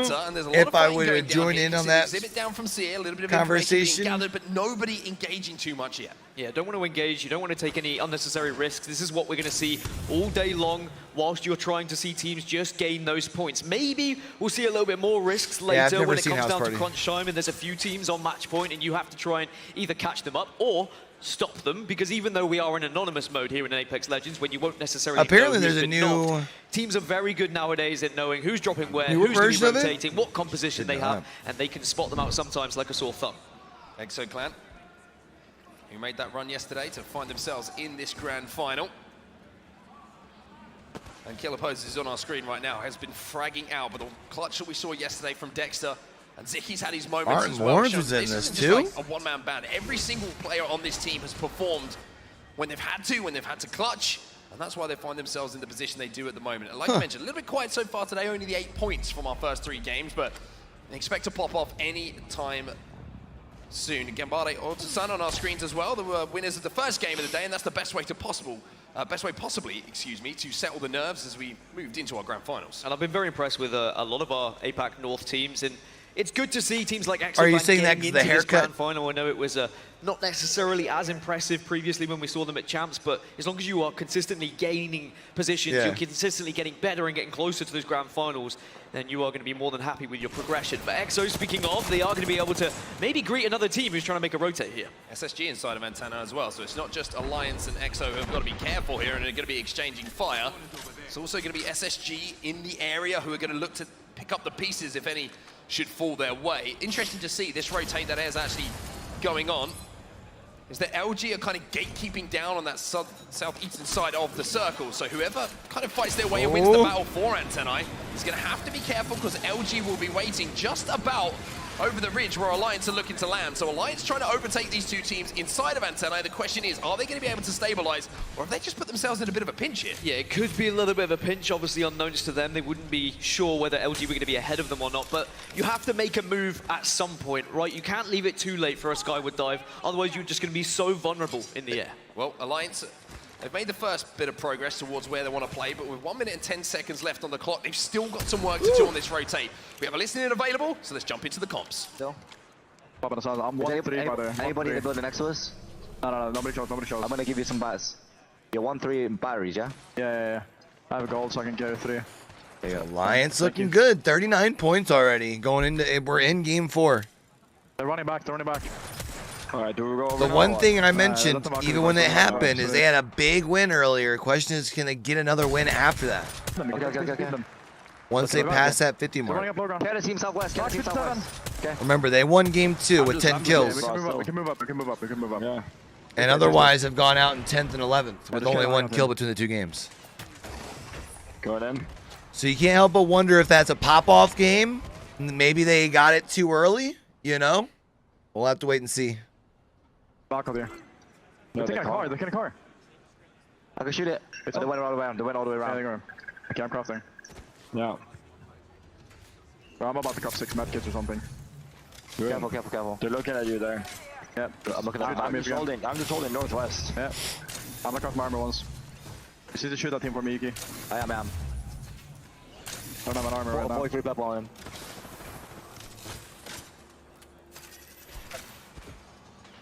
if I would have joined in on that exhibit down from Seer, a little bit of conversation. Being gathered, but nobody engaging too much yet. Yeah, don't want to engage. You don't want to take any unnecessary risks. This is what we're going to see all day long whilst you're trying to see teams just gain those points. Maybe we'll see a little bit more risks later when it comes down to crunch time and there's a few teams on match point and you have to try and either catch them up or stop them, because even though we are in anonymous mode here in Apex Legends, when you won't necessarily apparently know there's a new knocked, teams are very good nowadays at knowing who's dropping where, who's going to be rotating, what composition they have, and they can spot them out sometimes like a sore thumb. Exo Clan, who made that run yesterday to find themselves in this grand final. And Killer Poses is on our screen right now, has been fragging out, but the clutch that we saw yesterday from Dexter, and Zicky's had his moments as well. Martin was in this too. Like a one-man band. Every single player on this team has performed when they've had to clutch, and that's why they find themselves in the position they do at the moment. And like I mentioned, a little bit quiet so far today, only the 8 points from our first 3 games, but they expect to pop off any time soon. Gambare or Sun on our screens as well. They were winners of the first game of the day, and that's the best way possibly, to settle the nerves as we moved into our grand finals. And I've been very impressed with a lot of our APAC North teams, and it's good to see teams like Exo Are you Clan saying that getting the into this haircut? grand final. I know it was not necessarily as impressive previously when we saw them at Champs, but as long as you are consistently gaining positions, you're consistently getting better and getting closer to those grand finals, then you are going to be more than happy with your progression. But Exo, speaking of, they are going to be able to maybe greet another team who's trying to make a rotate here. SSG inside of Antenna as well, so it's not just Alliance and Exo who have got to be careful here and are going to be exchanging fire. It's also going to be SSG in the area who are going to look to pick up the pieces if any should fall their way. Interesting to see this rotate that is actually going on. Is that LG are kind of gatekeeping down on that southeastern side of the circle. So whoever kind of fights their way and wins the battle for Antennae is going to have to be careful, because LG will be waiting just about over the ridge where Alliance are looking to land. So Alliance trying to overtake these two teams inside of Antennae. The question is, are they going to be able to stabilize, or have they just put themselves in a bit of a pinch here? Yeah, it could be a little bit of a pinch, obviously unknowns to them. They wouldn't be sure whether LG were going to be ahead of them or not, but you have to make a move at some point, right? You can't leave it too late for a skyward dive, otherwise you're just going to be so vulnerable in the air. Well, Alliance, they've made the first bit of progress towards where they want to play, but with 1 minute and 10 seconds left on the clock, they've still got some work to do on this rotate. We have a listening available, so let's jump into the comps. Still. I'm 1-3 by the way. Anybody in the building next to us? No, nobody shows, I'm gonna give you some bats. You're 1-3 in batteries, yeah? Yeah. I have a gold, so I can carry 3. Alliance looking good. 39 points already. Going into, we're in game 4. They're running back. Alright, do we go over The one thing I mentioned, even when it happened, is they had a big win earlier. Question is, can they get another win after that? Okay. Once they pass that 50 mark. Carry the team southwest. Okay. Remember, they won game 2 with 10 kills. We can move up. Yeah. And otherwise have gone out in 10th and 11th with only 1 kill between the 2 games. Go in. So you can't help but wonder if that's a pop-off game. Maybe they got it too early, you know? We'll have to wait and see. Back up here. They're taking a car. I can shoot it. They went all the way around. Yeah, okay, I'm crafting. Yeah. Well, I'm about to craft 6 medkits or something. Careful. They're looking at you there. Yeah, I'm looking at you. I'm just holding northwest. Yeah. I'm gonna craft my armor once. You see to shoot that team for me, Iki? I am. I don't have an armor right now. Boy, 3 pepper on him.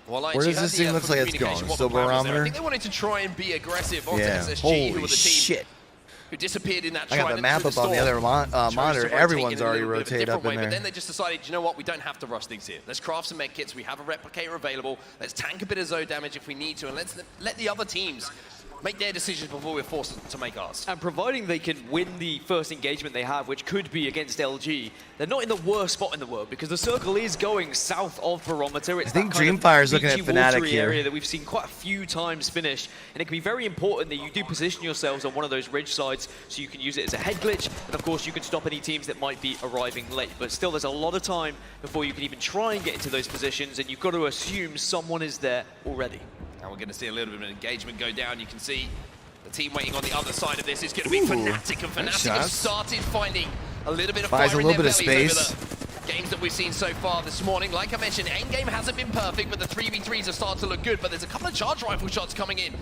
Well, where does this thing look like it's going? Still barometer? I think they wanted to try and be aggressive onto SSG, Holy who were the team shit. who disappeared in that I got the map up on the other monitor. Everyone's already rotated up in there. But then they just decided, you know what, we don't have to rush things here. Let's craft some med kits. We have a replicator available. Let's tank a bit of Zo damage if we need to, and let's let the other teams make their decisions before we're forced to make ours. And providing they can win the first engagement they have, which could be against LG, they're not in the worst spot in the world, because the circle is going south of Barometer. It's I think Dreamfire's looking at Fnatic here. Area that we've seen quite a few times finish, and it can be very important that you do position yourselves on one of those ridge sides so you can use it as a head glitch, and of course you can stop any teams that might be arriving late. But still, there's a lot of time before you can even try and get into those positions, and you've got to assume someone is there already. Now we're going to see a little bit of an engagement go down. You can see the team waiting on the other side of this is going to be Fnatic, and Fnatic have started finding a little bit of fire in their bellies over the games that we've seen so far this morning. Like I mentioned, endgame hasn't been perfect, but the 3v3s are starting to look good, but there's a couple of charge rifle shots coming in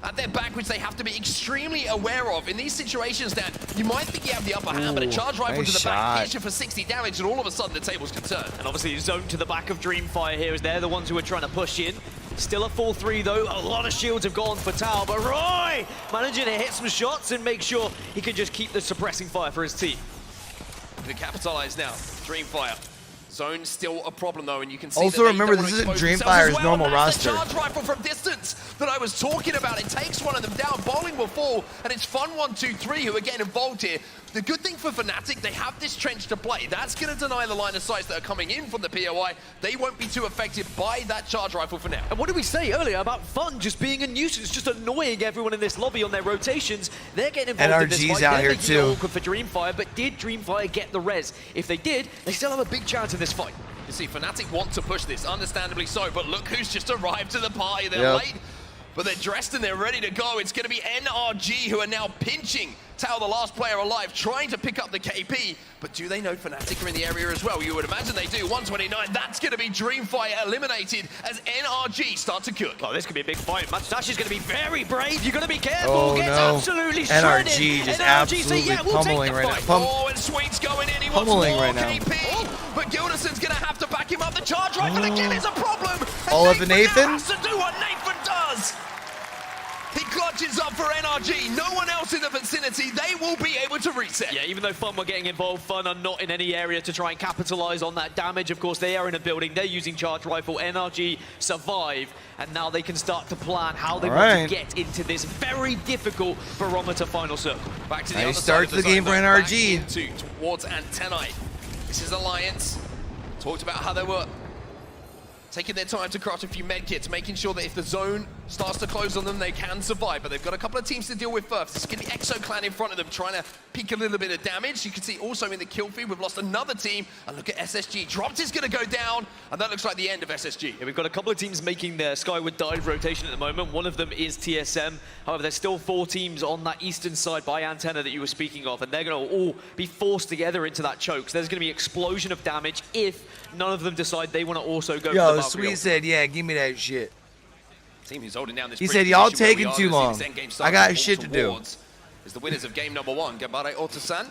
at their back, which they have to be extremely aware of. In these situations, Dan, you might think you have the upper hand, but a charge rifle nice to the back shot. hits you for 60 damage, and all of a sudden the tables can turn. And obviously zone to the back of Dreamfire here as they're the ones who are trying to push in. Still a 4-3 though. A lot of shields have gone for Tao, but Roy managing to hit some shots and make sure he can just keep the suppressing fire for his team. To capitalize now, Dreamfire. Zone's still a problem though, and you can see Also that remember, they this don't isn't want to expose themselves Dreamfire's as well. normal That's the roster. charge rifle from distance that I was talking about. It takes one of them down. Bowling will fall, and it's Fun 1, 2, 3 who are getting involved here. The good thing for Fnatic, they have this trench to play. That's going to deny the line of sights that are coming in from the POI. They won't be too affected by that charge rifle for now. And what did we say earlier about Fun just being a nuisance, just annoying everyone in this lobby on their rotations? They're getting involved in this NRG's fight. out They're here making it too. awkward for Dreamfire, but did Dreamfire get the res? If they did, they still have a big chance in this fight. You see, Fnatic want to push this, understandably so, but look who's just arrived to the party. They're late, but they're dressed and they're ready to go. It's going to be NRG who are now pinching Tao, the last player alive, trying to pick up the KP. But do they know Fnatic are in the area as well? You would imagine they do. 129, that's going to be Dreamfire eliminated as NRG start to cook. Oh, this could be a big fight. Match is going to be very brave. You're going to be careful. Oh, Gets no. absolutely shredded. NRG just NRG say, absolutely we'll pummeling take the right fight. now. Oh, and Sweet's going in. He wants Pummeling more right now. KP. But Gilderson's going to have to back him up. The charge rifle again is a problem. And All of the Nathan? now has to do what Nathan does. He clutches up for NRG. No one else in the vicinity. They will be able to reset. Yeah, even though Fun were getting involved, Fun are not in any area to try and capitalize on that damage. Of course, they are in a building. They're using charge rifle. NRG survive, and now they can start to plan how they want to get into this very difficult barometer final circle. Back to the Nice other start side of to the game zone, for back NRG. into towards Antennae. This is Alliance. Talked about how they were taking their time to craft a few medkits, making sure that if the zone starts to close on them, they can survive. But they've got a couple of teams to deal with first. This is going to be Exo Clan in front of them, trying to peek a little bit of damage. You can see also in the kill feed, we've lost another team. And look at SSG. Dropped is going to go down, and that looks like the end of SSG. Yeah, we've got a couple of teams making their skyward dive rotation at the moment. One of them is TSM. However, there's still 4 teams on that eastern side by Antenna that you were speaking of, and they're going to all be forced together into that choke. So there's going to be explosion of damage if none of them decide they want to also go for the Yo, Valkyrie Sweet ult. said, yeah, give me that shit. Team who's holding down this He bridge said, y'all position where we taking are, too gonna see long. this end game I start got to shit to walk do. towards is the winners of game number 1, Gabare Otasan.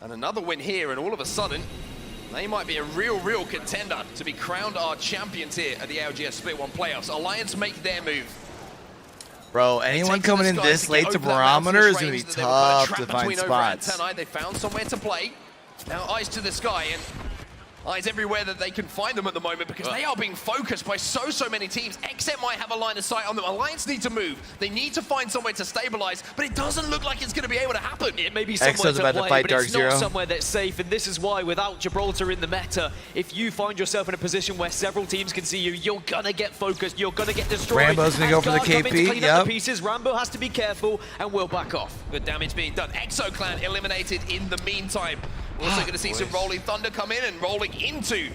And another win here, and all of a sudden, they might be a real contender to be crowned our champions here at the ALGS Split 1 playoffs. Alliance make their move. Bro, anyone coming in this late to barometer is going to be tough to find spots. They found somewhere to play. Now eyes to the sky, and eyes everywhere that they can find them at the moment because they are being focused by so many teams. XM might have a line of sight on them. Alliance need to move. They need to find somewhere to stabilize, but it doesn't look like it's going to be able to happen. It may be somewhere to play, but it's not somewhere that's safe, and this is why without Gibraltar in the meta, if you find yourself in a position where several teams can see you, you're going to get focused, you're going to get destroyed. Rambo's going to go for the KP, yep. The pieces. Rambo has to be careful and will back off. Good damage being done. Exo Clan eliminated in the meantime. We're also going to see some Rolling Thunder come in and rolling into.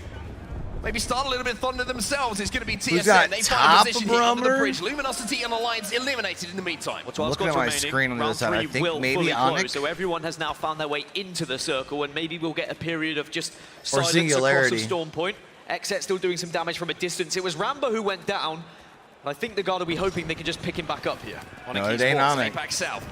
Maybe start a little bit Thunder themselves. It's going to be TSM. They find a position here under the bridge. Luminosity and Alliance eliminated in the meantime. Well, looking at my screen on the other side, I think maybe Onyx. So everyone has now found their way into the circle, and maybe we'll get a period of just or silence singularity. Across the Storm Point. XZ still doing some damage from a distance. It was Rambo who went down. And I think the Guard will be hoping they can just pick him back up here. No, it ain't Onyx. Back south.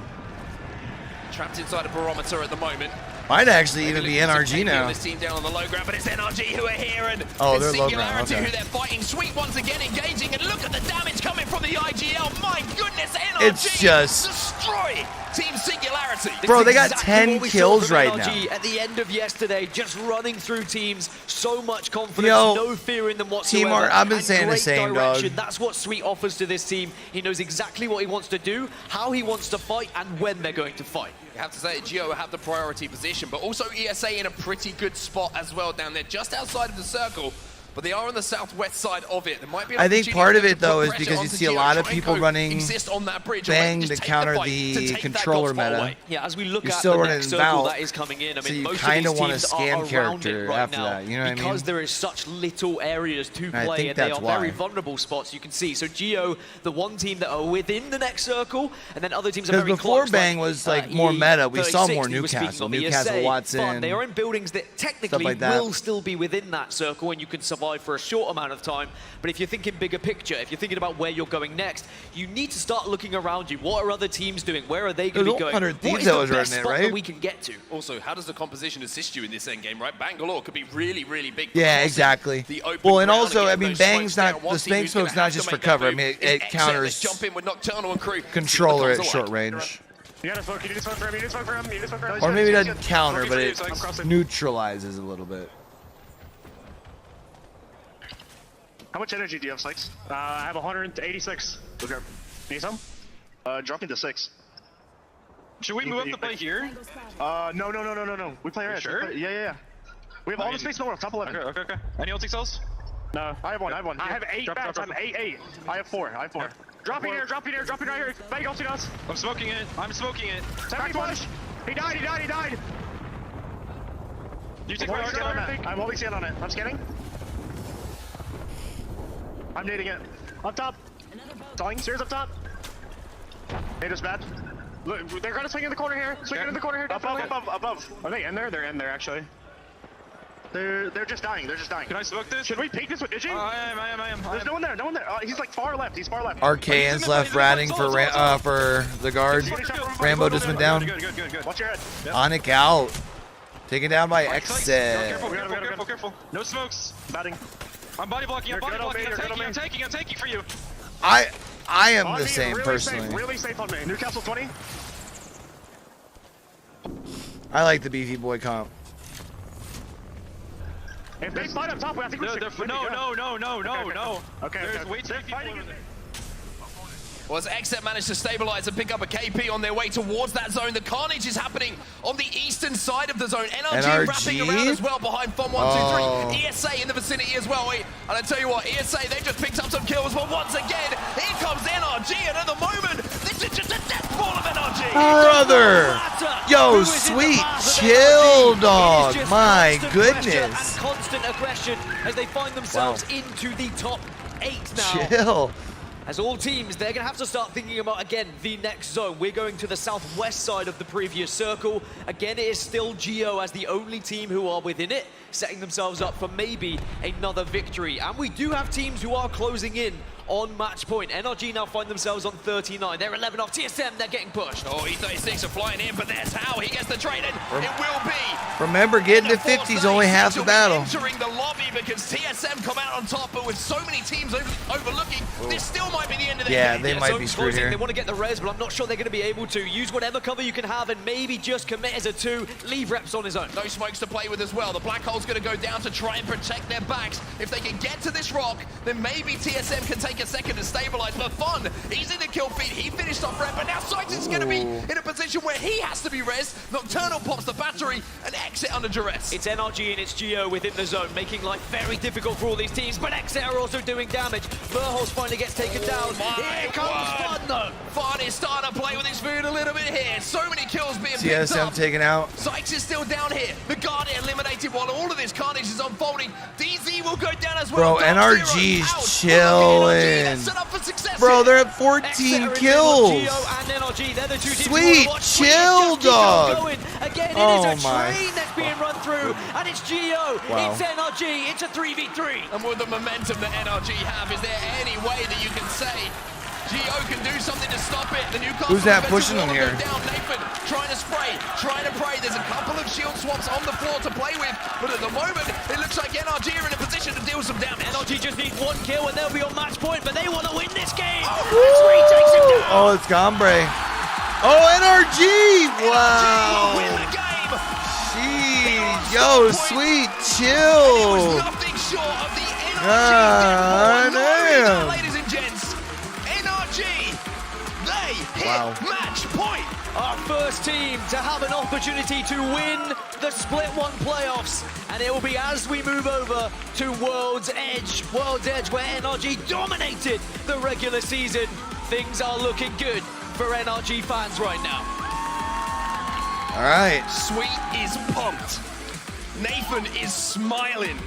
Trapped inside a barometer at the moment. Might actually even be NRG now. This team down on the low ground, but it's NRG who are here, and oh, it's they're low ground. Singularity Okay. who they're fighting. Sweet once again engaging, and look at the damage coming from the IGL. My goodness, NRG It's just destroy Team Singularity. Bro, they got 10 kills right now. At the end of yesterday, just running through teams, so much confidence, Yo, no fear in them whatsoever. Team Art, I've been and saying the great same, direction. dog. That's what Sweet offers to this team. He knows exactly what he wants to do, how he wants to fight, and when they're going to fight. You have to say that Geo have the priority position, but also ESA in a pretty good spot as well down there, just outside of the circle. But they are on the southwest side of it. There might be an I think part of opportunity it, though, to is put because you pressure see a onto lot Geo, of try and people go running exist on that bridge Bang and to just take counter fight, to the take that controller gold spot meta. away. Yeah, as we look You're at still the running next circle Valve, that is coming in, I mean, so you most kind of of these want a teams scan are around it character right after now that. You know what I mean? because there is such little areas to I play, think and they that's are very why. vulnerable spots. You can see. So Geo, the one team that are within the next circle, and then other teams are very Because before close. Bang was like more meta, we saw more 36 we were speaking Newcastle, of, Newcastle, ESA, Watson, Fun. They are in buildings that technically like that. will still be within that circle, and you can survive survive for a short amount of time. But if you're thinking bigger picture, if you're thinking about where you're going next, you need to start looking around you. What are other teams doing? Where are they going to be going? What is the best spot that we can get to? Also, how does the composition assist you in this endgame, right? Bangalore could be really, really big. Yeah, exactly. Well, and also, I mean, Bang's not, the Bang smoke's not just for cover. I mean, it counters jump in with Nocturnal and Crew. controller at short range. You gotta smoke, you need to smoke for him, you need to smoke for him, you need to smoke for him. Or maybe it doesn't counter, but it neutralizes a little bit. How much energy do you have, Sykes? I have 186. Okay. Need some? Drop me to 6. Should we move up to play here? No. We play right. Sure? Yeah. We have all the space more, top 11. Okay. Any ulti cells? No. I have one. I have 8 bats. I'm 8. I have 4. Drop in here right here. Bang ulti us. I'm smoking it. 70 push. He died. You take fire on it. I'm holding stand on it. I'm scanning. I'm nading it. Up top. Stalling. Stairs up top. Nade is bad. Look, they're gonna swing in the corner here. Above. Are they in there? They're in there actually. They're just dying. Can I smoke this? Should we peek this with Digi? I am. There's no one there. He's like far left. Arcane's left ratting for the guard. Rambo just went down. Good. Watch your head. Onic out. Taken down by Exit. Careful. No smokes. Batting. I'm body blocking. I'm taking for you. I am the same personally. Really safe on me. Newcastle 20. I like the beefy boy comp. If they fight up top, I think we should. No. Okay. There's way too many people over there. Well, as Exet managed to stabilize and pick up a KP on their way towards that zone, the carnage is happening on the eastern side of the zone. NRG wrapping around as well behind Fun 123. ESA in the vicinity as well. And I tell you what, ESA, they've just picked up some kills, but once again, here comes NRG, and at the moment, this is just a death ball of NRG. Brother! Yo, sweet chill, dog. My goodness. And constant aggression as they find themselves into the top 8 now. Chill. As all teams, they're going to have to start thinking about, again, the next zone. We're going to the southwest side of the previous circle. Again, it is still Geo as the only team who are within it, setting themselves up for maybe another victory. And we do have teams who are closing in on match point. NRG now find themselves on 39. They're 11 off. TSM, they're getting pushed. Oh, E36 are flying in, but there's how he gets the trade in. It will be. Remember, getting to 50 is only half the battle. Entering the lobby because TSM come out on top, but with so many teams overlooking, this still might be the end of the game. Yeah, they might be screwed here. They want to get the res, but I'm not sure they're going to be able to. Use whatever cover you can have and maybe just commit as a 2. Leave reps on his own. No smokes to play with as well. The Black Hole's going to go down to try and protect their backs. If they can get to this rock, then maybe TSM can take a second to stabilize. For Fun, he's in the kill feed. He finished off rep, but now Sykes is going to be in a position where he has to be res. Nocturnal pops the battery and Exit under duress. It's NRG and it's Geo within the zone, making life very difficult for all these teams, but Exit are also doing damage. Verholz finally gets taken down. Here comes Fun, though. Fun is starting to play with his food a little bit here. So many kills being picked TSM up. taken out. Sykes is still down here. The Guardian eliminated while all of this carnage is unfolding. DZ will go down as well. Bro, NRG's chilling. Set up for success. Bro, they're at 14 kills. Sweet chill, dog. Again, it is a train that's being run through, and it's Geo. It's NRG. It's a 3v3. And with the momentum that NRG have, is there any way that you can say Geo can do something to stop it? The Newcastle Who's that pushing them here? Down. Nathan trying to spray, trying to pray. There's a couple of shield swaps on the floor to play with, but at the moment, it looks like NRG are in a position to deal some damage. NRG just need 1 kill and they'll be on match point, but they want to win this game. Takes him down. Oh, it's Gombre. Oh, NRG! Wow. Win the game. Jeez, yo, sweet chill. Nothing short of the NRG damn. Ladies and gents, NRG, they hit match point. Our first team to have an opportunity to win the Split 1 playoffs. And it will be as we move over to World's Edge, where NRG dominated the regular season. Things are looking good for NRG fans right now. All right. Sweet is pumped. Nathan is smiling.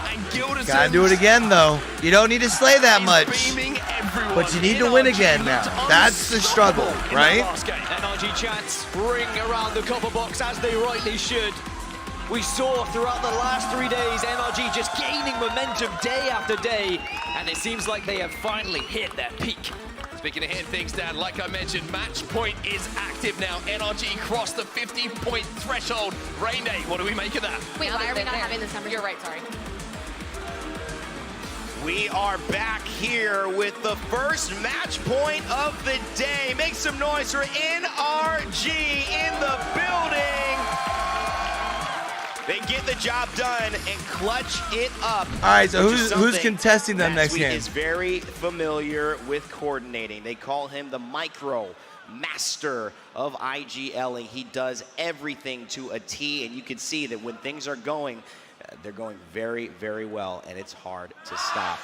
And Gilderson Gotta do it again, though. You don't need to slay that much. But you need to win again now. That's the struggle, right? NRG chants ring around the copper box as they rightly should. We saw throughout the last 3 days, NRG just gaining momentum day after day, and it seems like they have finally hit their peak. Speaking of hitting things, Dan, like I mentioned, match point is active now. NRG crossed the 50-point threshold. Rain Day, what do we make of that? Wait, why are we not having this number? You're right, sorry. We are back here with the first match point of the day. Make some noise for NRG in the building. They get the job done and clutch it up. All right, so who's contesting them next game? Is very familiar with coordinating. They call him the micro master of IGLing. He does everything to a T, and you can see that when things are going, they're going very, very well, and it's hard to stop.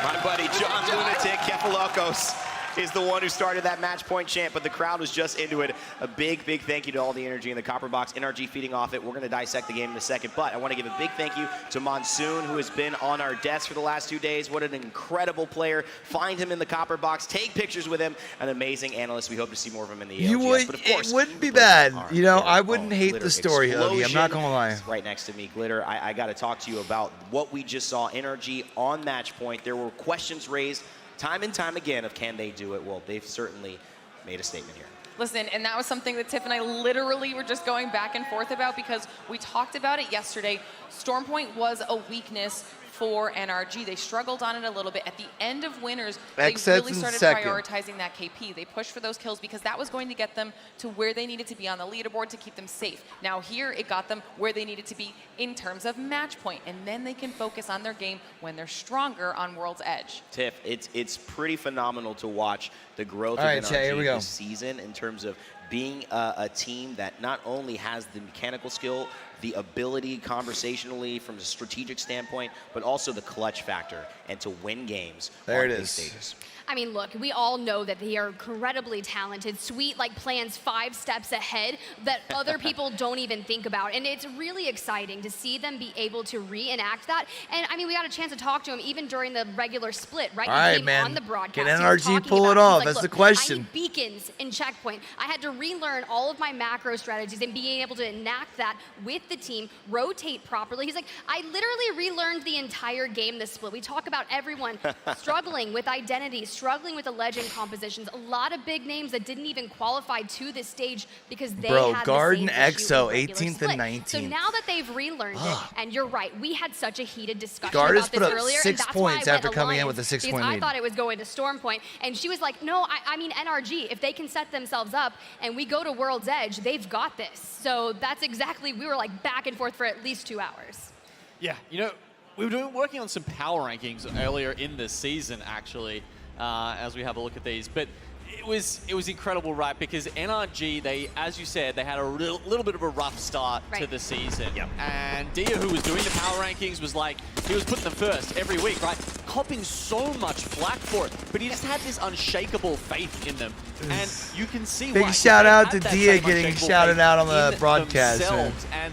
My buddy John Lunatic Kefalokos is the one who started that match point chant, but the crowd was just into it. A big, big thank you to all the energy in the copper box. NRG feeding off it. We're going to dissect the game in a second, but I want to give a big thank you to Monsoon, who has been on our desk for the last 2 days. What an incredible player. Find him in the copper box. Take pictures with him. An amazing analyst. We hope to see more of him in the ALGS. But of course, it wouldn't be bad. You know, I wouldn't hate Glitter the story, Hoagie. I'm not Explosion going to lie. is right next to me. Glitter, I got to talk to you about what we just saw. NRG on match point. There were questions raised time and time again of can they do it? Well, they've certainly made a statement here. Listen, and that was something that Tiff and I literally were just going back and forth about because we talked about it yesterday. Stormpoint was a weakness for NRG. They struggled on it a little bit. At the end of winners, they really started prioritizing that KP. They pushed for those kills because that was going to get them to where they needed to be on the leaderboard to keep them safe. Now here, it got them where they needed to be in terms of match point, and then they can focus on their game when they're stronger on World's Edge. Tiff, it's pretty phenomenal to watch the growth of NRG this season in terms of being a team that not only has the mechanical skill, the ability conversationally from a strategic standpoint, but also the clutch factor and to win games on big stages. I mean, look, we all know that they are incredibly talented. Sweet, like, plans 5 steps ahead that other people don't even think about. And it's really exciting to see them be able to reenact that. And, I mean, we got a chance to talk to him even during the regular split, right? All right, man. On the broadcast. Can NRG pull it off? That's the question. I need beacons in checkpoint. I had to relearn all of my macro strategies and being able to enact that with the team, rotate properly. He's like, I literally relearned the entire game this split. We talk about everyone struggling with identity, struggling with the legend compositions. A lot of big names that didn't even qualify to this stage because they had Guard the same and Exo, issue 18th and 19th. So now that they've relearned it, and you're right, we had such a heated discussion Guard about has put this up earlier, 6 and that's points why I after went coming in Alliance, with a 6-point because lead. I thought it was going to Storm Point, and she was like, no, I mean NRG, if they can set themselves up and we go to World's Edge, they've got this. So that's exactly, we were like back and forth for at least 2 hours. Yeah, you know, we were working on some power rankings earlier in the season, actually, as we have a look at these. But it was incredible, right? Because NRG, they, as you said, they had a little bit of a rough start to the season. Yep. And Dia, who was doing the power rankings, was like, he was putting them first every week, right? Copping so much flack for it, but he just had this unshakable faith in them. And you can see Big why. shout out to Dia getting shouted out on the broadcast. And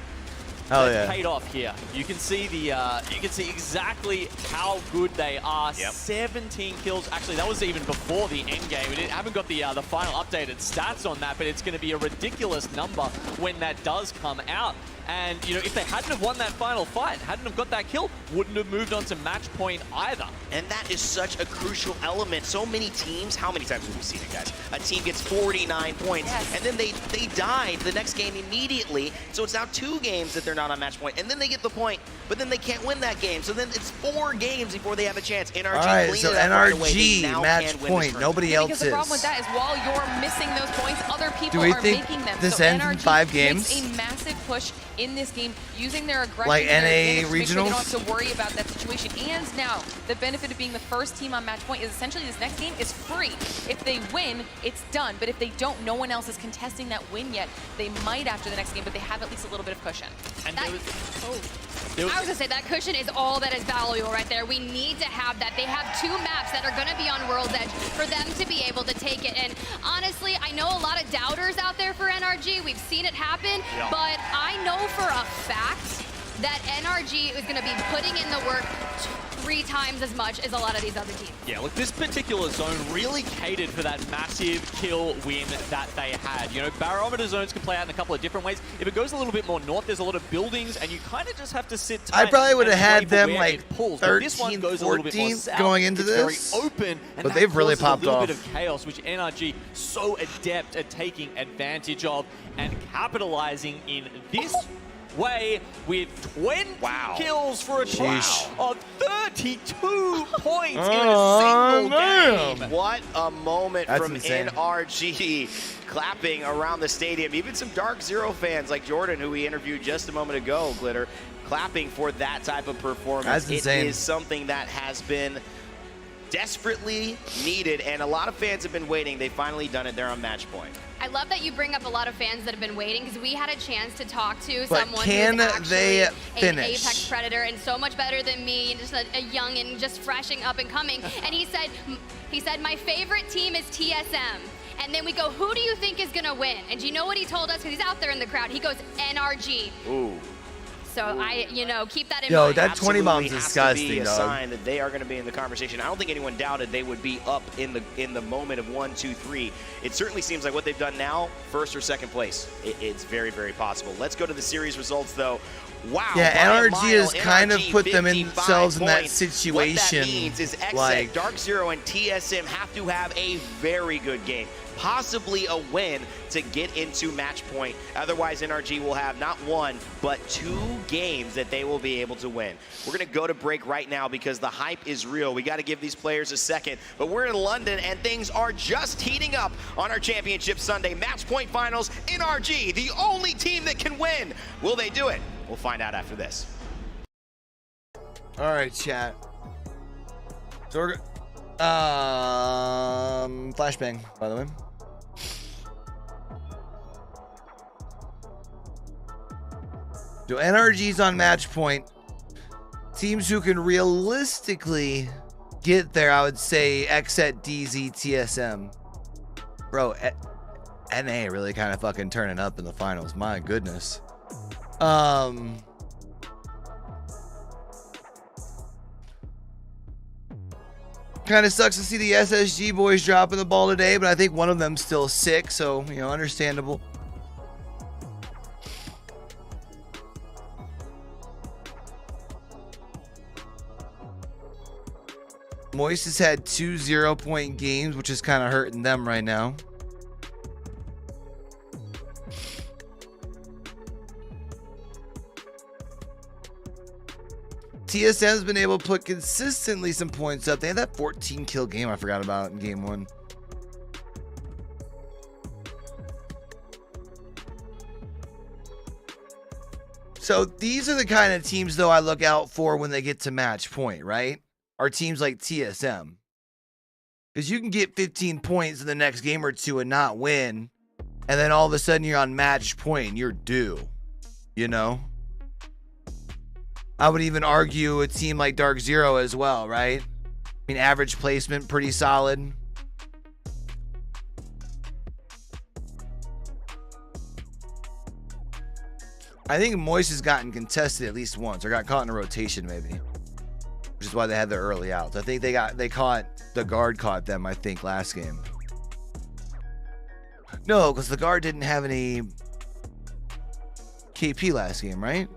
hell they've yeah. paid off here. You can see exactly how good they are. 17 kills. Actually, that was even before the end game. We haven't got the final updated stats on that, but it's going to be a ridiculous number when that does come out. And, you know, if they hadn't have won that final fight, hadn't have got that kill, wouldn't have moved on to match point either. And that is such a crucial element. So many teams, how many times have we seen it, guys? A team gets 49 points, and then they died the next game immediately. So it's now 2 games that they're not on match point, and then they get the point, but then they can't win that game. So then it's 4 games before they have a chance. NRG All right, so NRG match point. Nobody else because is. the problem with that is while you're missing those points, other people Do we are think making them. this so ends in NRG 5 games? makes a massive push in this game, using their aggression, Like their NA advantage to make sure they don't regionals? have to worry about that situation. hands now. The benefit of being the first team on match point is essentially this next game is free. If they win, it's done. But if they don't, no one else is contesting that win yet. They might after the next game, but they have at least a little bit of cushion. And I was gonna say that cushion is all that is valuable right there. We need to have that. They have 2 maps that are gonna be on World's Edge for them to be able to take it. And honestly, I know a lot of doubters out there for NRG. We've seen it happen, but I know for a fact that NRG is gonna be putting in the work 3 times as much as a lot of these other teams. Yeah, look, this particular zone really catered for that massive kill win that they had. You know, barometer zones can play out in a couple of different ways. If it goes a little bit more north, there's a lot of buildings, and you kind of just have to sit tight. I probably would have and had wait for them where like it pulls. 13, But this one goes a little bit more 14 south. going into it's this. very open, and But that they've really causes popped a little off. bit of chaos, which NRG so adept at taking advantage of and capitalizing in this way with 20 kills for a total of 32 points in a single game. What a moment That's from insane. NRG, clapping around the stadium. Even some Dark Zero fans like Jordan, who we interviewed just a moment ago, Glitter, clapping for that type of performance. That's insane. It is something that has been desperately needed, and a lot of fans have been waiting. They've finally done it. They're on match point. I love that you bring up a lot of fans that have been waiting, because we had a chance to talk to But someone can who's actually they an finish? Apex Predator and so much better than me, and just a young and just freshing up and coming. And he said, my favorite team is TSM. And then we go, who do you think is gonna win? And do you know what he told us? Because he's out there in the crowd. He goes, NRG. Ooh. So keep that in Yo, mind. that 20 bomb's Absolutely has disgusting, to be a dog. sign that they are going to be in the conversation. I don't think anyone doubted they would be up in the moment of 1, 2, 3. It certainly seems like what they've done now, first or second place. It's very, very possible. Let's go to the series results, though. Wow. Yeah, by a NRG mile, has kind of NRG put 55 themselves in that points. situation. What that means is XZ, like, Dark Zero, and TSM have to have a very good game, possibly a win to get into match point. Otherwise, NRG will have not 1, but 2 games that they will be able to win. We're going to go to break right now because the hype is real. We got to give these players a second. But we're in London, and things are just heating up on our Championship Sunday match point finals. NRG, the only team that can win. Will they do it? We'll find out after this. all right, chat. So we're flashbang, by the way. So NRG's on match point. Teams who can realistically get there, I would say XZ, DZ, TSM. Bro, NA really kind of fucking turning up in the finals. My goodness. Kind of sucks to see the SSG boys dropping the ball today, but I think one of them's still sick, so, understandable. Moist has had 2 0-point games, which is kind of hurting them right now. TSM's been able to put consistently some points up. They had that 14 kill game I forgot about in game 1. So these are the kind of teams, though, I look out for when they get to match point, right? Are teams like TSM. Because you can get 15 points in the next game or two and not win. And then all of a sudden you're on match point and you're due. I would even argue a team like Dark Zero as well, right? I mean, average placement, pretty solid. I think Moist has gotten contested at least once, or got caught in a rotation maybe, which is why they had their early outs. I think they caught the guard caught them, I think, last game. No, because the guard didn't have any KP last game, right?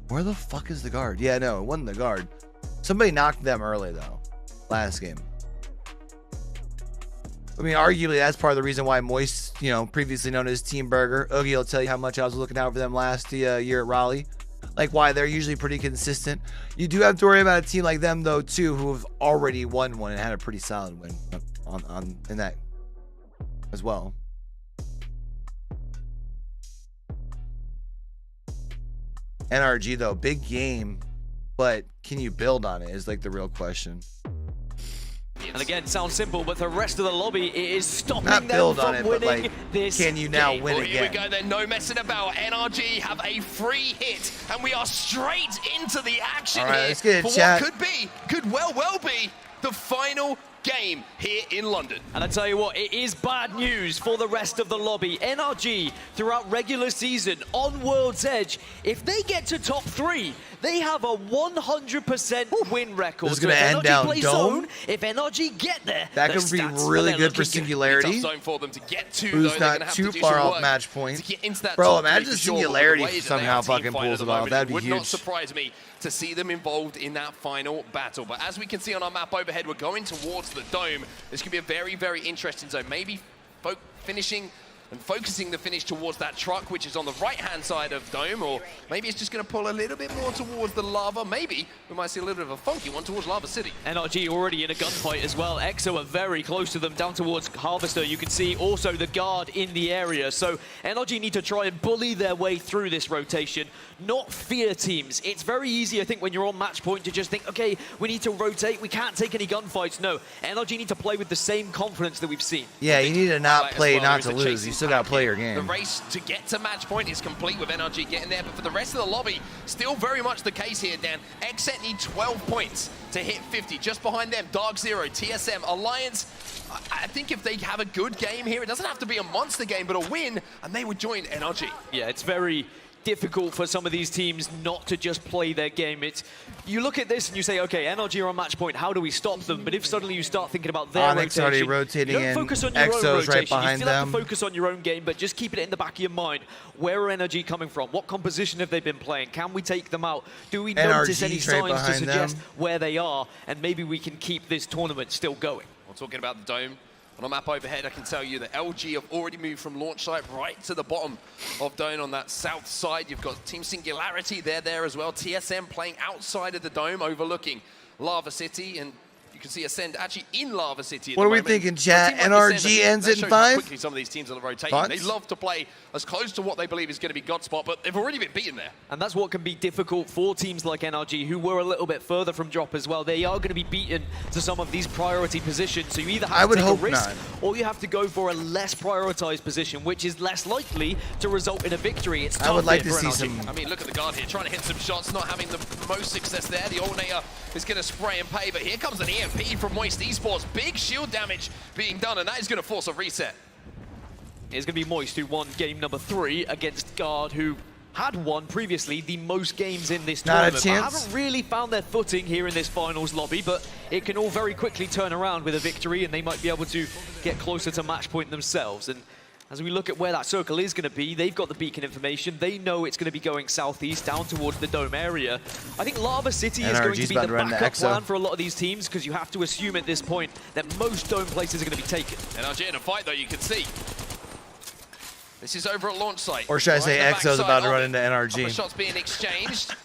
Where the fuck is the guard? Yeah, no, it wasn't the guard. Somebody knocked them early though, last game. I mean, arguably that's part of the reason why Moist, previously known as Team Burger, Oogie will tell you how much I was looking out for them last year at Raleigh. Like why they're usually pretty consistent. You do have to worry about a team like them though too, who have already won one and had a pretty solid win in that as well. NRG though, big game but can you build on it is like the real question. And again, sounds simple, but the rest of the lobby is stopping Not them build from on it, winning but like, this can you now game. win Well, again? here we go then, no messing about. NRG have a free hit, and we are straight into the action All right, here let's get it, for chat. what could well be the final game here in London. And I tell you what, it is bad news for the rest of the lobby. NRG, throughout regular season, on World's Edge, if they get to top 3, they have a 100% win record. This is going to end NRG down play Dome. zone, if NRG get there, That the could be stats really are good for looking Singularity. Tough zone for them to get to, Who's though. They're not gonna have too to do far some off work match to point. get into that Bro, top three imagine for sure, but Singularity the way that they somehow are team fucking fight pulls at it the off. moment, That'd be would not huge. surprise me to see them involved in that final battle. But as we can see on our map overhead, we're going towards the Dome. This could be a very, very interesting zone. Maybe finishing and focusing the finish towards that truck, which is on the right-hand side of Dome, or maybe it's just going to pull a little bit more towards the lava. Maybe we might see a little bit of a funky one towards Lava City. NRG already in a gunfight as well. Exo are very close to them, down towards Harvester. You can see also the Guard in the area. So NRG need to try and bully their way through this rotation, not fear teams. It's very easy, I think, when you're on match point to just think, okay, we need to rotate, we can't take any gunfights. No, NRG need to play with the same confidence that we've seen. Yeah, you need to not play, well, not there to is a lose. You chasing still got to play your The game. race to get to match point is complete with NRG getting there, but for the rest of the lobby, still very much the case here, Dan. Xset need 12 points to hit 50. Just behind them, Dark Zero, TSM, Alliance. I think if they have a good game here, it doesn't have to be a monster game, but a win, and they would join NRG. Yeah, it's very difficult for some of these teams not to just play their game. You look at this and you say, okay, NRG are on match point, how do we stop them? But if suddenly you start thinking about their Onyx already rotation, rotating you don't in. focus on your own Exo's rotation. right behind you still them. have to focus on your own game, but just keep it in the back of your mind. Where are NRG coming from? What composition have they been playing? Can we take them out? Do we notice any NRG's right signs to behind suggest them. where they are? And maybe we can keep this tournament still going. Well, talking about the Dome, on a map overhead, I can tell you that LG have already moved from launch site right to the bottom of Dome on that south side. You've got Team Singularity, they're there as well. TSM playing outside of the Dome, overlooking Lava City, and you can see Ascend actually in Lava City at What the are we moment. thinking, For a chat? team like NRG Ascend, ends that in shows how 5? quickly some of these teams are rotating. Thoughts? They love to play as close to what they believe is going to be God spot, but they've already been beaten there. And that's what can be difficult for teams like NRG, who were a little bit further from drop as well. They are going to be beaten to some of these priority positions, so you either have to take a risk, or you have to go for a less prioritized position, which is less likely to result in a victory. It's tough I would like here to for see NRG. some. I mean, look at the Guard here, trying to hit some shots, not having the most success there. The Alternator is going to spray and pay, but here comes an EMP from Moist Esports. Big shield damage being done, and that is going to force a reset. It's going to be Moist who won game number 3 against Guard, who had won previously the most games in this Not a tournament. chance. But haven't really found their footing here in this finals lobby, but it can all very quickly turn around with a victory, and they might be able to get closer to match point themselves. And as we look at where that circle is going to be, they've got the beacon information. They know it's going to be going southeast down towards the Dome area. I think Lava City is going to be the backup plan for a lot of these teams, because you have to assume at this point that most Dome places are going to be taken. NRG in a fight, though, you can see. This is over at launch site. Or should I say Exo's about to run into Couple NRG? of shots being exchanged.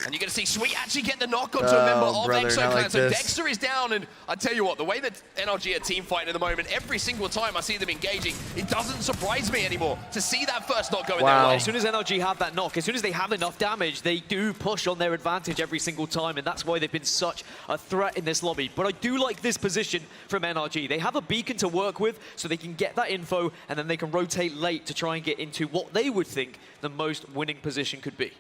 And you're going to see Sweet actually get the knock onto a member of brother, Exo not Clan. like So this. Dexter is down, and I tell you what, the way that NRG are team fighting at the moment, every single time I see them engaging, it doesn't surprise me anymore to see that first knock going their way. As soon as NRG have that knock, as soon as they have enough damage, they do push on their advantage every single time, and that's why they've been such a threat in this lobby. But I do like this position from NRG. They have a beacon to work with, so they can get that info, and then they can rotate late to try and get into what they would think the most winning position could be.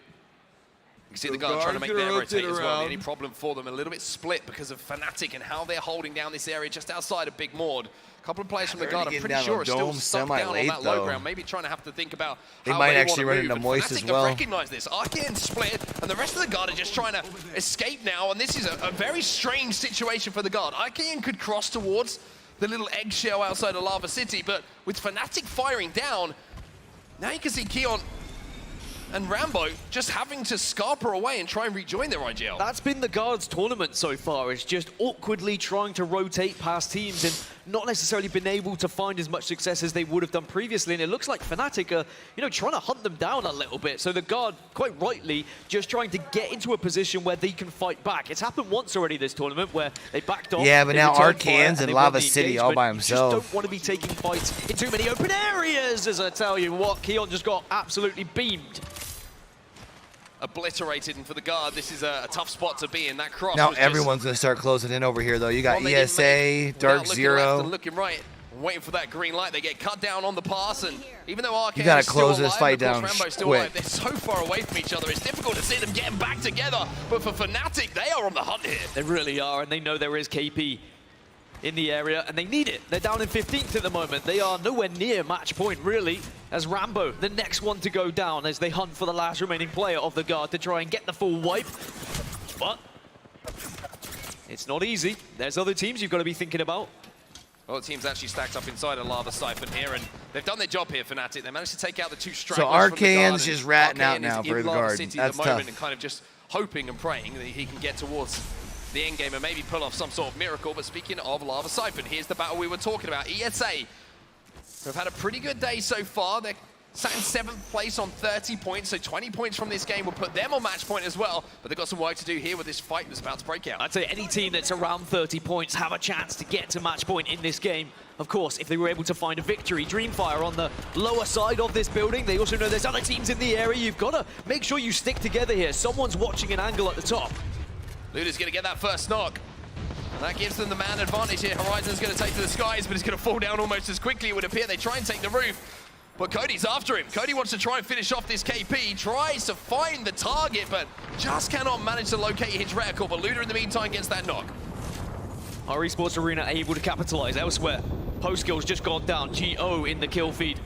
You can see the Guard trying to make their rotate as well. The only problem for them, a little bit split because of Fnatic and how they're holding down this area just outside of Big Maud. A couple of players from the Guard, I'm pretty sure, are still stuck down on that low ground. Maybe trying to have to think about They how might they actually want run to move. into Moist Fnatic as well. have recognized this. Arcane split, and the rest of the Guard are just trying to escape now, and this is a very strange situation for the Guard. Arcane could cross towards the little eggshell outside of Lava City, but with Fnatic firing down, now you can see Keon and Rambo just having to scarper away and try and rejoin their IGL. That's been the Guards' tournament so far, is just awkwardly trying to rotate past teams and not necessarily been able to find as much success as they would have done previously. And it looks like Fnatic are, trying to hunt them down a little bit. So the Guard, quite rightly, just trying to get into a position where they can fight back. It's happened once already this tournament where they backed off. Yeah, but they now returned fire, Arcane's and in they won Lava the City all by engagement. himself. You just don't want to be taking fights in too many open areas, as I tell you what. Keon just got absolutely beamed. obliterated, and for the Guard, this is a tough spot to be in. That cross Now was just everyone's going to start closing in over here, though. You got one they didn't ESA, make Dark without Zero. looking left and looking right, waiting for that green light. They get cut down on the pass, and even though RK You gotta is still close alive, this fight and of down course Rambo's still quick. alive, they're so far away from each other, it's difficult to see them getting back together. But for Fnatic, they are on the hunt here. They really are, and they know there is KP in the area, and they need it. They're down in 15th at the moment. They are nowhere near match point, really, as Rambo, the next one to go down as they hunt for the last remaining player of the Guard to try and get the full wipe. But it's not easy. There's other teams you've got to be thinking about. Well, the team's actually stacked up inside a lava siphon here, and they've done their job here, Fnatic. They managed to take out the two stragglers So from the Guard, Arcane's just and ratting out Arcane now is for in the Lava Guard. City That's at the moment tough. and kind of just hoping and praying that he can get towards the end game and maybe pull off some sort of miracle. But speaking of Lava Siphon, here's the battle we were talking about. ESA have had a pretty good day so far. They're sat in 7th place on 30 points, so 20 points from this game will put them on match point as well. But they've got some work to do here with this fight that's about to break out. I'd say any team that's around 30 points have a chance to get to match point in this game. Of course, if they were able to find a victory. Dreamfire on the lower side of this building. They also know there's other teams in the area. You've got to make sure you stick together here. Someone's watching an angle at the top. Luda's going to get that first knock. And that gives them the man advantage here. Horizon's going to take to the skies, but it's going to fall down almost as quickly, it would appear. They try and take the roof, but Cody's after him. Cody wants to try and finish off this KP, tries to find the target, but just cannot manage to locate his reticle. But Luda, in the meantime, gets that knock. Our esports arena able to capitalize elsewhere. Post skill's just gone down. GO in the kill feed.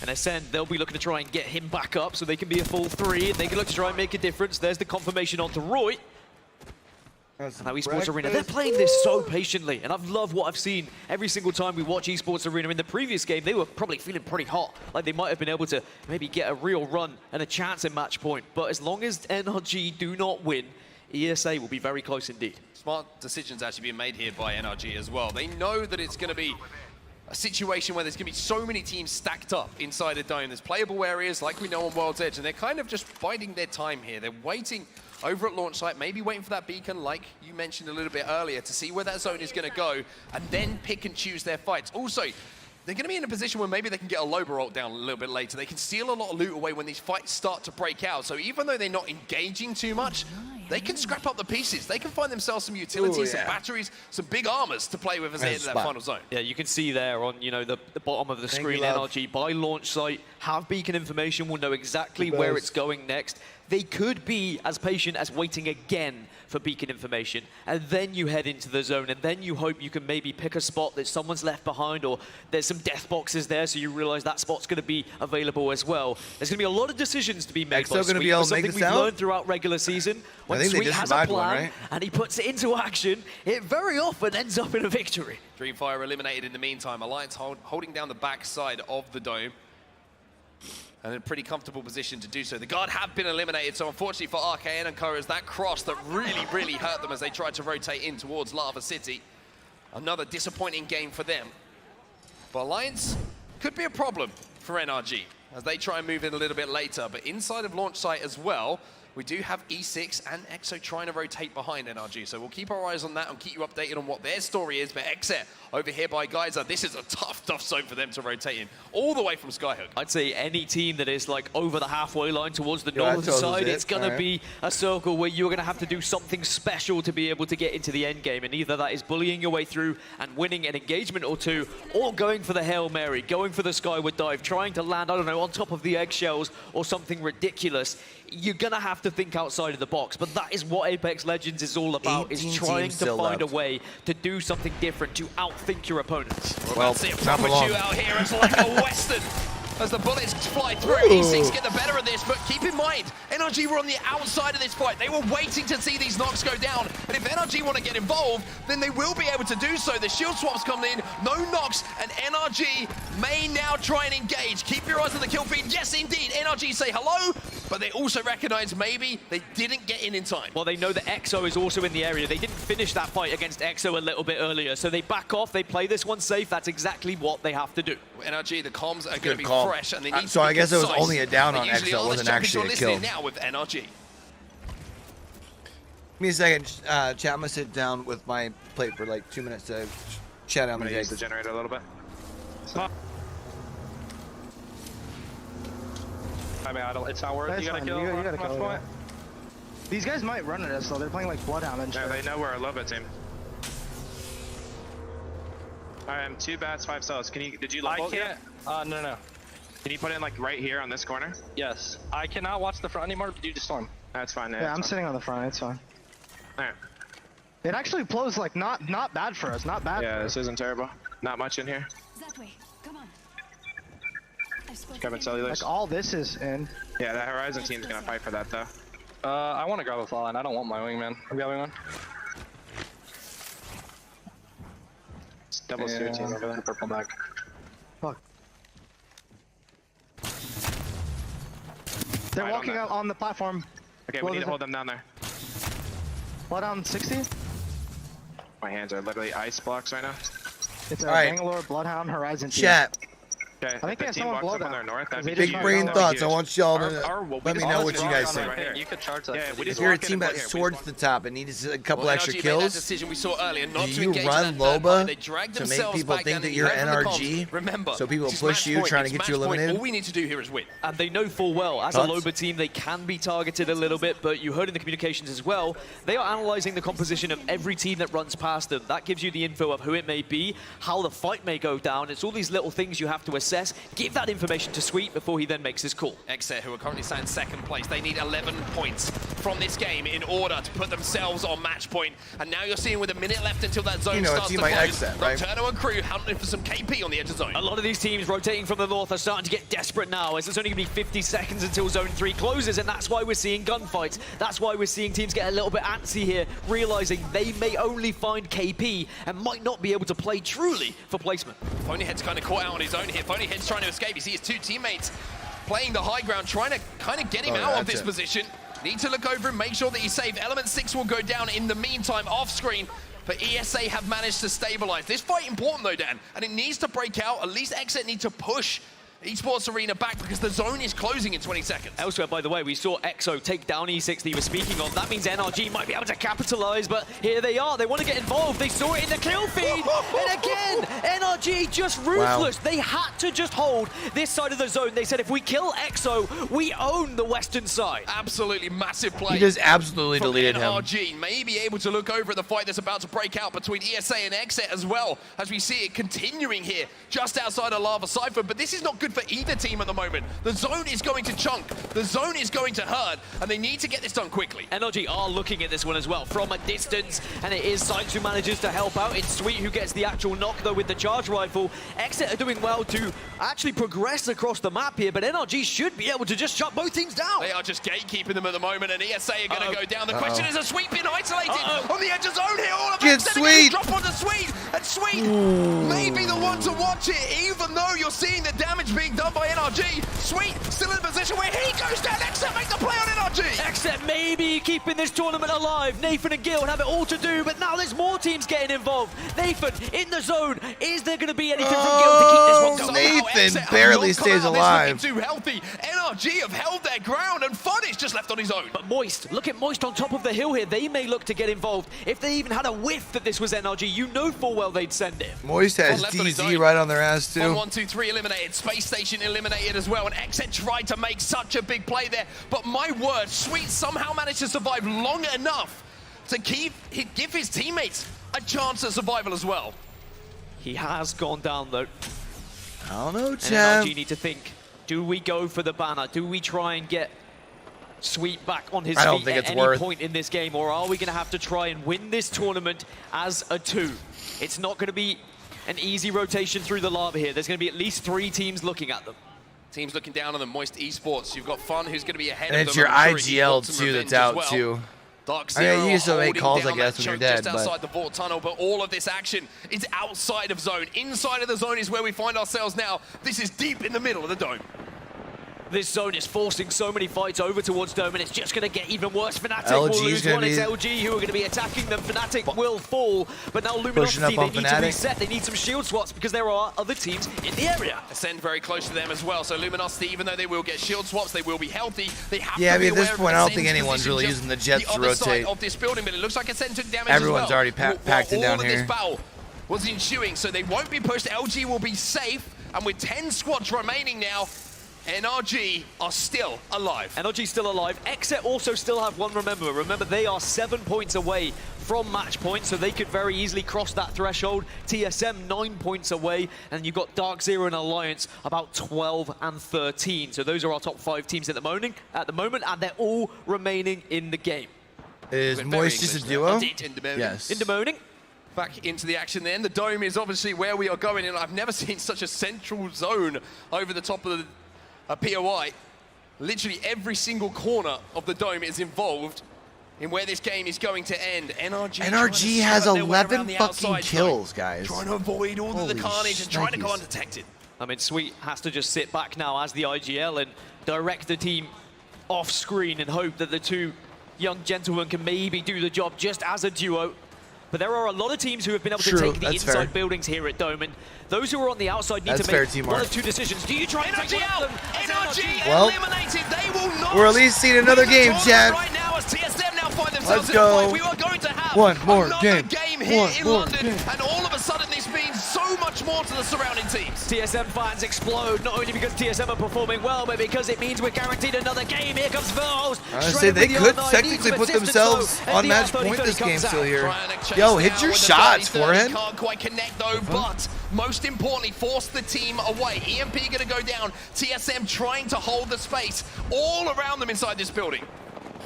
And Ascend, they'll be looking to try and get him back up so they can be a full 3, and they can look to try and make a difference. There's the confirmation onto Roy. And now Esports Arena, they're playing this so patiently, and I've loved what I've seen every single time we watch Esports Arena. In the previous game, they were probably feeling pretty hot, like they might have been able to maybe get a real run and a chance at match point. But as long as NRG do not win, ESA will be very close indeed. Smart decisions actually being made here by NRG as well. They know that it's going to be a situation where there's going to be so many teams stacked up inside a dome. There's playable areas like we know on World's Edge, and they're kind of just biding their time here. They're waiting over at launch site, maybe waiting for that beacon, like you mentioned a little bit earlier, to see where that zone is going to go, and then pick and choose their fights. Also, they're going to be in a position where maybe they can get a Loba ult down a little bit later. They can steal a lot of loot away when these fights start to break out. So even though they're not engaging too much, they can scrap up the pieces. They can find themselves some utilities, some batteries, some big armors to play with as they enter that final zone. Yeah, you can see there on the bottom of the screen, NRG by launch site have beacon information. We'll know exactly where it's going next. They could be as patient as waiting again for beacon information, and then you head into the zone, and then you hope you can maybe pick a spot that someone's left behind, or there's some death boxes there, so you realize that spot's going to be available as well. There's going to be a lot of decisions to be made by Sweet, but something we've learned throughout regular season. When Sweet has a plan and he puts it into action, it very often ends up in a victory. Dreamfire eliminated in the meantime. Alliance holding down the back side of the dome. And in a pretty comfortable position to do so. The Guard have been eliminated, so unfortunately for RKN and Co, is that cross that really hurt them as they tried to rotate in towards Lava City. Another disappointing game for them. But Alliance could be a problem for NRG as they try and move in a little bit later. But inside of launch site as well, we do have E6 and Exo trying to rotate behind NRG. So we'll keep our eyes on that and keep you updated on what their story is. But Exet over here by Geyser, this is a tough zone for them to rotate in, all the way from Skyhook. I'd say any team that is like over the halfway line towards the northern side, it's going to be a circle where you're going to have to do something special to be able to get into the end game. And either that is bullying your way through and winning an engagement or two, or going for the Hail Mary, going for the skyward dive, trying to land, I don't know, on top of the eggshells or something ridiculous. You're going to have to think outside of the box, but that is what Apex Legends is all about, is trying to find a way to do something different, to outthink your opponents. We're about to see a proper shootout here. It's like a Western as the bullets fly through. E6 get the better of this, but keep in mind, NRG were on the outside of this fight. They were waiting to see these knocks go down, and if NRG want to get involved, then they will be able to do so. The shield swaps come in, no knocks, and NRG may now try and engage. Keep your eyes on the kill feed. Yes, indeed, NRG say hello, but they also recognize maybe they didn't get in time. Well, they know that Exo is also in the area. They didn't finish that fight against Exo a little bit earlier, so they back off, they play this one safe. That's exactly what they have to do. NRG, the comms are going to be fresh, and they need so to be I guess concise. it was only a down on Exo, it wasn't actually a kill. Now with NRG. Give me a second, chat. I'm gonna sit down with my plate for like 2 minutes to chat on I'm my gonna use eggs. the generator a little bit. I mean, it's not worth it. You gotta kill. You gotta kill. These guys might run at us though. They're playing like Bloodhound and shit. Yeah, they know we're a Loba team. Alright, I'm 2 bats, 5 cells. Did you level? I can't. No. Can you put it in like right here on this corner? Yes. I cannot watch the front anymore due to storm. That's fine. Yeah, I'm sitting on the front. It's fine. Alright. It actually blows like not bad for us. Not bad. Yeah, this isn't terrible. Not much in here. That way. Come on. Grabbing cellulose. Like all this is in. Yeah, that Horizon team's gonna fight for that though. I want to grab a fly line. I don't want my wingman. I'm grabbing one. It's double steer team over there. Purple bag. Fuck. They're walking out on the platform. Okay, we need to hold them down there. Bloodhound 60? My hands are literally ice blocks right now. It's a Alright. Bangalore Bloodhound Horizon team. Chat. Okay, I think they have someone below that. north, Big brain thoughts. I want y'all to let me know what you guys think. You could charge that. If you're a team that's towards the top and needs a couple extra kills, decision we saw earlier not do to you engage run in that Loba they dragged to make themselves people back think down that and you're you heard from the NRG? comms. Remember, So people this is push match you, point, trying to it's get match you point. eliminated? All we need to do here is win. And they know full well, as a Loba team, they can be targeted a little bit, but you heard in the communications as well, they are analyzing the composition of every team that runs past them. That gives you the info of who it may be, how the fight may go down. It's all these little things you have to assess. Give that information to Sweet before he then makes his call. Exet, who are currently sat in second place, they need 11 points from this game in order to put themselves on match point. And now you're seeing with a minute left until that zone starts to close, Nocturno and crew hunting for some KP on the edge of zone. A lot of these teams rotating from the north are starting to get desperate now, as it's only going to be 50 seconds until Zone 3 closes, and that's why we're seeing gunfights. That's why we're seeing teams get a little bit antsy here, realizing they may only find KP and might not be able to play truly for placement. Phonyhead's kind of caught out on his own here. Phonyhead's trying to escape. You see his 2 teammates playing the high ground, trying to kind of get him out of this position. Need to look over and make sure that he's safe. Element 6 will go down in the meantime off screen, but ESA have managed to stabilize. This fight important though, Dan, and it needs to break out. At least Exit need to push Esports Arena back because the zone is closing in 20 seconds. Elsewhere, by the way, we saw Exo take down E6 that you were speaking of. That means NRG might be able to capitalize, but here they are. They want to get involved. They saw it in the kill feed. And again, NRG just ruthless. They had to just hold this side of the zone. They said if we kill Exo, we own the western side. Absolutely massive play. He just absolutely from deleted him. NRG may be able to look over at the fight that's about to break out between ESA and Exit as well, as we see it continuing here just outside of Lava Cypher. But this is not good for either team at the moment. The zone is going to chunk. The zone is going to hurt, and they need to get this done quickly. NRG are looking at this one as well from a distance, and it is Sykes who manages to help out. It's Sweet who gets the actual knock, though, with the charge rifle. Exit are doing well to actually progress across the map here, but NRG should be able to just shut both teams down. They are just gatekeeping them at the moment, and ESA are going to go down. The question is, a Sweet being isolated on the edge of zone here. All of Get Exet Sweet! drop onto Sweet, and Sweet may be the one to watch it, even though you're seeing the damage being done by NRG. Sweet still in a position where he goes down. Exet make the play on NRG. Exet maybe keeping this tournament alive. Nathan and Gil have it all to do, but now there's more teams getting involved. Nathan in the zone. Is there going to be anything from Gil to keep this one going? Nathan barely stays alive. Too healthy. NRG have held their ground, and Fun is just left on his own. But Moist, look at Moist on top of the hill here. They may look to get involved. If they even had a whiff that this was NRG, you know full well they'd send it. Moist has DZ right on their ass too. 1, 2, 3 eliminated. Space Station eliminated as well, and Exet tried to make such a big play there, but my word, Sweet somehow managed to survive long enough to give his teammates a chance at survival as well. He has gone down though. I don't know, And champ. NRG need to think, do we go for the banner? Do we try and get Sweet back on his I don't feet think at it's any worth. point in this game, or are we going to have to try and win this tournament as a 2? It's not going to be an easy rotation through the lava here. There's going to be at least 3 teams looking at them. Teams looking down on them. Moist Esports, you've got Fun, who's going to be ahead And of it's them. your I'm sure he IGL wants some too revenge that's out as well. too. Dark I mean, Zero you can still make holding calls, I down guess, that when you're choke dead, just outside but the Vault Tunnel, but all of this action is outside of zone. Inside of the zone is where we find ourselves now. This is deep in the middle of the dome. This zone is forcing so many fights over towards Dome, and it's just going to get even worse. Fnatic LG's will lose gonna one. It's be- LG who are going to be attacking them. Fnatic will fall, but now Pushing up Luminosity, on they need Fnatic. to reset. They need some shield swaps because there are other teams in the area. Ascend very close to them as well, so Luminosity, even though they will get shield swaps, they will be healthy. They have Yeah, to I mean, be at this aware of point, I don't think Ascend's anyone's position really just using the jets to the other side rotate. of this building, but it looks like Ascend took damage Everyone's as well. already packed in down all of here. this battle was ensuing, so they won't be pushed. LG will be safe, and with 10 squads remaining now, NRG are still alive. NRG still alive. Exit also still have one, remember they are 7 points away from match point, so they could very easily cross that threshold. TSM 9 points away, and you've got Dark Zero and Alliance about 12 and 13. So those are our top 5 teams at the moment, and they're all remaining in the game. Is Moist just a duo? Yes. In demoning. Back into the action then. The dome is obviously where we are going, and I've never seen such a central zone over the top of the POI. Literally every single corner of the dome is involved in where this game is going to end. NRG has 11 fucking kills, guys. Trying to avoid all of the carnage and trying to go undetected. I mean, Sweet has to just sit back now as the IGL and direct the team off screen and hope that the two young gentlemen can maybe do the job just as a duo. But there are a lot of teams who have been able to take the inside buildings here at Dome, and those who are on the outside need to make one of two decisions. Do you try and take one of them? NRG eliminated. They will not. We're at least seeing another game, Chad. Right now, as TSM now find themselves Let's go. We are going to have one more another game here in London, and all of a sudden this means so much more to the surrounding teams. TSM fans explode, not only because TSM are performing well, but because it means we're guaranteed another game. Here comes Verhost. I say they could technically put themselves on match point this game still here. Yo, hit your shots, forehead. Can't quite connect though, but most importantly, force the team away. EMP gonna go down. TSM trying to hold the space all around them inside this building.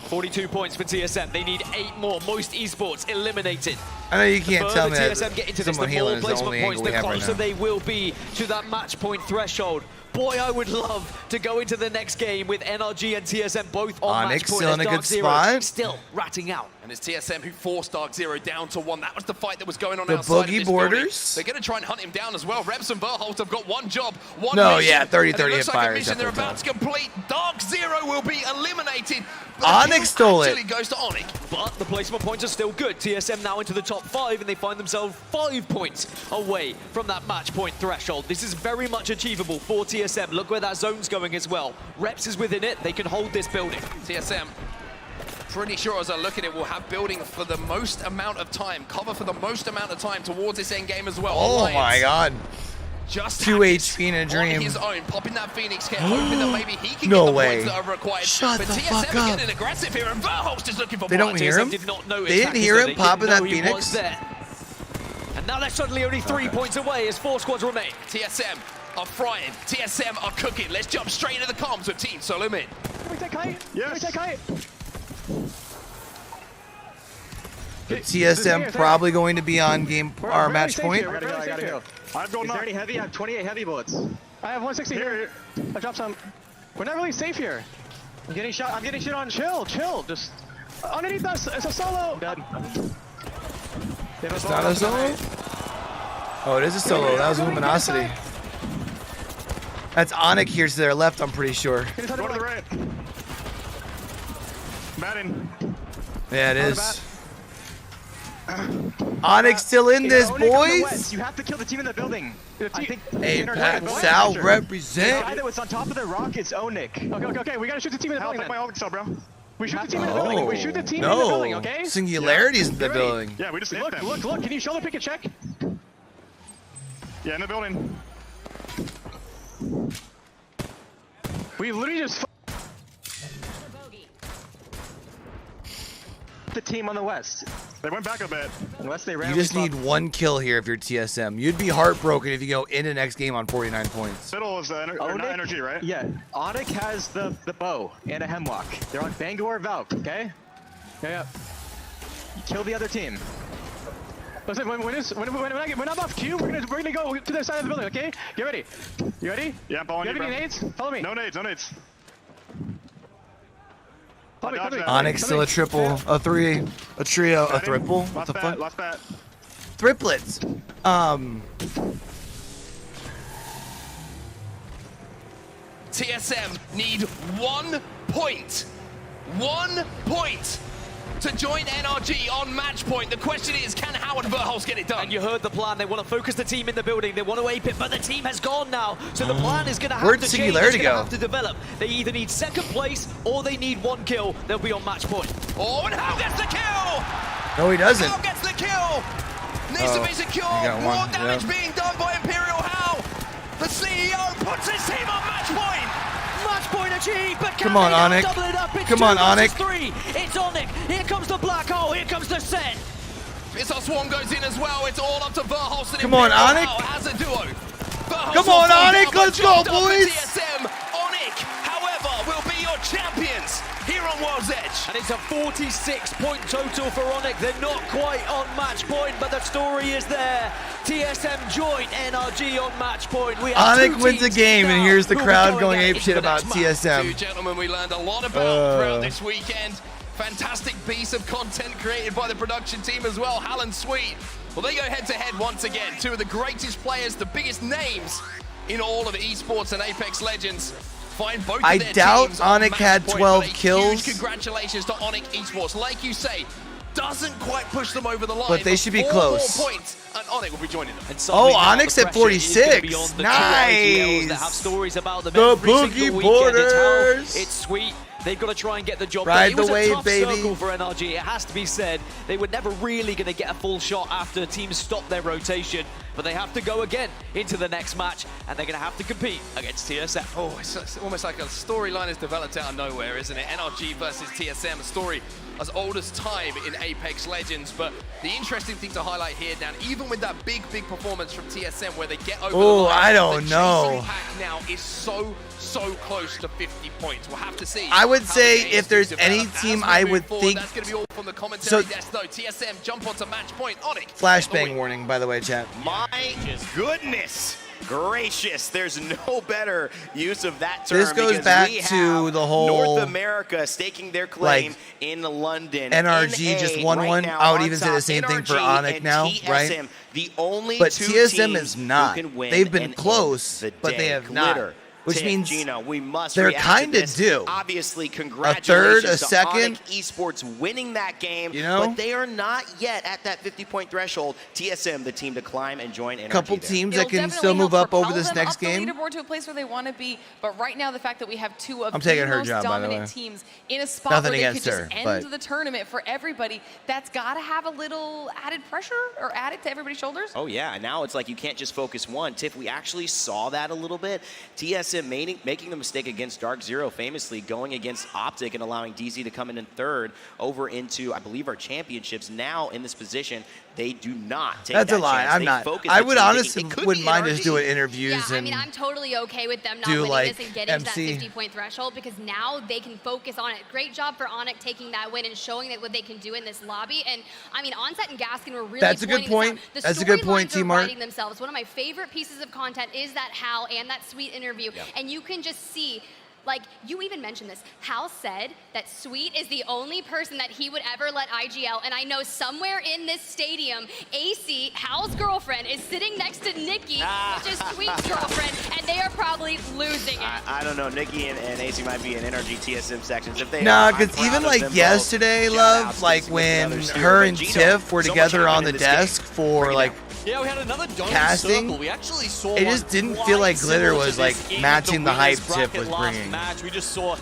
42 points for TSM. They need 8 more. Moist Esports eliminated. I know you can't tell me that TSM get into this, someone the healing more is the placement only points, angle we the have right closer now. they will be to that match point threshold. Boy, I would love to go into the next game with NRG and TSM both on match point. still in a Dark good Zero spot. still ratting out. And it's TSM who forced Dark Zero down to 1. That was the fight that was going on The outside of boogie this borders? building. They're going to try and hunt him down as well. Rebs and Verholt have got one job, one No, mission. yeah, 30-30 and it looks hit like fire a is mission they're definitely about to complete. Dark Zero will be eliminated. Onyx stole it. Actually goes to Onyx. But the placement points are still good. TSM now into the top 5, and they find themselves 5 points away from that match point threshold. This is very much achievable for TSM. Look where that zone's going as well. Reps is within it. They can hold this building. TSM, pretty sure as I look at it, will have building for the most amount of time, cover for the most amount of time towards this end game as well. Oh Alliance my god. Just 2 HP in a dream. on his own, popping that Phoenix kit, hoping that maybe he can No get the way. points that are required. Shut but the TSM fuck are up. getting aggressive here, and Verhost is looking for They don't blood. hear TSM him? did not notice They didn't Hackers hear there. him They popping didn't know that he Phoenix? was there. And now they're suddenly only 3 points away as 4 squads remain. TSM are frying. TSM are cooking. Let's jump straight into the comms with Team Solo Mid. Can we take height? Yes. Can we take height? But TSM probably going to be on game or match point. I gotta go. I've got Is there any heavy? I have 28 heavy bullets. I have 160 here. I dropped some. We're not really safe here. I'm getting shot. I'm getting shit on. Chill. Just underneath us. It's a solo. Dead. It's not a solo? Oh, it is a solo. That was Luminosity. That's Onyx here to their left, I'm pretty sure. Go to the right. Batting. Yeah, it is. Onyx still in this, boys. You have to kill the team in the building. Apex South The represent. guy that was on top of the rock is Onik. Okay. We gotta shoot the team in the building. Take my Onyx cell, bro. We shoot the team in the building. We shoot the team in the No, building, okay? singularities in the building. Yeah, we just hit them. Look. Can you shoulder pick a check? Yeah, in the building. We literally just the team on the west. They went back a bit. Unless they ran. You just need 1 kill here if you're TSM. You'd be heartbroken if you go into next game on 49 points. Fiddle is not energy, right? Yeah. Onyx has the bow and a hemlock. They're on Bangor Valve, okay? Yeah. Kill the other team. Listen, when I'm off cue, we're gonna go to the side of the building, okay? Get ready. You ready? Yeah, I'm following you, You have bro. any nades? Follow me. No nades. Follow me. Onyx still a triple, a 3, a trio, a triple. What the fuck? Last bat. Triplets. TSM need 1 point. 1 point to join NRG on match point. The question is, can Howard Verholz get it done? And you heard the plan. They want to focus the team in the building. They want to ape it, but the team has gone now. So the plan is going to have Where'd to change. Singularity It's gonna go? have to develop. They either need 2nd place or they need 1 kill. They'll be on match point. Oh, and How gets the kill! No, he doesn't. How gets the kill! Needs to be secure. got More one, damage yeah. being done by Imperial How. The CEO puts his team on match point. point achieved, but Come on, Onyx. double it up? It's Come on, 2 versus Onyx. 3. It's Onyx. Here comes the black hole. Here comes the set. It's our Swarm goes in as well. It's all up to Verhulst and Come on, Imperial Onyx. now as a duo. Verhulst Come on, will fall Onyx. down, Let's but go, jumped up for boys. TSM. Onyx, however, will be your champions here on World's Edge. And it's a 46-point total for Onyx. They're not quite on match point, but the story is there. TSM join NRG on match point. We have Onyx two wins a teams game, and now here's the who will be crowd going at it apeshit for the about next match. TSM. Two gentlemen we learned a lot about throughout this weekend. Fantastic piece of content created by the production team as well, Hal and Sweet. Well, they go head-to-head once again. Two of the greatest players, the biggest names in all of esports and Apex Legends. Find both I of their doubt teams on Onyx match had point, 12 but a kills. Huge congratulations to Onyx Esports. Like you say, doesn't quite push them over the line. But they should be 4 close. more points, and Onyx will be joining them. Oh, Onyx at 46. Nice. That have stories about them The every Boogie single weekend. Borders. It's Sweet. They've got to try and get the job Ride done. It the was wave, a tough baby. circle for NRG. It has to be said. They were never really going to get a full shot after teams stopped their rotation. But they have to go again into the next match, and they're going to have to compete against TSM. Oh, it's almost like a storyline has developed out of nowhere, isn't it? NRG versus TSM, a story as old as time in Apex Legends. But the interesting thing to highlight here, Dan, even with that big performance from TSM where they get over the line, I don't the know. chasing pack now is so close to 50 points. We'll have to see. I would how say the if games there's develop any as team we I move would forward. think. That's going to be all from the commentary So- desk, though. TSM jump onto match point. Onyx. Flashbang warning, by the way, chat. My goodness gracious, there's no better use of that term. This goes because back we to have the whole, North America staking their claim like, in London. NRG NA just won right one. now I would on even say the top. same thing for NRG Onyx and now, TSM, right? The only But two TSM teams is not. who can win They've been and close, end the but they day. have not. Glitter, Which Tiff, means Gino, we must they're react to kind of this. due. Obviously, A congratulations third, a to second. Onyx Esports winning that game, You know? but they are not yet at that 50-point threshold. TSM, the team to climb and join NRG. Couple there. teams It'll that can definitely still move help up over propel this them next up game. the leaderboard to a place where they want to be, but right now the fact that we have two of I'm the taking her most job, by the dominant way. teams in a spot Nothing where they against could her, just end but- the tournament for everybody, that's got to have a little added pressure or added to everybody's shoulders. Oh yeah, now it's like you can't just focus one. Tiff, we actually saw that a little bit. TSM making the mistake against Dark Zero, famously going against Optic and allowing DZ to come in third over into, I believe, our championships. Now in this position, they do not take That's that a lie. chance. I'm They not. focus I the would team, honestly thinking it could wouldn't be mind NRG. just doing interviews Yeah, I and mean, I'm totally okay with them not do, winning like, this and getting MC. to that 50-point threshold because now they can focus on it. Great job for Onyx taking that win and showing that what they can do in this lobby. And I mean, Onset and Gaskin were really That's a good pointing this out. point. The That's a good point, storylines are T-Mark. writing themselves. One of my favorite pieces of content is that Hal and that Sweet interview. Yeah. And you can just see, like, you even mentioned this. Hal said that Sweet is the only person that he would ever let IGL. And I know somewhere in this stadium, AC, Hal's girlfriend, is sitting next to Nikki, which is Sweet's girlfriend, and they are probably losing it. I don't know. Nikki and AC might be in NRG TSM sections. If they Nah, are, I'm because proud even of like them yesterday, both. love, Shout-outs like to when others here. her But and Gino, Tiff were so much together on happened the in this game. desk for Bring it like down. Yeah, we had another dome casting. circle. We actually saw It one just didn't quite feel like Glitter similar to was like this in matching the hype winners Tiff bracket was last bringing. match. We just saw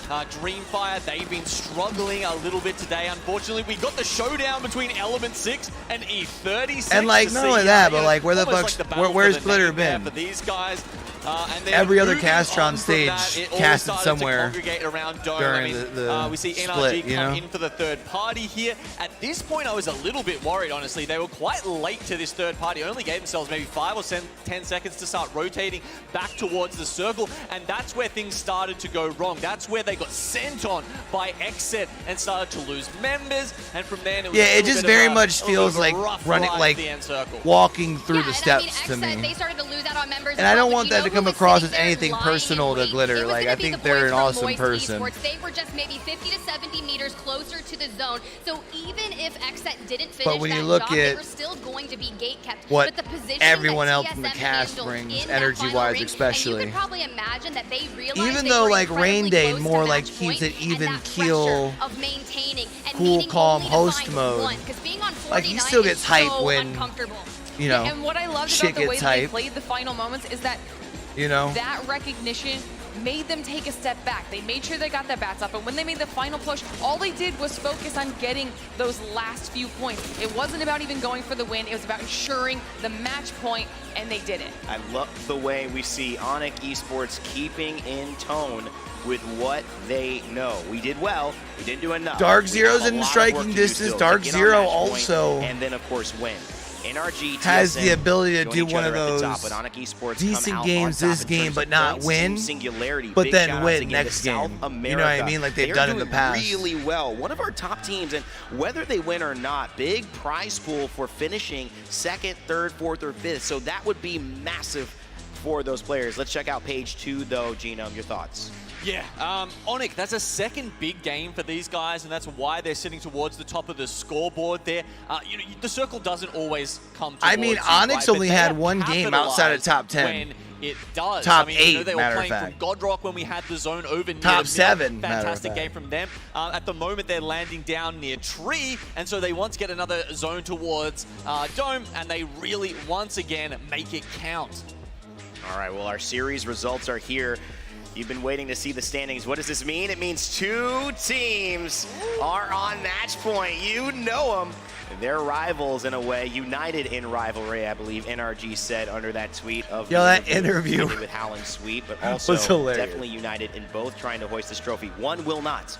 Dreamfire. They've been struggling a little bit today. Unfortunately, we got the showdown between Element 6 and E36. And, like, to not see, only that, you but, know, like, where the almost fuck's- like the battle where's for the Glitter name there been? for these guys. And then Every other moving cast on from stage that, it all casted started somewhere to congregate around Dome. during I mean, the we see NRG split, you come know? in for the third party here. At this point, I was a little bit worried, honestly. They were quite late to this third party. Only gave themselves maybe 5 or 10 seconds to start rotating back towards the circle, and that's where things started to go wrong. That's where they got sent on by Exet and started to lose members, and from there, it was Yeah, a it little just bit very of a- much a little feels bit of like a rough running, ride like to the end circle. walking through Yeah, the and steps I mean, to Exet, me. they started to lose out on members. And I don't want you know that to who come was across sitting as there anything lying personal in to wait? Glitter. It was Like, gonna I be think the they're boys an from awesome Moist person. Esports. They were just maybe 50 to 70 meters closer to the zone. So even if Exet didn't finish when you that look job, they at were still going to be gate kept. what but the position everyone that else in the TSM cast handled brings, in that energy-wise final ring, especially. And you could probably imagine that they realized Even they though, were like, Rain incredibly Day close to more, like, match keeps point, it even and that keel, pressure of maintaining and cool, needing calm only to host find mode. one, 'cause being on Like, he 49 still is gets hype so when, uncomfortable. you know, And what I loved shit about the way gets that they hype. played the final moments is that You know? that recognition made them take a step back. They made sure they got their bats up, and when they made the final push, all they did was focus on getting those last few points. It wasn't about even going for the win, it was about ensuring the match point, and they did it. I love the way we see Onyx Esports keeping in tone with what they know. We did well, we didn't do enough. Dark We Zero's have a in lot of striking work to do distance. still to Dark get on Zero match point also and then of course win. NRG has TSM the ability to join do each one other of at the those top, but Onyx Esports come decent out games on top this in game, terms but of not points, win, team singularity, but big then shout-outs win again to next South game. America. You know what I mean? Like they've They're done in the doing past. really well. One of our top teams, and whether they win or not, big prize pool for finishing second, third, fourth, or fifth. So that would be massive for those players. Let's check out page 2, though. Genome, your thoughts? Yeah, Onyx, that's a second big game for these guys, and that's why they're sitting towards the top of the scoreboard there. You know, the circle doesn't always come towards I mean, you, Onyx right? only But they had have one game outside of top 10. When it does. Top I mean, 8, you know, they were matter of playing fact. from Godrock when we had the zone over near Top the 7, middle. matter of Fantastic fact. game from them. At the moment, they're landing down near Tree, and so they want to get another zone towards Dome, and they really, once again, make it count. All right, well, our series results are here. You've been waiting to see the standings. What does this mean? It means 2 teams are on match point. You know them. They're rivals in a way, united in rivalry, I believe NRG said under that tweet of that interview with Howling Sweet, but was also hilarious. definitely united in both trying to hoist this trophy. One will not.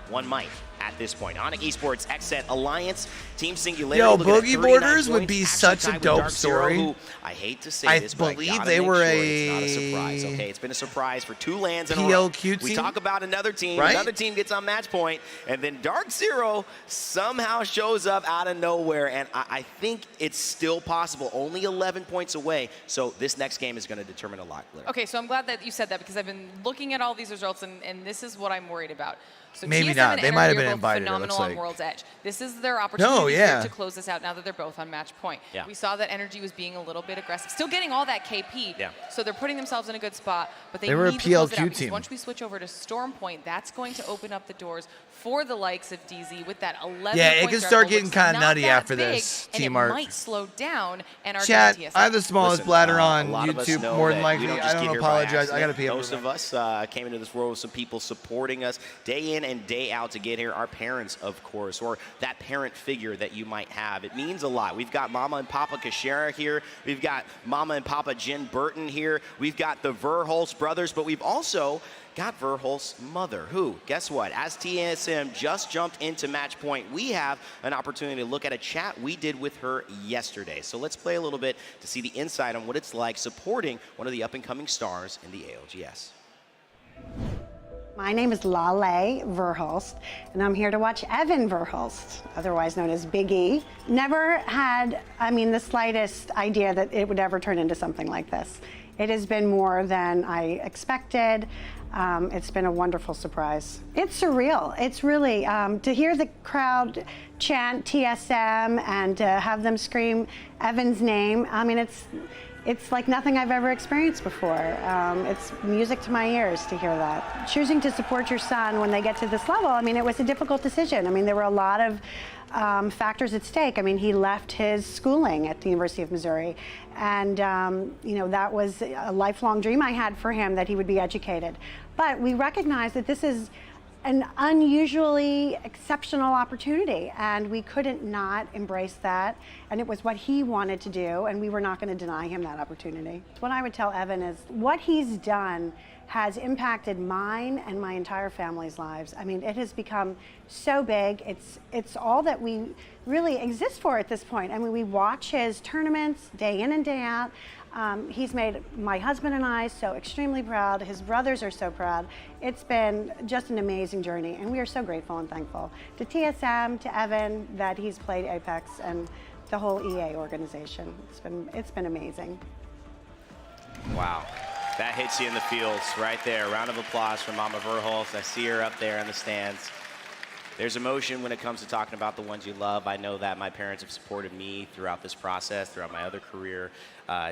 One might at this point. Onyx Esports, Xset Alliance, Team Singularity. Yo, looking at Boogie 39 Borders would points, be actually such a tied with dope Dark Zero, story. who, I hate to say I this, but I believe gotta they make were sure a it's not a surprise. Okay, it's been a surprise for 2 lands in a row. PLQ We team? talk about another team. Right? Another team gets on match point, and then Dark Zero somehow shows up out of nowhere, and I think it's still possible. Only 11 points away, so this next game is going to determine a lot. Blair. Okay, so I'm glad that you said that because I've been looking at all these results, and this is what I'm worried about. So Maybe TSM not. and They might have NRG are been both invited, it phenomenal looks on like. World's Edge. This is their opportunity No, yeah. here to close this out now that they're both on match point. Yeah. We saw that Energy was being a little bit aggressive, still getting all that KP. Yeah. So they're putting themselves in a good spot, but they were a need to close it PLQ out because team. once we switch over to Storm Point, that's going to open up the doors for the likes of DZ with that 11 Yeah, it point can threshold, start getting which is kinda not nutty that after big, this, and Team it Art. might slow down NRG Chat, and TSM. I have the smallest Listen, bladder a on lot of us YouTube, know more than that likely. we don't I just don't get here by apologize. I gotta accident. pee up. Most of us came into this world with some people supporting us day in and day out to get here. Our parents, of course, or that parent figure that you might have. It means a lot. We've got Mama and Papa Kashera here. We've got Mama and Papa Jen Burton here. We've got the Verhulst brothers, but we've also got Verhulst's mother, who, guess what? As TSM just jumped into match point, we have an opportunity to look at a chat we did with her yesterday. So let's play a little bit to see the insight on what it's like supporting one of the up-and-coming stars in the ALGS. My name is Lale Verhulst, and I'm here to watch Evan Verhulst, otherwise known as Big E. Never had, the slightest idea that it would ever turn into something like this. It has been more than I expected. It's been a wonderful surprise. It's surreal. It's really, to hear the crowd chant TSM and to have them scream Evan's name, it's like nothing I've ever experienced before. It's music to my ears to hear that. Choosing to support your son when they get to this level, it was a difficult decision. There were a lot of factors at stake. He left his schooling at the University of Missouri, and that was a lifelong dream I had for him, that he would be educated. But we recognize that this is an unusually exceptional opportunity, and we couldn't not embrace that, and it was what he wanted to do, and we were not going to deny him that opportunity. What I would tell Evan is what he's done has impacted mine and my entire family's lives. It has become so big. It's all that we really exist for at this point. We watch his tournaments day in and day out. He's made my husband and I so extremely proud. His brothers are so proud. It's been just an amazing journey, and we are so grateful and thankful to TSM, to Evan, that he's played Apex, and the whole EA organization. It's been amazing. Wow. That hits you in the fields right there. Round of applause for Mama Verhulst. I see her up there in the stands. There's emotion when it comes to talking about the ones you love. I know that my parents have supported me throughout this process, throughout my other career,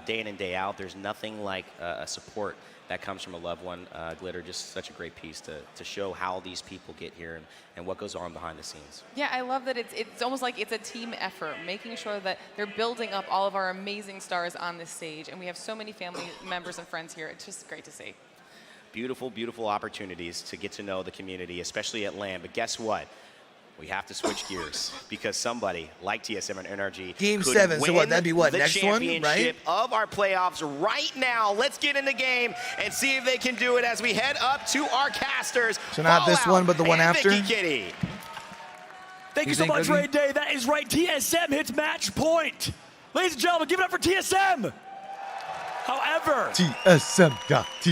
day in and day out. There's nothing like a support that comes from a loved one. Glitter, just such a great piece to show how these people get here and what goes on behind the scenes. Yeah, I love that it's almost like it's a team effort, making sure that they're building up all of our amazing stars on this stage. And we have so many family members and friends here. It's just great to see. beautiful, beautiful opportunities to get to know the community, especially at LAN. But guess what? We have to switch gears because somebody like TSM and NRG Game could 7, so what, win that'd be what, the next one, championship right? of our playoffs right now. Let's get in the game and see if they can do it as we head up to our casters. So not this Fallout one, but the one and after? Vicky Kitty. Thank you so much, Raid Day. That is right. TSM hits match point. Ladies and gentlemen, give it up for TSM. However,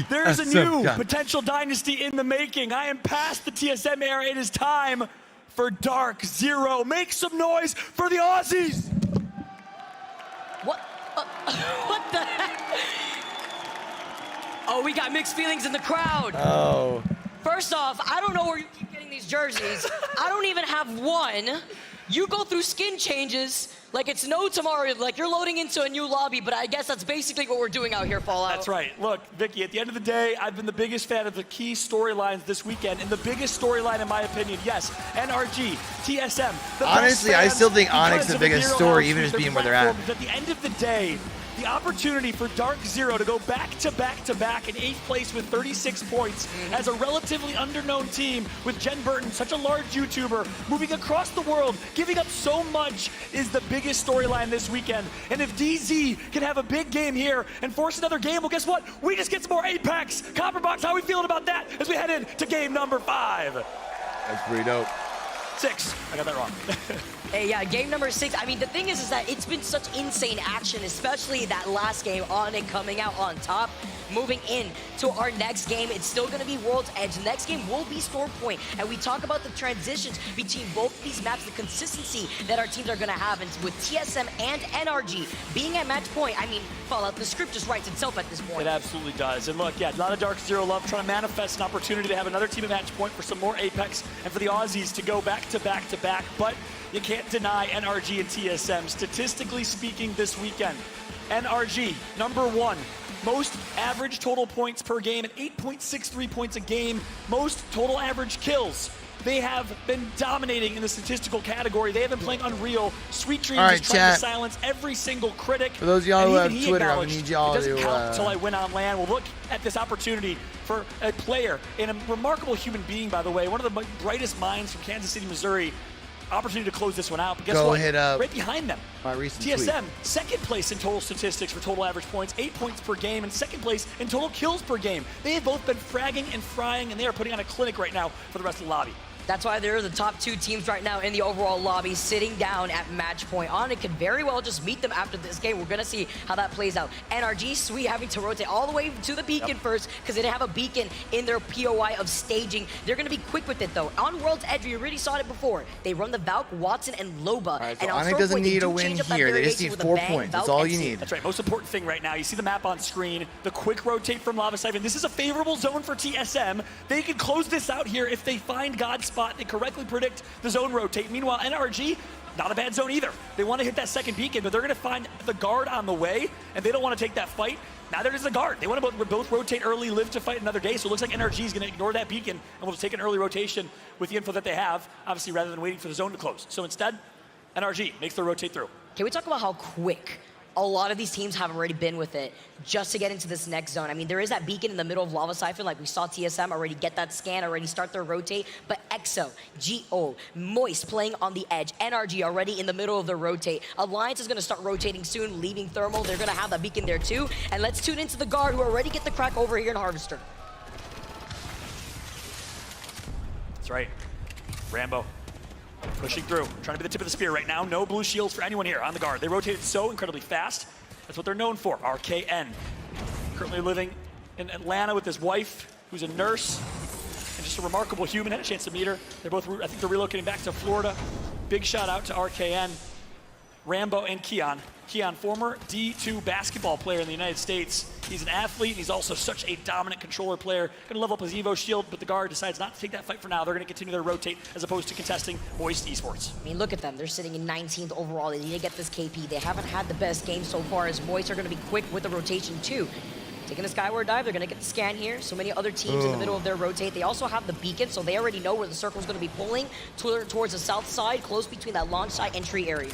there's a new potential dynasty in the making. I am past the TSM era. It is time for Dark Zero. Make some noise for the Aussies. What? What the heck? Oh, we got mixed feelings in the crowd. Oh. First off, I don't know where you keep getting these jerseys. I don't even have one. You go through skin changes like it's no tomorrow, like you're loading into a new lobby, but I guess that's basically what we're doing out here, Fallout. That's right. Look, Vicky, at the end of the day, I've been the biggest fan of the key storylines this weekend, and the biggest storyline, in my opinion, yes, NRG, TSM. Honestly, I still think Onyx is the biggest story, even just being where they're at. At the end of the day, the opportunity for Dark Zero to go back-to-back-to-back in 8th place with 36 points as a relatively underknown team with Jen Burton, such a large YouTuber, moving across the world, giving up so much is the biggest storyline this weekend. And if DZ can have a big game here and force another game, well, guess what? We just get some more Apex. Copperbox, how are we feeling about that as we head into game number 5? That's pretty dope. 6. I got that wrong. Hey, yeah, game number 6. I mean, the thing is that it's been such insane action, especially that last game on and coming out on top. Moving in to our next game, it's still going to be World's Edge. The next game will be Storm Point, and we talk about the transitions between both these maps, the consistency that our teams are going to have, and with TSM and NRG being at match point, I mean, Fallout, the script just writes itself at this point. It absolutely does. And look, yeah, a lot of Dark Zero love trying to manifest an opportunity to have another team at match point for some more Apex and for the Aussies to go back-to-back-to-back, but you can't deny NRG and TSM. Statistically speaking this weekend, NRG, number 1. Most average total points per game at 8.63 points a game. Most total average kills. They have been dominating in the statistical category. They have been playing Unreal. Sweet Dreams is trying to silence every single critic. For those of y'all who have Twitter, I'm going to need y'all to... It doesn't count until I win on LAN. We'll look at this opportunity for a player and a remarkable human being, by the way. One of the brightest minds from Kansas City, Missouri. Opportunity to close this one out. But guess what? Right behind them, TSM, second place in total statistics for total average points, 8 points per game, and second place in total kills per game. They have both been fragging and frying, and they are putting on a clinic right now for the rest of the lobby. That's why they're the top 2 teams right now in the overall lobby, sitting down at match point. Onyx could very well just meet them after this game. We're going to see how that plays out. NRG, Sweet having to rotate all the way to the beacon first because they didn't have a beacon in their POI of staging. They're going to be quick with it, though. On World's Edge, we already saw it before. They run the Valk, Watson, and Loba. Right, so Onyx doesn't need a win here. They just need 4 points. That's all you need. That's right. Most important thing right now, you see the map on screen, the quick rotate from Lava Siphon. This is a favorable zone for TSM. They can close this out here if they find God's spot. They correctly predict the zone rotate. Meanwhile, NRG, not a bad zone either. They want to hit that second beacon, but they're going to find the guard on the way, and they don't want to take that fight. Neither does the guard. They want to both rotate early, live to fight another day, so it looks like NRG is going to ignore that beacon and will just take an early rotation with the info that they have, obviously, rather than waiting for the zone to close. So instead, NRG makes the rotate through. Can we talk about how quick a lot of these teams have already been with it just to get into this next zone? I mean, there is that beacon in the middle of Lava Siphon, like we saw TSM already get that scan, already start their rotate, but Exo, GO, Moist playing on the edge, NRG already in the middle of their rotate. Alliance is gonna start rotating soon, leaving Thermal. They're gonna have that beacon there too. And let's tune into the guard who already get the crack over here in Harvester. That's right, Rambo. Pushing through, trying to be the tip of the spear right now. No blue shields for anyone here on the guard. They rotated so incredibly fast. That's what they're known for, RKN. Currently living in Atlanta with his wife, who's a nurse, and just a remarkable human. Had a chance to meet her. They're both, I think they're relocating back to Florida. Big shout out to RKN, Rambo, and Keon. Keon, former D2 basketball player in the United States. He's an athlete, and he's also such a dominant controller player. Gonna level up his Evo shield, but the guard decides not to take that fight for now. They're gonna continue their rotate as opposed to contesting Moist Esports. I mean, look at them. They're sitting in 19th overall. They need to get this KP. They haven't had the best game so far, as Moist are gonna be quick with the rotation too. Taking a skyward dive, they're gonna get the scan here. So many other teams in the middle of their rotate. They also have the beacon, so they already know where the circle's gonna be pulling towards the south side, close between that launch site and tree area.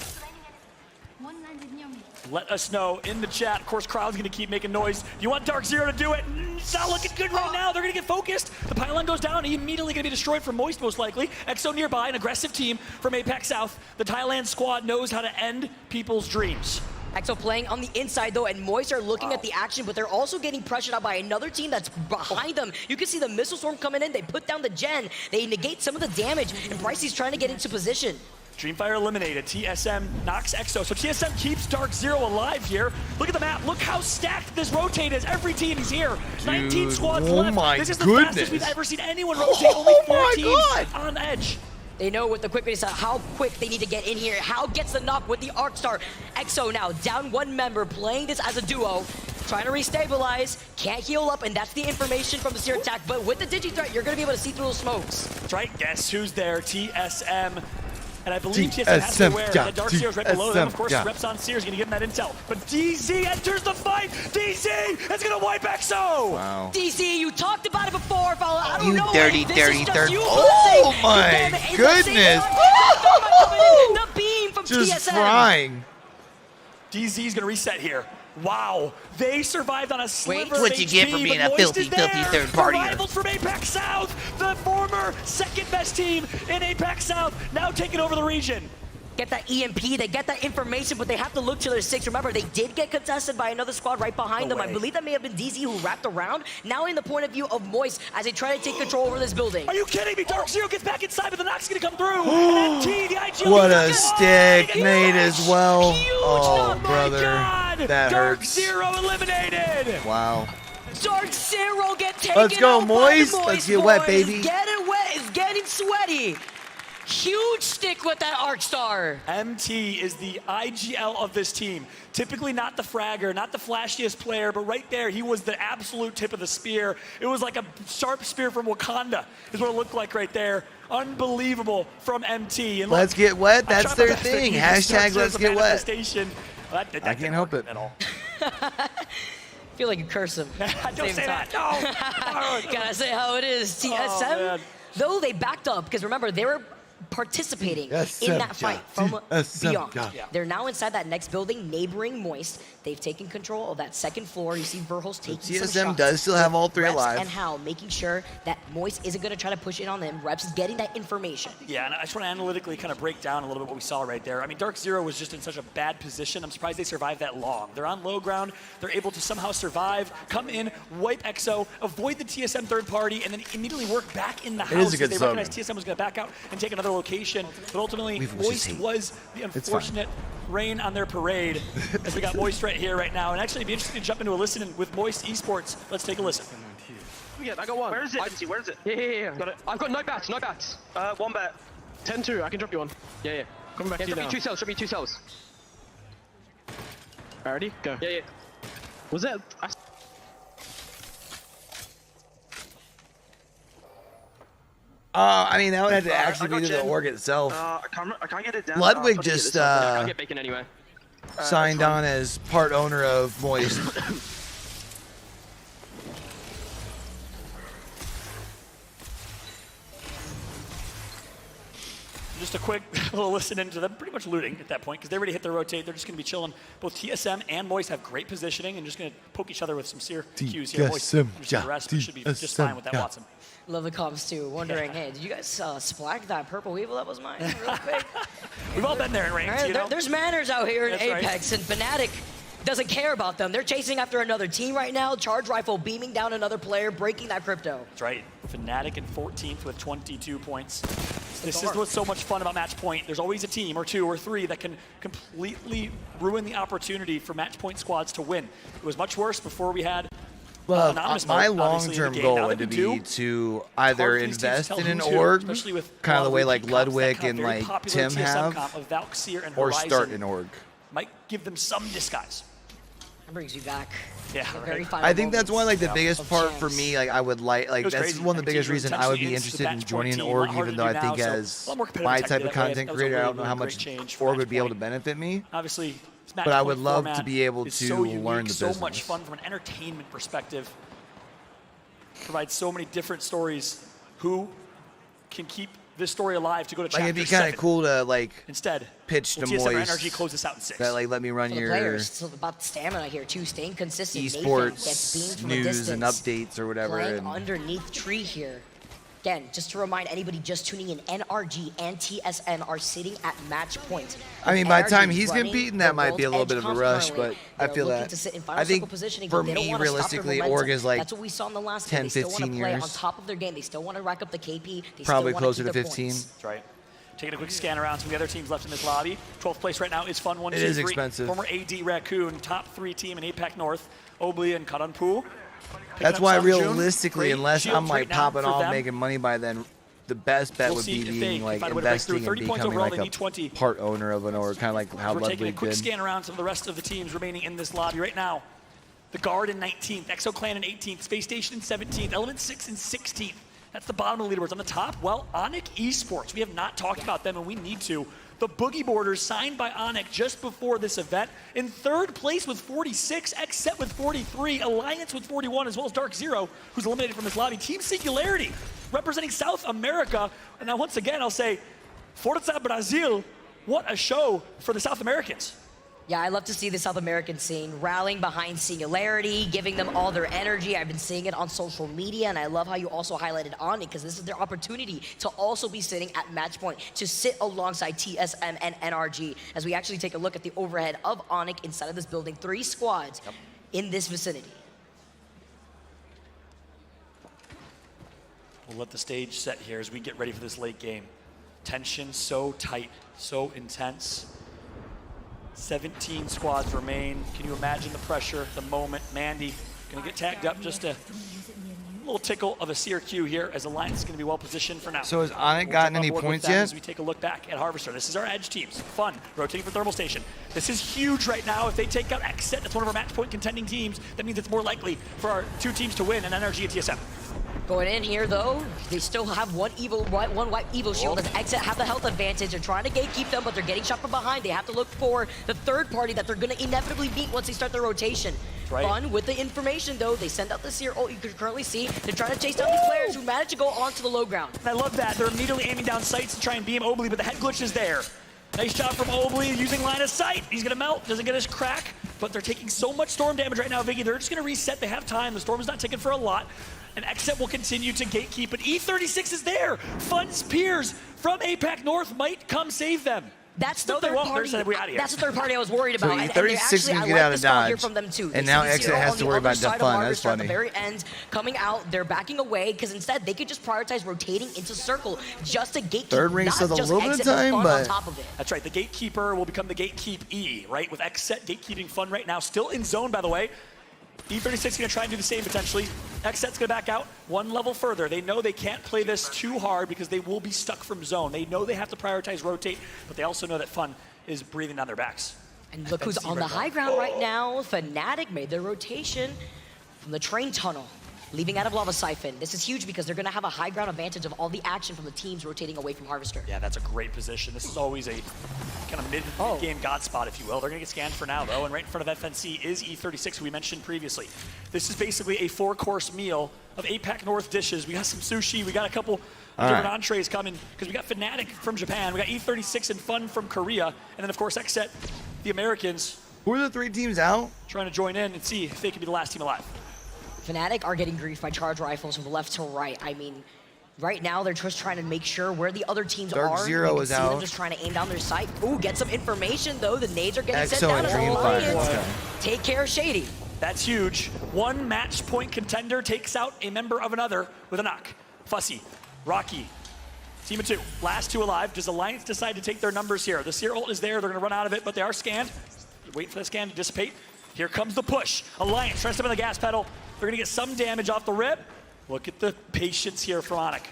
Let us know in the chat. Of course, crowd's going to keep making noise. You want Dark Zero to do it? It's not looking good right now. They're going to get focused. The pylon goes down. He immediately going to be destroyed from Moist, most likely. Exo nearby, an aggressive team from Apex South. The Thailand squad knows how to end people's dreams. Exo playing on the inside though, and Moist are looking at the action, but they're also getting pressured out by another team that's behind them. You can see the missile storm coming in. They put down the gen. They negate some of the damage, and Brycey's trying to get into position. Dreamfire eliminated. TSM knocks Exo. So TSM keeps Dark Zero alive here. Look at the map. Look how stacked this rotate is. Every team is here. 19 squads left. This is the fastest we've ever seen anyone rotate. Only 4 teams on edge. They know with the quickness how quick they need to get in here. How gets the knock with the Arc Star. Exo now down one member, playing this as a duo. Trying to restabilize, can't heal up, and that's the information from the Seer attack. But with the Digi threat, you're going to be able to see through those smokes. That's right. Guess who's there? TSM. And I believe TSM has to be aware that Dark Zero's right below them. Of course, Reps on Seer is going to give them that intel. But DZ enters the fight. DZ is going to wipe Exo. Wow. DZ, you talked about it before, fella. I don't know. Dirty third. Oh my goodness. The beam from Just TSM. frying. DZ is going to reset here. Wow, they survived on a sliver what of you HP, get for being but a Moist filthy is there. third partier. The rivals from Apex South, the former second best team in Apex South, now taking over the region. Get that EMP, they get that information, but they have to look to their 6. Remember, they did get contested by another squad right behind them. I believe that may have been DZ who wrapped around. Now in the point of view of Moist as they try to take control over this building. Are you kidding me? Dark Zero gets back inside, but the knock's going to come through. And NT, the IGL, What a stick nade as well. Oh, brother. That Dark hurts. Zero eliminated. Wow. Dark Zero get taken Let's go, out by the Moist. Moist Let's get wet, boys. baby. Getting wet, it's getting sweaty. Huge stick with that Arc Star. MT is the IGL of this team. Typically not the fragger, not the flashiest player, but right there, he was the absolute tip of the spear. It was like a sharp spear from Wakanda, is what it looked like right there. Unbelievable from MT. And look, Let's get wet. I That's tried my their best to thing. use Hashtag let's get wet. That I can't help it. At all. I feel like you curse him. Don't say that. No. Gotta say how it is. TSM, though they backed up, because remember, they were participating in that fight from beyond. They're now inside that next building, neighboring Moist. They've taken control of that second floor. You see Verhulst taking some TSM shots. does still have all 3 Reps alive. and Hal making sure that Moist isn't going to try to push it on them. Reps is getting that information. Yeah, and I just want to analytically kind of break down a little bit what we saw right there. I mean, Dark Zero was just in such a bad position. I'm surprised they survived that long. They're on low ground. They're able to somehow survive, come in, wipe Exo, avoid the TSM third party, and then immediately work back in the house. It is a good they slogan. recognized TSM was going to back out and take another location. But ultimately, Moist was the unfortunate rain on their parade as we got Moist right here, right now. And actually, it'd be interesting to jump into a listen with Moist Esports. Let's take a listen. Yeah, I got one. Where is it? Where is it? Yeah. Got it. I've got no bats, no bats. 1 bat. 10-2, I can drop you one. Yeah. Coming back to you now. Drop me 2 cells. Alrighty, go. Yeah. Was that? I mean, that would have to actually be the org itself. I can't get it down. Ludwig just I can't get bacon anyway. signed on as part owner of Moist. Just a quick little listen into them pretty much looting at that point because they already hit their rotate. They're just going to be chilling. Both TSM and Moist have great positioning and just going to poke each other with some Seer cues here. Moist just gonna rest, but should be just fine with that Watson. Love the comms too. Wondering, hey, did you guys splag that purple weevil that was mine real quick? We've all been there in ranked, you know? There's manners out here in That's Apex, right. and Fnatic doesn't care about them. They're chasing after another team right now. Charge Rifle beaming down another player, breaking that crypto. That's right. Fnatic in 14th with 22 points. This is what's so much fun about match point. There's always a team or 2 or 3 that can completely ruin the opportunity for match point squads to win. It was much worse before we had Well, anonymous my mode, obviously, in the long-term game. goal Now would that be we do, to either hard for these teams to invest tell in an who's who, org, especially with kind of the way like repeat comps that Ludwig come, and very like popular Tim TSM have, comp of Valkyrie and or Horizon start an org. might give them some disguise. That brings you back. Yeah, The right. very final I think that's one like the moments biggest of part champs. for me. Like I would like It was that's crazy. one of the And biggest teams reason were I would be potentially interested in into the joining an match point org, team. A lot even though I harder to think do now, as so a lot more competitive my tech type of that way. content That was a creator, I really, don't know how really much great change for org match would be able to point. benefit me. Obviously, this But I would match love point to be able is to so unique, learn the so business. much fun from an entertainment perspective. Provides so many different stories. Who can keep this story alive to go to Like, chapter it'd be kind 7. of cool to, like, Instead, pitch to we'll TSM or Moist. NRG close this out in 6. That, like, let me run For the your players, it's about stamina here too, staying consistent. Nathan gets beamed esports from a news and distance, updates or whatever. playing And underneath tree here. Again, just to remind anybody just tuning in, NRG and TSM are sitting at match point. I mean, by the NRG time he's running getting beaten, the that might be a little World's bit of a Edge rush, currently. but I They're feel looking that. to sit in final I think circle positioning, for but they don't me, wanna stop their realistically, momentum. Org is like That's what we saw in the last 10, game. They still want to 15 play years. on top of their game. They still want to rack up the KP. They Probably still closer want to keep 15. Points. That's right. Taking a quick scan around some of the other teams left in this lobby. 12th place right now is Fun 1, 2, 3. It is expensive. Former AD Raccoon, top 3 team in APAC North. Obli and Karanpu. That's why realistically, unless I'm like popping off them. making money by then, the best bet We'll would see be if they being can like find a way to break through. investing and 30 points becoming overall, like they need 20. a part owner of an org, kind of like how We're taking a Ludwig quick did. scan around some of the rest of the teams remaining in this lobby right now. The Guard in 19th, Exo Clan in 18th, Space Station in 17th, Element 6 in 16th. That's the bottom of the leaderboards. On the top, well, Onyx Esports. We have not talked about them, and we need to. The Boogie Boarders signed by Onyx just before this event. In 3rd place with 46, Xset with 43, Alliance with 41, as well as Dark Zero, who's eliminated from this lobby. Team Singularity, representing South America. And now once again, I'll say, Forza Brazil, what a show for the South Americans. Yeah, I love to see the South American scene rallying behind Singularity, giving them all their energy. I've been seeing it on social media, and I love how you also highlighted Onyx, because this is their opportunity to also be sitting at match point, to sit alongside TSM and NRG. As we actually take a look at the overhead of Onyx inside of this building, 3 squads in this vicinity. We'll let the stage set here as we get ready for this late game. Tension so tight, so intense. 17 squads remain. Can you imagine the pressure, the moment? Mandy gonna get tagged up, just a little tickle of a Seer Q here, as Alliance is gonna be well positioned for now. So has Onyx gotten any points yet? As we take a look back at Harvester, this is our edge teams. Fun, rotating for Thermal Station. This is huge right now. If they take out Xset, that's one of our match point contending teams. That means it's more likely for our 2 teams to win, and NRG and TSM. Going in here, though, they still have one white Evo shield. As Exit have the health advantage. They're trying to gatekeep them, but they're getting shot from behind. They have to look for the 3rd party that they're going to inevitably beat once they start their rotation. Right. Fun with the information, though. They send out the Seer ult. You can currently see they're trying to chase down these players who manage to go onto the low ground. And I love that. They're immediately aiming down sights to try and beam Obli, but the head glitch is there. Nice shot from Obli using line of sight. He's gonna melt, doesn't get his crack, but they're taking so much storm damage right now, Viggy. They're just gonna reset. They have time. The storm is not ticking for a lot. And Xset will continue to gatekeep, but E36 is there. Fun's peers from APAC North might come save them. That's the No, they third won't. party. They're we out of here. That's the 3rd party I was worried So about. And E36 they're can actually, get I out like of the start here dodge, from them too. and They now see the Exit Zero has on to the worry other about side of Defun. That's Harvester at the funny. very end, coming out, they're backing away because instead they could just prioritize rotating into circle just to gatekeep. 3rd ring not still a just little bit of Exit, but time, Fun but on top of it. That's right. The Gatekeeper will become the Gatekeep E, right? With Xset gatekeeping Fun right now. Still in zone, by the way. E36 gonna try and do the same potentially. Xset's gonna back out 1 level further. They know they can't play this too hard because they will be stuck from zone. They know they have to prioritize rotate, but they also know that Fun is breathing down their backs. And look who's on the high ground right now. Fnatic made their rotation from the train tunnel, leaving out of Lava Siphon. This is huge because they're going to have a high ground advantage of all the action from the teams rotating away from Harvester. Yeah, that's a great position. This is always a kind of mid-game god spot, if you will. They're going to get scanned for now, though, and right in front of FNC is E36, who we mentioned previously. This is basically a 4-course meal of APAC North dishes. We got some sushi. We got a couple different entrees coming because we got Fnatic from Japan. We got E36 and Fun from Korea. And then, of course, Xset, the Americans. Who are the 3 teams out? Trying to join in and see if they can be the last team alive. Fnatic are getting griefed by charge rifles from left to right. I mean, right now they're just trying to make sure where the other teams Dark are. Zero you can is see out. them just trying to aim down their sight. Ooh, get some information though. The nades are getting sent Exo down and as Dreamfire. Alliance. Take care of Shady. That's huge. 1 match point contender takes out a member of another with a knock. Fussy, Rocky, team of 2. Last 2 alive. Does Alliance decide to take their numbers here? The Seer ult is there. They're going to run out of it, but they are scanned. Wait for the scan to dissipate. Here comes the push. Alliance trying to step on the gas pedal. They're going to get some damage off the rip. Look at the patience here from Onyx.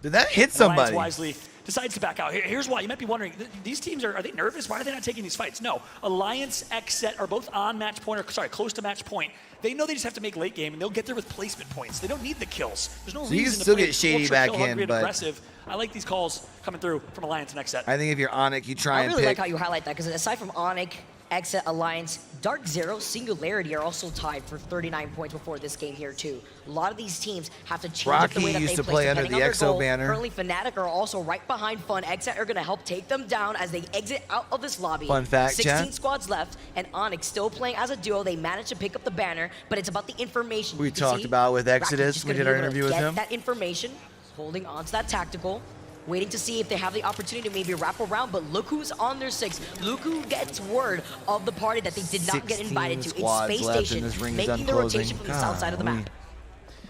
Did that hit somebody? Alliance wisely decides to back out. Here's why. You might be wondering, these teams, are they nervous? Why are they not taking these fights? No. Alliance, Xset are both on match point, or sorry, close to match point. They know they just have to make late game, and they'll get there with placement points. They don't need the kills. There's no So you can reason still to play get Shady ultra back kill hungry in, and but- aggressive. I like these calls coming through from Alliance and Xset. I think if you're Onyx, you try I and really pick. like how you highlight that because aside from Onyx, Exit Alliance, Dark Zero, Singularity are also tied for 39 points before this game here too. A lot of these teams have to change up the way that used they to play under the Exo banner. Currently Fnatic are also right behind Fun. Exit are going to help take them down as they exit out of this lobby. Fun fact, 16 chat. squads left, and Onyx still playing as a duo. They managed to pick up the banner, but it's about the information. We You talked see, about with Rocky's Exodus. just We gonna did be our able to interview with get him. that information, holding on to that tactical, waiting to see if they have the opportunity to maybe wrap around, but look who's on their 6. Look who gets word of the party that they did not get invited to. It's Space Station, making the rotation from the south side of the map.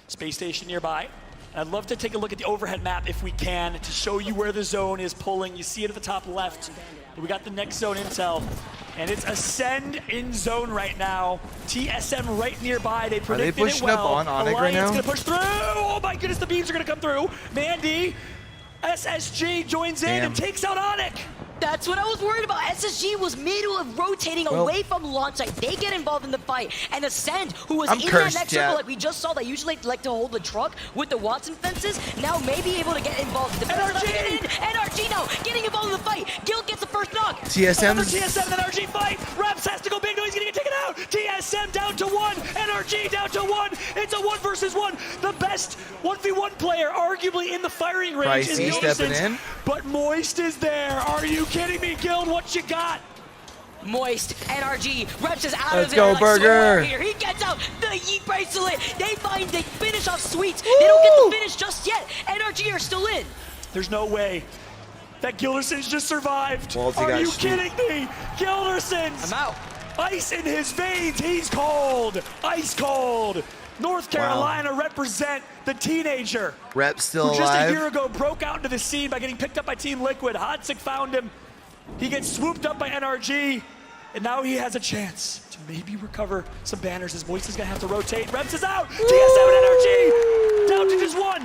Space Station nearby. I'd love to take a look at the overhead map if we can to show you where the zone is pulling. You see it at the top left. We got the next zone intel, and it's Ascend in zone right now. TSM right nearby. They predicted it well. pushing up on Onyx right Alliance now? gonna push through. Oh my goodness, the beams are gonna come through. Mandy, SSG joins in and takes out Onyx. That's what I was worried about. SSG was middle of rotating away from launch site. They get involved in the fight. And Ascend, who was in that next circle like we just saw, that usually like to hold the truck with the Watson fences, now may be able to get involved. NRG now getting involved in the fight. Guild gets the first knock. TSM. TSM and NRG fight. Raps has to go big. No, he's gonna get taken out. TSM down to 1. NRG down to 1. It's a 1 versus 1. The best 1v1 player, arguably in the firing range, is Pricey stepping in. But Moist is there. Are you kidding me, Guild? What you got? Moist, NRG, Reps is out Let's of there. go, Burger. Here. He gets out the Yeet bracelet. They finish off Sweets. They don't get the finish just yet. NRG are still in. There's no way that Gilderson's just survived. Waltzy Are got you shoot. kidding me? Gilderson's. I'm out. Ice in his veins. He's cold. Ice cold. North Carolina represent the teenager. Rep still who just alive. a year ago broke out into the scene by getting picked up by Team Liquid. Hodsik found him. He gets swooped up by NRG, and now he has a chance to maybe recover some banners as Moist is gonna have to rotate. Reps is out. TSM and NRG down to just 1.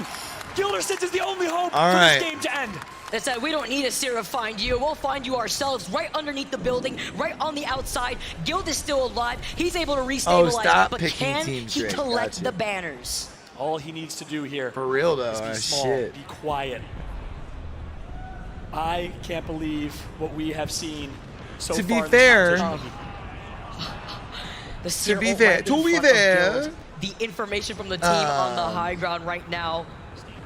Gildersons is the only hope for this game to end. They said, we don't need a Seer to find you. We'll find you ourselves right underneath the building, right on the outside. Guild is still alive. He's able to restabilize, but can he collect the banners? All he needs to do here For real though, is be small, shit. be quiet. I can't believe what we have seen so To far. be in this fair, competition. The Seer be ult fair, right to in be front of fair. Guild. The information from the team on the high ground right now.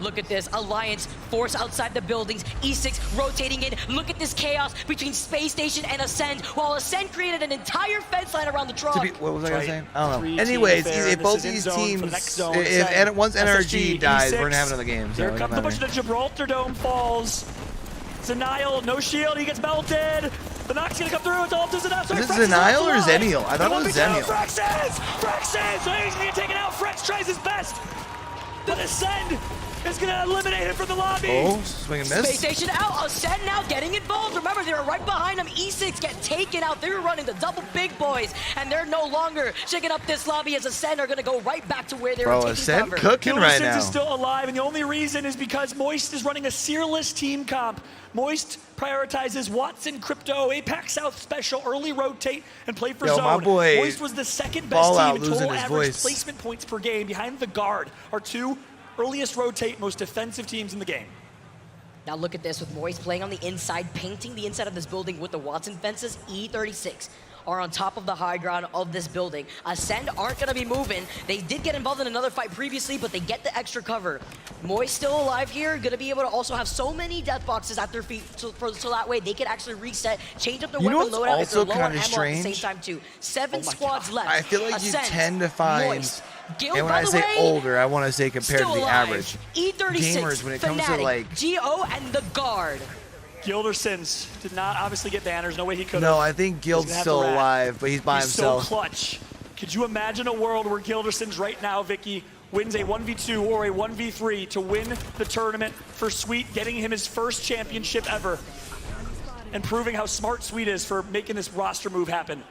Look at this, Alliance force outside the buildings, E6 rotating in. Look at this chaos between Space Station and Ascend, while Ascend created an entire fence line around the truck. What was I gonna say? I don't know. Anyways, if both these teams, once NRG dies, we're gonna have another game. So Here comes the push. The Gibraltar Dome falls. Zenile, no shield, he gets melted. The knock's gonna come through. It's all to Zenile. Is it Zenile or Zenial? I thought it was Zenial. Frexes! So he's gonna get taken out. Frex tries his best. But Ascend is gonna eliminate him from the lobby. Oh, swing and miss. Space Station out, Ascend now getting involved. Remember, they were right behind him. E6 get taken out. They were running the double big boys, and they're no longer shaking up this lobby as Ascend are gonna go right back to where they were taking Ascend cover. cooking right now. is still alive, and the only reason is because Moist is running a Seerless team comp. Moist prioritizes Watson, Crypto, Apex South Special, early rotate, and play for Yo, zone. my boy, Moist was the second best Ball out, team in losing total his average voice. placement points per game behind the Guard, our 2 earliest rotate, most defensive teams in the game. Now look at this with Moist playing on the inside, painting the inside of this building with the Watson fences. E36 are on top of the high ground of this building. Ascend aren't gonna be moving. They did get involved in another fight previously, but they get the extra cover. Moist still alive here, gonna be able to also have so many death boxes at their feet so that way they can actually reset, change up their weapon loadout if they're low on ammo at the same time too. 7 squads left. I feel like Ascend, you tend to find, Moist, Guild, and when by I the say way, older, I want to say compared to still the alive. average E36, gamers when it comes to Fnatic, like. GO, and the Guard. Gildersons did not obviously get banners. No way he could have. No, I think Guild's still alive, but he's by himself. So clutch. Could you imagine a world where Gildersons right now, Vicky, wins a 1v2 or a 1v3 to win the tournament for Sweet, getting him his first championship ever, and proving how smart Sweet is for making this roster move happen?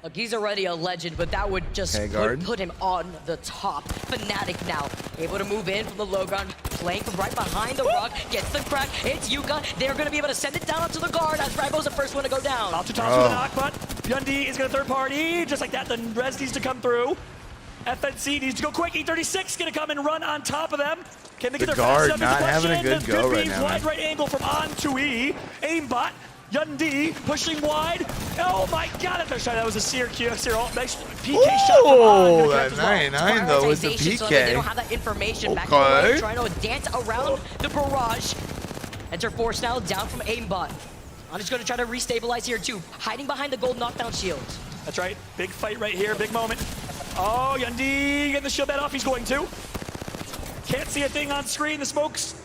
Look, he's already a legend, but that would just put him on the top. Fnatic now, able to move in from the low ground, playing from right behind the rock, gets the crack, it's Yuka. They're going to be able to send it down onto the Guard as Rambo's the first one to go down. Top to toss with a knock, but Yundi is going to third party, just like that. The res needs to come through. FNC needs to go quick. E36 going to come and run on top of them. Can they get their Guard fast not having a good go right beams, now, wide man. right angle from On to E. Aimbot. Yundi pushing wide. Oh my God, that was a Syracuse. Nice PK shot from Oh, On. that 99 though was the So they don't PK. have that information. Back to the right, Okay. trying to dance around the barrage. Enter Force now down from aimbot. I'm just going to try to restabilize here too, hiding behind the gold knockdown shield. That's right. Big fight right here. Big moment. Oh, Yundi getting the shield bed off. He's going to. Can't see a thing on screen. The smokes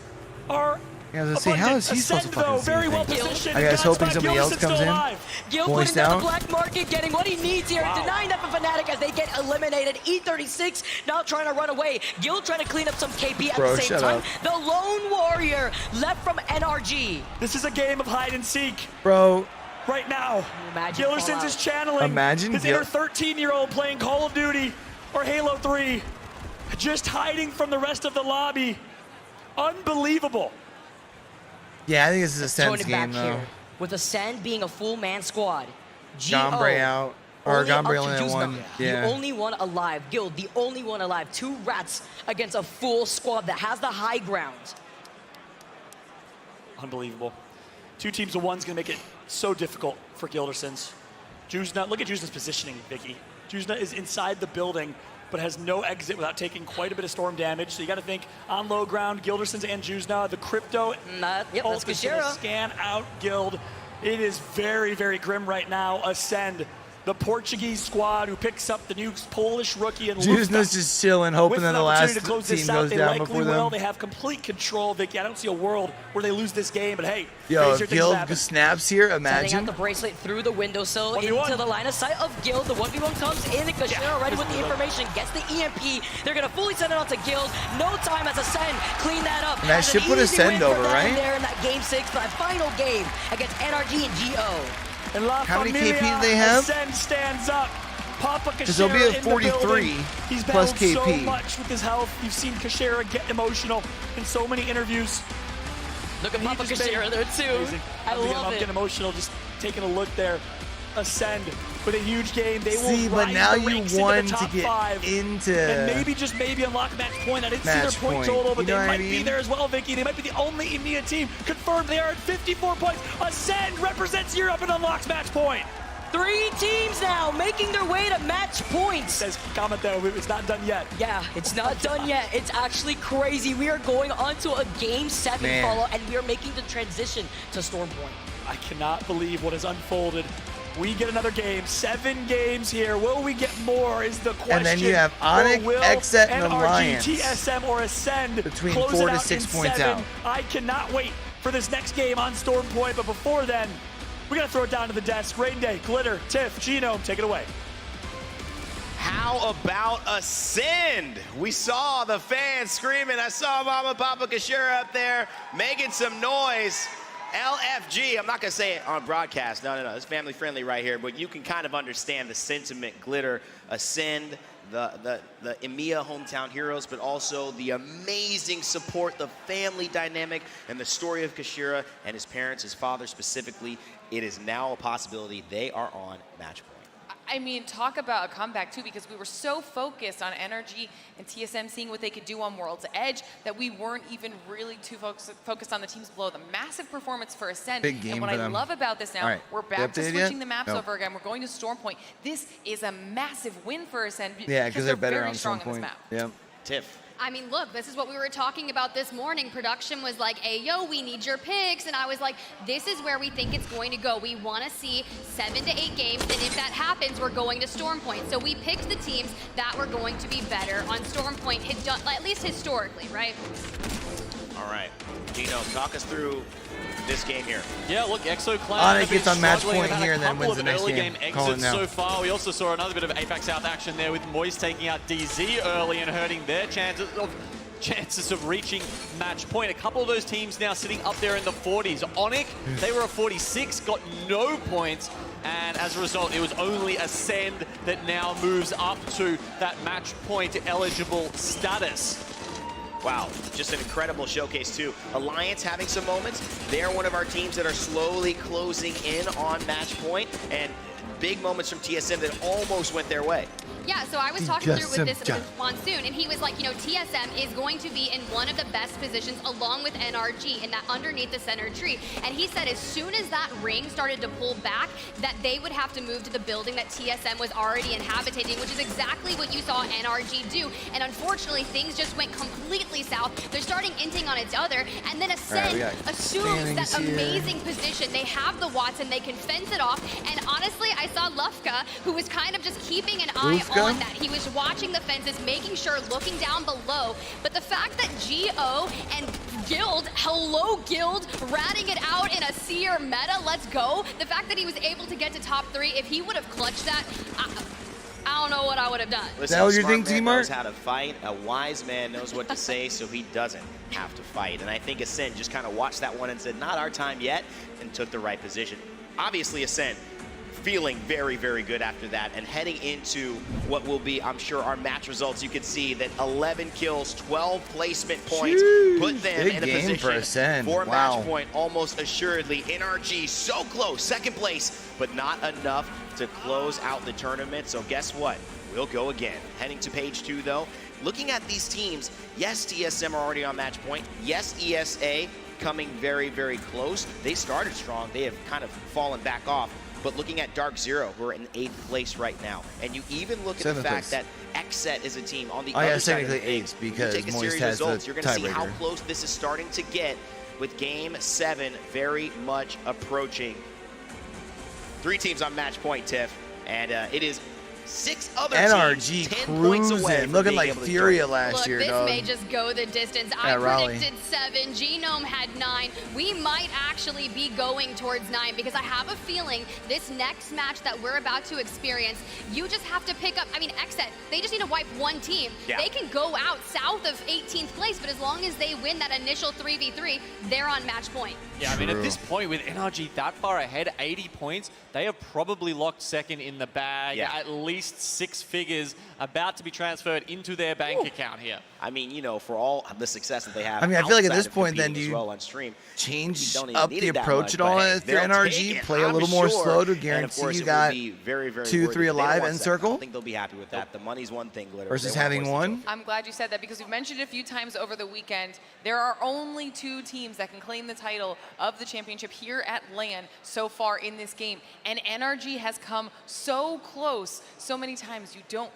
are Yeah, let's see, how is he supposed to Ascend, though, fucking see very well anything? positioned. I guess hoping somebody else Gilderson's comes still in. alive. Gil Moist putting down down. the black market, getting what he needs here, denying that for Fnatic as they get eliminated. E36 now trying to run away. Gil trying to clean up some KP at Bro, the same shut time. up. The lone warrior left from NRG. This is a game of hide and seek. Bro, Right now, Imagine Gillerson's Fallout. is channeling Imagine his Gil- inner 13-year-old playing Call of Duty or Halo 3, just hiding from the rest of the lobby. Unbelievable. yeah, I think this is a Throwing sense it back game though. here. With Ascend being a full man squad. Gombre out. Or only up Gombre to only at Juzna, one. Yeah. The only one alive. Guild, the only one alive. 2 rats against a full squad that has the high ground. Unbelievable. 2 teams of one's gonna make it so difficult for Gildersons. Juzna, look at Juzna's positioning, Vicky. Juzna is inside the building, but has no exit without taking quite a bit of storm damage. So you gotta think on low ground, Gildersons and Juzna, the crypto Yep, ult that's is gonna Kashira. scan out Guild. It is very, very grim right now. Ascend, the Portuguese squad who picks up the new Polish rookie and Juzna's just chilling, hoping that the last to close this team out. goes They down likely before will. them. They have complete control, Vicky. I don't see a world where they lose this game, but hey, Yo, crazier if things Guild happen. snaps here, Sending imagine. out the bracelet through the windowsill 1v1. into the line of sight of Guild. The 1v1 comes in, and Kashira already with the information, gets the EMP. They're going to fully send it out to Guild. No time as Ascend clean that up. And that And should an put easy Ascend win for over, them right? There in that game 6, that final game against NRG and GO. And La How many Familia, KP do they have? Ascend stands up. Papa Because they'll be Kashira at in the 43 building. He's plus battled so KP. much with his health. You've seen Kashira get emotional in so many interviews. Look at And he Papa just made- Kashira there too. Amazing. I I'm love getting it. emotional just taking a look there. Ascend with a huge game. They See, will but rise now the you ranks into won the to top get 5. into And maybe, just maybe, unlock match point. I didn't see their Match point point. total, but You know they what I might be mean? there as well, Vicky. They might be the only EMEA team confirmed. They are at 54 points. Ascend represents Europe and unlocks match point. 3 teams now making their way to match points. Says comment though, it's not done yet. Yeah, it's not done yet. It's actually crazy. We are going on to a game 7 Man. follow, and we are making the transition to Stormpoint. I cannot believe what has unfolded. We get another game, 7 games here. Will we get more is the question. And then you have Onyx, Or will Exet, and NRG, Alliance. TSM, or Ascend Between close 4 it to out 6 in points 7? out. I cannot wait for this next game on Stormpoint, but before then, we gotta throw it down to the desk. Rain Day, Glitter, Tiff, Genome, take it away. How about Ascend? We saw the fans screaming. I saw Mama Papa Kashira up there making some noise. LFG, I'm not gonna say it on broadcast. No, it's family friendly right here, but you can kind of understand the sentiment. Glitter, Ascend, the EMEA hometown heroes, but also the amazing support, the family dynamic, and the story of Kashira and his parents, his father specifically. It is now a possibility they are on match point. I mean, talk about a comeback too, because we were so focused on NRG and TSM seeing what they could do on World's Edge that we weren't even really too focused on the teams below. The massive performance for Ascend. Big game and what for I them. love about this now, All right. we're They back to updated switching yet? the maps No. over again. We're going to Stormpoint. This is a massive win for Ascend. Yeah, because they're better very on strong some on this point. map. Yep. Tiff. I mean, look, this is what we were talking about this morning. Production was like, hey, yo, we need your picks. And I was like, this is where we think it's going to go. We want to see 7 to 8 games. And if that happens, we're going to Stormpoint. So we picked the teams that were going to be better on Stormpoint, at least historically, right? All right, Gino, talk us through this game here. Yeah, look, Exo Clan Onyx have been gets on match struggling. point They've had here a and then couple wins of the next early game. game Call it exits now. so far. We also saw another bit of Apex South action there with Moist taking out DZ early and hurting their chances of reaching match point. A couple of those teams now sitting up there in the 40s. Onyx, they were a 46, got no points, and as a result, it was only Ascend that now moves up to that match point eligible status. Wow, just an incredible showcase too. Alliance having some moments. They're one of our teams that are slowly closing in on match point. And big moments from TSM that almost went their way. Yeah, so I was talking through with this with Monsoon, and he was like, you know, TSM is going to be in one of the best positions along with NRG in that underneath the center tree. And he said as soon as that ring started to pull back, that they would have to move to the building that TSM was already inhabiting, which is exactly what you saw NRG do. And unfortunately, things just went completely south. They're starting inting on each other, and then Ascend assumes that amazing position. They have the Watson, they can fence it off, and honestly, I saw Lufka, who was kind of just keeping an eye on that. He was watching the fences, making sure, looking down below. But the fact that GO and Guild, hello Guild, ratting it out in a Seer meta, let's go. The fact that he was able to get to top 3, if he would have clutched that, I don't know what I would have done. Listen, a smart man knows how to fight. A wise man knows what to say, so he doesn't have to fight. And I think Ascend just kind of watched that one and said, not our time yet, and took the right position. Obviously, Ascend feeling very, very good after that, and heading into what will be, I'm sure, our match results. You can see that 11 kills, 12 placement points, put them in a position for match point almost assuredly. NRG so close, second place, but not enough to close out the tournament. So guess what? We'll go again. Heading to page 2 though, looking at these teams, yes, TSM are already on match point. Yes, ESA coming very, very close. They started strong. They have kind of fallen back off. But looking at Dark Zero, who are in 8th place right now, and you even look at the fact that Xset is a team on the other side of the things, because you take a Moist series has of results, the you're going to see how tiebreaker. close this is starting to get, with Game 7 very much approaching. 3 teams on match point, Tiff, and it is 6 other NRG teams 10 points away cruising, from looking being like able to Furia join. last Look, year, this dog. may just go the distance. I predicted 7. Genome had 9. We might actually be going towards 9 because I have a feeling this next match that we're about to experience, you just have to pick up. I mean, Xset, they just need to wipe one team. Yeah. They can go out south of 18th place, but as long as they win that initial 3v3, they're on match point. Yeah, I mean, at this point, with NRG that far ahead, 80 points, they have probably locked second in the bag. Yeah. At least 6 figures about to be transferred into their bank account here. I mean, you know, for all the success that they have. I mean, I feel like at outside this of point, then, competing do as you well on stream, change you don't even up need the it that approach much, at all but hey, if you're they'll NRG? take it, Play a I'm little more sure. slow to And of guarantee course, you it got will be very, very 2, worthy. 3 They don't alive want in that. circle? I don't think they'll be happy with that. The money's one thing, Glitter. versus They want having Moist to one. I'm glad you said that because we've mentioned it a few times over the weekend. There are only 2 teams that can claim the title of the championship here at LAN so far in this game. And NRG has come so close so many times. You don't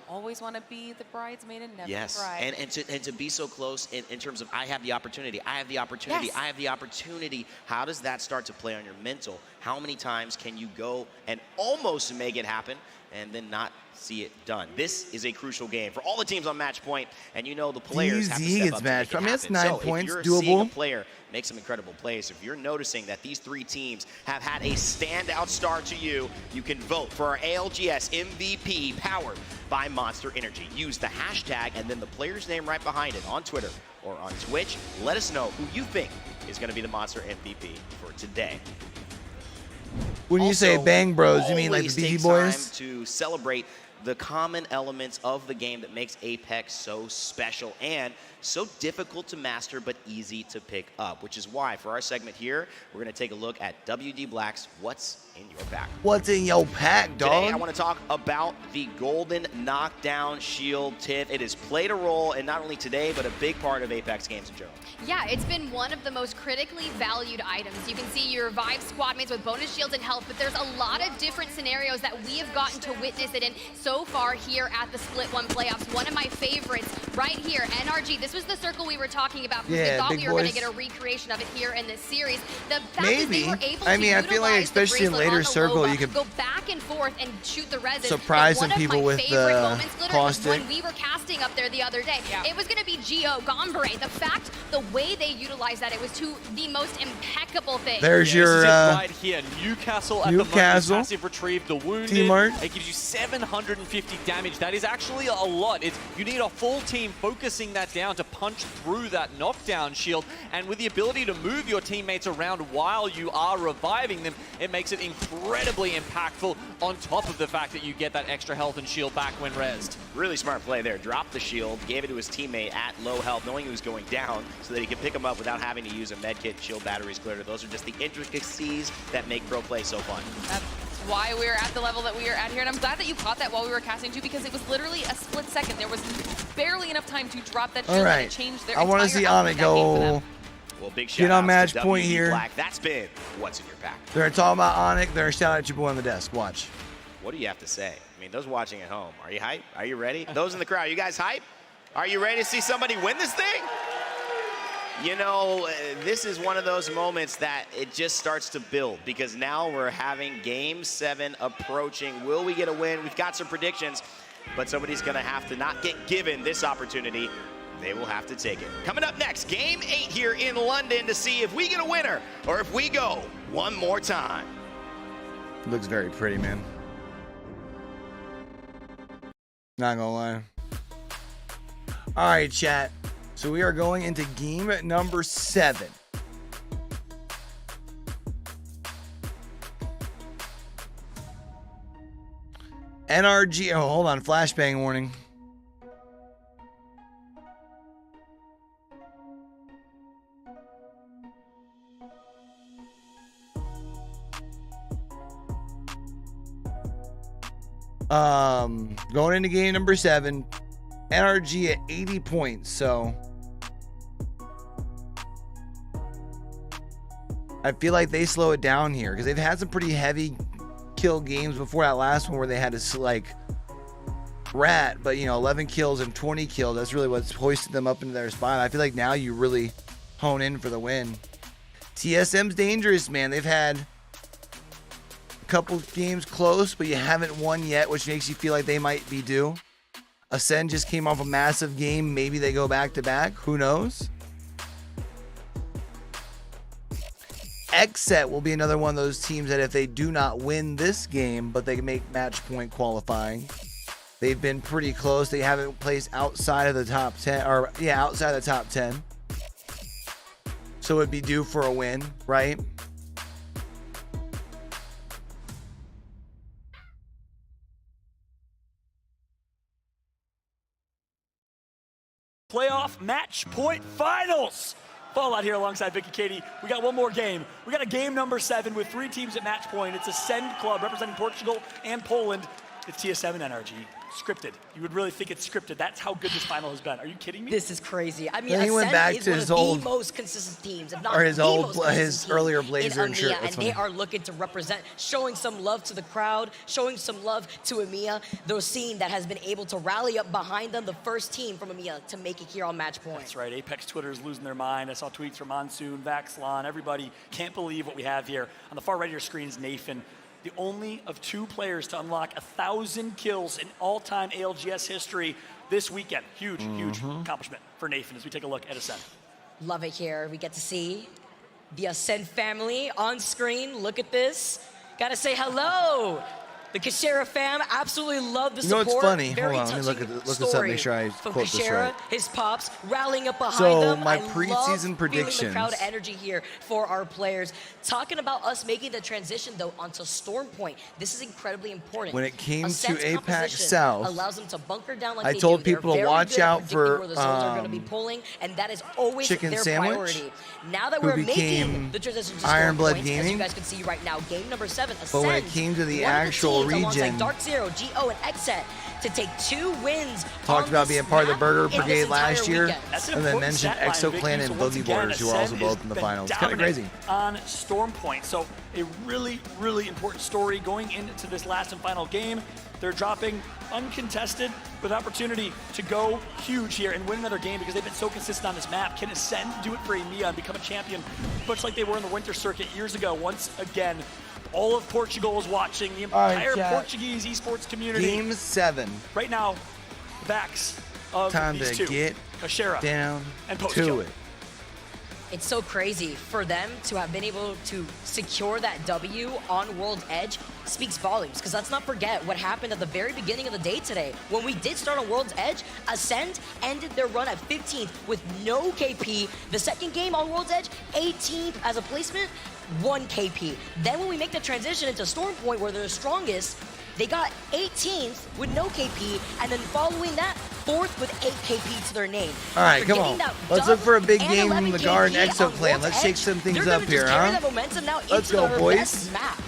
always want to be the bridesmaid and never the bride. And to be so close in terms of I have the opportunity, I have the opportunity, Yes. I have the opportunity. How does that start to play on your mental? How many times can you go and almost make it happen and then not see it done? This is a crucial game for all the teams on match point, and you know the players have to DZ step gets up matched. to I make mean, it that's happen. 9 So points, if you're seeing a doable. player make some incredible plays, if you're noticing that these 3 teams have had a standout start to you, you can vote for our ALGS MVP powered by Monster Energy. Use the hashtag and then the player's name right behind it on Twitter or on Twitch. Let us know who you think is going to be the Monster MVP for today. When you say bang bros, you mean like Always the BG take boys? time to celebrate the common elements of the game that makes Apex so special and so difficult to master but easy to pick up, which is why for our segment here, we're going to take a look at WD Black's What's in Your Pack. What's in your pack, dog? Today, I want to talk about the Golden Knockdown Shield, Tiff. It has played a role in not only today, but a big part of Apex games in general. Yeah, it's been one of the most critically valued items. You can see you revive squad mates with bonus shields and health, but there's a lot of different scenarios that we have gotten to witness it in so far here at the Split 1 playoffs. One of my favorites right here, NRG. This was the circle we were talking about because we thought big we were going to boys. get a recreation of it here in this series. The fact Maybe. is they were able I to mean, I feel like utilize the especially in bracelet later on the circle, Loba, you could go back and forth and shoot the resin. surprise And some people one of my with favorite the moments, Glitter, was caustic. when we were casting up there the other day. It was going to be Geo, Gombre. The fact, the way they utilized that, it was the most impeccable thing. There's your, this is it right here. Newcastle at the moment. Newcastle. Passive retrieve the wounded. Teamwork. It gives you 750 damage. That is actually a lot. You need a full team focusing that down to punch through that knockdown shield. And with the ability to move your teammates around while you are reviving them, it makes it incredibly impactful on top of the fact that you get that extra health and shield back when rezzed. Really smart play there. Dropped the shield, gave it to his teammate at low health, knowing he was going down, so that he could pick him up without having to use a med kit, shield batteries, Glitter. Those are just the intricacies that make pro play so fun. why we're at the level that we are at here. And I'm glad that you caught that while we were casting too, because it was literally a split second. There was barely enough time to drop that shield All right. and change their I want to see Onyx go. Well, big Get on shout-outs match to point WD here. Black. That's been what's in your pack. They're talking about Onyx. They're shouting at your boy on the desk. Watch. What do you have to say? I mean, those watching at home, are you hype? Are you ready? Those in the crowd, you guys hype? Are you ready to see somebody win this thing? You know, this is one of those moments that it just starts to build because now we're having Game 7 approaching. Will we get a win? We've got some predictions, but somebody's going to have to not get given this opportunity. They will have to take it. Coming up next, Game 8 here in London to see if we get a winner or if we go one more time. Looks very pretty, man. Not gonna lie. All right, chat. So we are going into game number 7. NRG. Oh, hold on. Flashbang warning. Going into game number 7, NRG at 80 points. So I feel like they slow it down here because they've had some pretty heavy kill games before that last one where they had to like rat, but you know, 11 kills and 20 kills. That's really what's hoisted them up into their spot. I feel like now you really hone in for the win. TSM's dangerous, man. They've had couple games close, but you haven't won yet, which makes you feel like they might be due. Ascend just came off a massive game. Maybe they go back to back. Who knows? Xset will be another one of those teams that if they do not win this game, but they can make match point qualifying, they've been pretty close. They haven't placed outside of the top 10, or yeah, outside of the top 10. So it'd be due for a win, right? Playoff match point finals. Fallout here alongside Vicky Katie. We got one more game. We got a game number 7 with 3 teams at match point. It's Ascend Club representing Portugal and Poland. It's TSM and NRG. Scripted. You would really think it's scripted. That's how good this final has been. Are you kidding me? This is crazy. I mean, Then he Ascend went back is to one his of old- the most consistent teams, if not or his the old- most consistent his team earlier in blazer and shirt. EMEA, That's and they funny. are looking to represent, showing some love to the crowd, showing some love to EMEA, the scene that has been able to rally up behind them, the first team from EMEA to make it here on match point. That's right. Apex Twitter is losing their mind. I saw tweets from Monsoon, Vaxlon, everybody. Can't believe what we have here. On the far right of your screen is Nathan, the only of 2 players to unlock 1,000 kills in all-time ALGS history this weekend. Huge, huge accomplishment for Nathan as we take a look at Ascend. Love it here. We get to see the Ascend family on screen. Look at this. Gotta say hello. The Kashera fam absolutely love the You know support. what's funny? Very Hold on, let me touching look this up, make sure I from quote this Kashera, right. his pops rallying up behind So, them. my I preseason love predictions. feeling the crowd energy here for our players. Talking about us making the transition though onto Storm Point. This is incredibly important. When it came to Ascend's APAC composition South, allows them to bunker down like I they told do. They're people to very watch good at out predicting for, where the zones are going to be pulling, and that is always Chicken their Sandwich, priority. Now that who we're became making the transition to Iron Storm Blood Points, as Gaming. you guys can see right now, game number 7, But when it Ascend, came to the one of actual teams alongside region, Dark Zero, GO, and Xset to take 2 wins. talked about being part of the Burger in this Brigade last entire year, weekend. That's an and then important mentioned stat line, Exo Vicky. Clan So and once Boogie again, Boarders, who are also Ascend both in the has finals. been It's kind of crazy. dominant on Storm Point. So a really, really important story going into this last and final game. They're dropping uncontested with opportunity to go huge here and win another game because they've been so consistent on this map. Can Ascend do it for EMEA and become a champion, much like they were in the Winter Circuit years ago? Once again, all of Portugal is watching, the All right, entire chat. Portuguese esports community. Game 7. Right now, the backs of Time these to two, get Kashera down and to Post-kill. it. It's so crazy for them to have been able to secure that W on World Edge speaks volumes, because let's not forget what happened at the very beginning of the day today. When we did start on World's Edge, Ascend ended their run at 15th with no KP. The second game on World's Edge, 18th as a placement, 1 KP. Then when we make the transition into Storm Point where they're the strongest, they got 18th with no KP, and then following that, 4th with 8 KP to their name. All right, After come getting on. that Let's dub look for a big and game 11 from the Guard and KP Exo on Clan. World's Let's shake Edge, some things they're up gonna here, just carry huh? that momentum now Let's into go, their boys. best map.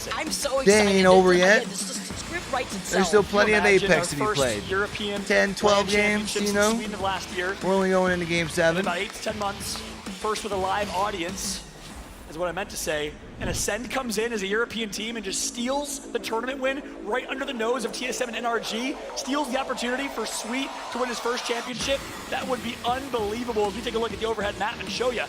say. I'm so excited. They ain't over yet. The script writes itself. There's still plenty of Imagine Apex our to be first played. European 10, 12 games, you know? Sweden of last year. We're only going into game In 7. about 8 to 10 months. First with a live audience, is what I meant to say. And Ascend comes in as a European team and just steals the tournament win right under the nose of TSM and NRG, steals the opportunity for Sweet to win his first championship. That would be unbelievable as we take a look at the overhead map and show you.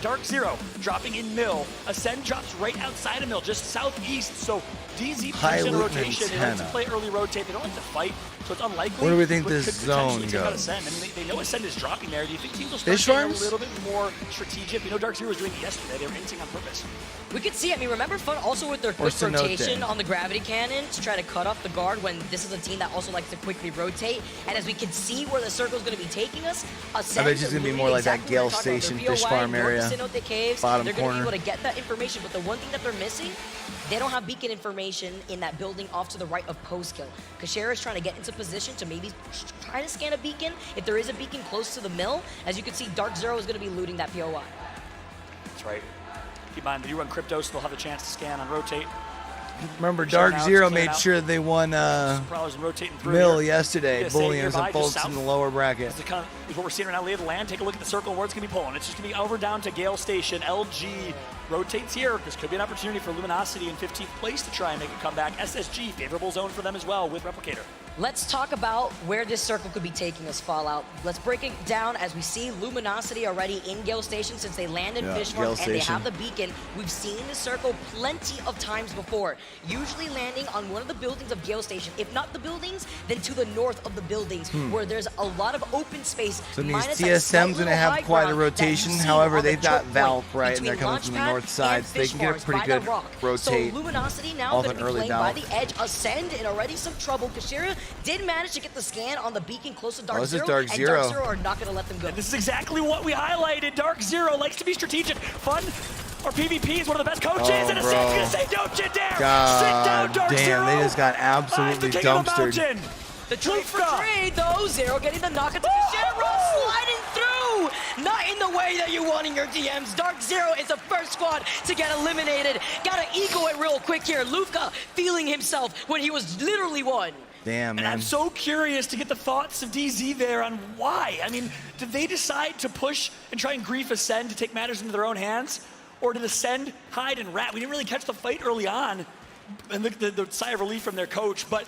Dark Zero dropping in mill. Ascend drops right outside of mill, just southeast. So DZ puts in rotation. They like to play early rotate. They don't like to fight, so it's unlikely. Where do we think but this could zone potentially take out goes? Ascend. I mean, they know Ascend is dropping there. Do you think teams will start Fish getting farms? a little bit more strategic? We know Dark Zero was doing it yesterday. They were hinting on purpose. We could see, I mean, remember Fun also with their quick rotation on the gravity cannon to try to cut off the guard when this is a team that also likes to quickly rotate. And as we can see where the circle is going to be taking us, I bet it's just going to be more like that Gale Station fish farm area. Bottom they're going to be corner. able to get that information, but the one thing that they're missing, they don't have beacon information in that building off to the right of post kill. Kashera is trying to get into position to maybe try to scan a beacon. If there is a beacon close to the mill, as you can see, Dark Zero is going to be looting that POI. That's right. Keep in mind, you run crypto, so they'll have a chance to scan on rotate. Remember, Dark Zero made sure they won Mill yesterday, bullying some folks in the lower bracket. This is what we're seeing right now. Lay of the land. Take a look at the circle where it's going to be pulling. It's just going to be over down to Gale Station. LG rotates here. This could be an opportunity for Luminosity in 15th place to try and make a comeback. SSG, favorable zone for them as well with Replicator. Let's talk about where this circle could be taking us, Fallout. Let's break it down as we see Luminosity already in Gale Station since they landed Fish Farm and they have the beacon. We've seen this circle plenty of times before, usually landing on one of the buildings of Gale Station. If not the buildings, then to the north of the buildings where there's a lot of open space. So these TSM's going to have quite a rotation. However, they've got Valk, right, and they're coming from the north side, so they can get a pretty good rotate. So Luminosity now going to be playing by the edge. Ascend in already some trouble. Kashira did manage to get the scan on the beacon close to Dark Zero, and Dark Zero are not going to let them go. And this is exactly what we highlighted. Dark Zero likes to be strategic. Fun or PvP is one of the best coaches, and Ascend's going to say, don't you dare! Sit down, Dark Zero! They just got absolutely dumpstered. The trade for trade, though. Zero getting the knock at the Kashira, sliding through! Not in the way that you want in your DMs. Dark Zero is the first squad to get eliminated. Gotta ego it real quick here. Lufka feeling himself when he was literally one. Damn, man. And I'm so curious to get the thoughts of DZ there on why. I mean, did they decide to push and try and grief Ascend to take matters into their own hands? Or did Ascend hide and rat? We didn't really catch the fight early on, and the sigh of relief from their coach, but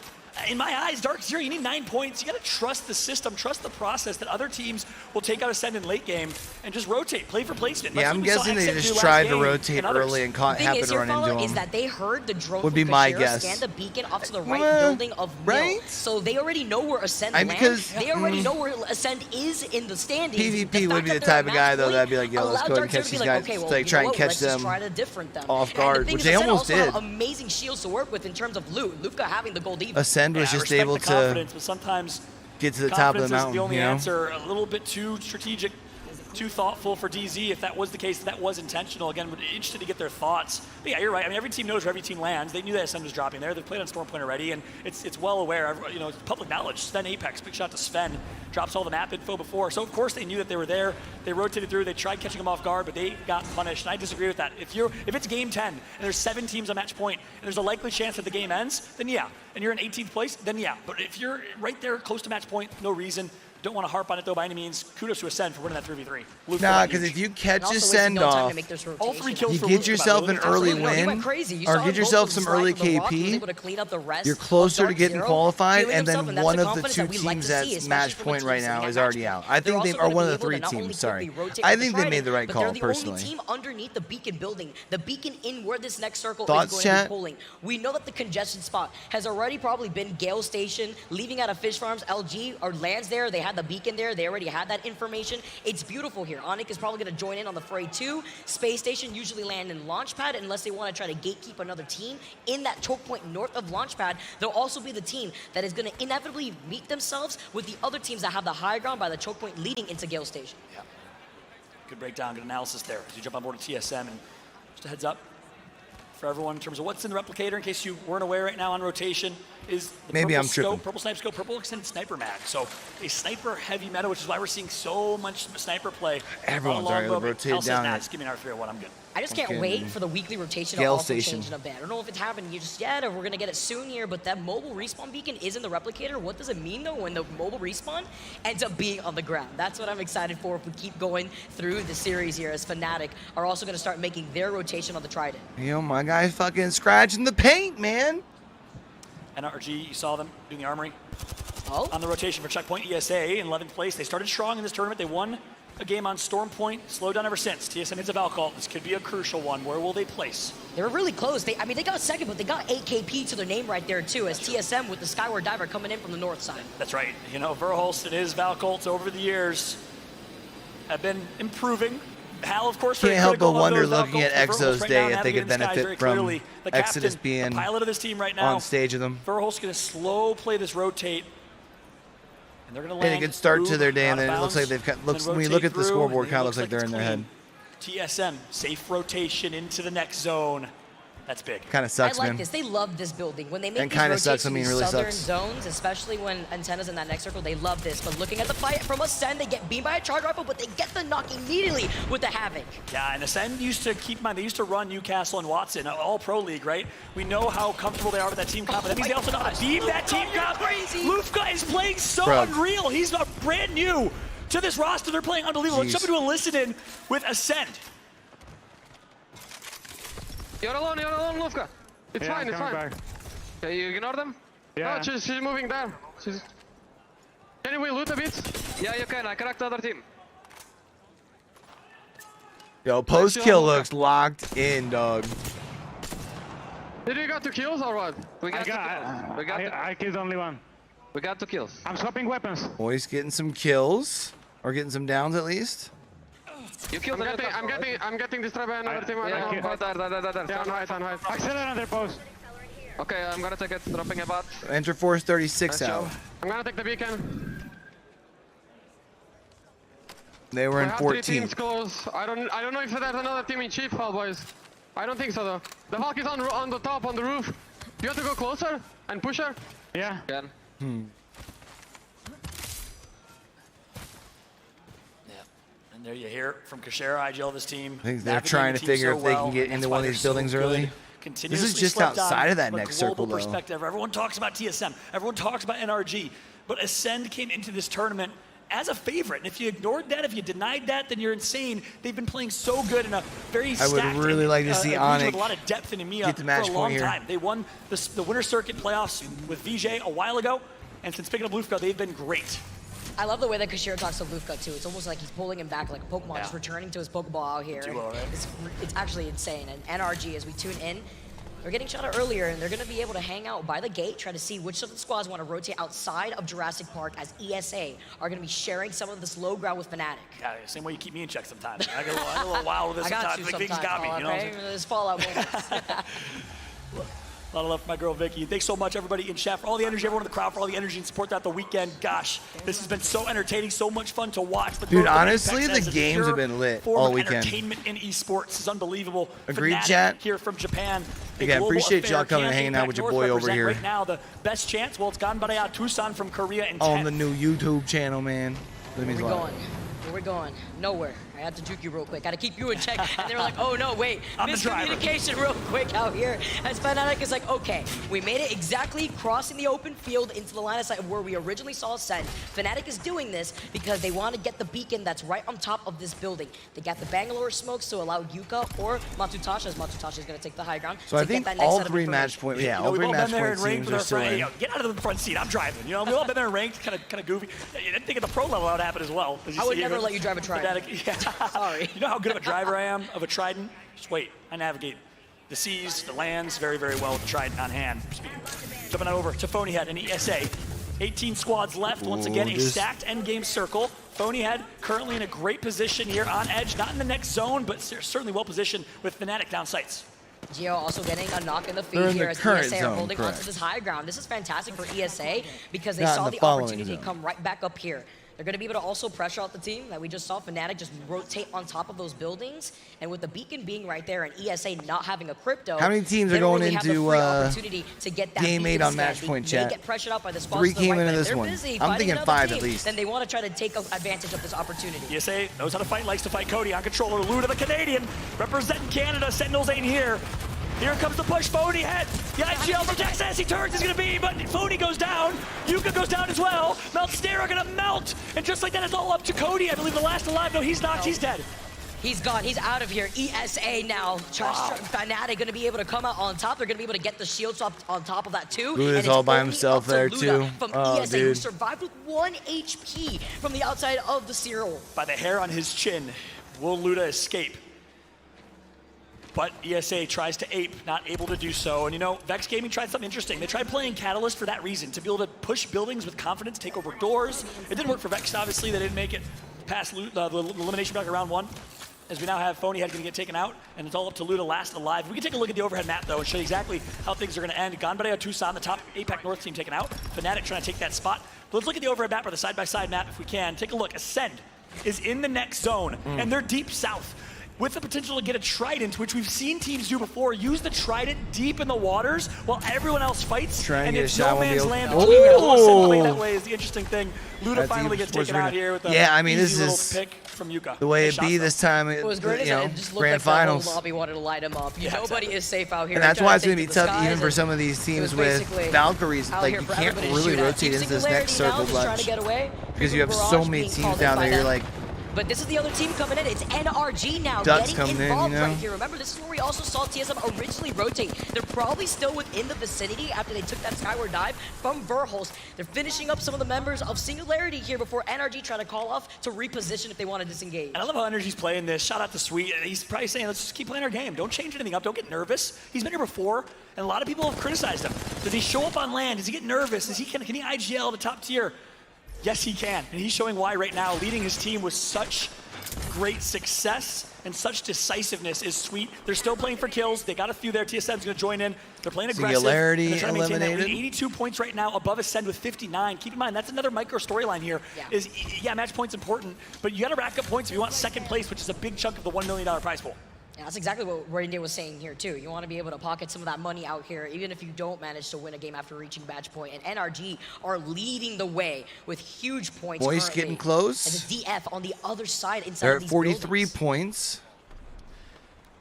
in my eyes, Dark Zero, you need 9 points. You got to trust the system, trust the process that other teams will take out Ascend in late game and just rotate, play for placement. Yeah, I'm guessing they just tried to rotate early and happened to run into them. Is that they heard the drone would be my guess. Scan the beacon off to the right building of Mill. So they already know where Ascend lands. They already know where Ascend is in the standings. PvP would be the type of guy, though, that'd be like, yo, let's go ahead and catch these guys. Like, try and catch them off guard, which they almost did. Amazing shields to work with in terms of loot. Lufka having the gold even. Ascend was just able to but sometimes get to the top of the mountain. Is the only answer. A little bit too strategic, too thoughtful for DZ. If that was the case, that was intentional. Again, we're interested to get their thoughts. But yeah, you're right. I mean, every team knows where every team lands. They knew that Ascend was dropping there. They've played on Storm Point already, and it's well aware. You know, it's public knowledge. Sven Apex, big shot to Sven, drops all the map info before. So of course they knew that they were there. They rotated through. They tried catching them off guard, but they got punished. And I disagree with that. If it's game 10 and there's 7 teams on match point, and there's a likely chance that the game ends, then yeah. And you're in 18th place, then yeah. But if you're right there close to match point, no reason. Don't want to harp on it though by any means. Kudos to Ascend for winning that 3v3. Nah, because if you catch Ascend off, all 3 kills you get yourself an early win, or get yourself some early KP, you're closer to getting qualified, and then one of the 2 teams that's match point right now is already out. I think they are one of the 3 teams, sorry. I think they made the right call, personally. They're the only team underneath the beacon building, the beacon in where this next circle Thoughts, is going to be pulling. We know that the congestion spot has already probably been Gale Station, leaving out of Fish Farms, LG, or lands there. They had the beacon there. They already had that information. It's beautiful here. Onyx is probably going to join in on the fray too. Space Station usually land in Launchpad unless they want to try to gatekeep another team in that choke point north of Launchpad. They'll also be the team that is going to inevitably meet themselves with the other teams that have the high ground by the choke point leading into Gale Station. Yeah. Good breakdown, good analysis there as you jump on board with TSM. And just a heads up for everyone in terms of what's in the replicator, in case you weren't aware right now on rotation, is the purple snipe scope, purple extended sniper mag. So a sniper heavy meta, which is why we're seeing so much sniper play. Everyone's already rotated down. Give me an R301, I'm good. I just can't wait for the weekly rotation to also change in a bit. I don't know if it's happening just yet or we're going to get it soon here, but that mobile respawn beacon is in the replicator. What does it mean, though, when the mobile respawn ends up being on the ground? That's what I'm excited for if we keep going through the series here, as Fnatic are also going to start making their rotation on the Trident. Yo, my guy's fucking scratching the paint, man. NRG, you saw them doing the armory. Oh. On the rotation for checkpoint, ESA in 11th place. They started strong in this tournament. They won a game on Storm Point, slowed down ever since. TSM hits a Valkyrie. This could be a crucial one. Where will they place? They were really close. They got second, but they got 8KP to their name right there, too, as TSM with the Skyward Diver coming in from the north side. That's right. You know, Verholst and his Valkyries over the years have been improving. Hal, of course, can't help but wonder looking at Exo's day if they could benefit from Exodus being pilot of this team right now on stage with them. Verholst going to slow play this rotate. And they're going to land. And a good start to their day, and then it looks like they've got, when you look at the scoreboard, kind of looks like they're in their head. TSM, safe rotation into the next zone. That's big. Kind of sucks, I like man. this. They love this building. When they make And these kinda rotates sucks, I mean, in really southern sucks. zones, especially when Antenna's in that next circle, they love this. But looking at the fight from Ascend, they get beamed by a charge rifle, but they get the knock immediately with the Havoc. Yeah, and Ascend used to keep in mind, they used to run Newcastle and Watson, all pro league, right? We know how comfortable they are with that team comp, but that means they also know how to beam that team comp. Lufka is playing so unreal. He's not brand new to this roster. They're playing unbelievable. Let's jump into a listen in with Ascend. You're alone, Lufka. It's fine, it's fine. Okay, you ignore them? Yeah. No, she's moving there. Can we loot a bit? Yeah, you can. I cracked the other team. Yo, post kill looks locked in, dog. Did you got 2 kills or what? I killed only one. We got 2 kills. I'm swapping weapons. Boys getting some kills, or getting some downs at least. You killed I'm getting destroyed by another team. Yeah, Accelerate on their post. Okay, I'm gonna take it. Dropping a bot. Enter Force 36 out. I'm gonna take the beacon. They were in 14. 3 teams close. I don't know if there's another team in Chief Hall, boys. I don't think so though. The Hulk is on the top, on the roof. You have to go closer and push her. Yeah. Can. And there you hear from Kashera, IGL of his team. I think they're trying to figure if they can get into one of these buildings early. This is just outside of that next circle, though. Perspective. Everyone talks about TSM. Everyone talks about NRG. But Ascend came into this tournament as a favorite. And if you ignored that, if you denied that, then you're insane. They've been playing so good in a very stacked, I would really like to see Onyx with a lot of depth in EMEA get the match for a long point here. time. They won the Winter Circuit playoffs with VJ a while ago. And since picking up Lufka, they've been great. I love the way that Kashira talks to Lufka, too. It's almost like he's pulling him back like a Pokemon, just returning to his Pokeball out here. It's actually insane. And NRG, as we tune in, they're getting shot out earlier, and they're going to be able to hang out by the gate, try to see which of the squads want to rotate outside of Jurassic Park, as ESA are going to be sharing some of this low ground with Fnatic. Yeah, same way you keep me in check sometimes. I get a little wild with this sometimes. Things got me, you know? Okay? There's fallout moments. A lot of love for my girl, Vicky. Thanks so much, everybody in chat, for all the energy, everyone in the crowd, for all the energy and support throughout the weekend. Gosh, this has been so entertaining, so much fun to watch. Dude, honestly, the games have been lit all weekend. Entertainment in esports is unbelievable. Agreed, Fnatic chat? Here from Japan. Again, appreciate y'all coming and hanging out with your boy over here. Right now, the best chance, well, it's Ganbarea Tucson from Korea in 10th. On the new YouTube channel, man. That means a lot. Where we going? Nowhere. I had to juke you real quick. Got to keep you in check. And they were like, oh no, wait. Miscommunication real quick out here. As Fnatic is like, okay, we made it exactly crossing the open field into the line of sight of where we originally saw Ascend. Fnatic is doing this because they want to get the beacon that's right on top of this building. They got the Bangalore smokes to allow Yuka or Matutasha, as Matutasha is going to take the high ground. So I think all 3 match points, all 3 match point teams are still in. Get out of the front seat. I'm driving. You know, we've all been there ranked, kind of goofy. You didn't think at the pro level that would happen as well. I would never let you drive a Trident. Sorry. You know how good of a driver I am of a Trident? Just wait. I navigate the seas, the lands very, very well with the Trident on hand. Jumping over to Phonyhead and ESA. 18 squads left. Once again, a stacked endgame circle. Phonyhead currently in a great position here on edge. Not in the next zone, but certainly well positioned with Fnatic down sights. Geo also getting a knock in the feed here as ESA are holding onto this high ground. This is fantastic for ESA because they saw the opportunity to come right back up here. They're going to be able to also pressure out the team that we just saw Fnatic just rotate on top of those buildings. And with the beacon being right there and ESA not having a crypto, how many teams are going into Game 8 on match point, chat? Get pressured out by the spots 3 to the came right, into but if this they're one. busy I'm fighting thinking another 5 team, at least. Then they want to try to take advantage of this opportunity. ESA knows how to fight, likes to fight Cody on controller. Luda, the Canadian, representing Canada. Sentinels ain't here. Here comes the push. Phony head. The IGL from Texas. He turns. He's going to be, but Phony goes down. Yuka goes down as well. Meltstera going to melt. And just like that, it's all up to Cody. I believe the last alive. No, he's knocked. He's dead. He's gone. He's out of here. ESA now. Fnatic going to be able to come out on top. They're going to be able to get the shields up on top of that too. Luda's all by himself there too. From Oh, ESA, who dude. survived with 1 HP from the outside of the Cyril. By the hair on his chin, will Luda escape? But ESA tries to ape, not able to do so. And you know, Vex Gaming tried something interesting. They tried playing Catalyst for that reason, to be able to push buildings with confidence, take over doors. It didn't work for Vex, obviously. They didn't make it past the elimination bracket round 1. As we now have Phony Head going to get taken out, and it's all up to Luda last alive. We can take a look at the overhead map, though, and show you exactly how things are going to end. Ganbare Tucson, the top APAC North team, taken out. Fnatic trying to take that spot. But let's look at the overhead map, or the side-by-side map, if we can. Take a look. Ascend is in the next zone, and they're deep south, with the potential to get a Trident, which we've seen teams do before. Use the Trident deep in the waters while everyone else fights. Try and and get a it's shot, no won't be man's able- land. Ooh! Play that way is the interesting thing. Luda That's finally even gets worse taken out than- here with a Yeah, I mean, easy this little is pick from Yuka. the way Nice it shot, be though. this time. What was great is You that know, it just looked grand like finals. the whole lobby wanted to light him up. Yeah, Nobody is safe out here. And that's They're why trying it's going to take be the tough skies, even for and some of these it teams was with basically Valkyries. out Like, here you for can't everybody to really shoot at. rotate Team into this Singularity next now circle just trying bunch to get away. because you have Barrage so many being teams called in down by there. You're them. like, But this is the other team coming in. It's NRG now Ducks getting coming in, involved you know? right here. Remember, this is where we also saw TSM originally rotate. They're probably still within the vicinity after they took that skyward dive from Verholst. They're finishing up some of the members of Singularity here before NRG try to call off to reposition if they want to disengage. And I love how Energy's playing this. Shout out to Sweet. He's probably saying, let's just keep playing our game. Don't change anything up. Don't get nervous. He's been here before, and a lot of people have criticized him. Does he show up on land? Does he get nervous? Can he IGL the top tier? Yes, he can. And he's showing why right now, leading his team with such great success and such decisiveness is Sweet. They're still playing for kills. They got a few there. TSM's going to join in. They're playing aggressive. Singularity and they're trying to maintain that lead. eliminated. 82 points right now, above Ascend with 59. Keep in mind, that's another micro storyline here. Yeah, match point's important, but you got to rack up points if you want second place, which is a big chunk of the $1 million prize pool. Yeah, that's exactly what Rainday was saying here too. You want to be able to pocket some of that money out here, even if you don't manage to win a game after reaching match point. And NRG are leading the way with huge points. Moist currently. getting close. And the DF on the other side inside They're of at these 43 buildings. points.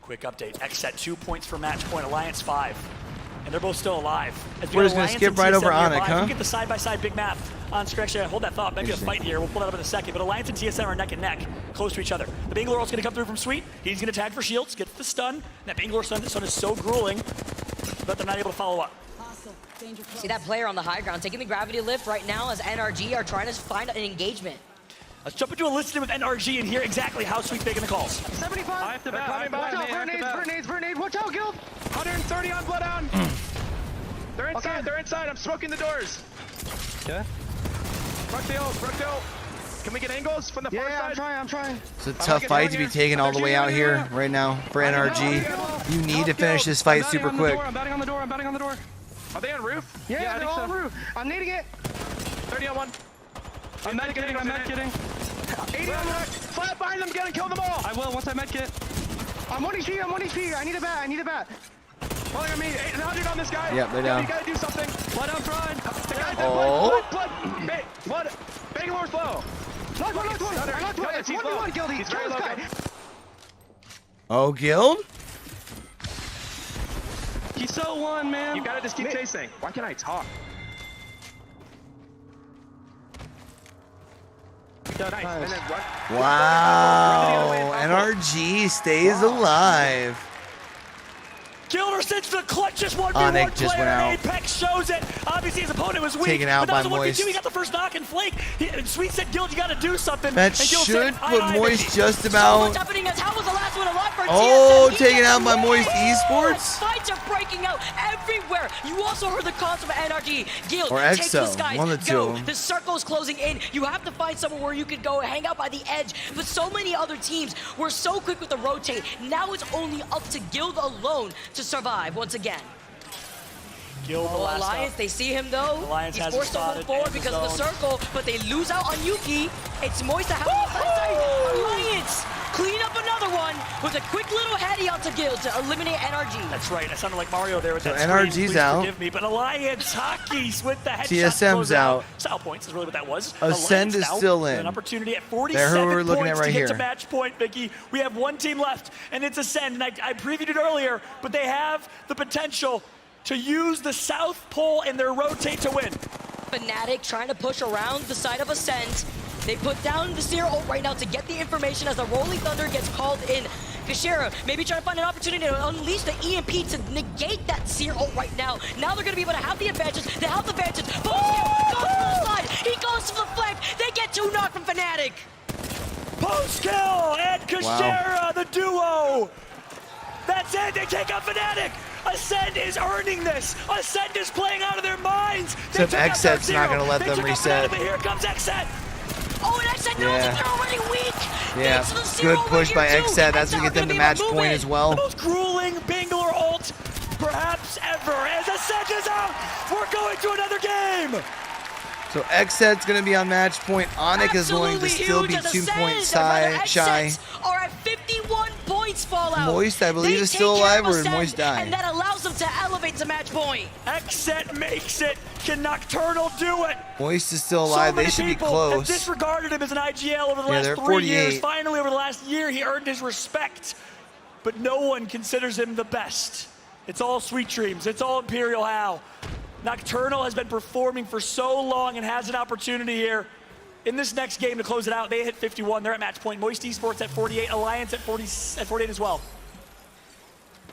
Quick update. X at 2 points for match point. Alliance 5. And they're both still alive. As we We're got just gonna Alliance skip and right TSM over nearby. Onyx, If we huh? get the side-by-side big map on screen. Actually, hold that thought. Might be a fight here. We'll pull that up in a second. But Alliance and TSM are neck and neck, close to each other. The Bangalore is going to come through from Sweet. He's going to tag for shields, gets the stun. And that Bangalore stun is so grueling that they're not able to follow up. See that player on the high ground taking the gravity lift right now as NRG are trying to find an engagement. Let's jump into a listing with NRG and hear exactly how Sweet's making the calls. 75. I have to back. Watch out, grenades. Watch out, Guild. 130 on Bloodhound. They're inside. Okay. They're inside. I'm smoking the doors. Okay. Brookfield. Can we get angles from the far side? I'm trying. It's a tough fight to be taken all the way out here right now for NRG. You need to finish this fight super quick. I'm batting on the door. Are they on roof? Yeah, they're all on roof. I'm needing it. 30 on one. I'm med kitting. 80 on one. Flat behind them. Get and kill them all. I will once I med kit. I'm 1 HP. I need a bat. Pulling on me. 800 on this guy. Yep, they're down. You gotta do something. Blood out front. The guy's Oh. blood. Bangalore's low. Knocked one. I knocked one. It's 1v1, Guildy. He's Kill very this low. guy. Oh, Guild? He's so one, man. You gotta just keep chasing. Why can't I talk? Nice. And then what? Wow. NRG stays alive. Gilder sends the clutchest 1v1 Onyx just player, went out. and Apex shows it. Obviously, his opponent was weak. Taken out but that by was a 1v2. Moist. He got the first knock and flake. Sweet said, Guild, you got to do something. That And Guild should said, put aye, Moist baby. just So about. what's happening is how was the last one alive for Oh, TSM? taken out by Moist Esports. Fights are breaking out everywhere. You also heard the calls from NRG. Guild, Or take Exo, these guys. one of the Go. two of them. The circle's closing in. You have to find somewhere where you could go hang out by the edge. But so many other teams were so quick with the rotate. Now it's only up to Guild alone to survive once again. Gil, the last Alliance, stop. they see him though. Alliance He's hasn't forced to move spotted forward in the because of the zone. circle, but they lose out on Yuki. It's Moist that has the side. Alliance clean up another one with a quick little heady out to Gil to eliminate NRG. That's right. I sounded like Mario there with So that scream. NRG's Please out. forgive me, but Alliance Hockeys with the headshot. TSM's out. Style points is really what that was. Ascend Alliance is now still with in. An opportunity at They're 47 who we're looking points at right to get to here. match point, Vicky. We have one team left, and it's Ascend. And I previewed it earlier, but they have the potential to use the South Pole in their rotate to win. Fnatic trying to push around the side of Ascent. They put down the Seer ult right now to get the information as the Rolling Thunder gets called in. Kashira maybe trying to find an opportunity to unleash the EMP to negate that Seer ult right now. Now they're going to be able to have the advantage. They have the advantage. Post goes to the side. He goes to the flank. They get 2 knocked from Fnatic. Post kill and Kashira, the duo. That's it. They take out Fnatic. Ascend is earning this. Ascend is playing out of their minds. Except Xset's not going to let them reset. But here comes Xset. Oh, and Xset knows that they're already weak. Yeah, good push by Xset. That's going to get them the match point as well. The most grueling Bangalore ult perhaps ever. As Ascend is out, we're going to another game. So Xset's going to be on match point. Onyx is going to still be 2 points shy. Are at 51 points Fallout. Moist, I believe, is still alive, or did Moist die? And that allows them to elevate to match point. Xset makes it. Can Nocturnal do it? Moist is still alive. They should be close. Have disregarded him as an IGL over the last they're 3 years. 48. Finally, over the last year, he earned his respect. But no one considers him the best. It's all Sweet Dreams. It's all Imperial Hal. Nocturnal has been performing for so long and has an opportunity here in this next game to close it out. They hit 51. They're at match point. Moist Esports at 48. Alliance at 48 as well.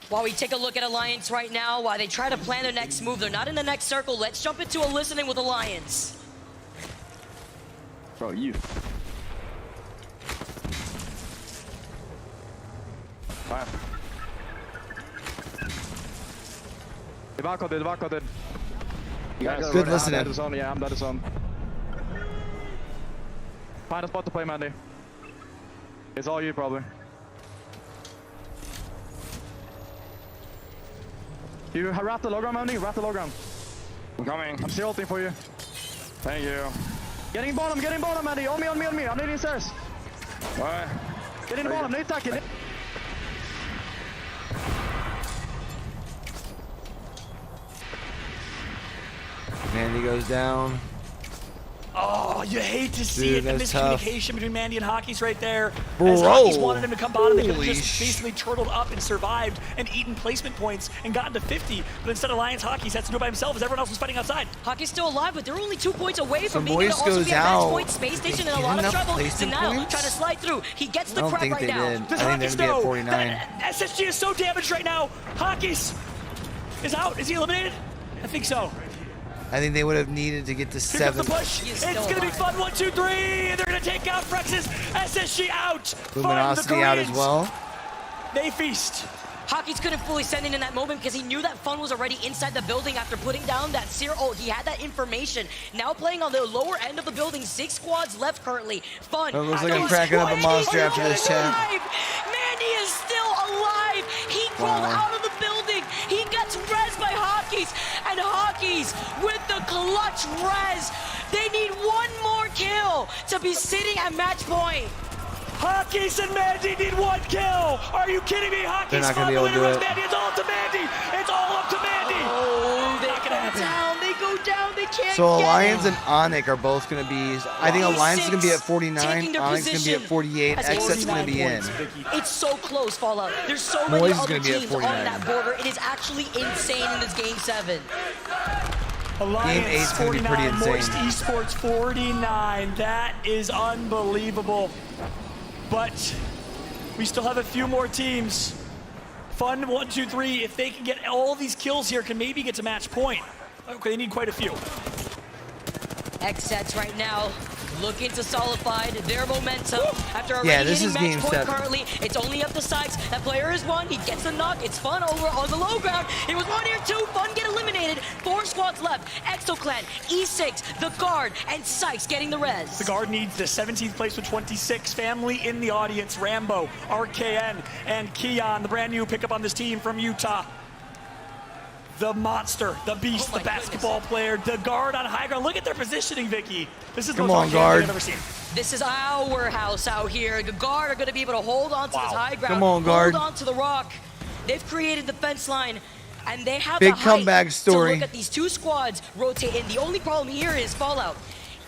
While we take a look at Alliance right now, while they try to plan their next move, they're not in the next circle. Let's jump into a listening with Alliance. Bro, you. Fine. Devaco. Good listening. Yeah, I'm dead zone. Find a spot to play, Mandy. It's all you, probably. You wrap the low ground, Mandy. Wrap the low ground. I'm coming. I'm still ulting for you. Thank you. Getting bottom, Mandy. On me. I'm needing stairs. Alright. Get in the bottom. Need attack it. Mandy goes down. Oh, you hate to see it. The that's miscommunication between Mandy and Hockey's right there. Bro. As Hockey's wanted him to come bottom, they could have Holy just basically turtled up and survived and eaten placement points and gotten to 50. But instead, Alliance Hockey's has to do it by himself as everyone else was fighting outside. Hockey's still alive, but they're only 2 points away from being Moist able to also goes be a match out. point. Space Station in a Get lot of enough trouble. placement Denial points? trying to slide through. He gets the I don't crab think right they now. did. Does I think Hockey's they're going to be know at 49. that SSG is so damaged right now? Hockey's is out. Is he eliminated? I think so. I think they would have needed to get to Here comes 7. the push. It's going to be fun. 1, 2, 3. They're going to take out Frex's. SSG out. Luminosity out as well. They feast. Hockey's couldn't fully send in that moment because he knew that Fun was already inside the building after putting down that Seer ult. He had that information. Now playing on the lower end of the building. 6 squads left currently. Fun. It looks like I'm cracking up a monster after this chat. Mandy is still alive. He crawled out of the building. He gets res by Hockey's. And Hockey's with the clutch res. They need 1 more kill to be sitting at match point. Hockey's and Mandy need 1 kill. Are you kidding me? Hockey's They're not going to be able to do it. Mandy. It's all up to Mandy. It's all up to Mandy. Oh, they go down. They go down. They can't So get Alliance it. and Onyx are both going to be, I think Alliance is going to be at 49, Taking their Onyx is going to be at position 48, as Xset's going to be in. It's so close, Fallout. There's so many Moist is other gonna be at teams on 49. that border. It is actually insane in this game 7. Alliance Game 8's going to be pretty 49, Moist insane. Esports 49. That is unbelievable. But we still have a few more teams. Fun 1, 2, 3. If they can get all these kills here, can maybe get to match point. Okay, they need quite a few. Xsets right now looking to solidify their momentum after already this hitting is match game point 7. currently. It's only up to Sykes. That player is 1. He gets the knock. It's Fun over on the low ground. It was 1 here, 2. Fun get eliminated. 4 squads left. Exo Clan, E6, The Guard, and Sykes getting the res. The Guard needs the 17th place with 26. Family in the audience. Rambo, RKN, and Keon, the brand new pickup on this team from Utah. the monster, the beast, the basketball player, the guard on high ground. Look at their positioning, Vicky. This is the most arcade I've ever seen. This is our house out here. The guard are going to be able to hold on to this high ground. Come on, guard. Hold on to the rock. They've created the fence line, and they have Big the height comeback story. to look at these two squads rotate in. The only problem here is Fallout.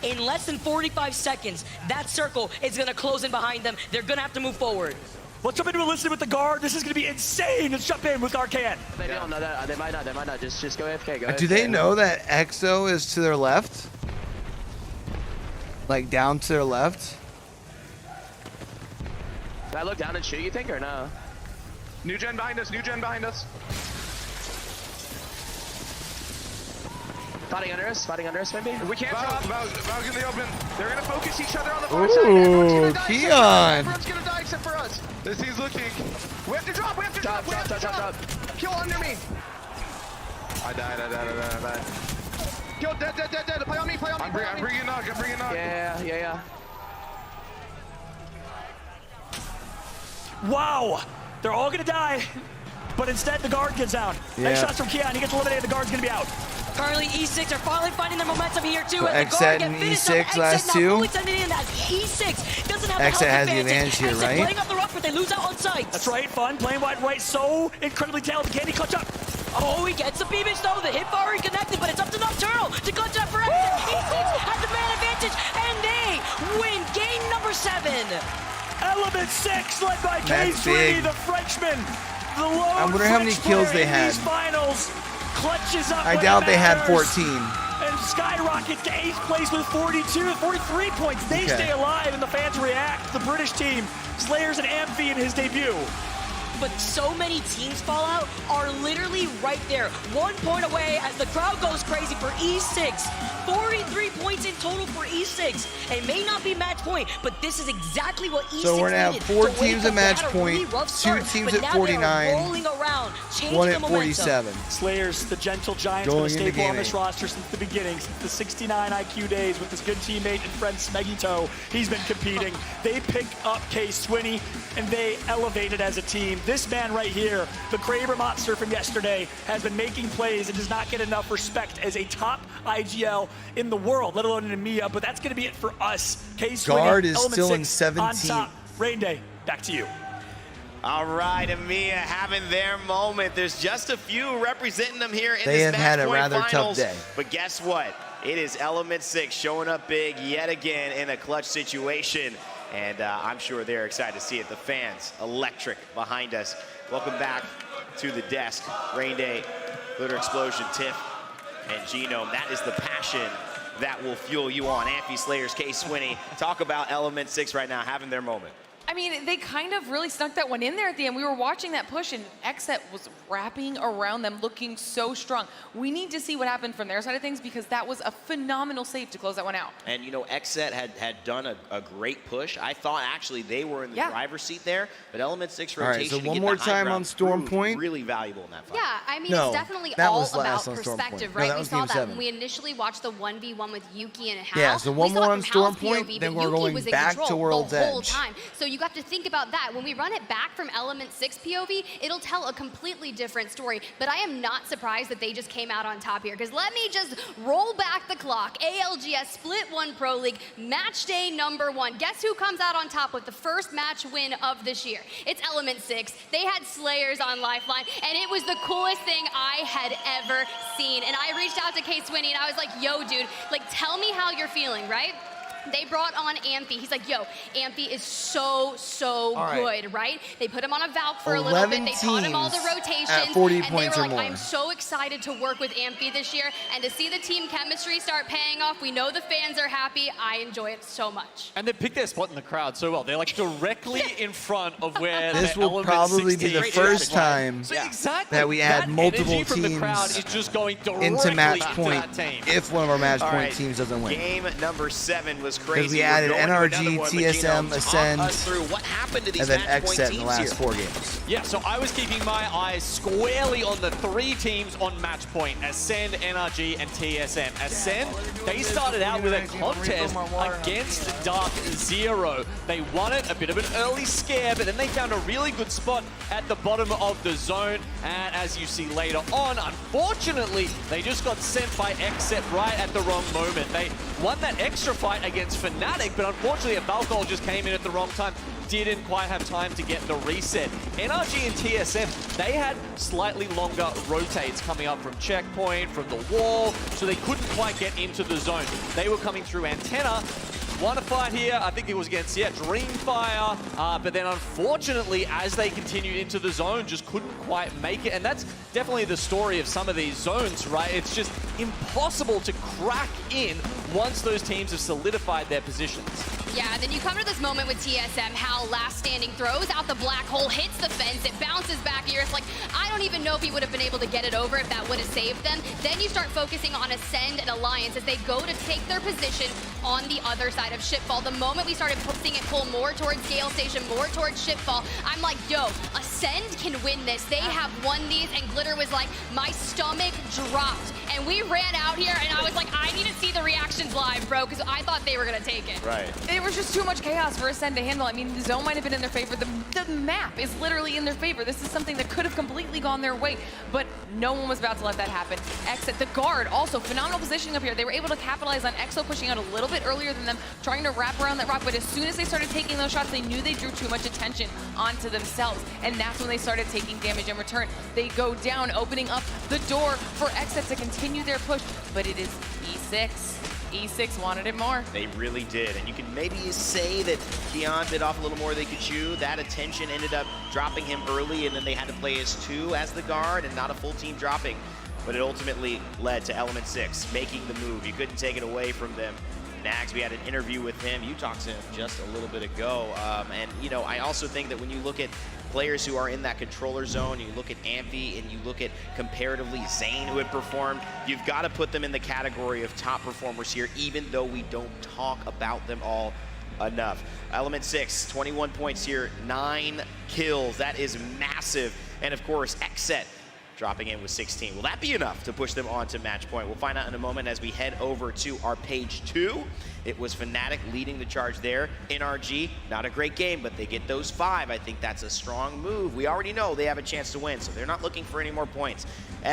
In less than 45 seconds, that circle is going to close in behind them. They're going to have to move forward. Let's jump into a listen with the guard. This is going to be insane. Let's jump in with Arcan. They don't know that. They might not. Just go AFK. Go Do they know that Exo is to their left? Like down to their left? Can I look down and shoot, you think, or no? New gen behind us. Fighting under us, maybe? We can't drop. Val's in the open. They're gonna focus each other on the far side. Ooh, Keon. Everyone's gonna die except for us. This team's looking. We have to drop. Drop. Kill under me. I died. Kill, dead. Play on me. I'm bringing knock. Yeah. Wow. They're all gonna die, but instead the guard gets out. Nice shots from Keon. He gets eliminated. The guard's gonna be out. Currently, E6 are finally finding their momentum here too. So Exet and E6 last two. E6 doesn't have Exet has the advantage here, right? Playing up the rock, but they lose out on sight. That's right, fun. Playing wide right, so incredibly talented. Can he clutch up? Oh, he gets the beamish though. The hip fire connected, but it's up to Nocturnal to clutch up for Exet. E6 has the man advantage, and they win game number 7. Element 6 led by That's K3, big. the Frenchman. The lone I wonder how many French kills player they in had. these finals. Clutches up. I when doubt it they had matters. 14. And skyrockets to 8th place with 43 points. They stay alive and the fans react. The British team, Slayers and Amphi in his debut. But so many teams, Fallout, are literally right there. 1 point away as the crowd goes crazy for E6. 43 points in total for E6. It may not be match point, but this is exactly what E6 So we're gonna have needed 4 to teams wake at up. match They had a point, really rough 2 start, teams but at now 49, they're rolling around, changing 1 the at momentum. 47. Slayers, the gentle giants, Going been a into staple on game this 8. roster since the beginning, since the 69 IQ days with his good teammate and friend Smegito. He's been competing. They pick up K Swinney, and they elevated as a team. This man right here, the Kraber monster from yesterday, has been making plays and does not get enough respect as a top IGL in the world, let alone in EMEA, but that's going to be it for us. K Swinney, Guard is Element still in 6 on 17th. top. Rain Day, back to you. All right, EMEA having their moment. There's just a few representing them here in They this have had a match point rather tough finals. day. But guess what? It is Element 6 showing up big yet again in a clutch situation. And I'm sure they're excited to see it. The fans, electric behind us. Welcome back to the desk. Rain Day, Glitter Explosion, Tiff, and Genome. That is the passion that will fuel you on. Amphi, Slayers, K Swinney. Talk about Element 6 right now, having their moment. I mean, they kind of really snuck that one in there at the end. We were watching that push, and Exet was wrapping around them, looking so strong. We need to see what happened from their side of things, because that was a phenomenal save to close that one out. And, you know, Exet had done a great push. I thought, actually, they were in the driver's seat there, but Element 6 rotation. All right, so to one get more the high time ground on Storm proved Point. Really valuable in that fight. Yeah, I mean, No, it's definitely that all was last about on Storm Point. perspective, No, right? that We was saw game that 7. when we initially watched the 1v1 with Yuki and Hal. Yeah, so one we saw more it on from Storm Hal's Point, POV, then but we're Yuki going was in back control to World's the whole Edge. time. So you got to think about that. When we run it back from Element 6 POV, it'll tell a completely different story. But I am not surprised that they just came out on top here, because let me just roll back the clock. ALGS Split 1 Pro League, match day number 1. Guess who comes out on top with the first match win of this year? It's Element 6. They had Slayers on Lifeline, and it was the coolest thing I had ever seen. And I reached out to K Swinney, and I was like, yo, dude, like, tell me how you're feeling, right? They brought on Amphi. He's like, yo, Amphi is so good, right? They put him on a Valk for a little bit. They taught him all the rotations. at 40 and points they or were like, more. I'm so excited to work with Amphi this year. And to see the team chemistry start paying off, we know the fans are happy. I enjoy it so much. And they picked their spot in the crowd so well. They're like directly in front of where This the will Element probably 16 be the first time So exactly, that we add multiple energy from the crowd teams is just going directly into match to point that team. if one of our match All point right, teams doesn't win. Game number 7 was was crazy. Because we added We're going to NRG, another one, but TSM, Gino, talk Ascend, us through what happened to these and then match point Exet in teams the last here. 4 games. Yeah, so I was keeping my eyes squarely on the 3 teams on match point, Ascend, NRG, and TSM. Ascend, they started out with a contest against Dark Zero. They won it, a bit of an early scare, but then they found a really good spot at the bottom of the zone. And as you see later on, unfortunately, they just got sent by Exet right at the wrong moment. They won that extra fight against Fnatic, but unfortunately, a Valkyrie just came in at the wrong time. Didn't quite have time to get the reset. NRG and TSM, they had slightly longer rotates coming up from checkpoint, from the wall, so they couldn't quite get into the zone. They were coming through antenna. Won a fight here, I think it was against, Dreamfire, but then unfortunately, as they continued into the zone, just couldn't quite make it, and that's definitely the story of some of these zones, right? It's just impossible to crack in once those teams have solidified their positions. Yeah, then you come to this moment with TSM, how last standing throws out the black hole, hits the fence, it bounces back here. It's like, I don't even know if he would have been able to get it over if that would have saved them. Then you start focusing on Ascend and Alliance as they go to take their position on the other side of Shipfall. The moment we started seeing it pull more towards Gale Station, more towards Shipfall, I'm like, yo, Ascend can win this. They have won these, and Glitter was like, my stomach dropped. And we ran out here, and I was like, I need to see the reactions live, bro, because I thought they were going to take it. Right. It was just too much chaos for Ascend to handle. I mean, the zone might have been in their favor. The map is literally in their favor. This is something that could have completely gone their way, but no one was about to let that happen. Exit, the Guard, also phenomenal positioning up here. They were able to capitalize on Exo pushing out a little bit earlier than them, trying to wrap around that rock, but as soon as they started taking those shots, they knew they drew too much attention onto themselves, and that's when they started taking damage in return. They go down, opening up the door for Exit to continue their push, but it is E6. E6 wanted it more. They really did, and you can maybe say that Keon bit off a little more than they could chew. That attention ended up dropping him early, and then they had to play as 2 as the Guard and not a full team dropping. But it ultimately led to Element 6 making the move. You couldn't take it away from them. Nags, we had an interview with him. You talked to him just a little bit ago. And, you know, I also think that when you look at players who are in that controller zone, you look at Amphi and you look at comparatively Zane who had performed, you've got to put them in the category of top performers here, even though we don't talk about them all enough. Element 6, 21 points here, 9 kills. That is massive. And of course, Exet dropping in with 16. Will that be enough to push them on to match point? We'll find out in a moment as we head over to our page 2. It was Fnatic leading the charge there. NRG, not a great game, but they get those 5. I think that's a strong move. We already know they have a chance to win, so they're not looking for any more points.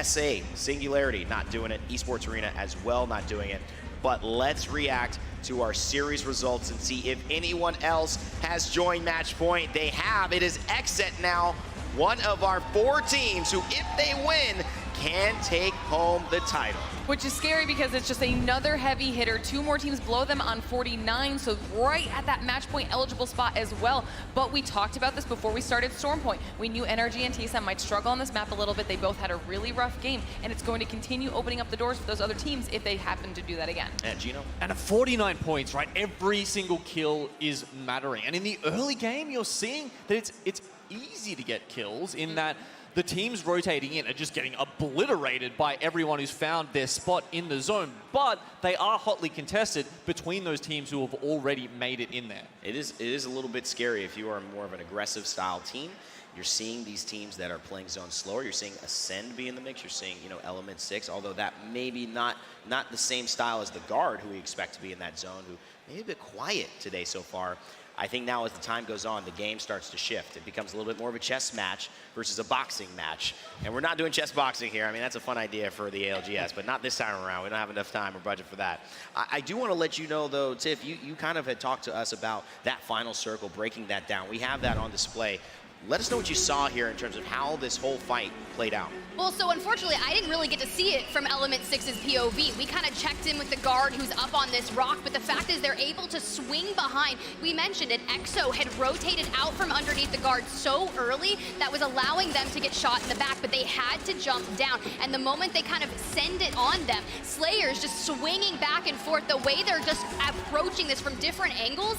SA, Singularity, not doing it. Esports Arena as well, not doing it. But let's react to our series results and see if anyone else has joined match point. They have. It is Exet now, one of our 4 teams who, if they win, can take home the title. Which is scary because it's just another heavy hitter. 2 more teams below them on 49, so right at that match point eligible spot as well. But we talked about this before we started Storm Point. We knew NRG and TSM might struggle on this map a little bit. They both had a really rough game, and it's going to continue opening up the doors for those other teams if they happen to do that again. And Gino? And at 49 points, right, every single kill is mattering. And in the early game, you're seeing that it's easy to get kills in that the teams rotating in are just getting obliterated by everyone who's found their spot in the zone, but they are hotly contested between those teams who have already made it in there. It is a little bit scary if you are more of an aggressive style team. You're seeing these teams that are playing zone slower. You're seeing Ascend be in the mix. You're seeing, you know, Element 6, although that maybe not the same style as the Guard, who we expect to be in that zone, who maybe a bit quiet today so far. I think now as the time goes on, the game starts to shift. It becomes a little bit more of a chess match versus a boxing match. And we're not doing chess boxing here. I mean, that's a fun idea for the ALGS, but not this time around. We don't have enough time or budget for that. I do want to let you know, though, Tiff, you kind of had talked to us about that final circle, breaking that down. We have that on display. Let us know what you saw here in terms of how this whole fight played out. Well, so unfortunately, I didn't really get to see it from Element 6's POV. We kind of checked in with the Guard who's up on this rock, but the fact is they're able to swing behind. We mentioned it, Exo had rotated out from underneath the Guard so early that was allowing them to get shot in the back, but they had to jump down. And the moment they kind of send it on them, Slayer's just swinging back and forth, the way they're just approaching this from different angles,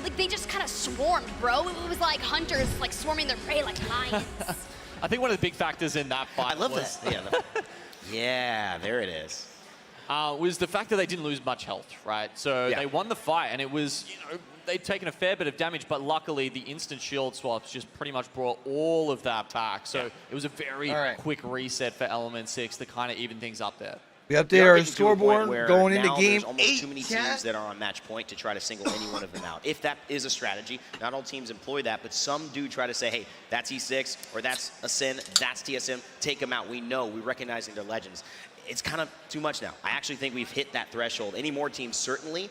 like they just kind of swarmed, bro. It was like hunters like swarming their prey like lions. I think one of the big factors in that fight I love that. Yeah, yeah, there it is. was the fact that they didn't lose much health, right? So they won the fight, and it was, they'd taken a fair bit of damage, but luckily the instant shield swaps just pretty much brought all of that back. So it was a very quick reset for Element 6 to kind of even things up there. We update our scoreboard going into game 8. Almost too many teams that are on match point to try to single any one of them out. If that is a strategy, not all teams employ that, but some do try to say, hey, that's E6 or that's Ascend, that's TSM, take them out. We know, we're recognizing their legends. It's kind of too much now. I actually think we've hit that threshold. Any more teams, certainly.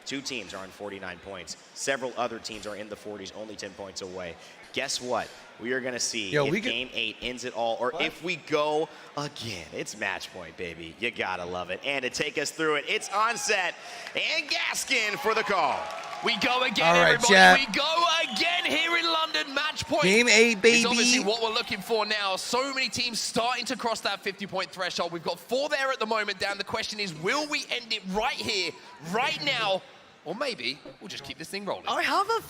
2 teams are on 49 points. Several other teams are in the 40s, only 10 points away. Guess what? We are going to see if Game 8 ends it all, or if we go again. It's match point, baby. You got to love it. And to take us through it, it's Onset and Gaskin for the call. We go again, all right, everybody. chat. We go again here in London. Match point. Game 8, baby. Is obviously what we're looking for now. So many teams starting to cross that 50-point threshold. We've got 4 there at the moment, Dan. The question is, will we end it right here, right now? Or maybe we'll just keep this thing rolling. I have a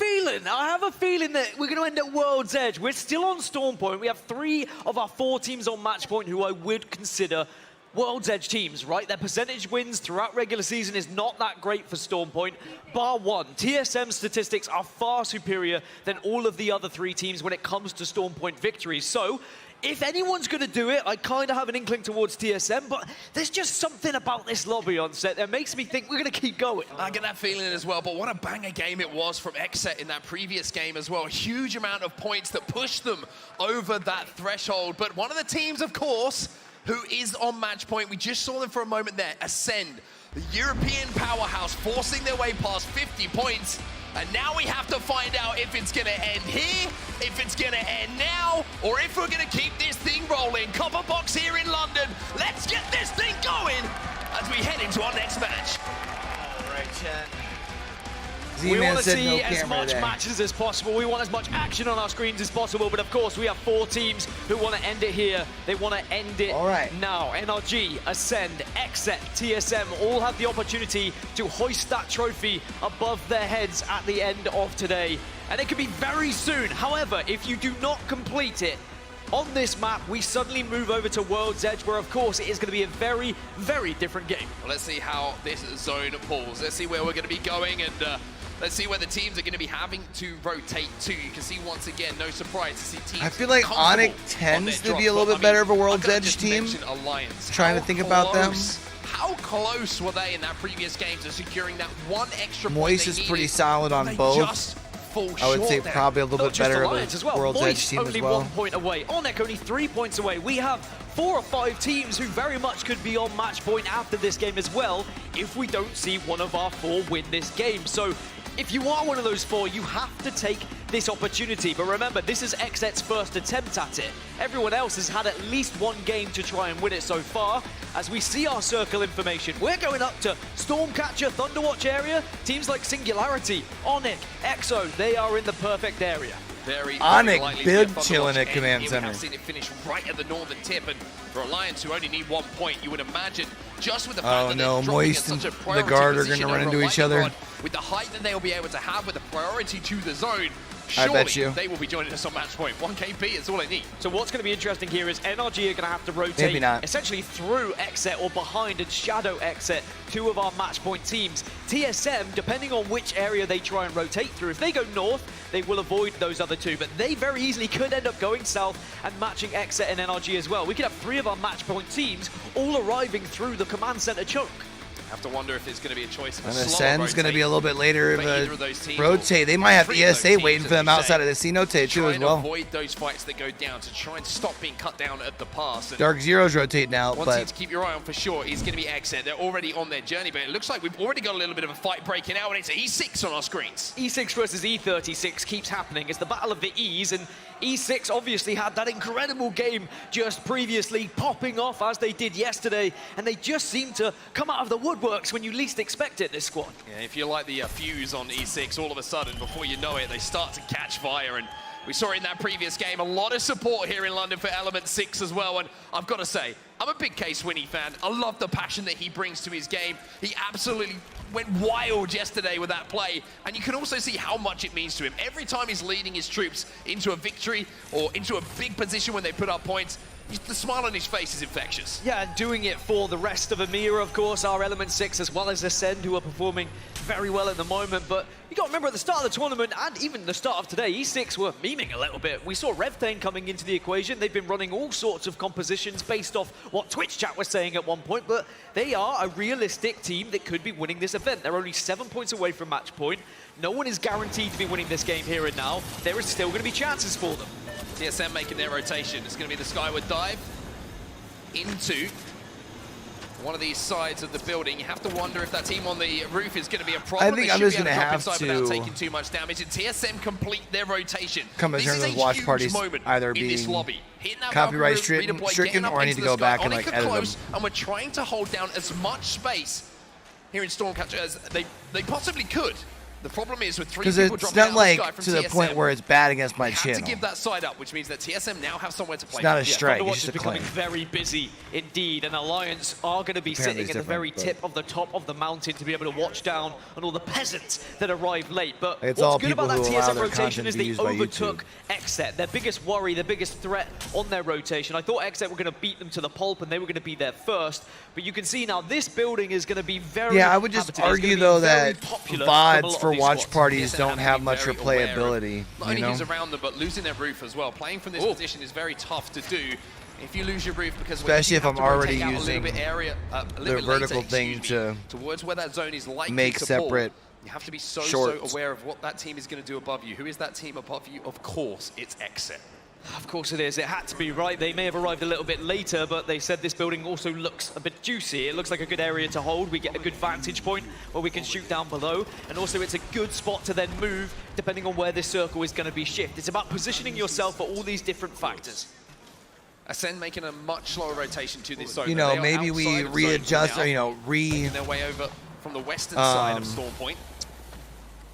feeling that we're going to end at World's Edge. We're still on Storm Point. We have 3 of our 4 teams on match point who I would consider World's Edge teams, right? Their percentage wins throughout regular season is not that great for Storm Point, bar one. TSM statistics are far superior than all of the other 3 teams when it comes to Storm Point victories. So, if anyone's going to do it, I kind of have an inkling towards TSM, but there's just something about this lobby on set that makes me think we're going to keep going. I get that feeling as well, but what a banger game it was from Exet in that previous game as well. A huge amount of points that pushed them over that threshold. But one of the teams, of course, who is on match point, we just saw them for a moment there, Ascend, the European powerhouse, forcing their way past 50 points. And now we have to find out if it's going to end here, if it's going to end now, or if we're going to keep this thing rolling. Copper Box here in London. Let's get this thing going as we head into our next match. All right, chat. Z-Man we want to said see no as camera much today. matches as possible. We want as much action on our screens as possible. But of course, we have 4 teams who want to end it here. They want to end it now. NRG, Ascend, Exet, TSM all have the opportunity to hoist that trophy above their heads at the end of today. And it could be very soon. However, if you do not complete it on this map, we suddenly move over to World's Edge, where of course it is going to be a very, very different game. Well, let's see how this zone pulls. Let's see where we're going to be going, and let's see where the teams are going to be having to rotate to. You can see once again, no surprise to see teams. I feel like Onyx tends to be a little bit better of a World's Edge team. Trying to think about them. How close were they in that previous game to securing that one extra point? Moist is pretty solid on both. I would say probably a little bit better of a World's Edge team as well. Only 1 point away. Onyx only 3 points away. We have 4 or 5 teams who very much could be on match point after this game as well if we don't see one of our 4 win this game. So if you are one of those 4, you have to take this opportunity. But remember, this is Exet's first attempt at it. Everyone else has had at least 1 game to try and win it so far. As we see our circle information, we're going up to Stormcatcher, Thunderwatch area. Teams like Singularity, Onyx, Exo, they are in the perfect area. Onyx big chilling at Command Center. I've seen it finish right at the northern tip, and for Alliance who only need 1 point, you would imagine just with the fact that they're Moist and The Guard are going to run into each other. With the height that they will be able to have with the priority to the zone, I bet you. they will be joining us on match point. 1 KP is all they need. So what's going to be interesting here is NRG are going to have to rotate essentially through Exet or behind and shadow Exet, 2 of our match point teams. TSM, depending on which area they try and rotate through, if they go north, they will avoid those other 2, but they very easily could end up going south and matching Exet and NRG as well. We could have 3 of our match point teams all arriving through the command center chunk. Have to wonder if there's going to be a choice of and a Ascend's going to be a little bit later of a rotate. They might have ESA waiting for them outside of the C-notate too as well. Trying to avoid those fights that go down to try and stop being cut down at the pass. And Dark Zero's rotating out, one team to keep your eye on for sure is going to be Exet. They're already on their journey, but it looks like we've already got a little bit of a fight breaking out, and it's E6 on our screens. E6 versus E36 keeps happening. It's the battle of the E's, and E6 obviously had that incredible game just previously, popping off as they did yesterday, and they just seem to come out of the woodworks when you least expect it, this squad. Yeah, if you like the fuse on E6, all of a sudden, before you know it, they start to catch fire, and we saw in that previous game a lot of support here in London for Element 6 as well, and I've got to say, I'm a big K-Swinny fan. I love the passion that he brings to his game. He absolutely went wild yesterday with that play, and you can also see how much it means to him. Every time he's leading his troops into a victory or into a big position when they put up points, the smile on his face is infectious. Yeah, and doing it for the rest of Amira, of course, our Element 6, as well as Ascend, who are performing very well at the moment. But you got to remember at the start of the tournament, and even the start of today, E6 were memeing a little bit. We saw Revtane coming into the equation. They've been running all sorts of compositions based off what Twitch chat was saying at one point, but they are a realistic team that could be winning this event. They're only 7 points away from match point. No one is guaranteed to be winning this game here and now. There is still going to be chances for them. TSM making their rotation. It's going to be the skyward dive into one of these sides of the building. You have to wonder if that team on the roof is going to be a problem. I think I'm just going to have to without taking too much damage. And TSM complete their rotation. Come in terms of watch parties either being copyright stricken or I need to go back and like edit them. And we're trying to hold down as much space here in Stormcatcher as they possibly could. The problem is with 3 people dropping out of the sky from to the TSM, point where it's bad against my channel. have to give that side up, which means that TSM now have somewhere to play. It's not a strike, it's just a becoming claim. very busy indeed, and Alliance are going to be Apparently sitting at the very tip of the top of the mountain to be able to watch down on all the peasants that arrive late. But It's what's all good about people that who allow TSM their rotation content is to be they used by overtook Exet, their biggest worry, their biggest threat on their rotation. I thought Exet were going to beat them to the pulp and they were going to be there first, but you can see now this building is going to be very Yeah, I would just argue though that VODs for watch parties don't have much replayability. Not only who's around them, but losing their roof as well. Playing from this position is very tough to do. If you lose your roof, because especially if I'm already using the vertical thing to towards where that zone is likely make to separate pull, you have to be so shorts. aware of what that team is going to do above you. Who is that team above you? Of course, it's Exit. Of course it is. It had to be, right? They may have arrived a little bit later, but they said this building also looks a bit juicy. It looks like a good area to hold. We get a good vantage point where we can shoot down below. And also it's a good spot to then move depending on where this circle is going to be shifted. It's about positioning yourself for all these different factors. Ascend making a much slower rotation to this zone. You know, maybe we readjust or, you know, making their way over from the western side of Storm Point.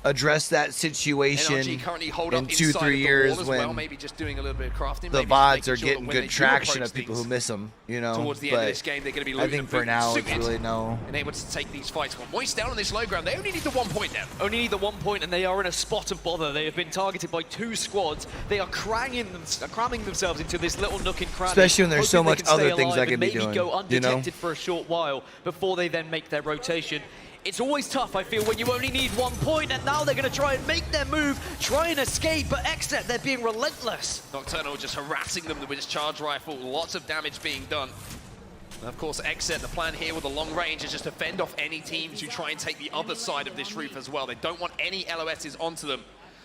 Address that situation in 2-3 years when maybe just doing a little bit of crafting, the VODs are getting good traction of people who miss them, you know. Towards the end of this game, they're going to be I think for now it's really no. And able to take these fights. Well, Moist down on this low ground. They only need the 1 point now. Only need the 1 point, and they are in a spot of bother. They have been targeted by 2 squads. They are cramming themselves into this little nook and cranny. Especially when there's so much other things I can be doing. Maybe go undetected you know? for a short while before they then make their rotation. It's always tough, I feel, when you only need 1 point, and now they're going to try and make their move, try and escape, but Exet, they're being relentless. Nocturnal just harassing them with his charge rifle, lots of damage being done. And of course, Exet, the plan here with the long range is just to fend off any teams who try and take the other side of this roof as well. They don't want any LOSs onto them.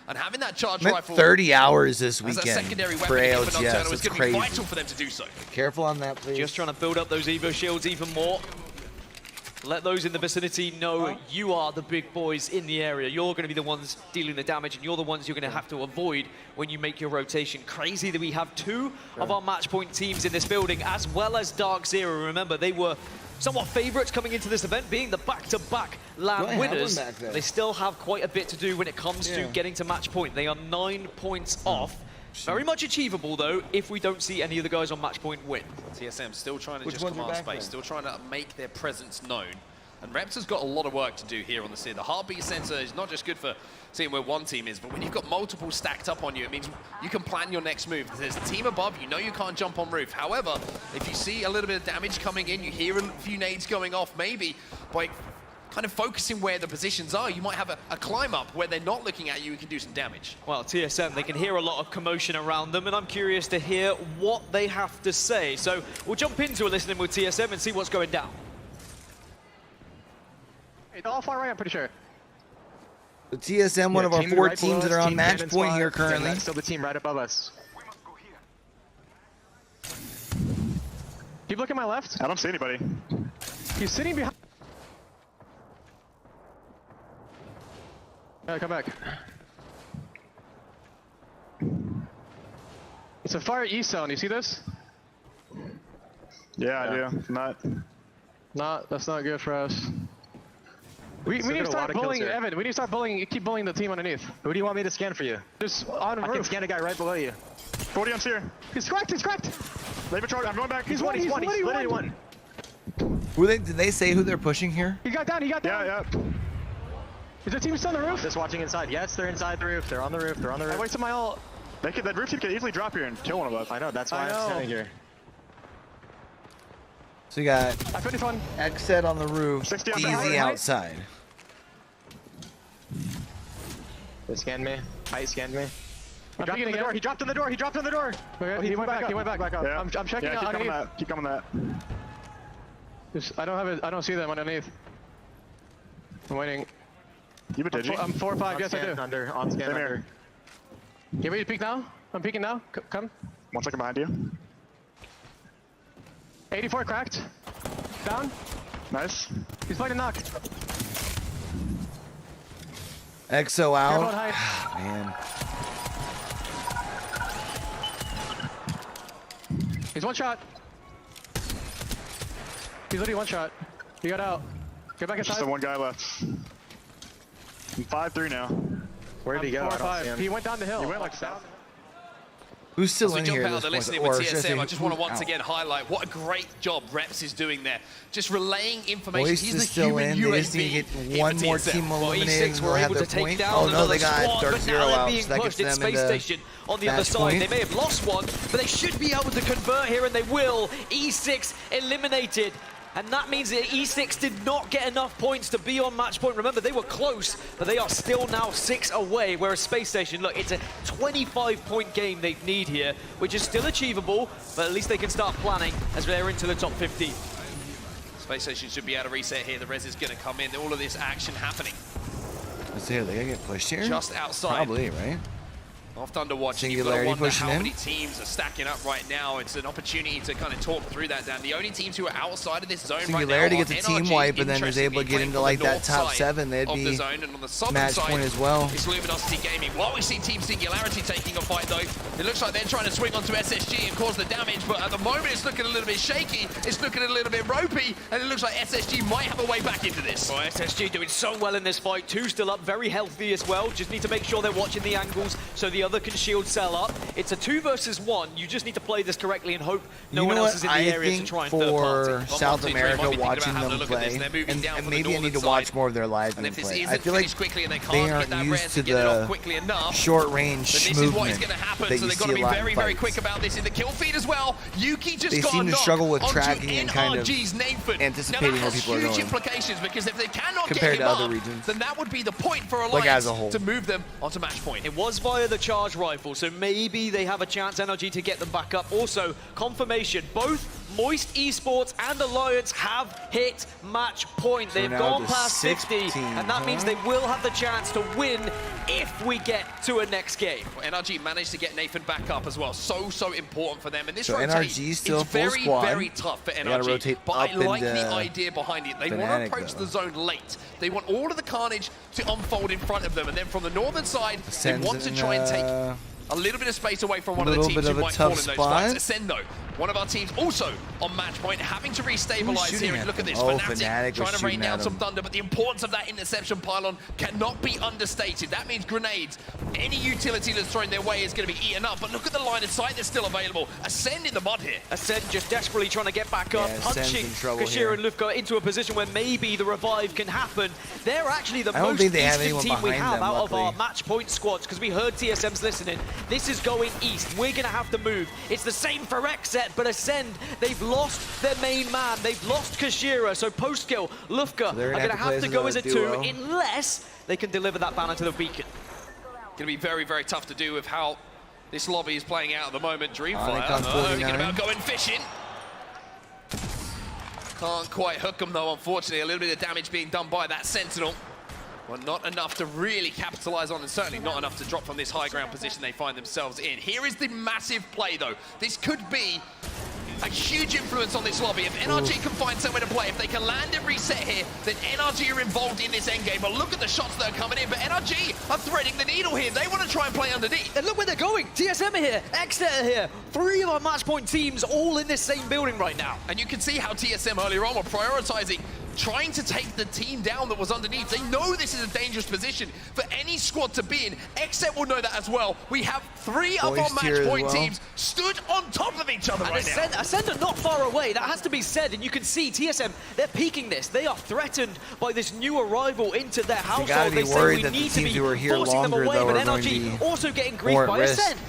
And having that charge rifle 30 hours this as a weekend secondary for weapon ALGS. for Nocturnal is It's going to be crazy. vital for them to do so. Careful on that, please. Just trying to build up those Evo shields even more. Let those in the vicinity know you are the big boys in the area. You're going to be the ones dealing the damage, and you're the ones you're going to have to avoid when you make your rotation. Crazy that we have 2 of our match point teams in this building, as well as Dark Zero. Remember, they were somewhat favorites coming into this event, being the back-to-back LAN winners. They still have quite a bit to do when it comes to getting to match point. They are 9 points off. Very much achievable, though, if we don't see any of the guys on match point win. TSM still trying to just command space, still trying to make their presence known. And Reps has got a lot of work to do here on the scene. The heartbeat sensor is not just good for seeing where one team is, but when you've got multiple stacked up on you, it means you can plan your next move. There's a team above, you know you can't jump on roof. However, if you see a little bit of damage coming in, you hear a few nades going off, maybe by kind of focusing where the positions are, you might have a climb up where they're not looking at you and can do some damage. Well, TSM, they can hear a lot of commotion around them, and I'm curious to hear what they have to say. So we'll jump into a listening with TSM and see what's going down. Hey, they're all far right, I'm pretty sure. The TSM, one of our 4 teams that are on match point here currently. That's still the team right above us. Keep looking at my left. I don't see anybody. He's sitting behind. Come back. It's a fire east zone. You see this? Yeah, I do. That's not good for us. We need to start bullying Evan. We need to start bullying. Keep bullying the team underneath. Who do you want me to scan for you? Just on the roof. I can scan a guy right below you. 40 on Seer. He's cracked. He's cracked. Leave a charge. I'm going back. He's one. He's literally one. Did they say who they're pushing here? He got down. He got down. Yeah. Is the team still on the roof? Just watching inside. Yes, they're inside the roof. They're on the roof. They're on the roof. I wasted my ult. That roof team can easily drop here and kill one of us. I know. That's why I'm standing here. So you got I finished one. X-Set on the roof, 60 on easy the right. outside. They scanned me. Height scanned me. He dropped in the door. He dropped in the door. He dropped in the door. Okay, he went back. He went back. Yeah. I'm checking yeah, out keep coming underneath. that. Keep coming that. I don't have it. I don't see them underneath. I'm waiting. You have a digi? I'm 4 or 5. Yes, I do. Under, on scan Same under. here. Get ready to peek now. I'm peeking now. Come. 1 second behind you. 84 cracked. Down. Nice. He's fighting knock. Exo out. Careful at height. Man. He's one shot. He's literally one shot. He got out. Get back Just inside. the one guy left. I'm 5-3 now. Where did he go? 4 or I don't 5. see him. He went down the hill. He went like south. Who's still As we in jump here? out at of the this listening point? with Or should TSM, I say, just want to who's once out? again highlight what a great job Reps is doing there. Just relaying information. Moist He's is the still human in. They UAV just need to get here one for more TSM. team Well, eliminated E6 and were they'll have able their to take point. down Oh no, another they got squad, Dark but Zero now they're out. being So that pushed. gets It's them Space into Station on the other match side. point. They may have lost one, but they should be able to convert here, and they will. E6 eliminated. And that means that E6 did not get enough points to be on match point. Remember, they were close, but they are still now 6 away, whereas Space Station, look, it's a 25-point game they need here, which is still achievable, but at least they can start planning as they're into the top 50. Space Station should be able to reset here. The res is going to come in. All of this action happening Let's see, are they gonna get pushed here? just outside. Probably, right? Off Thunderwatch, you've got to Singularity wonder pushing how in. many teams are stacking up right now. It's an opportunity to kind of talk through that, Dan. The only teams who are outside of this zone Singularity right now gets are a team NRG, wipe and then is able to get interestingly, into playing like from the that top north 7. They'd of the be zone, and on the southern match side, point as well. it's Luminosity Gaming. While we see Team Singularity taking a fight, though, it looks like they're trying to swing onto SSG and cause the damage, but at the moment it's looking a little bit shaky, it's looking a little bit ropey, and it looks like SSG might have a way back into this. Well, SSG doing so well in this fight. 2 still up, very healthy as well. Just need to make sure they're watching the angles so the other can shield cell up. It's a 2 versus 1. You just need to play this correctly and hope no one else is in the area to try and third party. For South America, watching them play, and maybe I need to watch more of their live And if this play. isn't I feel like finished quickly and they they can't get aren't that used res to and get it off the quickly enough, short-range then this movement is what is going to happen, that so you they've got see to be a lot very, in very fights. quick about this. In the kill feed as well, Yuki just They got seem a to knock struggle with onto tracking and kind of NRG's Nathan. anticipating now, where that has people are huge going implications, because if they cannot compared get him to other up, regions. then that would be the point for Like as Alliance a whole. to move them onto match point. It was via the charge rifle, so maybe they have a chance, NRG, to get them back up. Also, confirmation, both Moist Esports and Alliance have hit match point. So They've now gone to past 50, 16, and that means they will have the chance to win if we get to a next game. Well, NRG managed to get Nathan back up as well. So important for them. And this So rotate NRG still is full very, squad. very tough for They gotta NRG. rotate But I up like the into idea behind it. They want to Fnatic, approach though. the zone late. They want all of the carnage to unfold in front of them. And then from the northern side, they Ascend's want to in, try and take a little bit of space away from one of the little teams bit who of a might fall in tough those spot. fights. Ascend, though, one of our teams also on match point, having to restabilize shooting here. And at look at them? this, Oh, Fnatic Fnatic was trying to rain shooting down at some them. thunder, but the importance of that interception pylon cannot be understated. That means grenades, any utility that's thrown their way is going to be eaten up. But look at the line of sight that's still available. Ascend in the mud here. Ascend just desperately trying to get back up, Yeah, Ascend's punching in trouble Kashira here. and Lufka into a position where maybe the revive can happen. They're actually the I don't most think they have eastern anyone team we behind have them, out of our luckily. match point squads, because we heard TSM's listening. This is going east. We're going to have to move. It's the same for Exet, but Ascend, they've lost their main man. They've lost Kashira, so post-kill, Lufka they're are gonna going to have to have to play go as as a a 2 duo. unless they can deliver that banner to the beacon. Going to be very, very tough to do with how this lobby is playing out at the moment. Dreamfire, Onyx on thinking 49. about going fishing. Can't quite hook them though, unfortunately. A little bit of damage being done by that Sentinel. Well, not enough to really capitalize on, and certainly not enough to drop from this high ground position they find themselves in. Here is the massive play though. This could be a huge influence on this lobby. If NRG can find somewhere to play, if they can land and reset here, then NRG are involved in this endgame. But look at the shots that are coming in. But NRG are threading the needle here. They want to try and play underneath. And look where they're going. TSM are here, Exeter are here. 3 of our match point teams all in this same building right now. And you can see how TSM earlier on were prioritizing trying to take the team down that was underneath. They know this is a dangerous position for any squad to be in. Exet will know that as well. We have 3 of our Moist match here as point well. teams stood on top of each other And right now. Ascend are not far away, that has to be said, and you can see TSM, they're peaking this. They are threatened by this new arrival into their household. gotta be They say worried we that the need to teams be who are here forcing them longer, away, though, but are going to NRG be also getting more griefed at by risk. Ascend.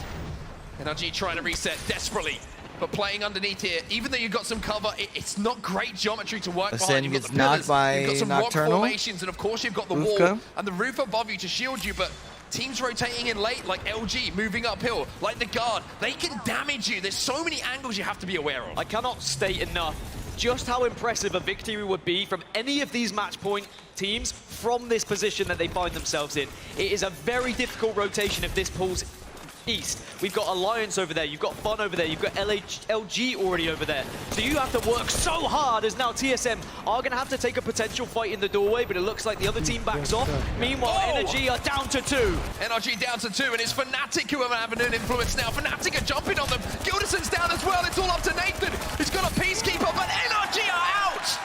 NRG trying to reset desperately. but playing underneath here, even though you've got some cover, it's not great geometry to work behind. Ascend You've gets got the pillars, knocked by you've got some Nocturnal. rock formations, and of course you've got the wall and the roof above you to shield you, but teams rotating in late, like LG, moving uphill, like the Guard, they can damage you. There's so many angles you have to be aware of. I cannot state enough just how impressive a victory would be from any of these match point teams from this position that they find themselves in. It is a very difficult rotation if this pulls east. We've got Alliance over there, you've got Fun over there, you've got LG already over there. So you have to work so hard as now TSM are going to have to take a potential fight in the doorway, but it looks like the other team backs off. Meanwhile, NRG are down to 2. NRG down to 2, and it's Fnatic who are having an influence now. Fnatic are jumping on them. Gilderson's down as well. It's all up to Nathan. He's got a Peacekeeper, but NRG are out!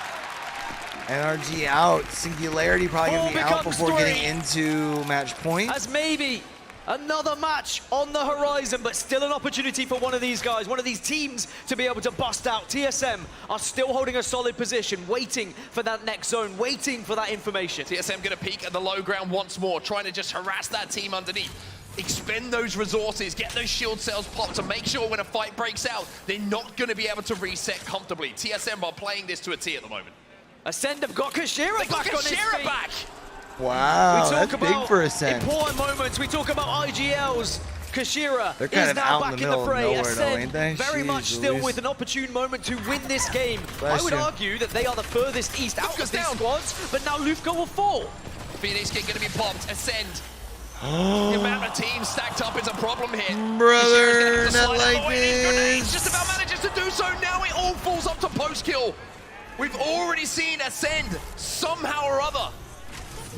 NRG out. Singularity probably going to be out before getting into match point. As maybe another match on the horizon, but still an opportunity for one of these guys, one of these teams to be able to bust out. TSM are still holding a solid position, waiting for that next zone, waiting for that information. TSM going to peek at the low ground once more, trying to just harass that team underneath. Expend those resources, get those shield cells popped to make sure when a fight breaks out, they're not going to be able to reset comfortably. TSM are playing this to a T at the moment. Ascend have got Kashira back on his feet. back! Wow, that's big for Ascend. Important moments. We talk about IGLs. Kashira They're kind is of now out back in the in middle the fray. of nowhere, Ascend though, ain't they? very much Jeez still Louise. with an opportune moment to win this game. Bless I would you. argue that they are the furthest east out of these squads, but now Lufka will fall. Phoenix King going to be popped. Ascend. The amount of teams stacked up is a problem here. Brother, not like Grenades this. just about manages to do so. Now it all falls up to post-kill. We've already seen Ascend somehow or other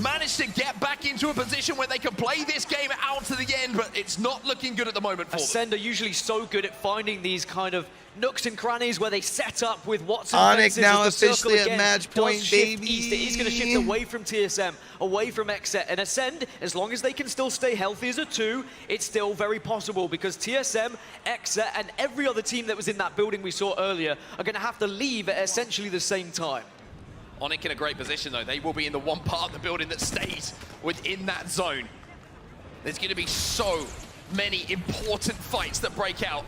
manage to get back into a position where they can play this game out to the end, but it's not looking good at the moment for them. Ascend are usually so good at finding these kind of nooks and crannies where they set up with Watson Onyx fences now as the circle officially at again match does point, shift baby. East. It is going to shift away from TSM, away from Exet, and Ascend, as long as they can still stay healthy as a 2, it's still very possible because TSM, Exet, and every other team that was in that building we saw earlier are going to have to leave at essentially the same time. Onyx in a great position though. They will be in the one part of the building that stays within that zone. There's going to be so many important fights that break out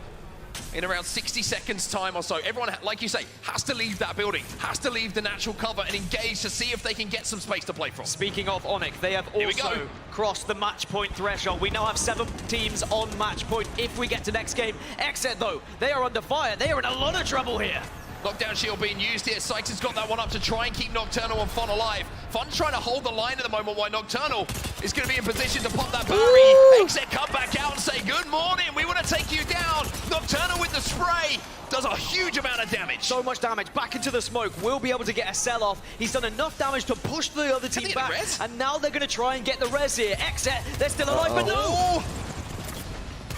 in around 60 seconds time or so. Everyone, like you say, has to leave that building, has to leave the natural cover and engage to see if they can get some space to play from. Speaking of Onyx, they have also crossed the match point threshold. We now have 7 teams on match point if we get to next game. Exet though, they are under fire. They are in a lot of trouble here. Knockdown shield being used here. Sykes has got that one up to try and keep Nocturnal and Fun alive. Fun's trying to hold the line at the moment while Nocturnal is going to be in position to pop that battery. Exit come back out and say, good morning, we want to take you down. Nocturnal with the spray does a huge amount of damage. So much damage. Back into the smoke. Will be able to get a sell off. He's done enough damage to push the other team back. And now they're going to try and get the res here. Exit, they're still alive, but no!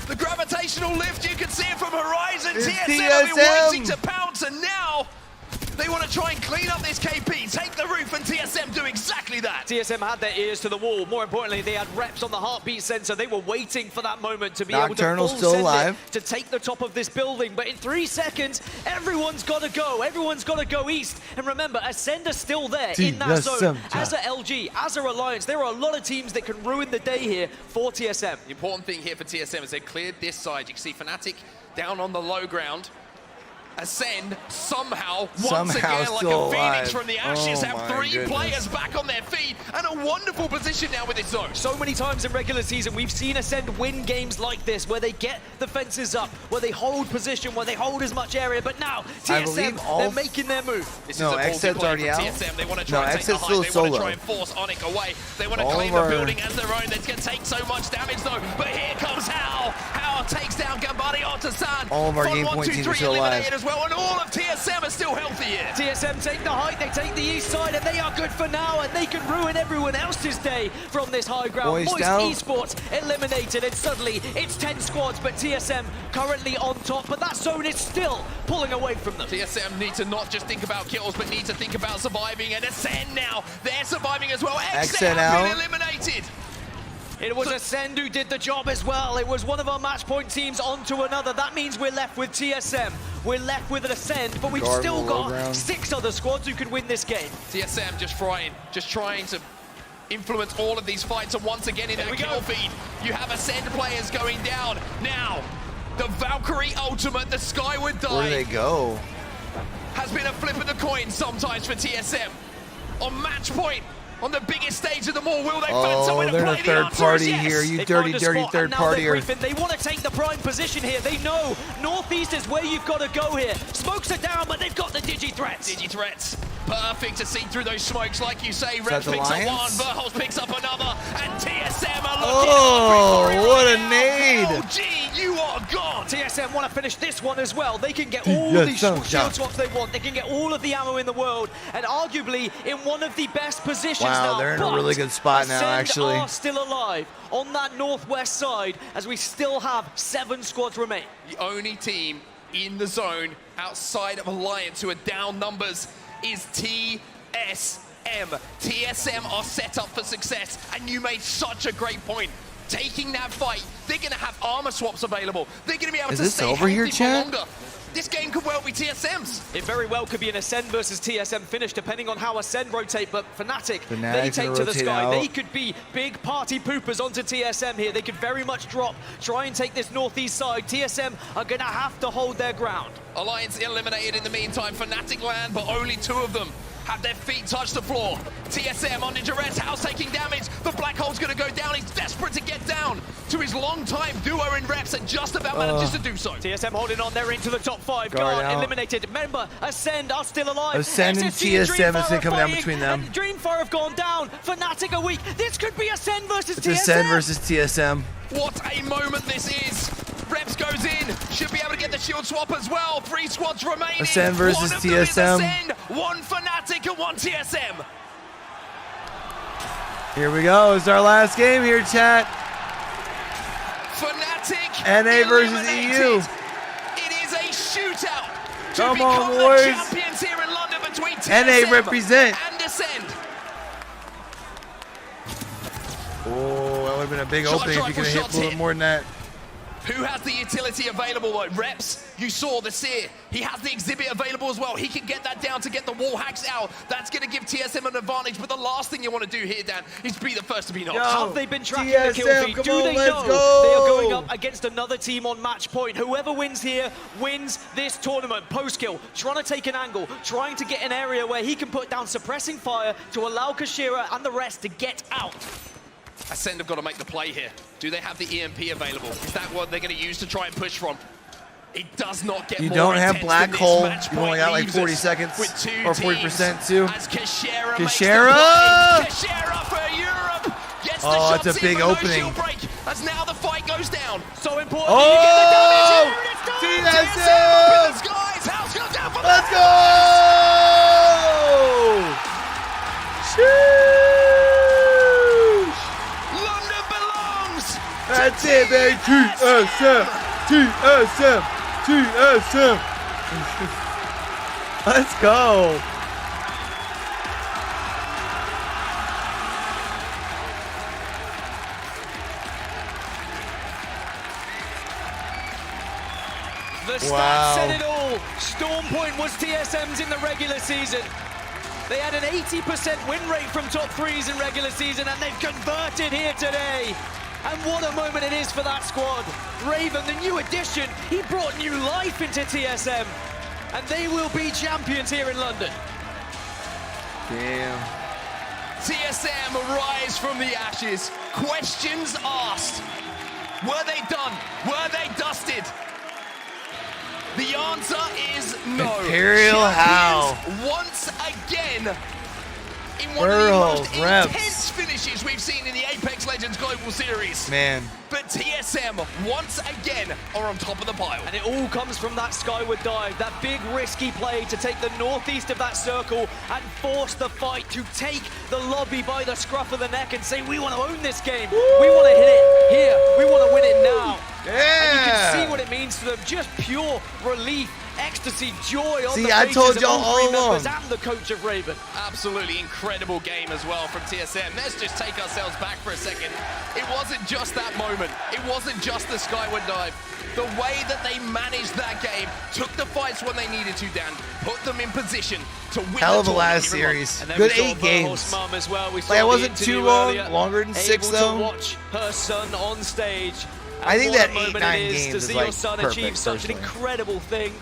The gravitational lift, you can see it from Horizon. It's TSM have been TSM. waiting to pounce, and now they want to try and clean up this KP, take the roof, and TSM do exactly that. TSM had their ears to the wall. More importantly, they had reps on the heartbeat sensor. They were waiting for that moment to be Nocturnal's able to still full send alive. it to take the top of this building. But in 3 seconds, everyone's got to go. Everyone's got to go east. And remember, Ascender's still there in that zone. As a LG, as a Alliance, there are a lot of teams that can ruin the day here for TSM. The important thing here for TSM is they cleared this side. You can see Fnatic down on the low ground. Ascend somehow once again like a phoenix from the ashes have 3 players back on their feet and a wonderful position now with this zone. So many times in regular season we've seen Ascend win games like this where they get the fences up, where they hold position, where they hold as much area, but now TSM, they're making their move. This no, is a Exet's already out. TSM. They want to try and take the height. They want to try and force Onyx away. They want to claim the building as their own. That's going to take so much damage though. But here comes Hal. Hal takes down Gambari Otasan. All of our game point teams are still alive. As well, and all of TSM are still healthy here. TSM take the height, they take the east side, and they are good for now, and they can ruin everyone else's day from this high ground. Moist Esports eliminated, and suddenly it's 10 squads, but TSM currently on top, but that zone is still pulling away from them. TSM need to not just think about kills, but need to think about surviving, and Ascend now, they're surviving as well. Exit have been eliminated. It was Ascend who did the job as well. It was one of our match point teams onto another. That means we're left with TSM. We're left with an Ascend, but we've still got 6 other squads who can win this game. TSM just trying to influence all of these fights, and once again in that kill feed, you have Ascend players going down. Now, The Valkyrie ultimate, the Skyward Dive. Where do they go? Has been a flip of the coin sometimes for TSM. On match point, on the biggest stage of them all, will they find somewhere to play? They're in a third party here. You They dirty, found a dirty spot, third and now partier. they're briefing. They want to take the prime position here. They know Northeast is where you've got to go here. Smokes are down, but they've got the digi-threats. Digi-threats. Perfect to see through those smokes, like you say. that Reps the picks up one, Lions? Verholz picks up another, and TSM are Oh, looking what a nade! LG, you are gone! TSM want to finish this one as well. They can get all the shield swaps they want. They can get all of the ammo in the world, and arguably in one of the best positions now. Wow, they're in a really good spot now, Ascend actually. are still alive on that northwest side, as we still have 7 squads remain. The only team in the zone outside of Alliance who are down numbers is TSM. TSM are set up for success, and you made such a great point. Taking that fight, they're going to have armor swaps available. They're going to be able to stay over here, healthy for chat? longer. This game could well be TSM's. It very well could be an Ascend versus TSM finish, depending on how Ascend rotate, but Fnatic, they Fnatic's take gonna to the rotate sky. out. They could be big party poopers onto TSM here. They could very much drop, try and take this northeast side. TSM are gonna have to hold their ground. Alliance eliminated in the meantime. Fnatic land, but only 2 of them have their feet touch the floor. TSM under duress, House taking damage. The Black Hole's gonna go down. He's desperate to get down to his long-time duo in reps and just about manages to do so. TSM holding on, they're into the top 5. Guard Guard out. eliminated. Remember, Ascend are still alive. Ascend and SSG and TSM is Dreamfire coming down fighting, between them. And Dreamfire have gone down. Fnatic are weak. This could be Ascend versus It's TSM. Ascend versus TSM. What a moment this is. Reps goes in, should be able to get the shield swap as well. 3 squads remaining. Ascend versus one of them is TSM. Ascend, 1 Fnatic and 1 TSM. Here we go. It's our last game here, chat. Fnatic NA versus eliminated. EU. It is a shootout to Come become on, the boys. champions here in London between TSM NA represent. and Ascend. Oh, that would have been a big Charge opening if you rifle could have hit a shots little hit. bit more than that. Who has the utility available though? Reps, you saw the Seer. He has the exhibit available as well. He can get that down to get the wall hacks out. That's going to give TSM an advantage, but the last thing you want to do here, Dan, is be the first to be knocked. Have they been tracking TSM, the kill feed? come Do on, they let's know go. they are going up against another team on match point? Whoever wins here wins this tournament. Post kill, trying to take an angle, trying to get an area where he can put down suppressing fire to allow Kashira and the rest to get out. Ascend have got to make the play here. Do they have the EMP available? Is that what they're going to use to try and push from? It does not get You more don't have intense black than this. hole. Match You've only point got like leaves 40 us seconds with 2 or 40% too. As Kashira makes Kashira! the play. Kashira for Europe gets the Oh, shots it's a big in, but opening. no shield break, as now the fight goes down. So important. Oh! You get the damage here, and it's done. TSM up in the skies. House goes down for Let's that. go! Sheesh! London belongs. That's it, baby. TSM! TSM! TSM! Let's go! The stats Wow. said it all. Storm Point was TSM's in the regular season. They had an 80% win rate from top 3s in regular season, and they've converted here today. And what a moment it is for that squad. Raven, the new addition, he brought new life into TSM. And they will be champions here in London. Damn. TSM rise from the ashes. Questions asked. Were they done? Were they dusted? The answer is no. Imperial How. Champions once again in one Burrows, of the most reps. intense finishes we've seen in the Apex Legends Global Series. Man. But TSM once again are on top of the pile. And it all comes from that skyward dive, that big risky play to take the northeast of that circle and force the fight to take the lobby by the scruff of the neck and say, we want to own this game. We want to hit it here. We want to win it now. Yeah. And you can see what it means to them. Just pure relief, ecstasy, joy on See, the I faces told of y'all all 3 all members along. and the coach of Raven. Absolutely incredible game as well from TSM. Let's just take ourselves back for a second. It wasn't just that moment. It wasn't just the skyward dive. The way that they managed that game, took the fights when they needed to, Dan, put them in position to win Hell of the a last tournament here in series. And then Good we saw 8 games. Verholz's mum as well. We saw Like, it the wasn't too interview long, earlier, longer than 6 able though. to watch her son on stage I think What that a moment 8-9 it is games to is see like your son perfect, achieve such an personally. incredible thing.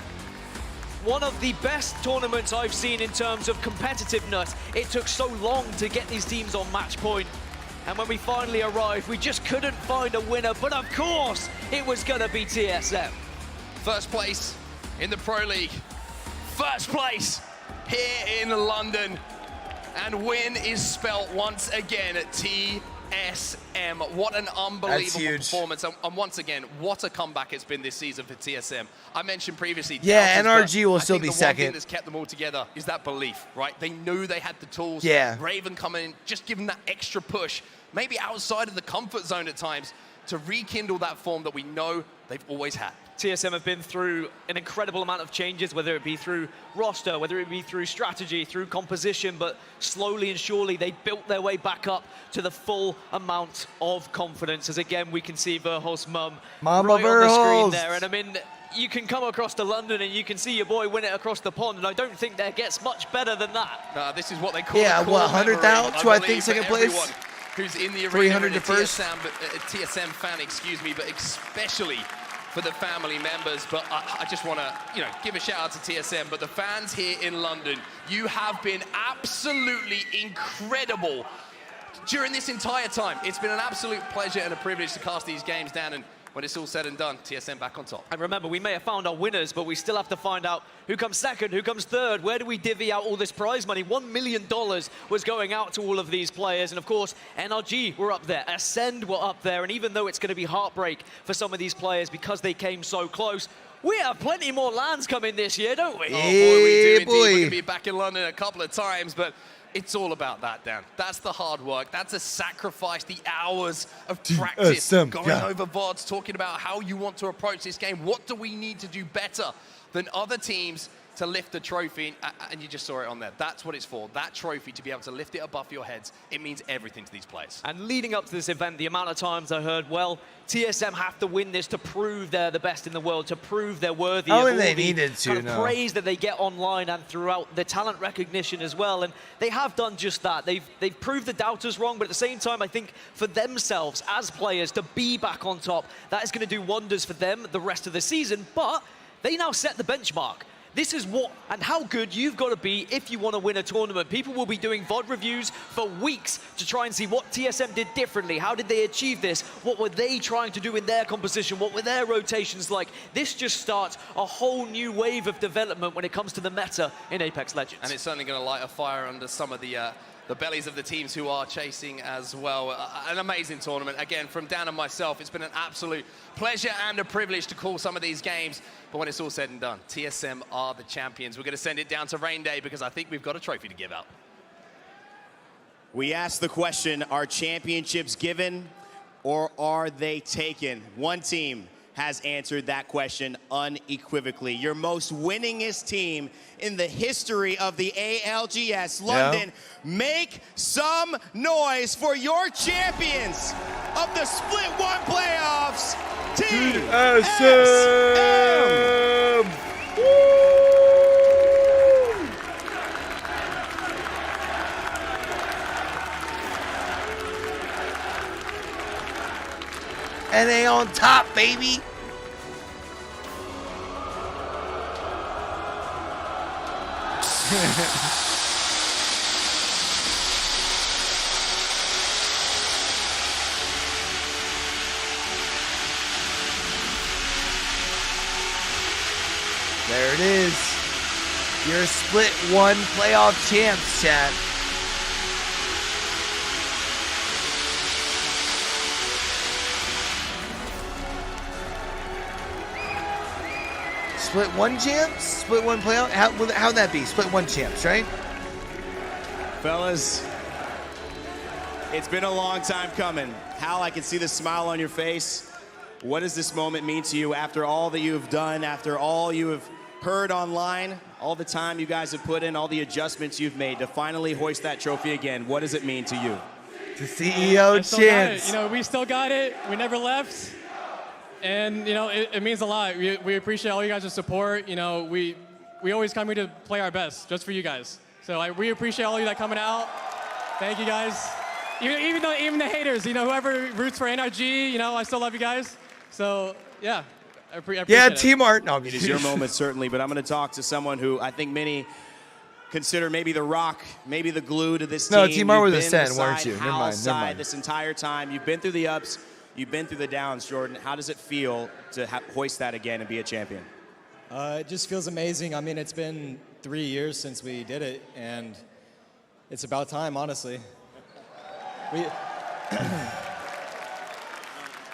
One of the best tournaments I've seen in terms of competitiveness. It took so long to get these teams on match point. And when we finally arrived, we just couldn't find a winner. But of course, it was going to be TSM. First place in the Pro League. First place here in London. And win is spelt once again at TSM. What an unbelievable performance. And once again, what a comeback it's been this season for TSM. I mentioned previously. Yeah, doubters, NRG will but still I think be the one second. thing that's kept them all together is that belief, right? They knew they had the tools. Yeah. Raven coming in, just give them that extra push, maybe outside of the comfort zone at times, to rekindle that form that we know they've always had. TSM have been through an incredible amount of changes, whether it be through roster, whether it be through strategy, through composition, but slowly and surely they built their way back up to the full amount of confidence. As again, we can see Verholst's mum Mama right on the screen Verholst. there. And I mean, you can come across to London and you can see your boy win it across the pond, and I don't think there gets much better than that. This is what they call Yeah, a core what, 100,000 memory, to I believe, think second for place? everyone who's in the arena 300 and a to first? TSM fan, excuse me, but especially for the family members. But I just want to, give a shout out to TSM. But the fans here in London, you have been absolutely incredible during this entire time. It's been an absolute pleasure and a privilege to cast these games down. And when it's all said and done, TSM back on top. And remember, we may have found our winners, but we still have to find out who comes second, who comes third, where do we divvy out all this prize money? $1 million was going out to all of these players. And of course, NRG were up there, Ascend were up there. And even though it's going to be heartbreak for some of these players because they came so close, we have plenty more lands coming this year, don't we? Oh boy, we do indeed. We're going to be back in London a couple of times, but it's all about that, Dan. That's the hard work. That's a sacrifice, the hours of practice, going over VODs, talking about how you want to approach this game. What do we need to do better than other teams to lift the trophy? And you just saw it on there. That's what it's for. That trophy, to be able to lift it above your heads, it means everything to these players. And leading up to this event, the amount of times I heard, well, TSM have to win this to prove they're the best in the world, to prove they're worthy of all they the needed to, kind of praise that they get online and throughout the talent recognition as well. And they have done just that. They've proved the doubters wrong, but at the same time, I think for themselves as players to be back on top, that is going to do wonders for them the rest of the season. But they now set the benchmark. This is what and how good you've got to be if you want to win a tournament. People will be doing VOD reviews for weeks to try and see what TSM did differently. How did they achieve this? What were they trying to do in their composition? What were their rotations like? This just starts a whole new wave of development when it comes to the meta in Apex Legends. And it's certainly going to light a fire under some of the bellies of the teams who are chasing as well. An amazing tournament. Again, from Dan and myself, it's been an absolute pleasure and a privilege to call some of these games. But when it's all said and done, TSM are the champions. We're going to send it down to Rain Day because I think we've got a trophy to give out. We asked the question, are championships given or are they taken? One team has answered that question unequivocally. Your most winningest team in the history of the ALGS London. Make some noise for your champions of the Split 1 playoffs, TSM! And they on top, baby. There it is. Your Split 1 playoff champs, chat. Split 1 champs? Split 1 playoff? How'd that be? Split 1 champs, right? Fellas, it's been a long time coming. Hal, I can see the smile on your face. What does this moment mean to you after all that you have done, after all you have heard online, all the time you guys have put in, all the adjustments you've made to finally hoist that trophy again? What does it mean to you? The CEO chance. We still got it. We never left. And, it means a lot. We appreciate all you guys' support. We always come here to play our best, just for you guys. So we appreciate all of you that coming out. Thank you, guys. Even the haters, whoever roots for NRG, I still love you guys. So, yeah, I appreciate Yeah, it. T-Mart. No, I'm It just is your moment, certainly, but I'm going to talk to someone who I think many consider maybe the rock, maybe the glue to this team. No, T-Mart You've was been Ascend, weren't beside you? Never Hal's mind, never side mind. this entire time. You've been through the ups, you've been through the downs, Jordan. How does it feel to hoist that again and be a champion? It just feels amazing. I mean, it's been 3 years since we did it, and it's about time, honestly.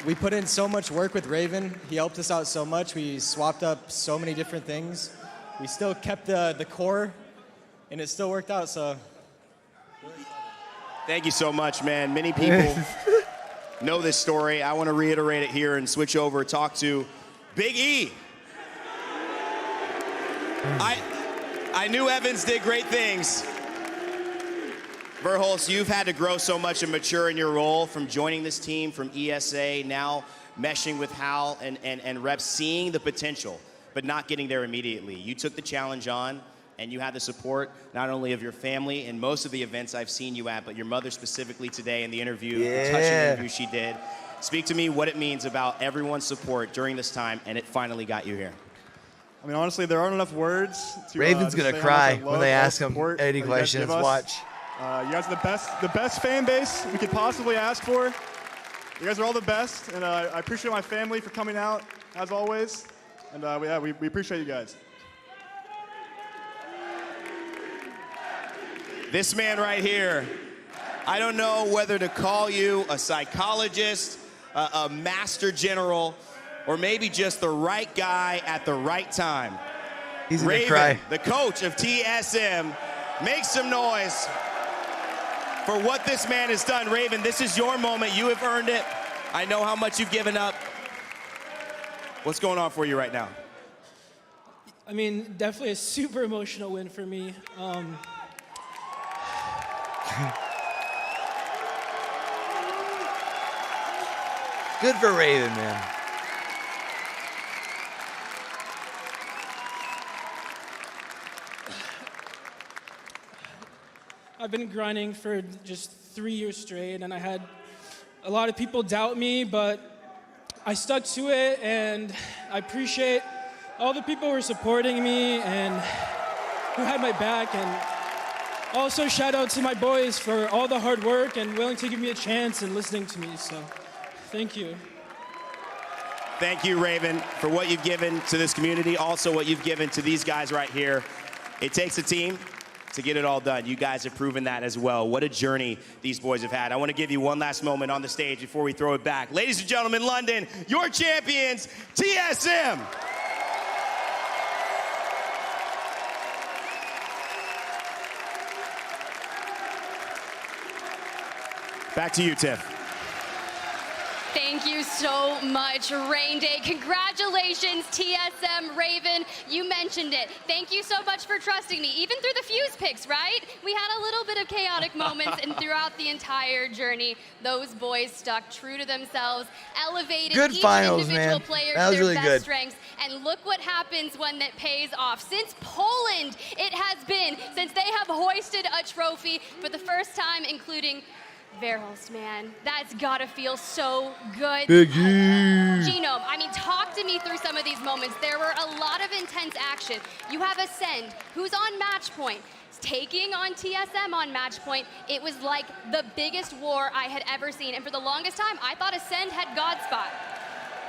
We put in so much work with Raven. He helped us out so much. We swapped up so many different things. We still kept the core, and it still worked out, so. Thank you so much, man. Many people know this story. I want to reiterate it here and switch over, talk to Big E. I knew Evans did great things. Verhulst, you've had to grow so much and mature in your role from joining this team from ESA, now meshing with Hal and Reps, seeing the potential, but not getting there immediately. You took the challenge on, and you had the support not only of your family in most of the events I've seen you at, but your mother specifically today in the interview, the touching interview she did. Speak to me what it means about everyone's support during this time, and it finally got you here. I mean, honestly, there aren't enough words to Raven's to gonna say how cry much I when love they all the ask him support any that you guys questions. give us. Watch. You guys are the best fan base we could possibly ask for. You guys are all the best, and I appreciate my family for coming out, as always. And we appreciate you guys. This man right here, I don't know whether to call you a psychologist, a master general, or maybe just the right guy at the right time. He's gonna Raven, cry. the coach of TSM, make some noise for what this man has done. Raven, this is your moment. You have earned it. I know how much you've given up. What's going on for you right now? I mean, definitely a super emotional win for me. Good for Raven, man. I've been grinding for just 3 years straight, and I had a lot of people doubt me, but I stuck to it, and I appreciate all the people who are supporting me and who had my back, and also shout out to my boys for all the hard work and willing to give me a chance and listening to me, so thank you. Thank you, Raven, for what you've given to this community, also what you've given to these guys right here. It takes a team to get it all done. You guys have proven that as well. What a journey these boys have had. I want to give you one last moment on the stage before we throw it back. Ladies and gentlemen, London, your champions, TSM. Back to you, Tiff. Thank you so much, Rain Day. Congratulations, TSM Raven. You mentioned it. Thank you so much for trusting me, even through the fuse picks, right? We had a little bit of chaotic moments, and throughout the entire journey, those boys stuck true to themselves, elevated Good each finals, individual man. player That to was their really best good. strengths. And look what happens when that pays off. Since Poland, it has been, since they have hoisted a trophy for the first time, including Verhulst, man, that's gotta feel so good. Big E. Genome, I mean, talk to me through some of these moments. There were a lot of intense action. You have Ascend, who's on match point, taking on TSM on match point. It was like the biggest war I had ever seen. And for the longest time, I thought Ascend had God Spot.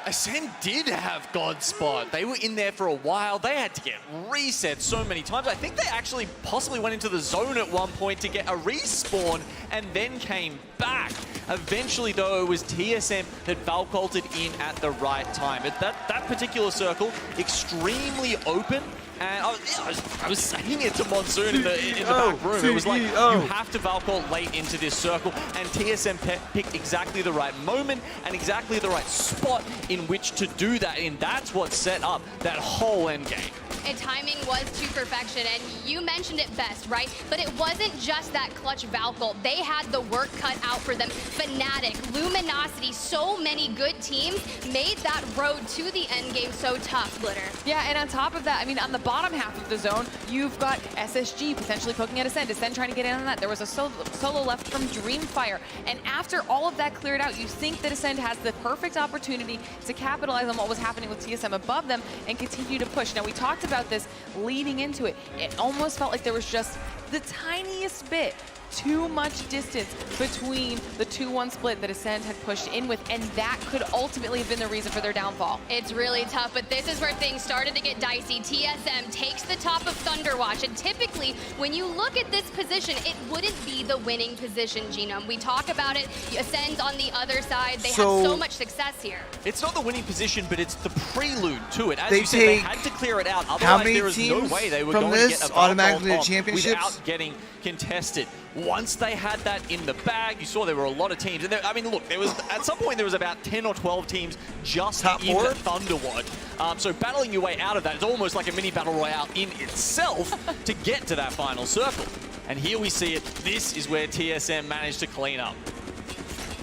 Ascend did have God Spot. They were in there for a while. They had to get reset so many times. I think they actually possibly went into the zone at one point to get a respawn and then came back. Eventually, though, it was TSM that Valk ulted in at the right time. But that particular circle, extremely open. And I was saying it to Monsoon in the back room. It was like, you have to Valk ult late into this circle, and TSM picked exactly the right moment and exactly the right spot in which to do that, and that's what set up that whole endgame. and timing was to perfection, and you mentioned it best, right? But it wasn't just that clutch Valkyl. They had the work cut out for them. Fnatic, Luminosity, so many good teams made that road to the end game so tough, Glitter. Yeah, and on top of that, I mean, on the bottom half of the zone, you've got SSG potentially poking at Ascend. Ascend trying to get in on that. There was a solo left from Dreamfire. And after all of that cleared out, you think that Ascend has the perfect opportunity to capitalize on what was happening with TSM above them and continue to push. Now, we talked about this leading into it. It almost felt like there was just the tiniest bit too much distance between the 2-1 split that Ascend had pushed in with, and that could ultimately have been the reason for their downfall. It's really tough, but this is where things started to get dicey. TSM takes the top of Thunderwatch, and typically, when you look at this position, it wouldn't be the winning position, Genome. We talk about it, Ascend's on the other side. They have so much success here. It's not the winning position, but it's the prelude to it. As They you said, they take had to clear it out. Otherwise, how many there was no teams way they were from going this to get a automatically to Valkyl championships? without getting contested. Once they had that in the bag, you saw there were a lot of teams. And there, I mean, look, there was at some point there was about 10 or 12 teams just in Thunderwatch. So battling your way out of that is almost like a mini battle royale in itself to get to that final circle. And here we see it. This is where TSM managed to clean up.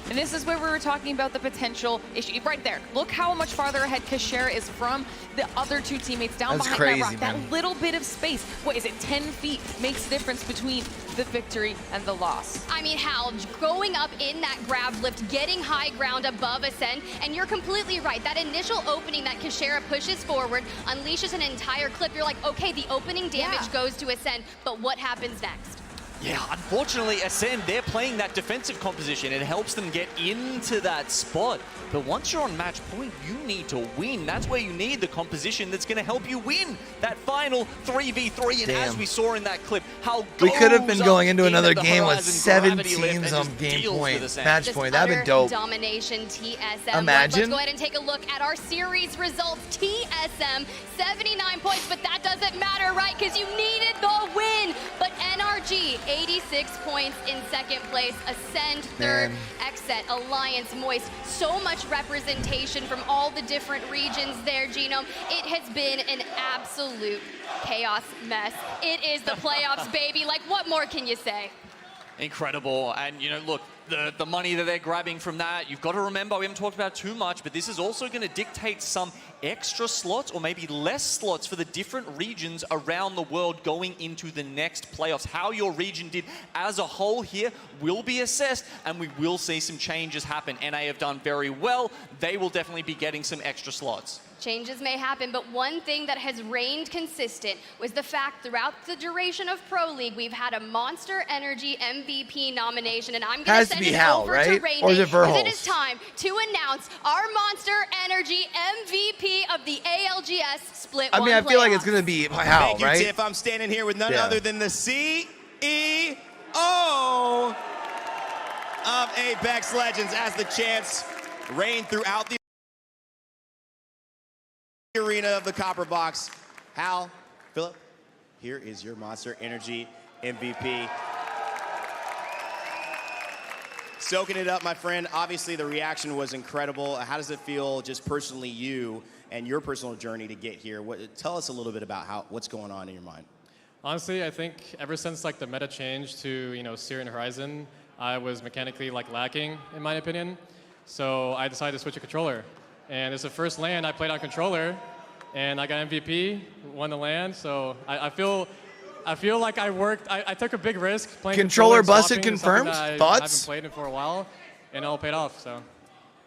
And this is where we were talking about the potential issue. Right there. Look how much farther ahead Kashera is from the other two teammates down behind that rock. That little bit of space, what is it, 10 feet, makes the difference between the victory and the loss. I mean, Hal, going up in that grab lift, getting high ground above Ascend, and you're completely right. That initial opening that Kashera pushes forward, unleashes an entire clip. You're like, okay, the opening damage goes to Ascend, but what happens next? Yeah, unfortunately, Ascend, they're playing that defensive composition. It helps them get into that spot. But once you're on match point, you need to win. That's where you need the composition that's going to help you win that final 3v3. And as we saw in that clip, how we could have been going into another game with 7 teams on game point, match point. That'd been dope. Domination, TSM. Imagine. Let's go ahead and take a look at our series results. TSM, 79 points, but that doesn't matter, right? Because you needed the win. But NRG, 86 points in second place. Ascend third. Xset, Alliance, Moist. So much representation from all the different regions there, Genome. It has been an absolute chaos mess. It is the playoffs, baby. Like, what more can you say? Incredible. And, you know, look, the money that they're grabbing from that, you've got to remember, we haven't talked about too much, but this is also going to dictate some extra slots or maybe less slots for the different regions around the world going into the next playoffs. How your region did as a whole here will be assessed, and we will see some changes happen. NA have done very well. They will definitely be getting some extra slots. Changes may happen, but one thing that has reigned consistent was the fact throughout the duration of Pro League, we've had a Monster Energy MVP nomination, and I'm going to send it over to Rain Day, because it is time to announce our Monster Energy MVP of the ALGS Split 1 I mean, I feel like it's going to be Hal, Thank you, right? Tiff. I'm standing here with none other than the CEO of Apex Legends as the champs reign throughout the arena of the Copper Box. Hal, Philip, here is your Monster Energy MVP. Soaking it up, my friend. Obviously, the reaction was incredible. How does it feel, just personally, you and your personal journey to get here? Tell us a little bit about what's going on in your mind. Honestly, I think ever since like the meta changed to, you know, Seer and Horizon, I was mechanically like lacking, in my opinion. So I decided to switch a controller. And it's the first LAN I played on controller, and I got MVP, won the LAN. So I feel like I took a big risk playing controller busted, swapping, confirmed. I Thoughts? haven't played it for a while, and it all paid off. So,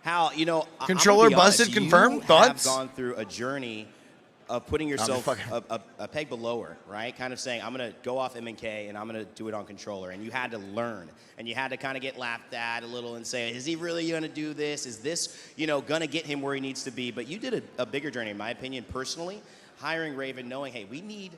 Hal, you know, controller busted, confirmed. Thoughts? You have gone through a journey of putting yourself a peg below her, right? Kind of saying, I'm going to go off MNK and I'm going to do it on controller. And you had to learn. And you had to kind of get laughed at a little and say, is he really going to do this? Is this, you know, going to get him where he needs to be? But you did a bigger journey, in my opinion, personally, hiring Raven, knowing, hey, we need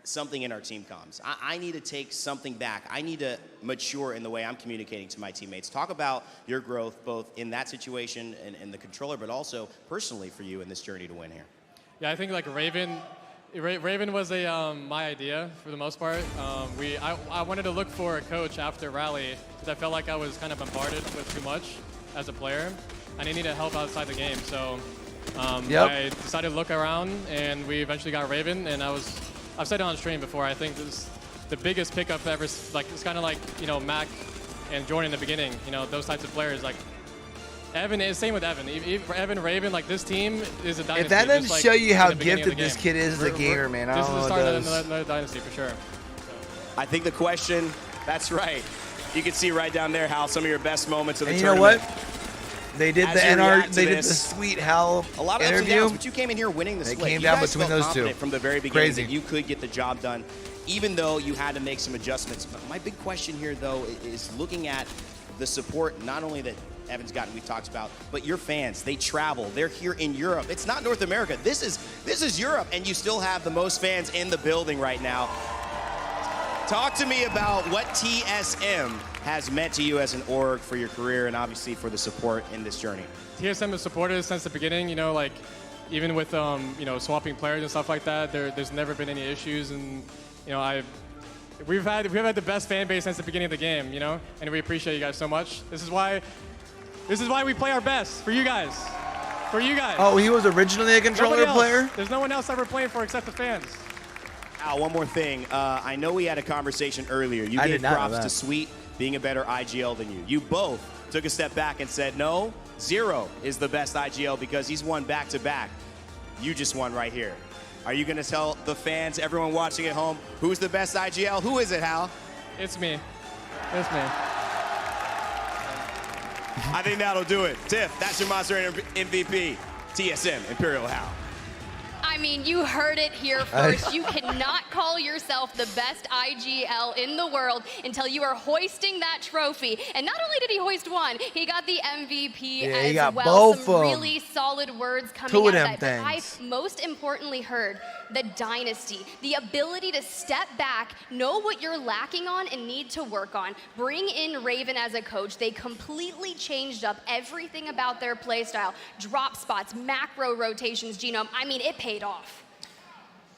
something in our team comms. I need to take something back. I need to mature in the way I'm communicating to my teammates. Talk about your growth, both in that situation and the controller, but also personally for you in this journey to win here. Yeah, I think like Raven was my idea for the most part. I wanted to look for a coach after Rally because I felt like I was kind of bombarded with too much as a player, and I needed help outside the game. So I decided to look around, and we eventually got Raven, and I've said it on stream before, I think this is the biggest pickup ever. Like, it's kind of like, you know, Mac and Jordan in the beginning, you know, those types of players. Like, Evan is same with Evan. Evan, Raven, like, this team is a dynasty. If that doesn't like show you how the beginning of gifted the this game. kid is as a gamer, man, I This don't is the know start what of another dynasty for sure. I think the question, that's right. You can see right down there how some of your best moments of the And you tournament. know what? They did As the you NR. react to They did the this, sweet Hal a lot of ups and interview. downs, but you came in here winning the They split. came You down guys between felt those two. confident from the very beginning Crazy. that you could get the job done, even though you had to make some adjustments. But my big question here, though, is looking at the support, not only that Evan's gotten, we talked about, but your fans, they travel. They're here in Europe. It's not North America. This is Europe, and you still have the most fans in the building right now. Talk to me about what TSM has meant to you as an org for your career and obviously for the support in this journey. TSM has supported us since the beginning, you know, like, even with, you know, swapping players and stuff like that, there's never been any issues, and, you know, we've had the best fan base since the beginning of the game, you know, and we appreciate you guys so much. This is why we play our best, for you guys. For you guys. Oh, he was originally a controller player? There's no one else that we're playing for except the fans. Al, one more thing. I know we had a conversation earlier. You I gave did not know props that. to Sweet being a better IGL than you. You both took a step back and said, no, Zero is the best IGL because he's won back-to-back. You just won right here. Are you going to tell the fans, everyone watching at home, who's the best IGL? Who is it, Hal? It's me. It's me. I think that'll do it. Tiff, that's your Monster MVP. TSM, Imperial Hal. I mean, you heard it here first. You cannot call yourself the best IGL in the world until you are hoisting that trophy. And not only did he hoist one, he got the MVP as he got well. both Some of 'em. really solid words coming Two of out them of that. But I things. most importantly heard the dynasty, the ability to step back, know what you're lacking on and need to work on. Bring in Raven as a coach. They completely changed up everything about their play style. Drop spots, macro rotations, Genome. I mean, it paid off.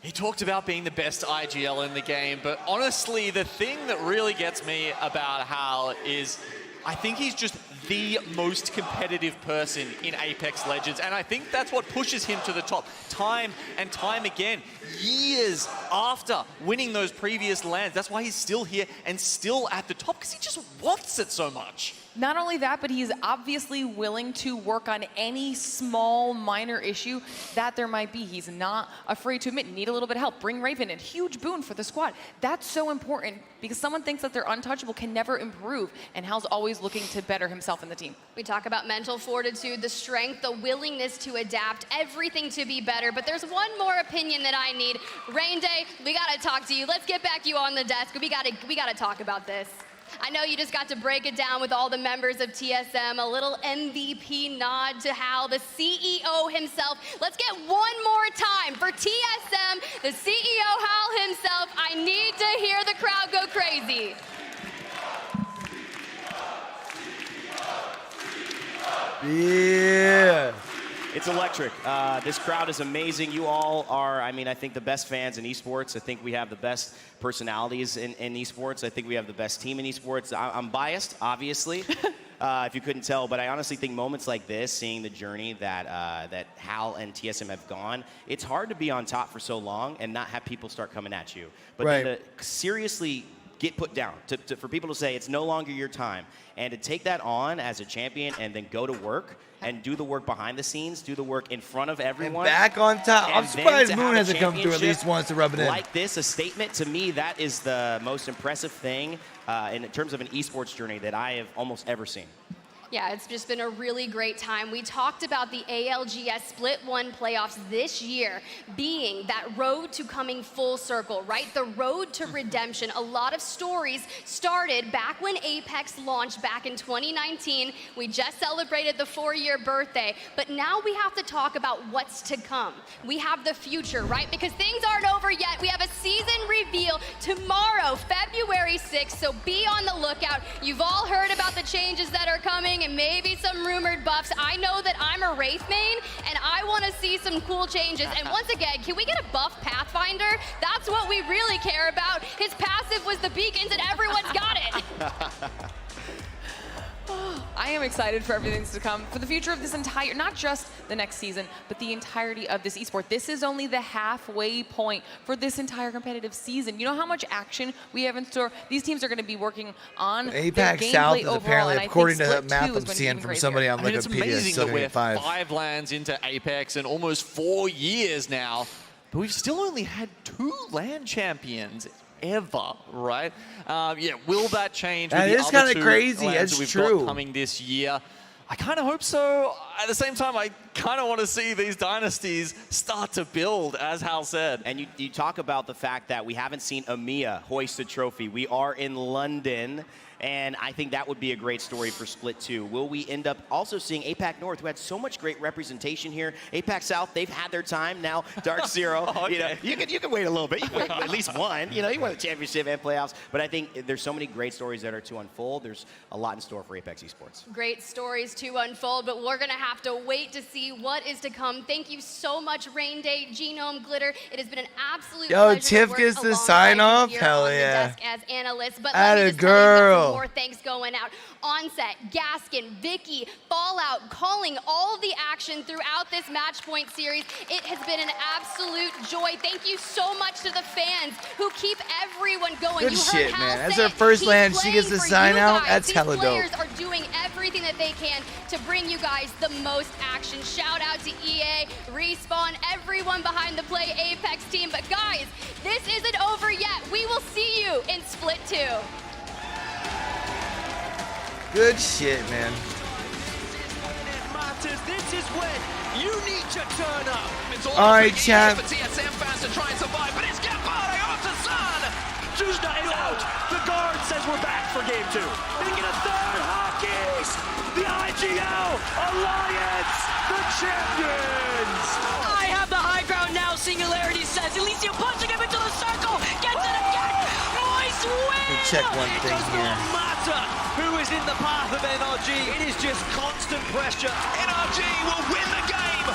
He talked about being the best IGL in the game, but honestly, the thing that really gets me about Hal is I think he's just the most competitive person in Apex Legends, and I think that's what pushes him to the top time and time again, years after winning those previous lands. That's why he's still here and still at the top, because he just wants it so much. Not only that, but he's obviously willing to work on any small, minor issue that there might be. He's not afraid to admit, need a little bit of help. Bring Raven in, huge boon for the squad. That's so important because someone thinks that they're untouchable, can never improve, and Hal's always looking to better himself in the team. We talk about mental fortitude, the strength, the willingness to adapt, everything to be better. But there's one more opinion that I need. Rain Day, we gotta talk to you. Let's get back you on the desk. We gotta talk about this. I know you just got to break it down with all the members of TSM, a little MVP nod to Hal, the CEO himself. Let's get one more time for TSM, the CEO Hal himself. I need to hear the crowd go crazy. Yeah. It's electric. This crowd is amazing. You all are, I mean, I think the best fans in esports. I think we have the best personalities in esports. I think we have the best team in esports. I'm biased, obviously, if you couldn't tell, but I honestly think moments like this, seeing the journey that Hal and TSM have gone, it's hard to be on top for so long and not have people start coming at you. But Right. then to seriously get put down, for people to say it's no longer your time, and to take that on as a champion and then go to work and do the work behind the scenes, do the work in front of everyone. Back on top. I'm and then surprised to Moon have a hasn't come through at least championship once to rub it in. Like this, a statement, to me, that is the most impressive thing in terms of an esports journey that I have almost ever seen. Yeah, it's just been a really great time. We talked about the ALGS Split 1 playoffs this year being that road to coming full circle, right? The road to redemption. A lot of stories started back when Apex launched back in 2019. We just celebrated the 4-year birthday, but now we have to talk about what's to come. We have the future, right? Because things aren't over yet. We have a season reveal tomorrow, February 6th, so be on the lookout. You've all heard about the changes that are coming and maybe some rumored buffs. I know that I'm a Wraith main, and I want to see some cool changes. And once again, can we get a buff Pathfinder? That's what we really care about. His passive was the beacons, and everyone's got it. I am excited for everything to come, for the future of this entire, not just the next season, but the entirety of this esport. This is only the halfway point for this entire competitive season. You know how much action we have in store? These teams are going to be working on their APAC gameplay South is overall, apparently, and I according think to Split the math 2 is I'm going to be seeing even from crazier. somebody on I mean, it's Wikipedia, amazing still that gonna we're get 5. 5 lands into Apex in almost 4 years now, but we've still only had 2 LAN champions ever, right? Yeah, will that change? That with is the other kinda 2 crazy. LANs That's that we've true. got coming this year? I kind of hope so. At the same time, I kind of want to see these dynasties start to build, as Hal said. And you talk about the fact that we haven't seen EMEA hoist a trophy. We are in London, and I think that would be a great story for Split 2. Will we end up also seeing APAC North, who had so much great representation here? APAC South, they've had their time. Now Dark Zero, Okay. you can wait a little bit. You can wait at least one. You won the championship and playoffs. But I think there's so many great stories that are to unfold. There's a lot in store for Apex Esports. Great stories to unfold, but we're going to have to wait to see what is to come. Thank you so much, Rain Day, Genome, Glitter. It has been an absolute pleasure Tiff to work gets the alongside sign you off? here Hell on the yeah. desk as analysts. But Atta let me just tell you, we've got girl. some more thanks going out. Onset, Gaskin, Vicky, Fallout, calling all the action throughout this match point series. It has been an absolute joy. Thank you so much to the fans who keep everyone going. Good You shit, heard Hal man. That's say her it. first He's land. She gets playing the for sign you out. guys. That's These hella dope. players are doing everything that they can to bring you guys the most action. Shout out to EA, Respawn, everyone behind the Play Apex team. But guys, this isn't over yet. We will see you in Split 2. Good shit, man. This is when you need to turn up. It's All right, chat. for TSM fans to try and survive, but it's Gambare onto Sun. Juzna is out. The guard says we're back for game 2. Making a third hockeys. The IGL Alliance, the champions. I have the high ground now, Singularity says. Elysium punching him into the circle. Gets it again. Moist win. Let me check one It thing does here. not matter who is in the path of NRG. It is just constant pressure. NRG will win the game.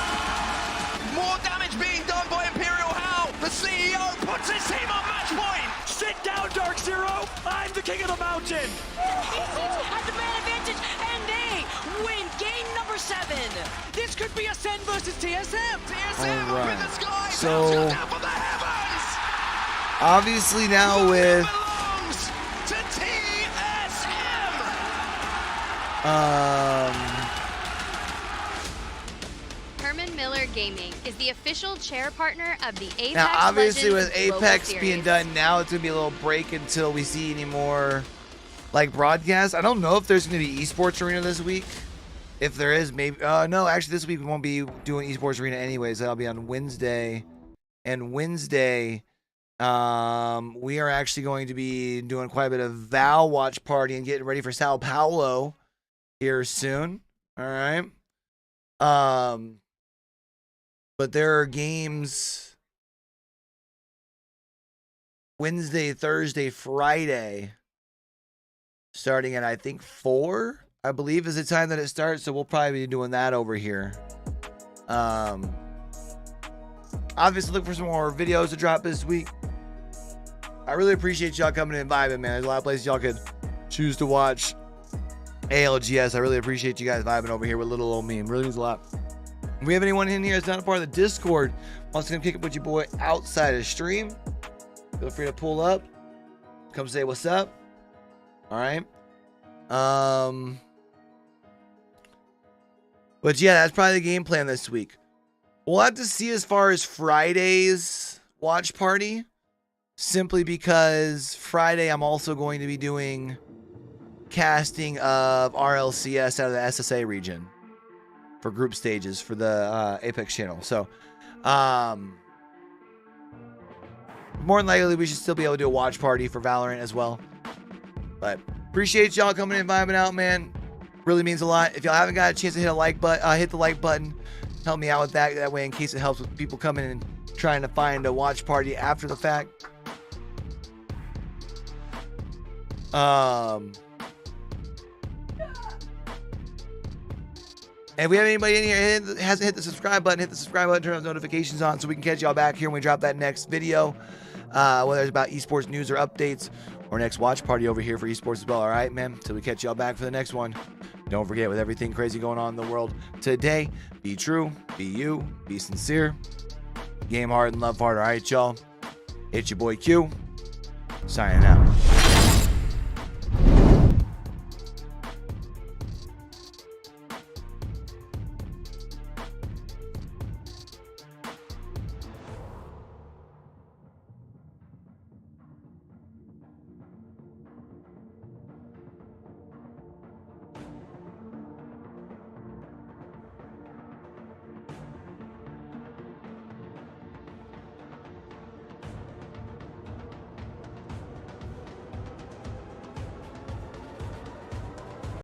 More damage being done by Imperial Hal. The CEO puts his team on match point. Sit down, Dark Zero. I'm the king of the mountain. At the man advantage, and they win game number 7. This could be Ascend versus TSM. TSM All up in right. the sky. So- Bouncing down from the heavens. Obviously now with Belongs to TSM. Herman Miller Gaming is the official chair partner of the Apex Now, obviously, Legends with Global Apex Series. being done now, it's gonna be a little break until we see any more like broadcasts. I don't know if there's gonna be esports arena this week. If there is, maybe. No, actually, this week we won't be doing esports arena anyways. That'll be on Wednesday, and Wednesday, we are actually going to be doing quite a bit of Val watch party and getting ready for Sao Paulo here soon. All right. But there are games Wednesday, Thursday, Friday, starting at I think 4, I believe is the time that it starts. So we'll probably be doing that over here. Obviously look for some more videos to drop this week. I really appreciate y'all coming in and vibing, man. There's a lot of places y'all could choose to watch ALGS. I really appreciate you guys vibing over here with little old me. It really means a lot. If we have anyone in here that's not a part of the Discord, wants to come kick it with your boy outside of stream, feel free to pull up, come say what's up. All right. But yeah, that's probably the game plan this week. We'll have to see as far as Friday's watch party, simply because Friday I'm also going to be doing casting of RLCS out of the SSA region for group stages for the Apex channel. So more than likely we should still be able to do a watch party for Valorant as well. But appreciate y'all coming in, vibing out, man. Really means a lot. If y'all haven't got a chance to hit a like button, hit the like button. Help me out with that. That way, in case it helps with people coming and trying to find a watch party after the fact. And if we have anybody in here that hasn't hit the subscribe button, hit the subscribe button, turn those notifications on so we can catch y'all back here when we drop that next video. Whether it's about esports news or updates or next watch party over here for esports as well. All right, man. Till we catch y'all back for the next one. Don't forget, with everything crazy going on in the world today, be true, be you, be sincere, game hard and love hard. All right, y'all. It's your boy Q, signing out.